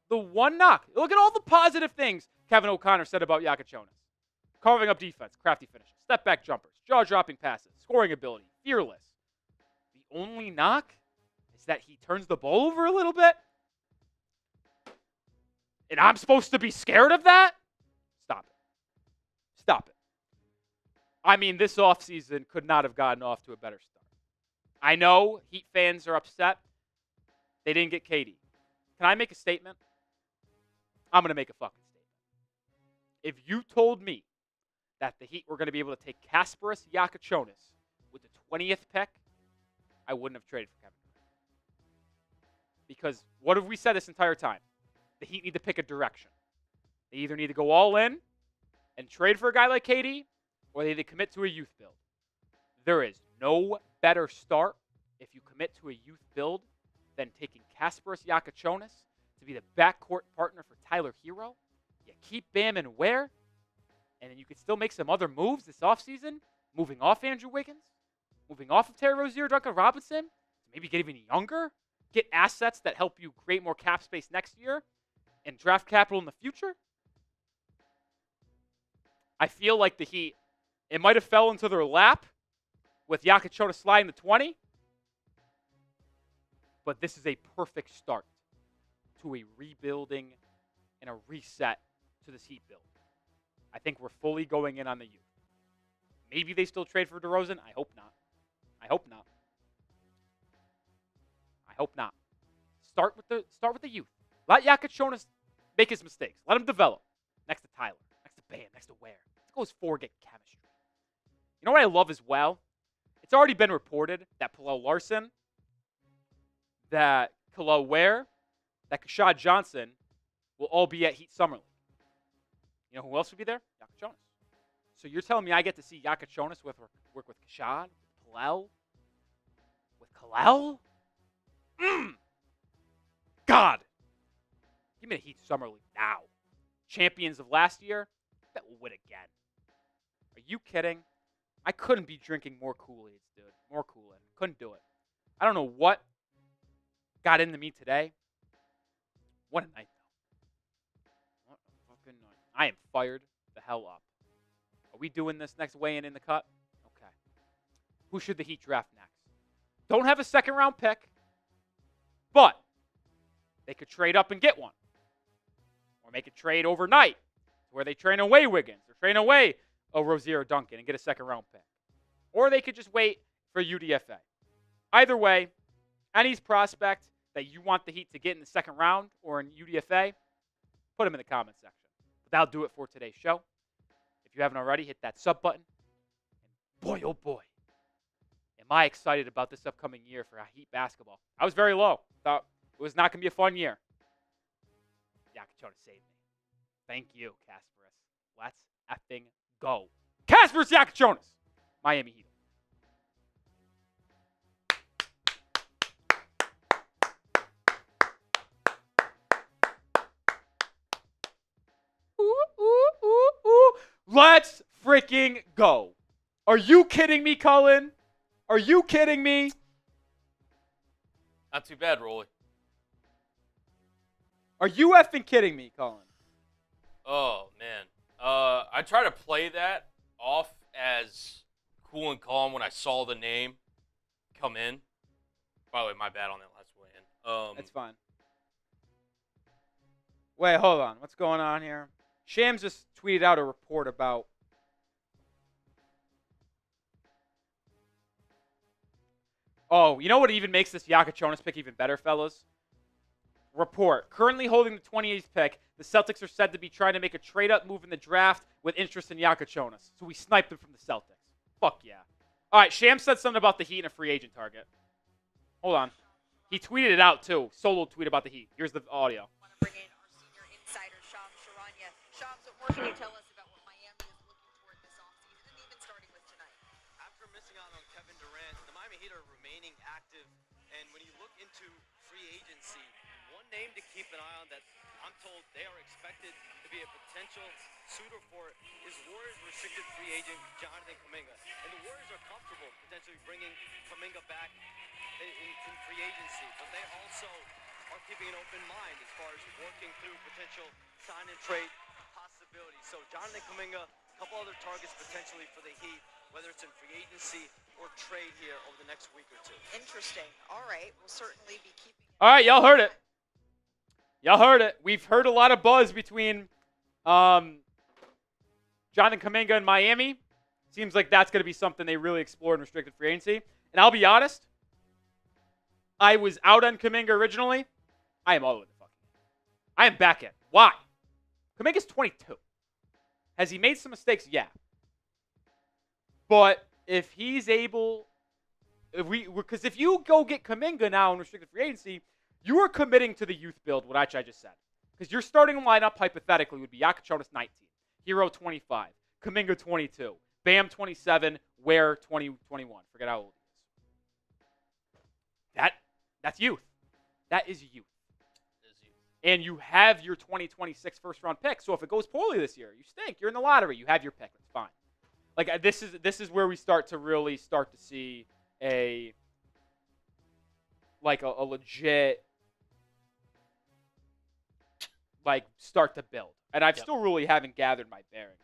Speaker 1: the one knock. Look at all the positive things Kevin O'Connor said about Yakachonis. Carving up defense, crafty finishes, step-back jumpers, jaw-dropping passes, scoring ability, fearless. The only knock is that he turns the ball over a little bit. And I'm supposed to be scared of that? Stop it. Stop it. I mean, this offseason could not have gotten off to a better start. I know Heat fans are upset. They didn't get KD. Can I make a statement? I'm going to make a fucking statement. If you told me that the Heat were going to be able to take Kasparis Yakachonis with the 20th pick, I wouldn't have traded for Kevin Durant. Because what have we said this entire time? The Heat need to pick a direction. They either need to go all in and trade for a guy like KD, or they need to commit to a youth build. There is no better start if you commit to a youth build than taking Kasparis Yakachonis to be the backcourt partner for Tyler Herro. You keep Bam and Ware, and then you can still make some other moves this offseason, moving off Andrew Wiggins, moving off of Terry Rozier, Duncan Robinson, to maybe get even younger, get assets that help you create more cap space next year, and draft capital in the future. I feel like the Heat, it might have fell into their lap with Yakachonis sliding the 20, but this is a perfect start to a rebuilding and a reset to this Heat build. I think we're fully going in on the youth. Maybe they still trade for DeRozan. I hope not. I hope not. I hope not. Start with the youth. Let Yakachonis make his mistakes. Let him develop. Next to Tyler. Next to Bam. Next to Ware. Let's go as four, get chemistry. You know what I love as well? It's already been reported that Palo Larson, that Khalil Ware, that Kashad Johnson will all be at Heat Summer League. You know who else will be there? Yakachonis. So you're telling me I get to see Yakachonis work with Kashad, with Palo, with Khalil? God. Give me the Heat Summer League now. Champions of last year, that will win again. Are you kidding? I couldn't be drinking more Kool-Aids, dude. More Kool-Aid. Couldn't do it. I don't know what got into me today. What a night, though. What a fucking night. I am fired the hell up. Are we doing this next weigh-in in the cut? Okay. Who should the Heat draft next? Don't have a second-round pick, but they could trade up and get one. Or make a trade overnight where they train away Wiggins or train away Rozier or Duncan and get a second-round pick. Or they could just wait for UDFA. Either way, any prospect that you want the Heat to get in the second round or in UDFA, put them in the comment section. But that'll do it for today's show. If you haven't already, hit that sub button. And boy, oh boy, am I excited about this upcoming year for Heat basketball. I was very low. Thought it was not going to be a fun year. Yakachonis saved me. Thank you, Kasparis. Let's effing go. Kasparis Yakachonis, Miami Heat. Let's freaking go. Are you kidding me, Cullen? Are you kidding me?
Speaker 4: Not too bad, Rolly.
Speaker 1: Are you effing kidding me, Cullen?
Speaker 4: Oh, man. I try to play that off as cool and calm when I saw the name come in. By the way, my bad on that last weigh-in.
Speaker 1: That's fine. Wait, hold on. What's going on here? Shams just tweeted out a report about Oh, you know what even makes this Yakachonis pick even better, fellas? Report. Currently holding the 28th pick, the Celtics are said to be trying to make a trade-up move in the draft with interest in Yakachonis. So we sniped him from the Celtics. Fuck yeah. All right, Sham said something about the Heat and a free agent target. Hold on. He tweeted it out, too. Solo tweet about the Heat. Here's the audio.
Speaker 5: I want to bring in our senior insider, Shams Charania. Shams, what more can you tell us about what Miami is looking toward this offseason, and even starting with tonight?
Speaker 6: After missing out on Kevin Durant, the Miami Heat are remaining active. And when you look into free agency, one name to keep an eye on that I'm told they are expected to be a potential suitor for is Warriors restricted free agent Jonathan Kuminga. And the Warriors are comfortable potentially bringing Kuminga back in free agency, but they also are keeping an open mind as far as working through potential sign and trade possibilities. So Jonathan Kuminga, a couple other targets potentially for the Heat, whether it's in free agency or trade here over the next week or two.
Speaker 5: Interesting. All right. We'll certainly be keeping.
Speaker 1: All right, y'all heard it. Y'all heard it. We've heard a lot of buzz between Jonathan Kuminga and Miami. Seems like that's going to be something they really explore in restricted free agency. And I'll be honest, I was out on Kuminga originally. I am all over the fucking. I am back in. Why? Kuminga's 22. Has he made some mistakes? Yeah. But if he's able, because if you go get Kuminga now in restricted free agency, you are committing to the youth build, what I just said. Because your starting lineup, hypothetically, would be Yakachonis 19, Herro 25, Kuminga 22, Bam 27, Ware 21. Forget how old he is. That's youth. That is youth. And you have your 2026 first-round pick. So if it goes poorly this year, you stink. You're in the lottery. You have your pick. It's fine. Like this is where we start to see a legit start to build. And I still really haven't gathered my bearings.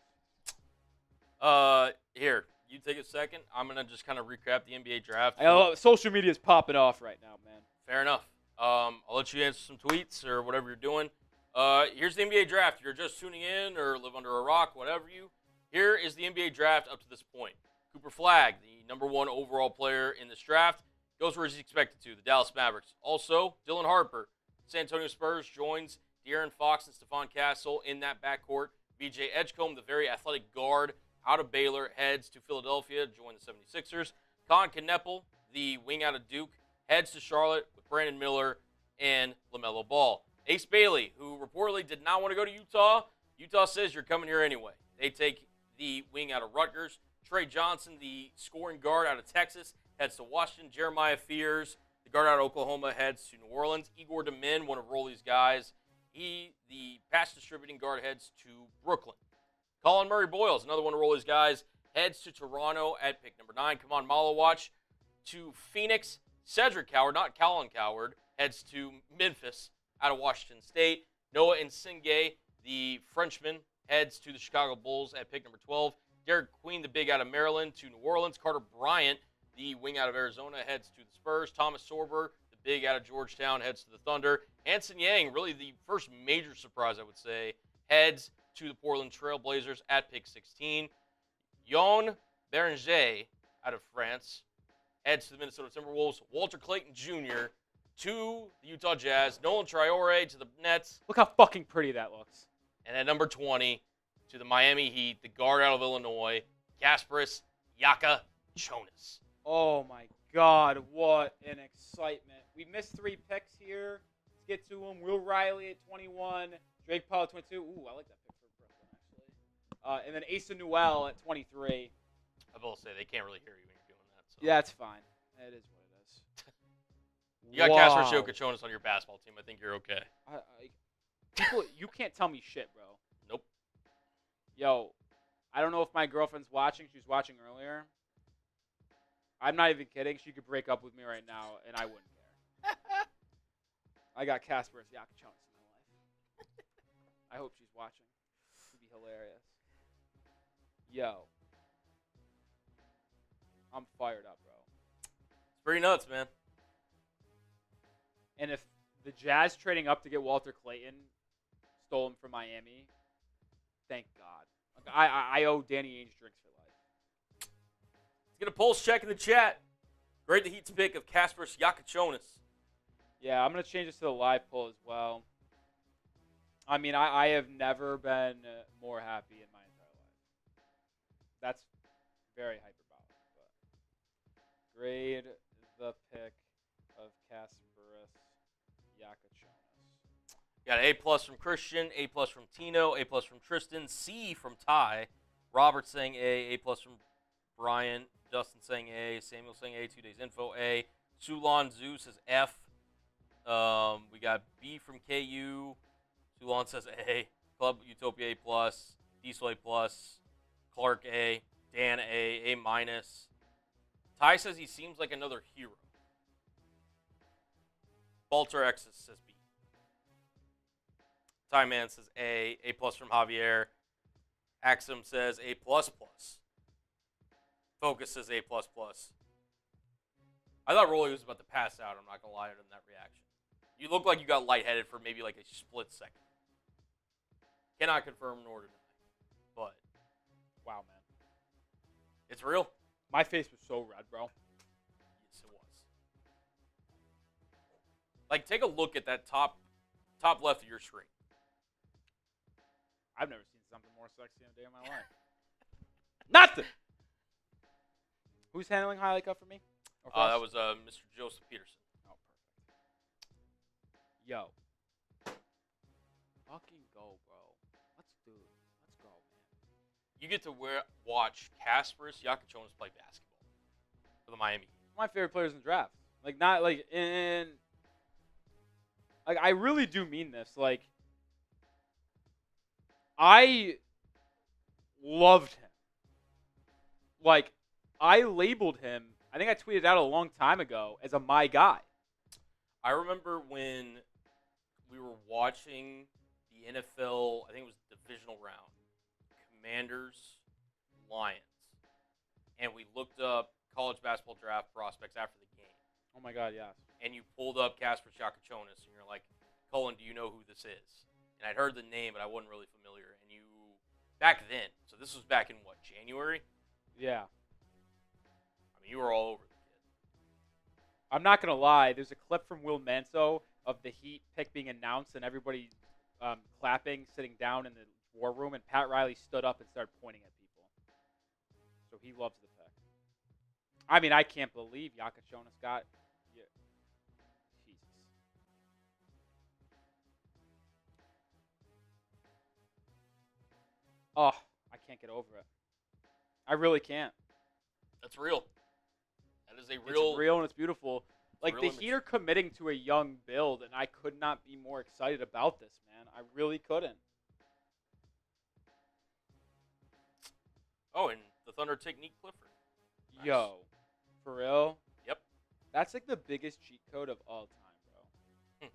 Speaker 4: Here, you take a second. I'm gonna just kind of recap the NBA draft.
Speaker 1: Social media is popping off right now, man.
Speaker 4: Fair enough. I'll let you answer some tweets or whatever you're doing. Here's the NBA draft. You're just tuning in or live under a rock, whatever you. Here is the NBA draft up to this point. Cooper Flagg, the number 1 overall player in this draft, goes where he's expected to, the Dallas Mavericks. Also, Dylan Harper, San Antonio Spurs, joins De'Aaron Fox and Stephon Castle in that backcourt. BJ Edgecombe, the very athletic guard out of Baylor, heads to Philadelphia, join the 76ers. Colin Kneppel, the wing out of Duke, heads to Charlotte with Brandon Miller and LaMelo Ball. Ace Bailey, who reportedly did not want to go to Utah. Utah says you're coming here anyway. They take the wing out of Rutgers. Trey Johnson, the scoring guard out of Texas, heads to Washington. Jeremiah Fears, the guard out of Oklahoma, heads to New Orleans. Igor Demin, one of Rolly's guys, he, the pass distributing guard, heads to Brooklyn. Colin Murray Boyles, another one of Rolly's guys, heads to Toronto at pick number 9. Kaman Malawach to Phoenix. Cedric Coward, not Colin Coward, heads to Memphis out of Washington State. Noah Nsinge, the Frenchman, heads to the Chicago Bulls at pick number 12. Derek Queen, the big out of Maryland, to New Orleans. Carter Bryant, the wing out of Arizona, heads to the Spurs. Thomas Sorber, the big out of Georgetown, heads to the Thunder. Hanson Yang, really the first major surprise, I would say, heads to the Portland Trail Blazers at pick 16. Yon Beranger, out of France, heads to the Minnesota Timberwolves. Walter Clayton Jr. to the Utah Jazz. Nolan Traore to the Nets.
Speaker 1: Look how fucking pretty that looks.
Speaker 4: And at number 20, to the Miami Heat, the guard out of Illinois, Kasparis Yakachonis.
Speaker 1: Oh, my God. What an excitement. We missed 3 picks here. Let's get to them. Will Riley at 21. Drake Powell at 22. Ooh, I like that pick for Brooklyn, actually. And then Asa Newell at 23.
Speaker 4: I will say, they can't really hear you when you're doing that. So.
Speaker 1: Yeah, it's fine. It is what it is.
Speaker 4: You got Kasparis Yakachonis on your basketball team. I think you're okay.
Speaker 1: People, you can't tell me shit, bro.
Speaker 4: Nope.
Speaker 1: Yo, I don't know if my girlfriend's watching. She was watching earlier. I'm not even kidding. She could break up with me right now, and I wouldn't care. I got Kasparis Yakachonis in my life. I hope she's watching. It'd be hilarious. Yo. I'm fired up, bro.
Speaker 4: It's pretty nuts, man.
Speaker 1: And if the Jazz trading up to get Walter Clayton stole him from Miami, thank God. I owe Danny Ainge drinks for life.
Speaker 4: Let's get a pulse check in the chat. Great the Heat's pick of Kasparas Yakachonis.
Speaker 1: Yeah, I'm going to change this to the live poll as well. I mean, I have never been more happy in my entire life. That's very hyperbolic. But grade the pick of Kasparas Yakachonis.
Speaker 4: Got an A+ from Christian, A+ from Tino, A+ from Tristan, C from Ty, Robert saying A+ from Brian, Justin saying A, Samuel saying A, 2 days info A, Sulon Zeus says F. We got B from KU, Sulon says A, Club Utopia A+, Diesel A+, Clark A, Dan A, A-. Ty says he seems like another hero. Balter X says B. Ty Man says A plus from Javier. Axum says A++. Focus says A++. I thought Rolly was about to pass out. I'm not going to lie to him in that reaction. You look like you got lightheaded for maybe like a split second. Cannot confirm nor deny. But,
Speaker 1: Wow, man.
Speaker 4: it's real.
Speaker 1: My face was so red, bro.
Speaker 4: Yes, it was. Like, take a look at that top left of your screen.
Speaker 1: I've never seen something more sexy in a day of my life. Nothing! Who's handling highlight cut for me? Or for us?
Speaker 4: That was Mr. Joseph Peterson.
Speaker 1: Oh, perfect. Yo. Fucking go, bro. Let's go, man.
Speaker 4: You get to watch Kasparas Yakachonis play basketball for the Miami Heat.
Speaker 1: One of my favorite players in the draft. Like, not like in. Like, I really do mean this. Like, I loved him. Like, I labeled him. I think I tweeted out a long time ago as a my guy.
Speaker 4: I remember when we were watching the NFL, I think it was divisional round, Commanders, Lions, and we looked up college basketball draft prospects after the game.
Speaker 1: Oh my God, yes.
Speaker 4: And you pulled up Kasparas Yakachonis, and you're like, Colin, do you know who this is? And I'd heard the name, but I wasn't really familiar. And you, back then, so this was back in what, January?
Speaker 1: Yeah.
Speaker 4: I mean, you were all over the kid.
Speaker 1: I'm not going to lie. There's a clip from Will Manso of the Heat pick being announced and everybody clapping, sitting down in the war room, and Pat Riley stood up and started pointing at people. So he loves the pick. I mean, I can't believe Yakachonis got... Yeah. Jesus. Oh, I can't get over it. I really can't.
Speaker 4: That's real. That is a real...
Speaker 1: It's real and it's beautiful. Like,
Speaker 4: real
Speaker 1: the
Speaker 4: image.
Speaker 1: Heat are committing to a young build, and I could not be more excited about this, man. I really couldn't.
Speaker 4: Oh, and the Thunder take Nique Clifford. Nice.
Speaker 1: Yo. For real?
Speaker 4: Yep.
Speaker 1: That's, like, the biggest cheat code of all time, bro.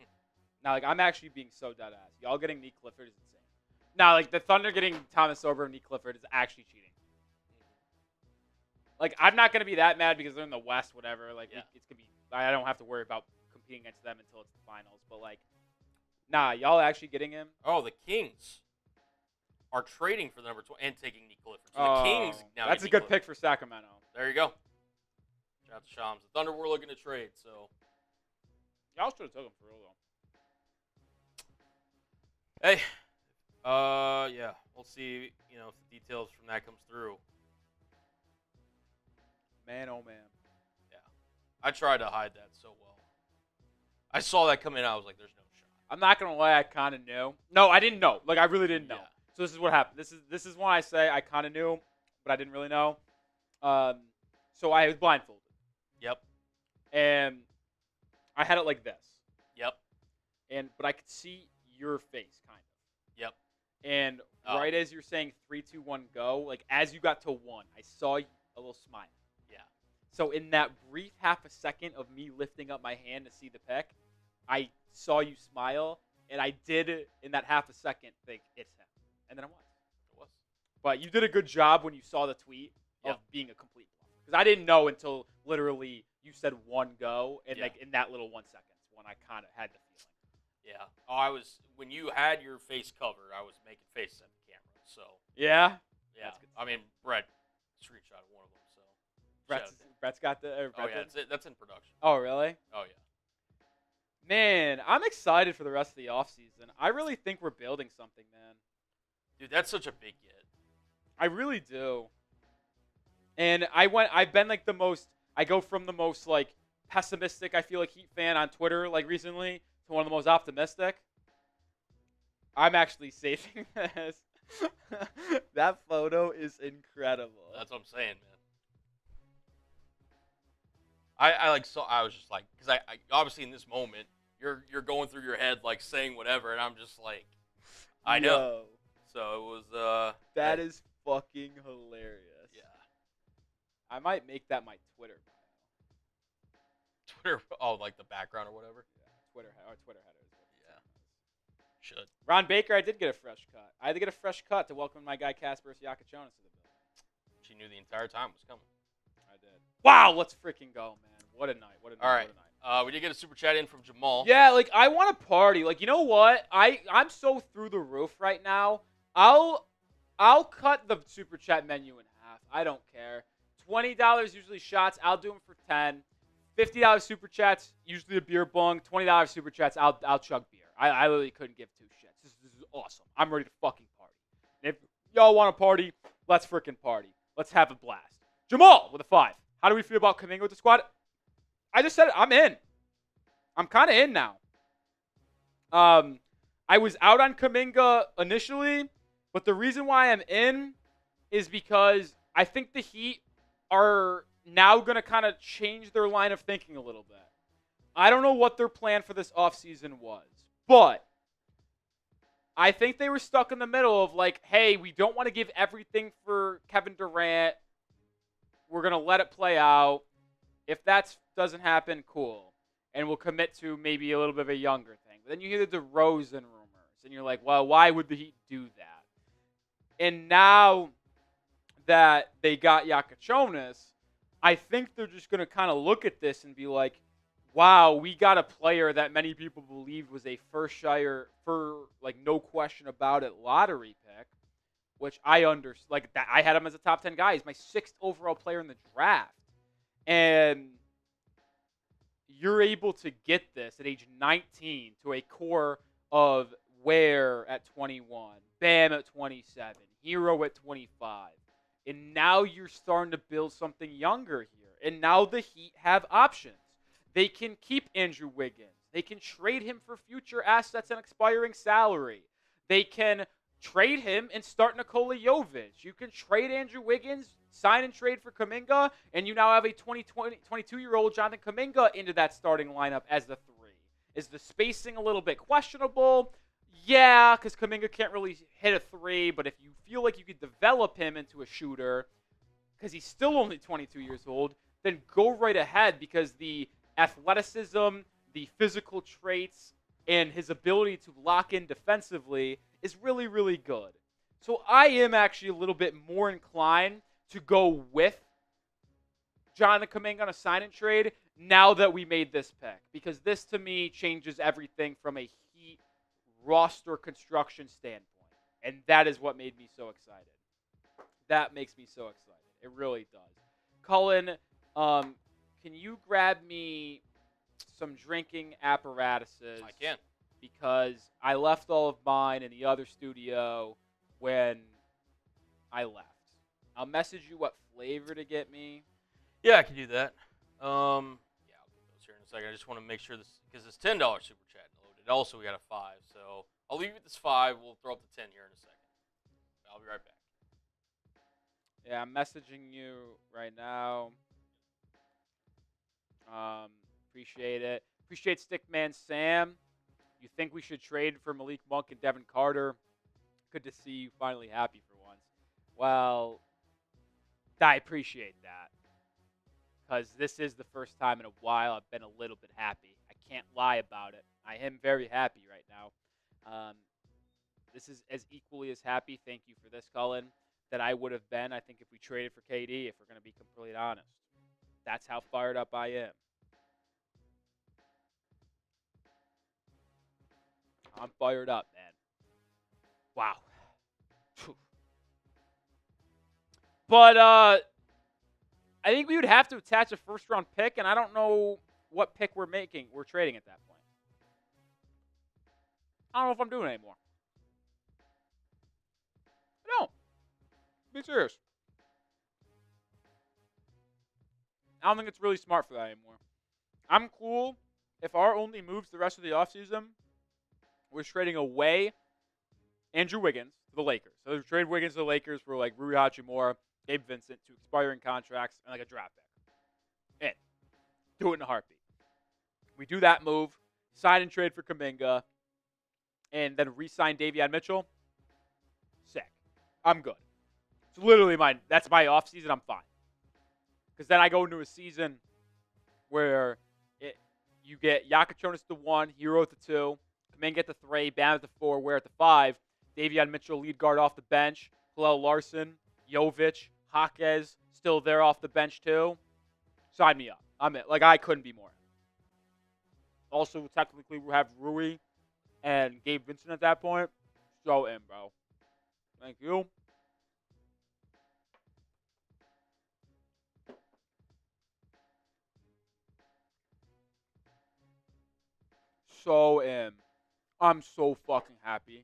Speaker 1: Now, like, I'm actually being so dead ass. Y'all getting Nique Clifford is insane. Now, like, the Thunder getting Thomas Sober and Nique Clifford is actually cheating. Like, I'm not going to be that mad because they're in the West, whatever. Like,
Speaker 4: Yeah.
Speaker 1: it's going to be... I don't have to worry about competing against them until it's the finals. But, like, nah, y'all actually getting him?
Speaker 4: Oh, the Kings are trading for the number 20 and taking Nique Clifford. So the Kings now
Speaker 1: That's
Speaker 4: get
Speaker 1: a good
Speaker 4: Nique Clifford.
Speaker 1: pick for Sacramento.
Speaker 4: There you go. Shout out to Shams. The Thunder were looking to trade, so...
Speaker 1: Y'all should have took him for real, though.
Speaker 4: Hey. Yeah. We'll see, you know, if the details from that comes through.
Speaker 1: Man, oh, man.
Speaker 4: I tried to hide that so well. I saw that come in. I was like, there's no shot.
Speaker 1: I'm not going to lie, I kind of knew. No, I didn't know. Like, I really didn't know.
Speaker 4: Yeah.
Speaker 1: So this is what happened. This is when I say I kind of knew, but I didn't really know. So I was blindfolded.
Speaker 4: Yep.
Speaker 1: And I had it like this.
Speaker 4: Yep.
Speaker 1: But I could see your face, kind of.
Speaker 4: Yep.
Speaker 1: And
Speaker 4: Oh.
Speaker 1: right as you're saying 3, 2, 1, go, like as you got to 1, I saw a little smile.
Speaker 4: Yeah.
Speaker 1: So in that brief half a second of me lifting up my hand to see the pick, I saw you smile, and I did in that half a second think it's him, and then it was.
Speaker 4: It was.
Speaker 1: But you did a good job when you saw the tweet of
Speaker 4: Yep.
Speaker 1: being a complete bluff, because I didn't know until literally you said 1 go, and
Speaker 4: Yeah.
Speaker 1: like in that little 1 second when I kind of had the feeling.
Speaker 4: Yeah. Oh, I was when you had your face covered, I was making faces at the camera. So
Speaker 1: Yeah.
Speaker 4: yeah.
Speaker 1: That's good
Speaker 4: I mean, Brett screenshot one of them. So
Speaker 1: Brett's got the.
Speaker 4: Oh yeah, that's in production.
Speaker 1: Oh really?
Speaker 4: Oh yeah.
Speaker 1: Man, I'm excited for the rest of the offseason. I really think we're building something, man.
Speaker 4: Dude, that's such a big get.
Speaker 1: I really do. And I've been like I go from the most like pessimistic, I feel like Heat fan on Twitter like recently to one of the most optimistic. I'm actually saving this. That photo is incredible.
Speaker 4: That's what I'm saying, man. I was just like, because I obviously in this moment you're going through your head like saying whatever, and I'm just like, I know.
Speaker 1: Yo,
Speaker 4: So it was
Speaker 1: that is fucking hilarious.
Speaker 4: yeah.
Speaker 1: I might make that my Twitter bio.
Speaker 4: Twitter, oh, like the background or whatever.
Speaker 1: Yeah, Twitter header is what it's
Speaker 4: Yeah. Should.
Speaker 1: Ron Baker, I did get a fresh cut. I had to get a fresh cut to welcome my guy Kasper Siakachonis to the building.
Speaker 4: She knew the entire time it was coming.
Speaker 1: I did. Wow, let's freaking go, man. What a night. What a night.
Speaker 4: All right.
Speaker 1: What a night.
Speaker 4: We did get a super chat in from Jamal.
Speaker 1: Yeah, like I want to party. Like, you know what? I'm so through the roof right now. I'll cut the super chat menu in half. I don't care. $20 usually shots. I'll do them for 10. $50 super chats, usually a beer bong. $20 super chats, I'll chug beer. I literally couldn't give two shits. This is awesome. I'm ready to fucking party. And if y'all want to party, let's freaking party. Let's have a blast. Jamal with a 5. How do we feel about Kuminga with the squad? I just said it. I'm in. I'm kind of in now. I was out on Kuminga initially, but the reason why I'm in is because I think the Heat are now going to kind of change their line of thinking a little bit. I don't know what their plan for this offseason was, but I think they were stuck in the middle of like, hey, we don't want to give everything for Kevin Durant. We're going to let it play out. If that doesn't happen, cool. And we'll commit to maybe a little bit of a younger thing. But then you hear the DeRozan rumors, and you're like, well, why would the Heat do that? And now that they got Siakachonis, I think they're just going to kind of look at this and be like, wow, we got a player that many people believed was a no question about it, lottery pick, which I understand. Like, that, I had him as a top 10 guy. He's my 6th overall player in the draft. And you're able to get this at age 19 to a core of Ware at 21, Bam at 27, Herro at 25. And now you're starting to build something younger here. And now the Heat have options. They can keep Andrew Wiggins. They can trade him for future assets and expiring salary. They can trade him and start Nikola Jovic. You can trade Andrew Wiggins, sign and trade for Kuminga, and you now have a 22-year-old Jonathan Kuminga into that starting lineup as the 3. Is the spacing a little bit questionable? Yeah, because Kuminga can't really hit a 3, but if you feel like you could develop him into a shooter, because he's still only 22 years old, then go right ahead, because the athleticism, the physical traits, and his ability to lock in defensively is really, really good. So I am actually a little bit more inclined to go with Jonathan Kuminga on a sign and trade now that we made this pick, because this to me changes everything from a Heat roster construction standpoint, and that is what made me so excited. That makes me so excited. It really does. Cullen, can you grab me some drinking apparatuses?
Speaker 4: I can.
Speaker 1: Because I left all of mine in the other studio when I left. I'll message you what flavor to get me.
Speaker 4: Yeah, I can do that. Yeah, I'll do those here in a second. I just want to make sure this, because it's $10 super chat loaded. Also, we got a 5, so I'll leave you with this 5. We'll throw up the 10 here in a second. I'll be right back.
Speaker 1: Yeah, I'm messaging you right now. Appreciate it. Appreciate Stickman Sam. You think we should trade for Malik Monk and Devin Carter? Good to see you finally happy for once. Well, I appreciate that, because this is the first time in a while I've been a little bit happy. I can't lie about it. I am very happy right now. This is as equally as happy, thank you for this, Cullen, that I would have been, I think, if we traded for KD, if we're going to be completely honest. That's how fired up I am. I'm fired up, man. Wow. But I think we would have to attach a first-round pick, and I don't know what pick we're trading at that point. I don't know if I'm doing it anymore. No. Be serious. I don't think it's really smart for that anymore. I'm cool if our only moves the rest of the offseason was trading away Andrew Wiggins to the Lakers. So we trade Wiggins to the Lakers for like Rui Hachimura, Gabe Vincent to expiring contracts and like a draft pick. Do it in a heartbeat. We do that move, sign and trade for Kuminga, and then re-sign Davion Mitchell. Sick. I'm good. It's literally that's my offseason. I'm fine. Because then I go into a season where you get Yakachonis the 1, Hero at the 2, Kuminga at the 3, Bam at the 4, Ware at the 5, Davion Mitchell lead guard off the bench, Hillel Larson, Jovic, Jaquez still there off the bench too. Sign me up. I'm in. Like, I couldn't be more. Also, technically, we have Rui and Gabe Vincent at that point. So in, bro. Thank you. So in. I'm so fucking happy.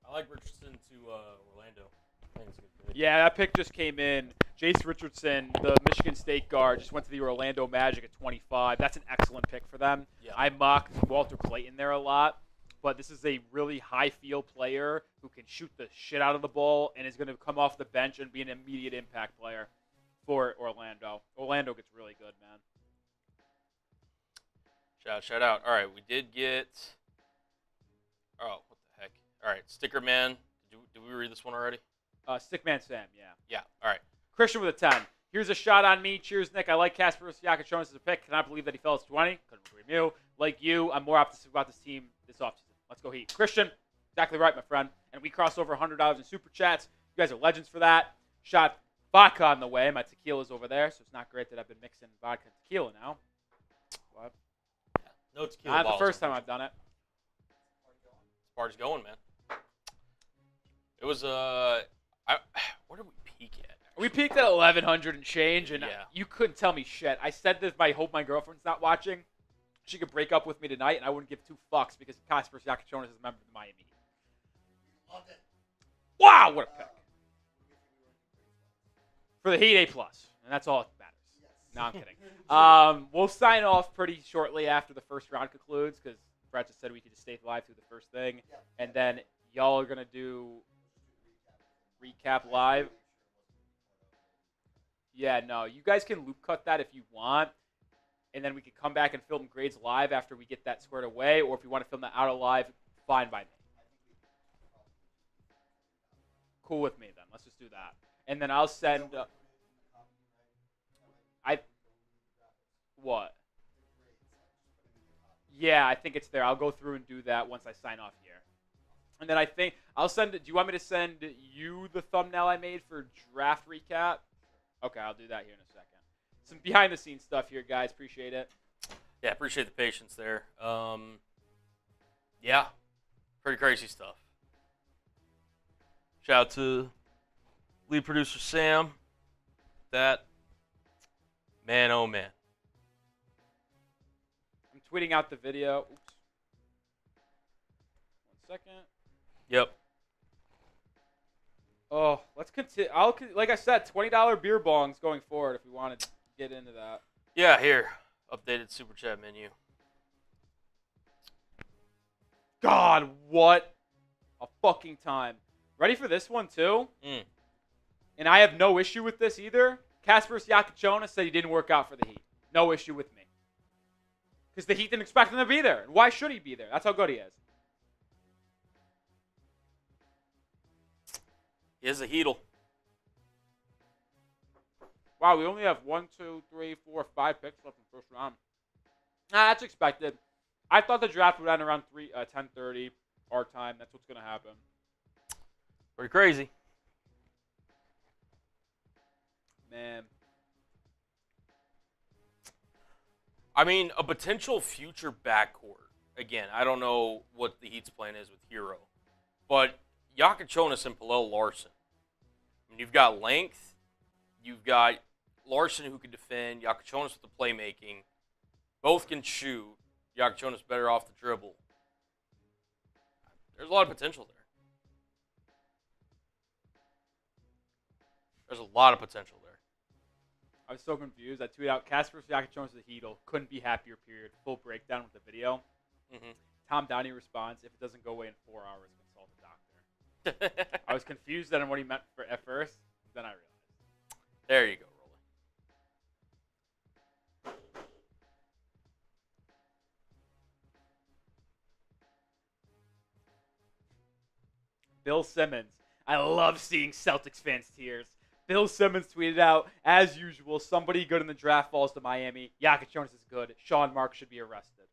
Speaker 4: I like Richardson to Orlando. I think it's a good pick.
Speaker 1: Yeah, that pick just came in. Jace Richardson, the Michigan State guard, just went to the Orlando Magic at 25. That's an excellent pick for them.
Speaker 4: Yeah.
Speaker 1: I mocked Walter Clayton there a lot, but this is a really high-field player who can shoot the shit out of the ball and is going to come off the bench and be an immediate impact player for Orlando. Orlando gets really good, man.
Speaker 4: Shout out. All right, we did get. Oh, what the heck? All right, Sticker Man. Did we read this one already?
Speaker 1: Stickman Sam, yeah.
Speaker 4: Yeah. All right.
Speaker 1: Christian with a 10. Here's a shot on me. Cheers, Nick. I like Casper Yakachonis as a pick. Cannot believe that he fell to 20. Couldn't agree with you. Like you, I'm more optimistic about this team this offseason. Let's go Heat. Christian, exactly right, my friend. And we crossed over $100 in super chats. You guys are legends for that. Shot vodka on the way. My tequila's over there, so it's not great that I've been mixing vodka and tequila now. What?
Speaker 4: No tequila.
Speaker 1: Not the
Speaker 4: bottles,
Speaker 1: first time I've done it.
Speaker 4: This party's going, man. It was where did we peak at?
Speaker 1: We peaked at 1,100 and change, and
Speaker 4: Yeah.
Speaker 1: you couldn't tell me shit. I said this, I hope my girlfriend's not watching. She could break up with me tonight, and I wouldn't give two fucks because Casper Yakachonis is a member of the Miami Heat.
Speaker 3: Loved it.
Speaker 1: Wow, what a pick. For the Heat, A+. And that's all that matters.
Speaker 3: Yes.
Speaker 1: No, I'm kidding. We'll sign off pretty shortly after the first round concludes because Brett just said we could just stay live through the first thing.
Speaker 3: Yeah.
Speaker 1: And then y'all are going to do recap live. Yeah, no. You guys can loop cut that if you want. And then we could come back and film grades live after we get that squared away. Or if you want to film that out of live, fine by me. Cool with me then. Let's just do that. And then I'll send... What? Yeah, I think it's there. I'll go through and do that once I sign off here. And then I think I'll send it. Do you want me to send you the thumbnail I made for draft recap? Okay, I'll do that here in a second. Some behind the scenes stuff here, guys. Appreciate it.
Speaker 4: Yeah, appreciate the patience there. Yeah, pretty crazy stuff. Shout out to lead producer Sam. That man, oh man.
Speaker 1: I'm tweeting out the video. Oops. 1 second.
Speaker 4: Yep.
Speaker 1: Oh, let's continue. Like I said, $20 beer bongs going forward if we want to get into that.
Speaker 4: Yeah, here. Updated super chat menu.
Speaker 1: God, what a fucking time. Ready for this one, too? And I have no issue with this either. Casper Yakachonis said he didn't work out for the Heat. No issue with me. Because the Heat didn't expect him to be there. And why should he be there? That's how good he is.
Speaker 4: He is a Heedle.
Speaker 1: Wow, we only have 1, 2, 3, 4, 5 picks left in the first round. Nah, that's expected. I thought the draft would end around 10:30 our time. That's what's going to happen.
Speaker 4: Pretty crazy.
Speaker 1: Man.
Speaker 4: I mean, a potential future backcourt. Again, I don't know what the Heat's plan is with Herro. But Jonas and Palel Larson. I mean, you've got length. You've got Larson who can defend. Jonas with the playmaking. Both can shoot. Jonas better off the dribble. There's a lot of potential there. There's a lot of potential there.
Speaker 1: I was so confused. I tweeted out Casper Jonas the Heedle. Couldn't be happier, period. Full breakdown with the video.
Speaker 4: Mm-hmm.
Speaker 1: Tom Downey responds, if it doesn't go away in 4 hours, consult a doctor. I was confused on what he meant at first. Then I realized.
Speaker 4: There you go, Rolly.
Speaker 1: Bill Simmons. I love seeing Celtics fans' tears. Bill Simmons tweeted out, as usual, somebody good in the draft falls to Miami. Jonas is good. Sean Marks should be arrested.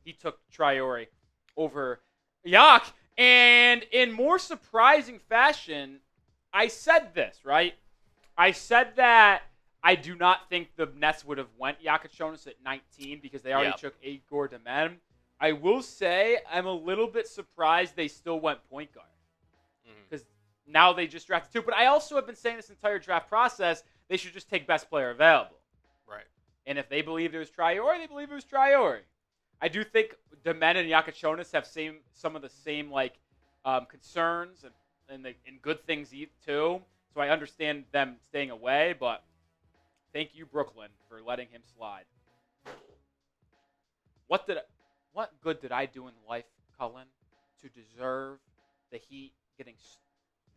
Speaker 1: He took Traore over Yak. And in more surprising fashion, I said this, right? I said that I do not think the Nets would have went Jonas at 19 because they already took Igor Demen. I will say I'm a little bit surprised they still went point guard. Because now they just drafted 2. But I also have been saying this entire draft process, they should just take best player available.
Speaker 4: Right.
Speaker 1: And if they believe it was Traore, they believe it was Traore. I do think Demen and Jonas have some of the same concerns and good things too. So I understand them staying away, but thank you, Brooklyn, for letting him slide. What good did I do in life, Cullen, to deserve the Heat getting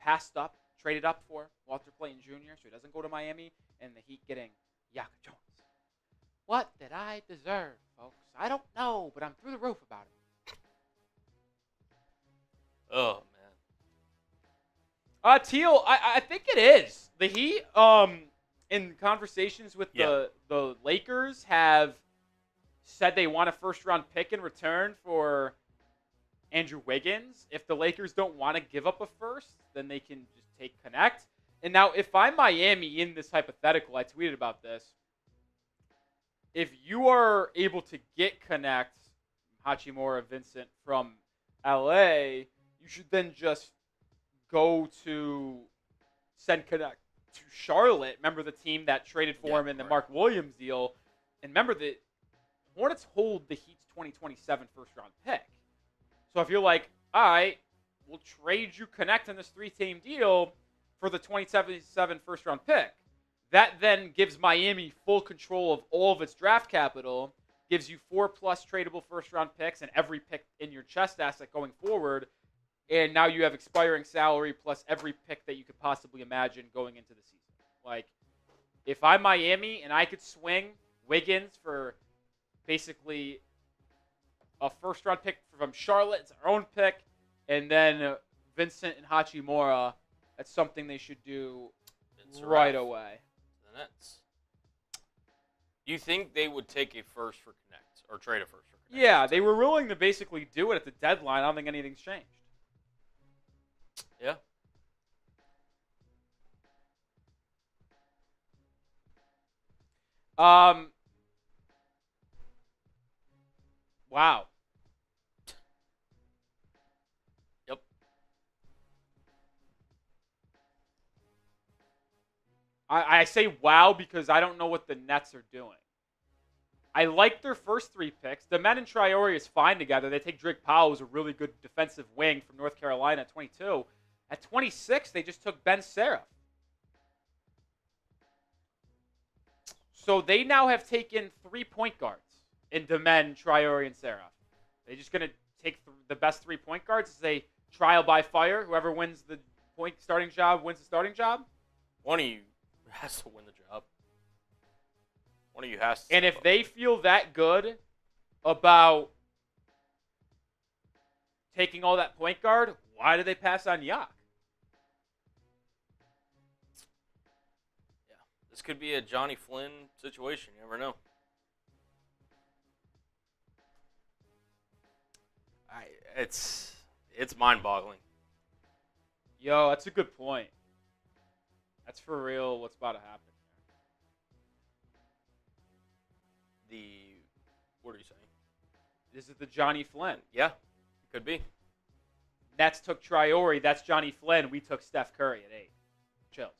Speaker 1: passed up, traded up for Walter Payton Jr. so he doesn't go to Miami, and the Heat getting Jonas? What did I deserve, folks? I don't know, but I'm through the roof about it.
Speaker 4: Oh, man.
Speaker 1: Teal, I think it is. The Heat, in conversations with the Lakers, have said they want a first-round pick in return for Andrew Wiggins. If the Lakers don't want to give up a first, then they can just take Connect. And now, if I'm Miami in this hypothetical, I tweeted about this. If you are able to get Connect, Hachimura, Vincent from LA, you should then just go to send Connect to Charlotte. Remember the team that traded for him in the Mark Williams deal. And remember the Hornets hold the Heat's 2027 first-round pick. So if you're like, all right, we'll trade you Connect in this 3-team deal for the 2027 first-round pick. That then gives Miami full control of all of its draft capital, gives you 4+ tradable first-round picks and every pick in your chest asset going forward, and now you have expiring salary plus every pick that you could possibly imagine going into the season. Like, if I'm Miami and I could swing Wiggins for basically a first-round pick from Charlotte, it's our own pick, and then Vincent and Hachimura, that's something they should do right away.
Speaker 4: The Nets. Do you think they would take a first for Connect or trade a first for Connect?
Speaker 1: Yeah, they were willing to basically do it at the deadline. I don't think anything's changed.
Speaker 4: Yeah.
Speaker 1: Wow.
Speaker 4: Yep.
Speaker 1: I say wow because I don't know what the Nets are doing. I like their first 3 picks. The men and Traore is fine together. They take Drake Powell, who's a really good defensive wing from North Carolina at 22. At 26, they just took Ben Seraph. So they now have taken 3 point guards in Demen, Traore, and Seraph. They're just going to take the best 3 point guards as a trial by fire. Whoever wins the starting job wins the starting job.
Speaker 4: One of you has to win the job. One of you has to.
Speaker 1: And if they feel that good about taking all that point guard, why did they pass on Yak?
Speaker 4: Yeah, this could be a Johnny Flynn situation. You never know. It's mind-boggling.
Speaker 1: Yo, that's a good point. That's for real what's about to happen.
Speaker 4: What are you saying?
Speaker 1: This is the Johnny Flynn.
Speaker 4: Yeah, it could be.
Speaker 1: Nets took Traore. That's Johnny Flynn. We took Steph Curry at 8. Chills.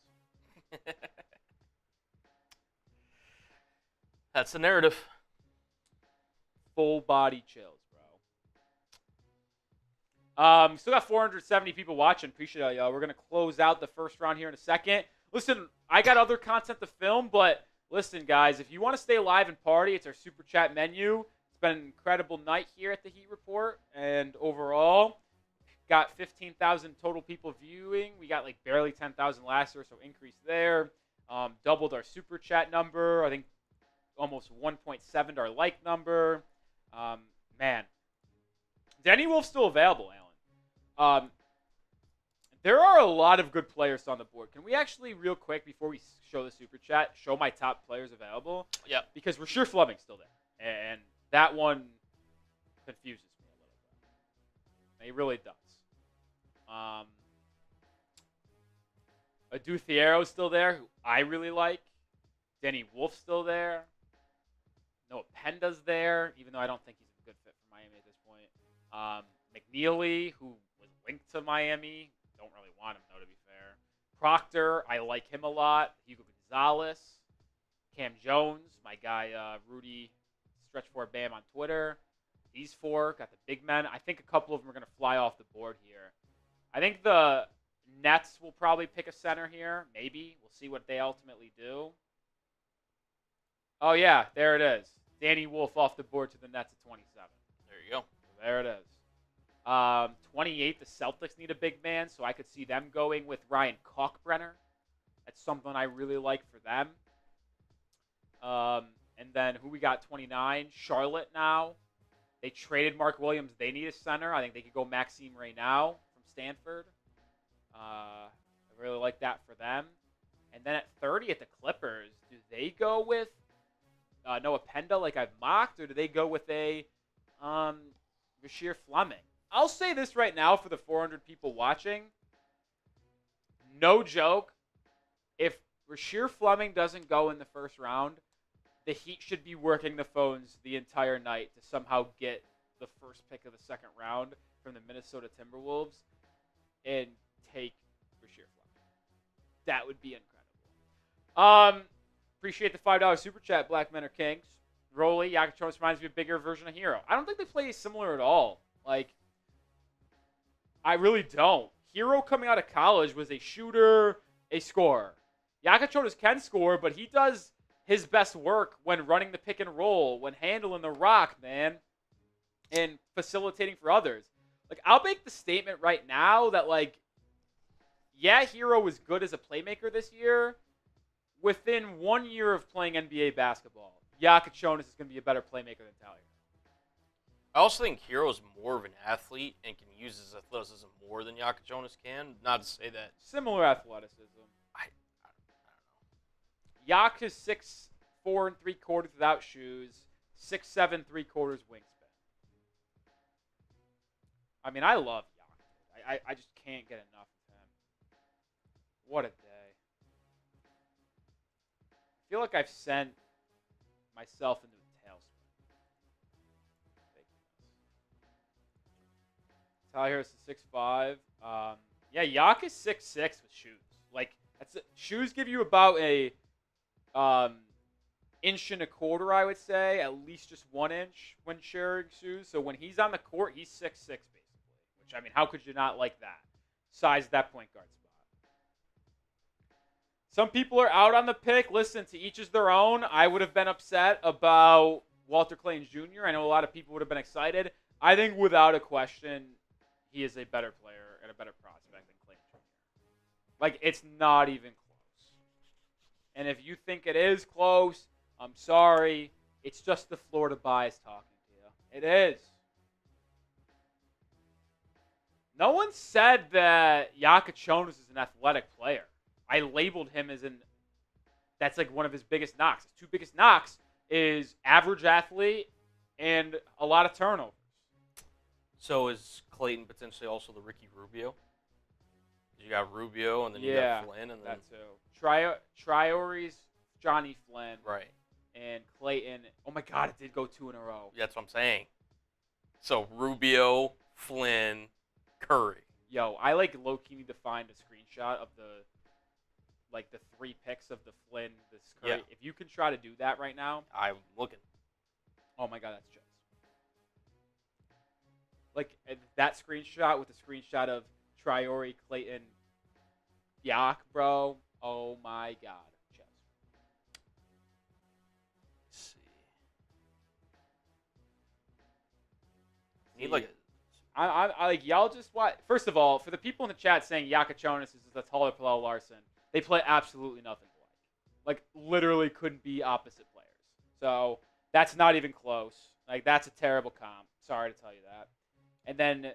Speaker 4: That's the narrative.
Speaker 1: Full body chills, bro. Still got 470 people watching. Appreciate it, y'all. We're gonna close out the first round here in a second. Listen, I got other content to film, but listen, guys, if you want to stay live and party, it's our super chat menu. It's been an incredible night here at the Heat Report, and overall, got 15,000 total people viewing. We got like barely 10,000 last year, so increase there. Doubled our super chat number. I think almost 1.7 our like number. Man, Danny Wolf's still available, Alan. There are a lot of good players on the board. Can we actually, real quick, before we show the super chat, show my top players available?
Speaker 4: Yeah.
Speaker 1: Because Rasheer Fleming's still there, and that one confuses me a little bit. It really does. Adu Thiero's still there, who I really like. Danny Wolf's still there. Noah Penda's there, even though I don't think he's a good fit for Miami at this point. McNeely, who was linked to Miami. Don't really want him, though, to be fair. Proctor, I like him a lot. Hugo Gonzalez. Cam Jones, my guy Rudy Stretch 4 Bam on Twitter. These 4 got the big men. I think a couple of them are going to fly off the board here. I think the Nets will probably pick a center here. Maybe. We'll see what they ultimately do. Oh, yeah, there it is. Danny Wolf off the board to the Nets at 27.
Speaker 4: There you go.
Speaker 1: There it is. 28, the Celtics need a big man, so I could see them going with Ryan Kalkbrenner. That's something I really like for them. And then who we got, 29? Charlotte now. They traded Mark Williams. They need a center. I think they could go Maxime Reynal from Stanford. I really like that for them. And then at 30 at the Clippers, do they go with Noah Penda like I've mocked, or do they go with a Rasheer Fleming? I'll say this right now for the 400 people watching. No joke. If Rasheer Fleming doesn't go in the first round, the Heat should be working the phones the entire night to somehow get the first pick of the second round from the Minnesota Timberwolves and take Rasheer Fleming. That would be incredible. Appreciate the $5 super chat, Black Men Are Kings. Rolly, Yakachonis reminds me of a bigger version of Hero. I don't think they play similar at all. Like, I really don't. Hero coming out of college was a shooter, a scorer. Yakachonis can score, but he does his best work when running the pick and roll, when handling the rock, man, and facilitating for others. Like, I'll make the statement right now that, like, yeah, Hero was good as a playmaker this year. Within 1 year of playing NBA basketball, Yakachonis is going to be a better playmaker than Tyler.
Speaker 4: I also think Hero's more of an athlete and can use his athleticism more than Yakachonis can. Not to say that.
Speaker 1: Similar athleticism.
Speaker 4: I
Speaker 1: Yak is 6'4" and 3/4 without shoes, 6'7" 3/4 wingspan. I mean, I love Yak. I just can't get enough of him. What a day. I feel like I've sent myself into a tailspin. Tyler Harris is 6'5". Yeah, Yak is 6'6" with shoes. Like, shoes give you about a inch and a quarter, I would say, at least just 1 inch when sharing shoes. So when he's on the court, he's 6'6", basically. Which, I mean, how could you not like that? Size that point guard spot. Some people are out on the pick. Listen, to each is their own. I would have been upset about Walter Clayton Jr. I know a lot of people would have been excited. I think without a question, he is a better player and a better prospect than Clayton Jr. Like, it's not even close. And if you think it is close, I'm sorry. It's just the Florida bias talking to you. It is. No one said that Yakachonis is an athletic player. I labeled him as that's like one of his biggest knocks. His 2 biggest knocks is average athlete and a lot of turnovers.
Speaker 4: So is Clayton potentially also the Ricky Rubio? You got Rubio, and then you got Flynn, and then
Speaker 1: that too. Traore's Johnny Flynn,
Speaker 4: right?
Speaker 1: And Clayton. Oh my God, it did go 2 in a row.
Speaker 4: That's what I'm saying. So Rubio, Flynn, Curry.
Speaker 1: Yo, I like low-key need to find a screenshot of the 3 picks of the Flynn, this Curry.
Speaker 4: Yeah.
Speaker 1: If you can try to do that right now,
Speaker 4: I'm looking.
Speaker 1: oh my god, that's just like that screenshot with the screenshot of Traore, Clayton, Yak, bro. Oh my god, just.
Speaker 4: Let's see. Need like
Speaker 1: I like y'all just what? First of all, for the people in the chat saying Yakachonis is the taller Palau Larson, they play absolutely nothing alike. Like literally couldn't be opposite players. So that's not even close. Like that's a terrible comp. Sorry to tell you that. And then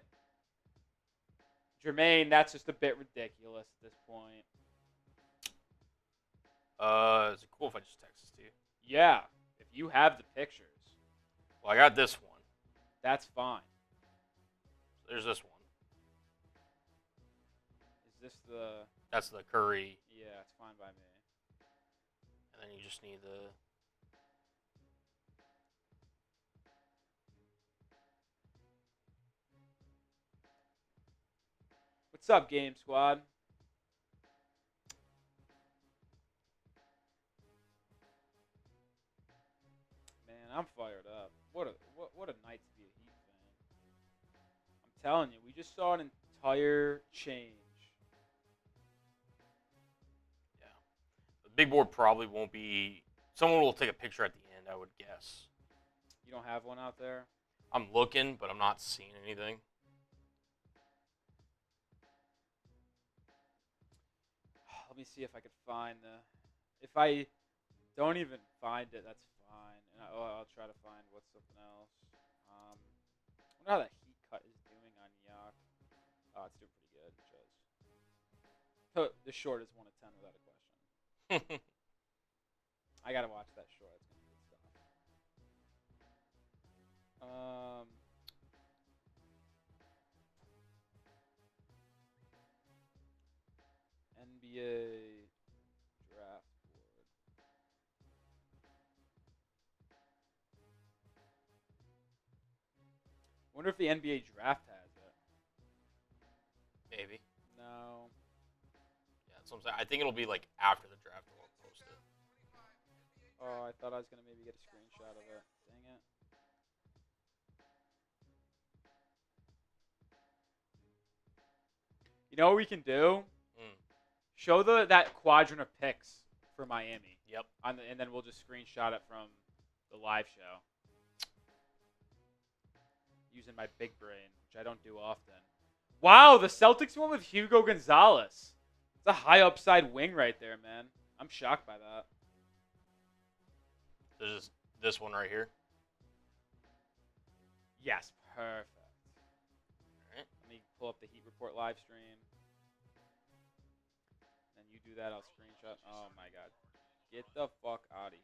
Speaker 1: Jermaine, that's just a bit ridiculous at this point.
Speaker 4: is it cool if I just text this to you?
Speaker 1: Yeah, if you have the pictures,
Speaker 4: Well, I got this one.
Speaker 1: that's fine.
Speaker 4: There's this one.
Speaker 1: Is this the?
Speaker 4: That's the Curry,
Speaker 1: Yeah, it's fine by me.
Speaker 4: and then you just need the.
Speaker 1: What's up, Game Squad? Man, I'm fired up. What a night to be a Heat fan. I'm telling you, we just saw an entire change.
Speaker 4: Yeah. The big board probably won't be. Someone will take a picture at the end, I would guess.
Speaker 1: You don't have one out there?
Speaker 4: I'm looking, but I'm not seeing anything.
Speaker 1: Let me see if I could find the. If I don't even find it, that's fine. And I'll try to find what's something else. I wonder how that heat cut is doing on Yak. Oh, it's doing pretty good. Just the short is 1 of 10 without a question. I gotta watch that short. It's gonna be good stuff. NBA draft board. Wonder if the NBA draft has it.
Speaker 4: Maybe.
Speaker 1: No.
Speaker 4: Yeah, that's what I'm saying. I think it'll be like after the draft we'll post it.
Speaker 1: Oh, I thought I was gonna maybe get a screenshot of it. Dang it. You know what we can do? Show that quadrant of picks for Miami.
Speaker 4: Yep.
Speaker 1: And then we'll just screenshot it from the live show. Using my big brain, which I don't do often. Wow, the Celtics went with Hugo Gonzalez. It's a high upside wing right there, man. I'm shocked by that.
Speaker 4: There's this one right here.
Speaker 1: Yes, perfect.
Speaker 4: All right.
Speaker 1: Let me pull up the Heat Report live stream. Then you do that, I'll screenshot. Oh my god. Get the fuck out of here.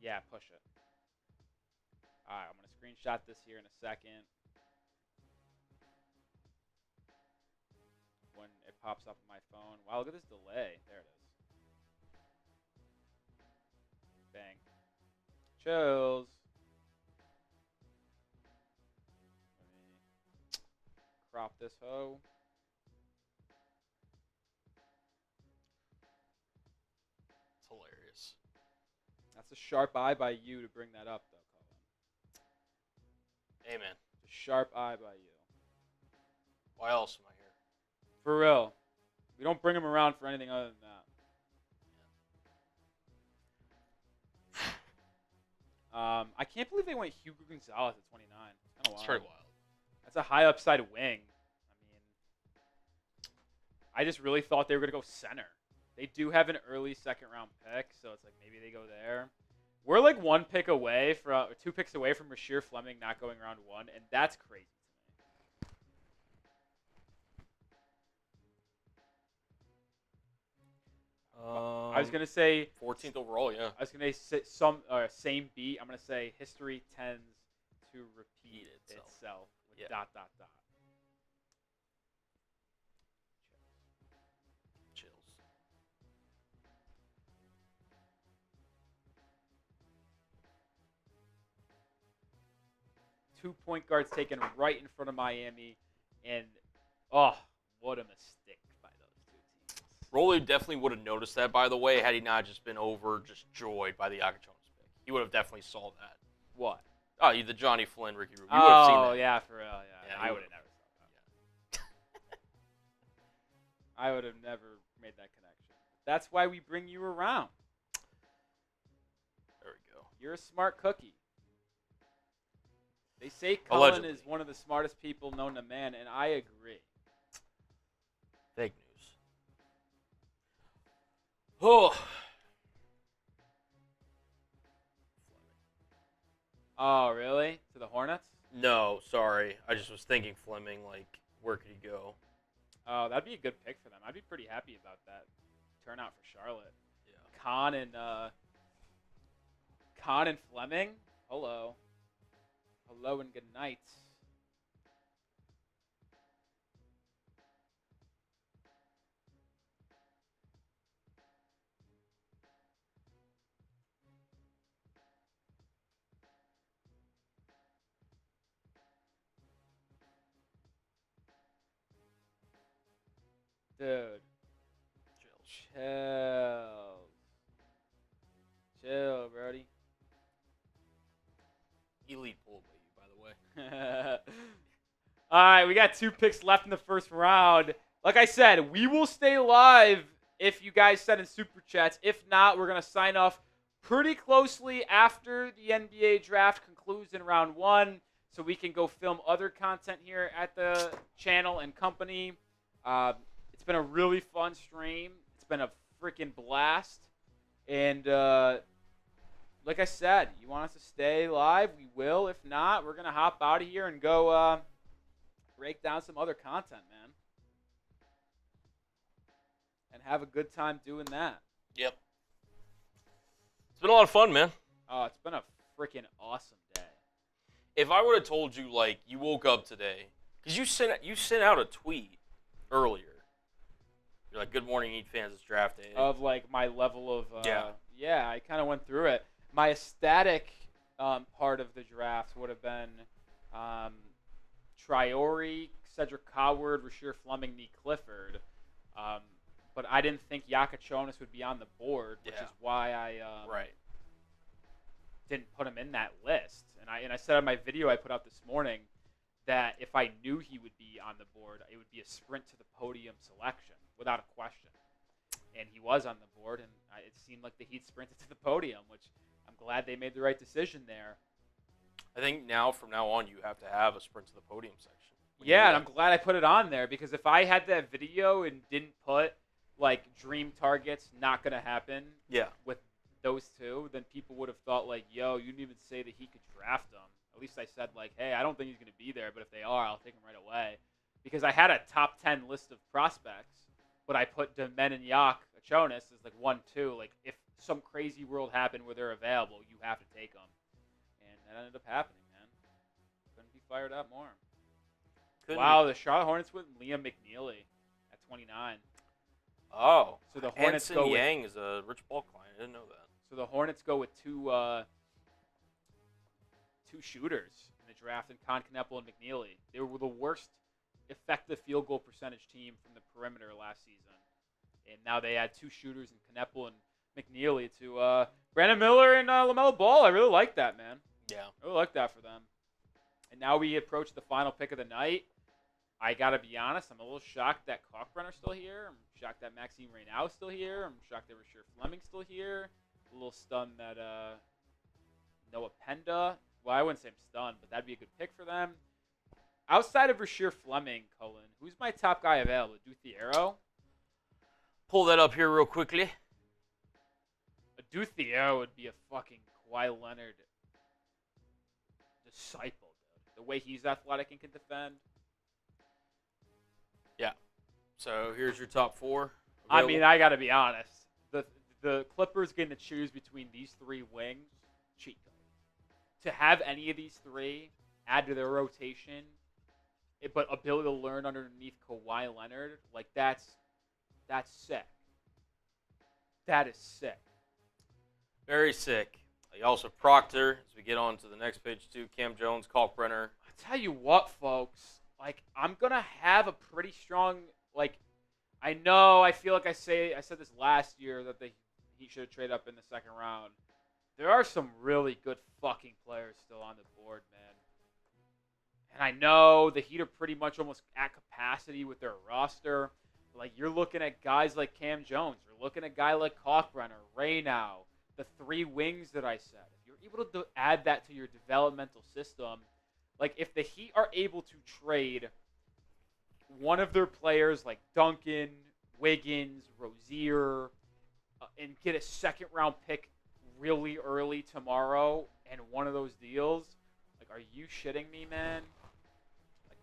Speaker 1: Yeah, push it. Alright, I'm going to screenshot this here in a second. When it pops up on my phone. Wow, look at this delay. There it is. Bang. Chills. Let me crop this hoe.
Speaker 4: It's hilarious.
Speaker 1: That's a sharp eye by you to bring that up, though, Colin.
Speaker 4: Amen.
Speaker 1: It's a sharp eye by you.
Speaker 4: Why else am I here?
Speaker 1: For real. We don't bring him around for anything other than that. I can't believe they went Hugo Gonzalez at 29. It's kind of
Speaker 4: It's
Speaker 1: wild.
Speaker 4: pretty wild.
Speaker 1: That's a high upside wing. I mean, I just really thought they were going to go center. They do have an early second round pick, so it's like maybe they go there. We're like 2 picks away from Rasheer Fleming not going round 1, and that's crazy to me. I was gonna say
Speaker 4: 14th overall, yeah.
Speaker 1: I was gonna say same beat. I'm gonna say history tends to repeat itself with
Speaker 4: Yeah. ... Chills.
Speaker 1: 2 point guards taken right in front of Miami, and oh, what a mistake by those two teams.
Speaker 4: Rolly definitely would have noticed that, by the way, had he not just been just joyed by the Agachonis pick. He would have definitely saw that.
Speaker 1: What?
Speaker 4: Oh, the Johnny Flynn, Ricky Rubio. You would have seen that.
Speaker 1: Oh, yeah, for real, yeah. I would have never saw that. I would have never made that connection. That's why we bring you around.
Speaker 4: There we go.
Speaker 1: You're a smart cookie. They say Cullen
Speaker 4: Allegedly.
Speaker 1: is one of the smartest people known to man, and I agree.
Speaker 4: Fake news. Oh.
Speaker 1: Oh, really? To the Hornets?
Speaker 4: No, sorry. I just was thinking Fleming, like, where could he go?
Speaker 1: Oh, that'd be a good pick for them. I'd be pretty happy about that turnout for Charlotte.
Speaker 4: Yeah.
Speaker 1: Con and Fleming. Hello. Hello and good night. Dude. Chill, Brody.
Speaker 4: Elite pull by you, by the way.
Speaker 1: All right, we got 2 picks left in the first round. Like I said, we will stay live if you guys send in super chats. If not, we're going to sign off pretty closely after the NBA draft concludes in round 1 so we can go film other content here at the channel and company. It's been a really fun stream. It's been a freaking blast. And like I said, you want us to stay live, we will. If not, we're going to hop out of here and go break down some other content, man. And have a good time doing that.
Speaker 4: Yep. It's been a lot of fun, man.
Speaker 1: Oh, it's been a freaking awesome day.
Speaker 4: If I would have told you, like, you woke up today, because you sent out a tweet earlier. You're like, good morning, Heat fans, it's draft day.
Speaker 1: Of, like, my level of...
Speaker 4: Yeah,
Speaker 1: I kind of went through it. My ecstatic part of the draft would have been Traore, Cedric, Rasheer, Fleming, Nique, Clifford. But I didn't think Agachonis would be on the board, which is why I didn't put him in that list. And I said on my video I put out this morning that if I knew he would be on the board, it would be a sprint to the podium selection, without a question. And he was on the board, and it seemed like the Heat sprinted to the podium, which I'm glad they made the right decision there.
Speaker 4: I think from now on, you have to have a sprint to the podium section.
Speaker 1: Yeah, and I'm glad I put it on there, because if I had that video and didn't put, like, dream targets, not going to happen with those two, then people would have thought, like, yo, you didn't even say that he could draft them. At least I said, like, hey, I don't think he's going to be there, but if they are, I'll take him right away. Because I had a top 10 list of prospects, but I put Demen and Agachonis as, like, 1-2. Like, if some crazy world happened where they're available, you have to take them. And that ended up happening, man. Couldn't be fired up more. The Charlotte Hornets with Liam McNeely at 29.
Speaker 4: Oh.
Speaker 1: So the Hornets
Speaker 4: Hanson
Speaker 1: go with,
Speaker 4: Yang is a Rich Paul client. I didn't know that.
Speaker 1: So the Hornets go with two shooters in the draft, in Kneppel and McNeely. They were the worst effective field goal percentage team from the perimeter last season. And now they add 2 shooters in Kneppel and McNeely to Brandon Miller and LaMelo Ball. I really like that, man.
Speaker 4: Yeah.
Speaker 1: I really like that for them. And now we approach the final pick of the night. I got to be honest, I'm a little shocked that Kalkbrenner's still here. I'm shocked that Maxime Reynau's still here. I'm shocked that Rasheer Fleming's still here. A little stunned that Noah Penda. Well, I wouldn't say I'm stunned, but that'd be a good pick for them. Outside of Rasheer Fleming, Cullen, who's my top guy available? Duthiero?
Speaker 4: Pull that up here real quickly.
Speaker 1: A Duthiero would be a fucking Kawhi Leonard disciple, dude. The way he's athletic and can defend.
Speaker 4: Yeah. So here's your top 4.
Speaker 1: I mean, I got to be honest. The Clippers getting to choose between these 3 wings, cheat code. To have any of these 3 add to their rotation, but ability to learn underneath Kawhi Leonard, like that's sick. That is sick.
Speaker 4: Very sick. You also have Proctor, as we get on to the next page, too. Cam Jones, Kalkbrenner.
Speaker 1: I tell you what, folks. Like, I'm going to have a pretty strong, like, I know I feel like I said this last year that he should have traded up in the second round. There are some really good fucking players still on the board, man. And I know the Heat are pretty much almost at capacity with their roster. Like, you're looking at guys like Cam Jones. You're looking at a guy like Kalkbrenner, Raynow, the 3 wings that I said. If you're able to add that to your developmental system, like if the Heat are able to trade one of their players like Duncan, Wiggins, Rasheer, and get a second-round pick really early tomorrow and one of those deals, like, are you shitting me, man? Like,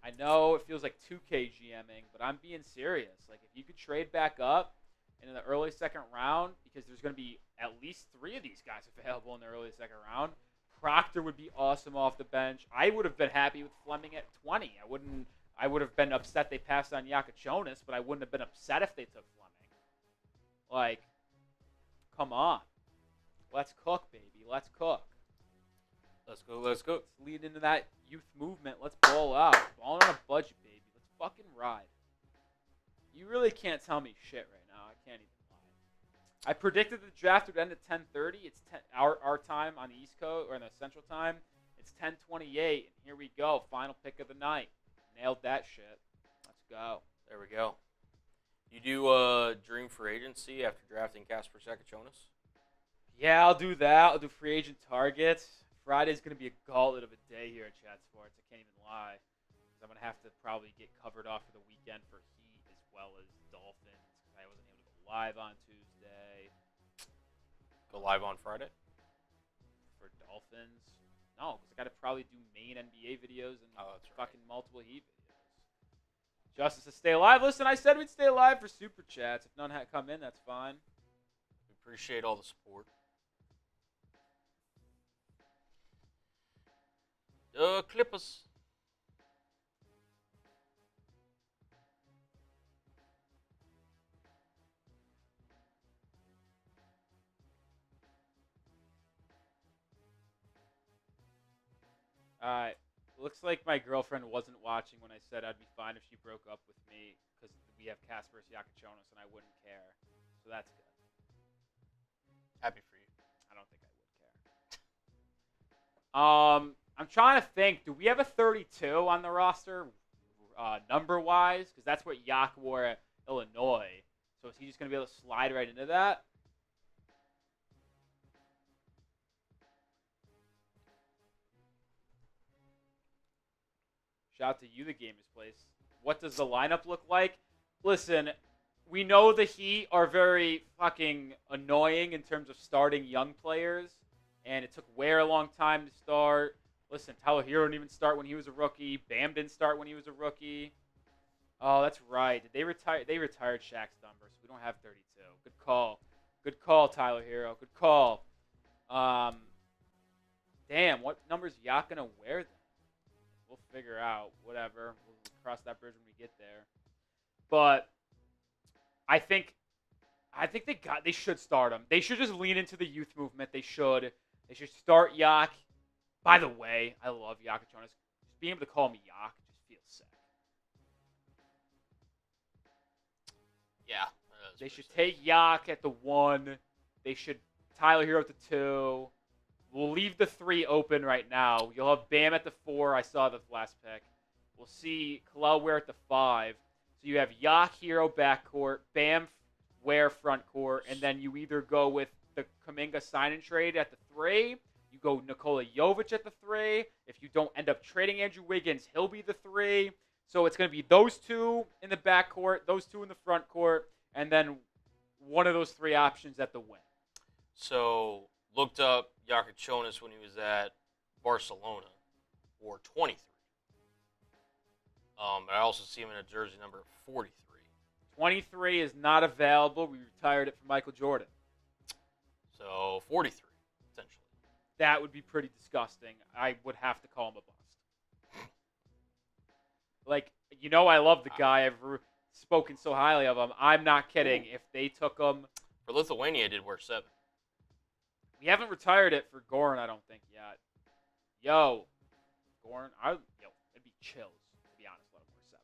Speaker 1: I know it feels like 2K GMing, but I'm being serious. Like, if you could trade back up in the early second round, because there's going to be at least 3 of these guys available in the early second round, Proctor would be awesome off the bench. I would have been happy with Fleming at 20. I would have been upset they passed on Jonas, but I wouldn't have been upset if they took Fleming. Like, come on. Let's cook, baby. Let's cook.
Speaker 4: Let's go. Let's go.
Speaker 1: Let's lead into that youth movement. Let's ball out. Balling on a budget, baby. Let's fucking ride. You really can't tell me shit right now. I can't even lie. I predicted the draft would end at 10:30. It's our time on the East Coast, or in the Central Time. It's 10:28, and here we go. Final pick of the night. Nailed that shit. Let's go.
Speaker 4: There we go. You do dream for agency after drafting Casper Sakachonis?
Speaker 1: Yeah, I'll do that. I'll do free agent targets. Friday's going to be a gauntlet of a day here at Chat Sports. I can't even lie. I'm going to have to probably get covered off for the weekend for Heat as well as Dolphins. I wasn't able to go live on Tuesday.
Speaker 4: Go live on Friday?
Speaker 1: For Dolphins? No, because I got to probably do main NBA videos and fucking multiple Heat videos. Justice to stay alive. Listen, I said we'd stay alive for Super Chats. If none had come in, that's fine.
Speaker 4: We appreciate all the support. Clippers.
Speaker 1: Alright. Looks like my girlfriend wasn't watching when I said I'd be fine if she broke up with me because we have Casper Siakachonis and I wouldn't care. So that's good.
Speaker 4: Happy for you.
Speaker 1: I don't think I would care. I'm trying to think. Do we have a 32 on the roster, number-wise? Because that's what Yak wore at Illinois. So is he just going to be able to slide right into that? Shout out to you, the Gamers Place. What does the lineup look like? Listen, we know the Heat are very fucking annoying in terms of starting young players, and it took Ware a long time to start. Listen, Tyler Herro didn't even start when he was a rookie. Bam didn't start when he was a rookie. Oh, that's right. Did they retire? They retired Shaq's number, so we don't have 32. Good call. Good call, Tyler Herro. Good call. Damn, what number's Yak gonna wear then? We'll figure out. Whatever. We'll cross that bridge when we get there. But I think they should start him. They should just lean into the youth movement. They should start Yak. By the way, I love Jonas. Just being able to call me Yak just feels sick.
Speaker 4: Yeah.
Speaker 1: They should take Yak at the 1. They should Tyler Herro at the 2. We'll leave the 3 open right now. You'll have Bam at the 4. I saw the last pick. We'll see Kalel Ware at the 5. So you have Yak, Herro backcourt, Bam, Ware front court, and then you either go with the Kuminga sign and trade at the 3. You go Nikola Jovic at the 3. If you don't end up trading Andrew Wiggins, he'll be the 3. So it's going to be those 2 in the backcourt, those 2 in the front court, and then one of those 3 options at the wing.
Speaker 4: So looked up Jonas when he was at Barcelona, wore 23. But I also see him in a jersey number 43.
Speaker 1: 23 is not available. We retired it from Michael Jordan.
Speaker 4: So 43, essentially.
Speaker 1: That would be pretty disgusting. I would have to call him a bust. Like, you know, I love the guy. I've spoken so highly of him. I'm not kidding. If they took him,
Speaker 4: For Lithuania, I did wear 7.
Speaker 1: We haven't retired it for Goran, I don't think, yet. Yo. Goran, it'd be chills, to be honest, let him wear 7.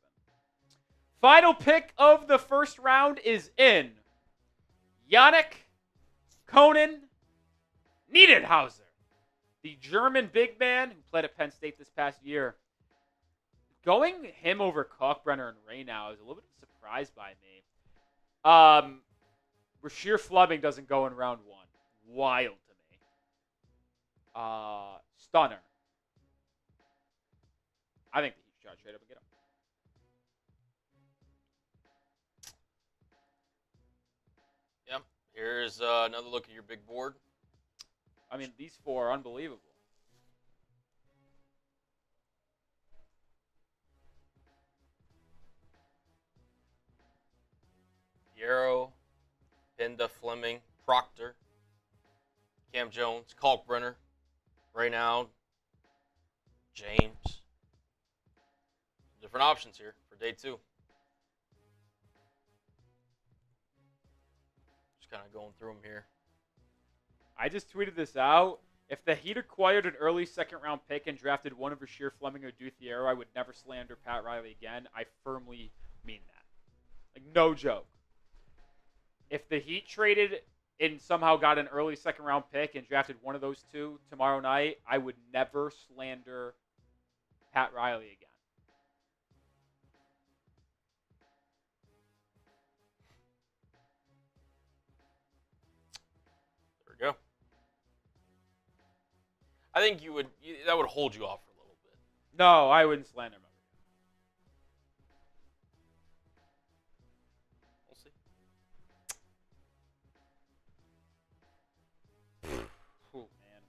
Speaker 1: Final pick of the first round is in. Yannick Conan Niederhauser, the German big man who played at Penn State this past year. Going him over Kalkbrenner and Ray now is a little bit of a surprise by me. Rasheer Fleming doesn't go in round 1. Wild to me. Stunner. I think the Heat should try to trade up and get him.
Speaker 4: Yep. Here's another look at your big board.
Speaker 1: I mean, these 4 are unbelievable.
Speaker 4: Herro, Pinda, Fleming, Proctor, Cam Jones, Kalkbrenner, right now, James. Different options here for day 2. Just kind of going through them here.
Speaker 1: I just tweeted this out. If the Heat acquired an early second-round pick and drafted one of Rasheer Fleming or Thiero, I would never slander Pat Riley again. I firmly mean that. Like, no joke. If the Heat traded and somehow got an early second-round pick and drafted one of those 2 tomorrow night, I would never slander Pat Riley again.
Speaker 4: There we go. I think that would hold you off for a little bit.
Speaker 1: No, I wouldn't slander him.
Speaker 4: We'll see.
Speaker 1: Oh, man.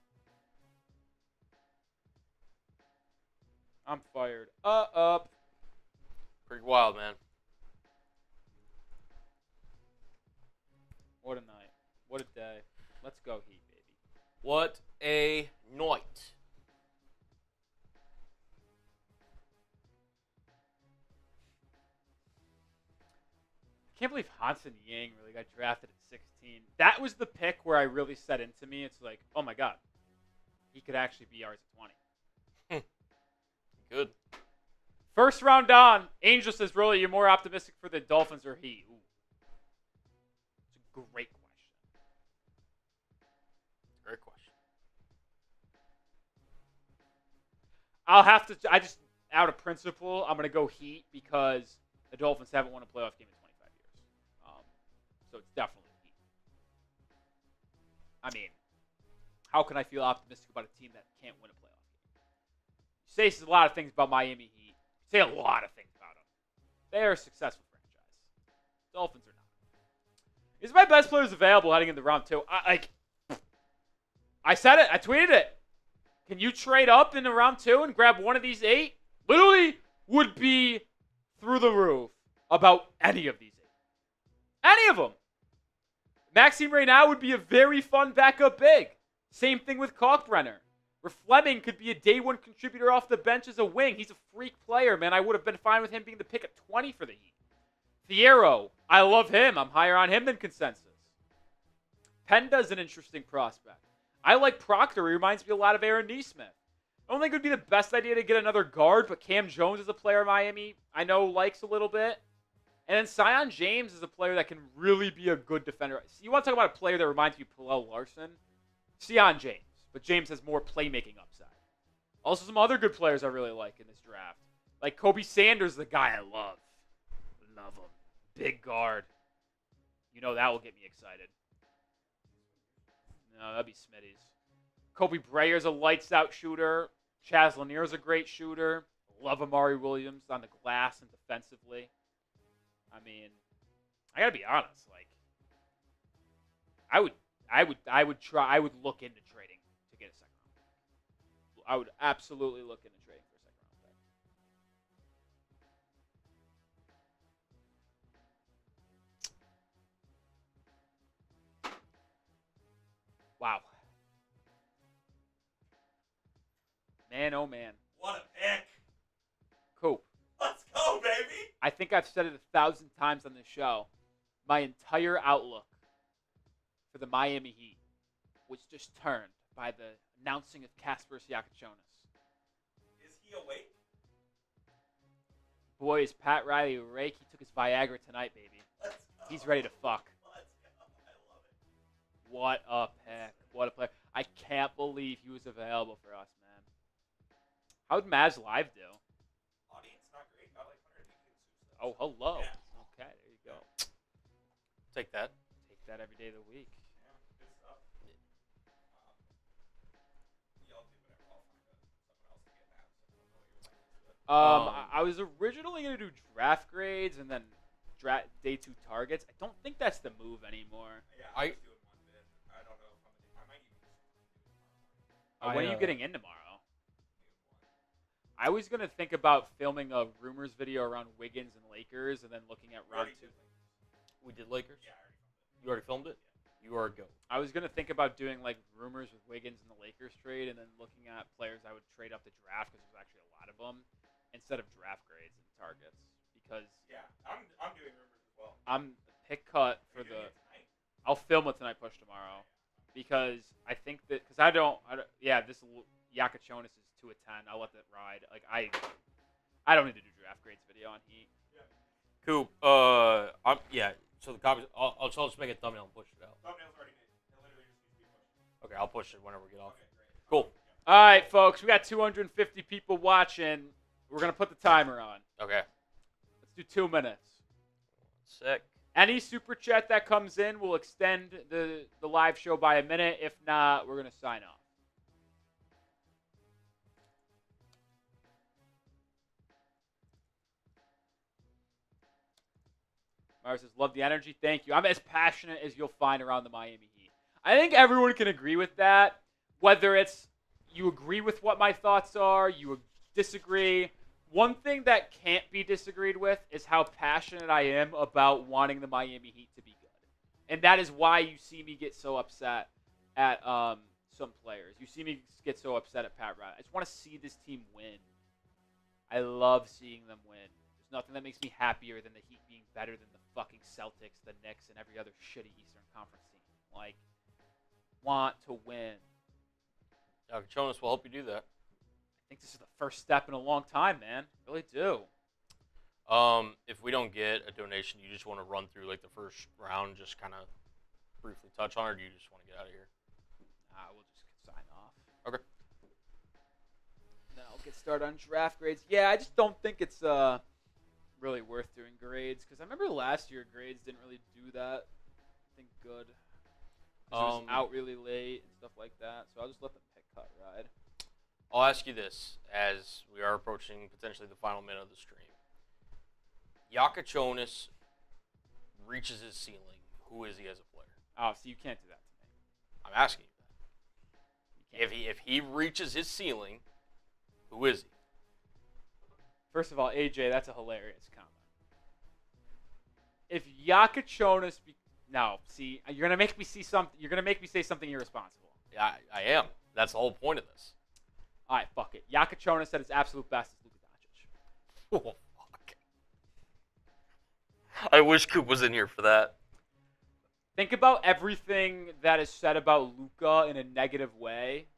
Speaker 1: I'm fired. Up.
Speaker 4: Pretty wild, man.
Speaker 1: What a night. What a day. Let's go Heat, baby.
Speaker 4: What a night.
Speaker 1: I can't believe Hansen Yang really got drafted at 16. That was the pick where I really set into me. It's like, oh my God, he could actually be ours at 20.
Speaker 4: Good.
Speaker 1: First round on. Angel says, Rolly, you're more optimistic for the Dolphins or Heat? Ooh. It's a great question.
Speaker 4: Great question.
Speaker 1: I'll have to, out of principle, I'm going to go Heat because the Dolphins haven't won a playoff game in 25 years. So it's definitely Heat. I mean, how can I feel optimistic about a team that can't win a playoff game? You say a lot of things about Miami Heat. You say a lot of things about them. They're a successful franchise. Dolphins are not. These are my best players available heading into round 2. I said it. I tweeted it. Can you trade up into round 2 and grab one of these 8? Literally would be through the roof about any of these 8. Any of them. Maxime right now would be a very fun backup big. Same thing with Kalkbrenner. Where Fleming could be a day 1 contributor off the bench as a wing. He's a freak player, man. I would have been fine with him being the pick at 20 for the Heat. Thiero, I love him. I'm higher on him than consensus. Penda's an interesting prospect. I like Proctor. He reminds me a lot of Aaron Nesmith. I don't think it would be the best idea to get another guard, but Cam Jones is a player Miami I know likes a little bit. And then Sion James is a player that can really be a good defender. You want to talk about a player that reminds you of Pallel Larson? Sion James. But James has more playmaking upside. Also, some other good players I really like in this draft. Like Kobe Sanders, the guy I love. Love him. Big guard. You know that will get me excited. No, that'd be Smitty's. Kobe Breyer's a lights-out shooter. Chaz Lanier's a great shooter. Love Amari Williams on the glass and defensively. I mean, I gotta be honest. Like, I would look into trading to get a second round pick. I would absolutely look into trading for a second round pick. Wow. Man, oh man.
Speaker 3: What a pick.
Speaker 1: Cool.
Speaker 3: Let's go, baby.
Speaker 1: I think I've said it 1,000 times on this show. My entire outlook for the Miami Heat was just turned by the announcing of Kasper Siakachonis.
Speaker 3: Is he awake?
Speaker 1: Boy, is Pat Riley awake. He took his Viagra tonight, baby.
Speaker 3: Let's go.
Speaker 1: He's ready to fuck.
Speaker 3: Let's go. I love it.
Speaker 1: What a pick. What a player. I can't believe he was available for us, man. How'd Maz Live do?
Speaker 3: Audience not great. Got like 100 views.
Speaker 1: Oh, hello.
Speaker 3: Yeah.
Speaker 1: Okay, there you go.
Speaker 4: Take that.
Speaker 1: Take that every day of the week.
Speaker 3: Yeah, good stuff. Y'all do whatever. I'll find someone else to get now. So I don't know what you're like.
Speaker 1: I was originally going to do draft grades and then day 2 targets. I don't think that's the move anymore.
Speaker 3: Yeah,
Speaker 4: I-
Speaker 3: I'm just doing one bit. I don't know if I might even just do
Speaker 1: When are you getting in tomorrow? I was going to think about filming a rumors video around Wiggins and Lakers and then looking at round 2.
Speaker 4: We did Lakers.
Speaker 3: Yeah, I already filmed it.
Speaker 4: You already filmed it. You are a go.
Speaker 1: I was going to think about doing like rumors with Wiggins and the Lakers trade and then looking at players I would trade up the draft because there's actually a lot of them instead of draft grades and targets because
Speaker 3: Yeah, I'm doing rumors as well.
Speaker 1: I'm pick cut for
Speaker 3: Are you doing
Speaker 1: the
Speaker 3: it tonight?
Speaker 1: I'll film it tonight, push tomorrow because I think that because I don't yeah, this Yakachonis is 2 of 10. I'll let that ride. Like I don't need to do draft grades video on Heat.
Speaker 4: Coop. Yeah. So the copies. I'll just make a thumbnail and push it out.
Speaker 3: Thumbnail's already made. It literally just needs to be pushed.
Speaker 4: Okay, I'll push it whenever we get off.
Speaker 3: Okay, great.
Speaker 4: Cool.
Speaker 1: All right, folks, we got 250 people watching. We're gonna put the timer on.
Speaker 4: Okay.
Speaker 1: Let's do 2 minutes.
Speaker 4: Sick.
Speaker 1: Any super chat that comes in will extend the live show by a minute. If not, we're gonna sign off. Mara says, love the energy. Thank you. I'm as passionate as you'll find around the Miami Heat. I think everyone can agree with that. Whether it's you agree with what my thoughts are, you disagree. One thing that can't be disagreed with is how passionate I am about wanting the Miami Heat to be good. And that is why you see me get so upset at some players. You see me get so upset at Pat Riley. I just want to see this team win. I love seeing them win. There's nothing that makes me happier than the Heat being better than the fucking Celtics, the Knicks, and every other shitty Eastern Conference team. Like, want to win.
Speaker 4: Jonas will help you do that.
Speaker 1: I think this is the first step in a long time, man. Really do.
Speaker 4: If we don't get a donation, you just want to run through like the first round, just kind of briefly touch on it, or do you just want to get out of here?
Speaker 1: We'll just sign off.
Speaker 4: Okay.
Speaker 1: Then I'll get started on draft grades. Yeah, I just don't think it's really worth doing grades because I remember last year grades didn't really do that. I think good. 'Cause it was out really late and stuff like that. So I'll just let the pick cut ride.
Speaker 4: I'll ask you this as we are approaching potentially the final minute of the stream. Yakachonis reaches his ceiling. Who is he as a player?
Speaker 1: Oh, so you can't do that to me.
Speaker 4: I'm asking you
Speaker 1: You
Speaker 4: that.
Speaker 1: can't.
Speaker 4: If he reaches his ceiling, who is he?
Speaker 1: First of all, AJ, that's a hilarious comment. If Yakachonis you're gonna make me see something. You're gonna make me say something irresponsible.
Speaker 4: Yeah, I am. That's the whole point of this.
Speaker 1: All right, fuck it. Yakachonis at his absolute best is Luka Doncic.
Speaker 4: Oh, fuck. I wish Coop was in here for that.
Speaker 1: Think about everything that is said about Luka in a negative way.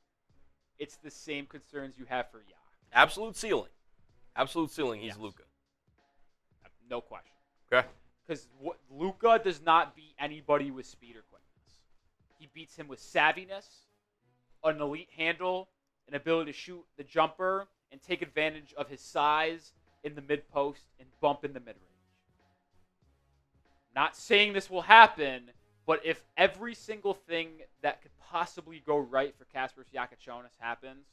Speaker 1: It's the same concerns you have for Yak.
Speaker 4: Absolute ceiling. Absolute ceiling, he's
Speaker 1: Yes.
Speaker 4: Luka.
Speaker 1: No question.
Speaker 4: Okay.
Speaker 1: Because Luka does not beat anybody with speed or quickness. He beats him with savviness, an elite handle, an ability to shoot the jumper, and take advantage of his size in the mid-post and bump in the mid-range. Not saying this will happen, but if every single thing that could possibly go right for Kasper Siakachonis happens,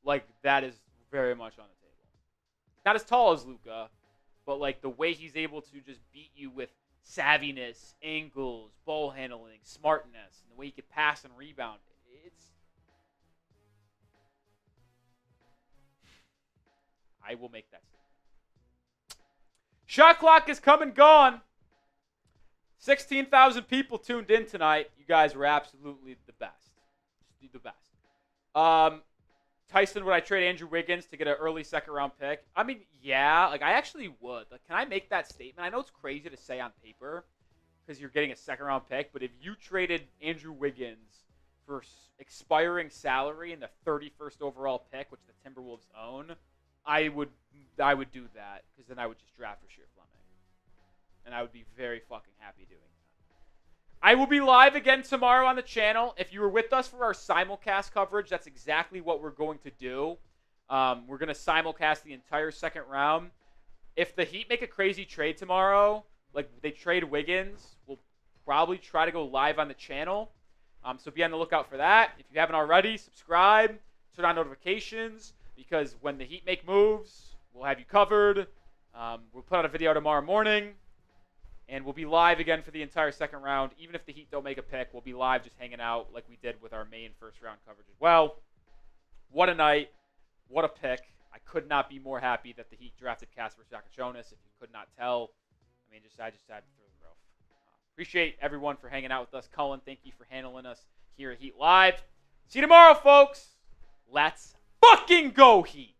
Speaker 1: like, that is very much on the table. Not as tall as Luka, but like the way he's able to just beat you with savviness, angles, ball handling, smartness, and the way he could pass and rebound, I will make that statement. Shot clock is come and gone. 16,000 people tuned in tonight. You guys were absolutely the best. Just the best. Tyson, would I trade Andrew Wiggins to get an early second-round pick? I mean, yeah. Like, I actually would. Like, can I make that statement? I know it's crazy to say on paper because you're getting a second-round pick, but if you traded Andrew Wiggins for expiring salary and the 31st overall pick, which the Timberwolves own, I would do that, because then I would just draft Rasheer Fleming. And I would be very fucking happy doing that. I will be live again tomorrow on the channel. If you were with us for our simulcast coverage, that's exactly what we're going to do. We're going to simulcast the entire second round. If the Heat make a crazy trade tomorrow, like they trade Wiggins, we'll probably try to go live on the channel. So be on the lookout for that. If you haven't already, subscribe, turn on notifications, because when the Heat make moves, we'll have you covered. We'll put out a video tomorrow morning, and we'll be live again for the entire second round. Even if the Heat don't make a pick, we'll be live just hanging out like we did with our main first round coverage as well. What a night. What a pick. I could not be more happy that the Heat drafted Kasper Sakachonis. If you could not tell, I just had through the roof. Appreciate everyone for hanging out with us. Cullen, thank you for handling us here at Heat Live. See you tomorrow, folks. Let's fucking go, Heat.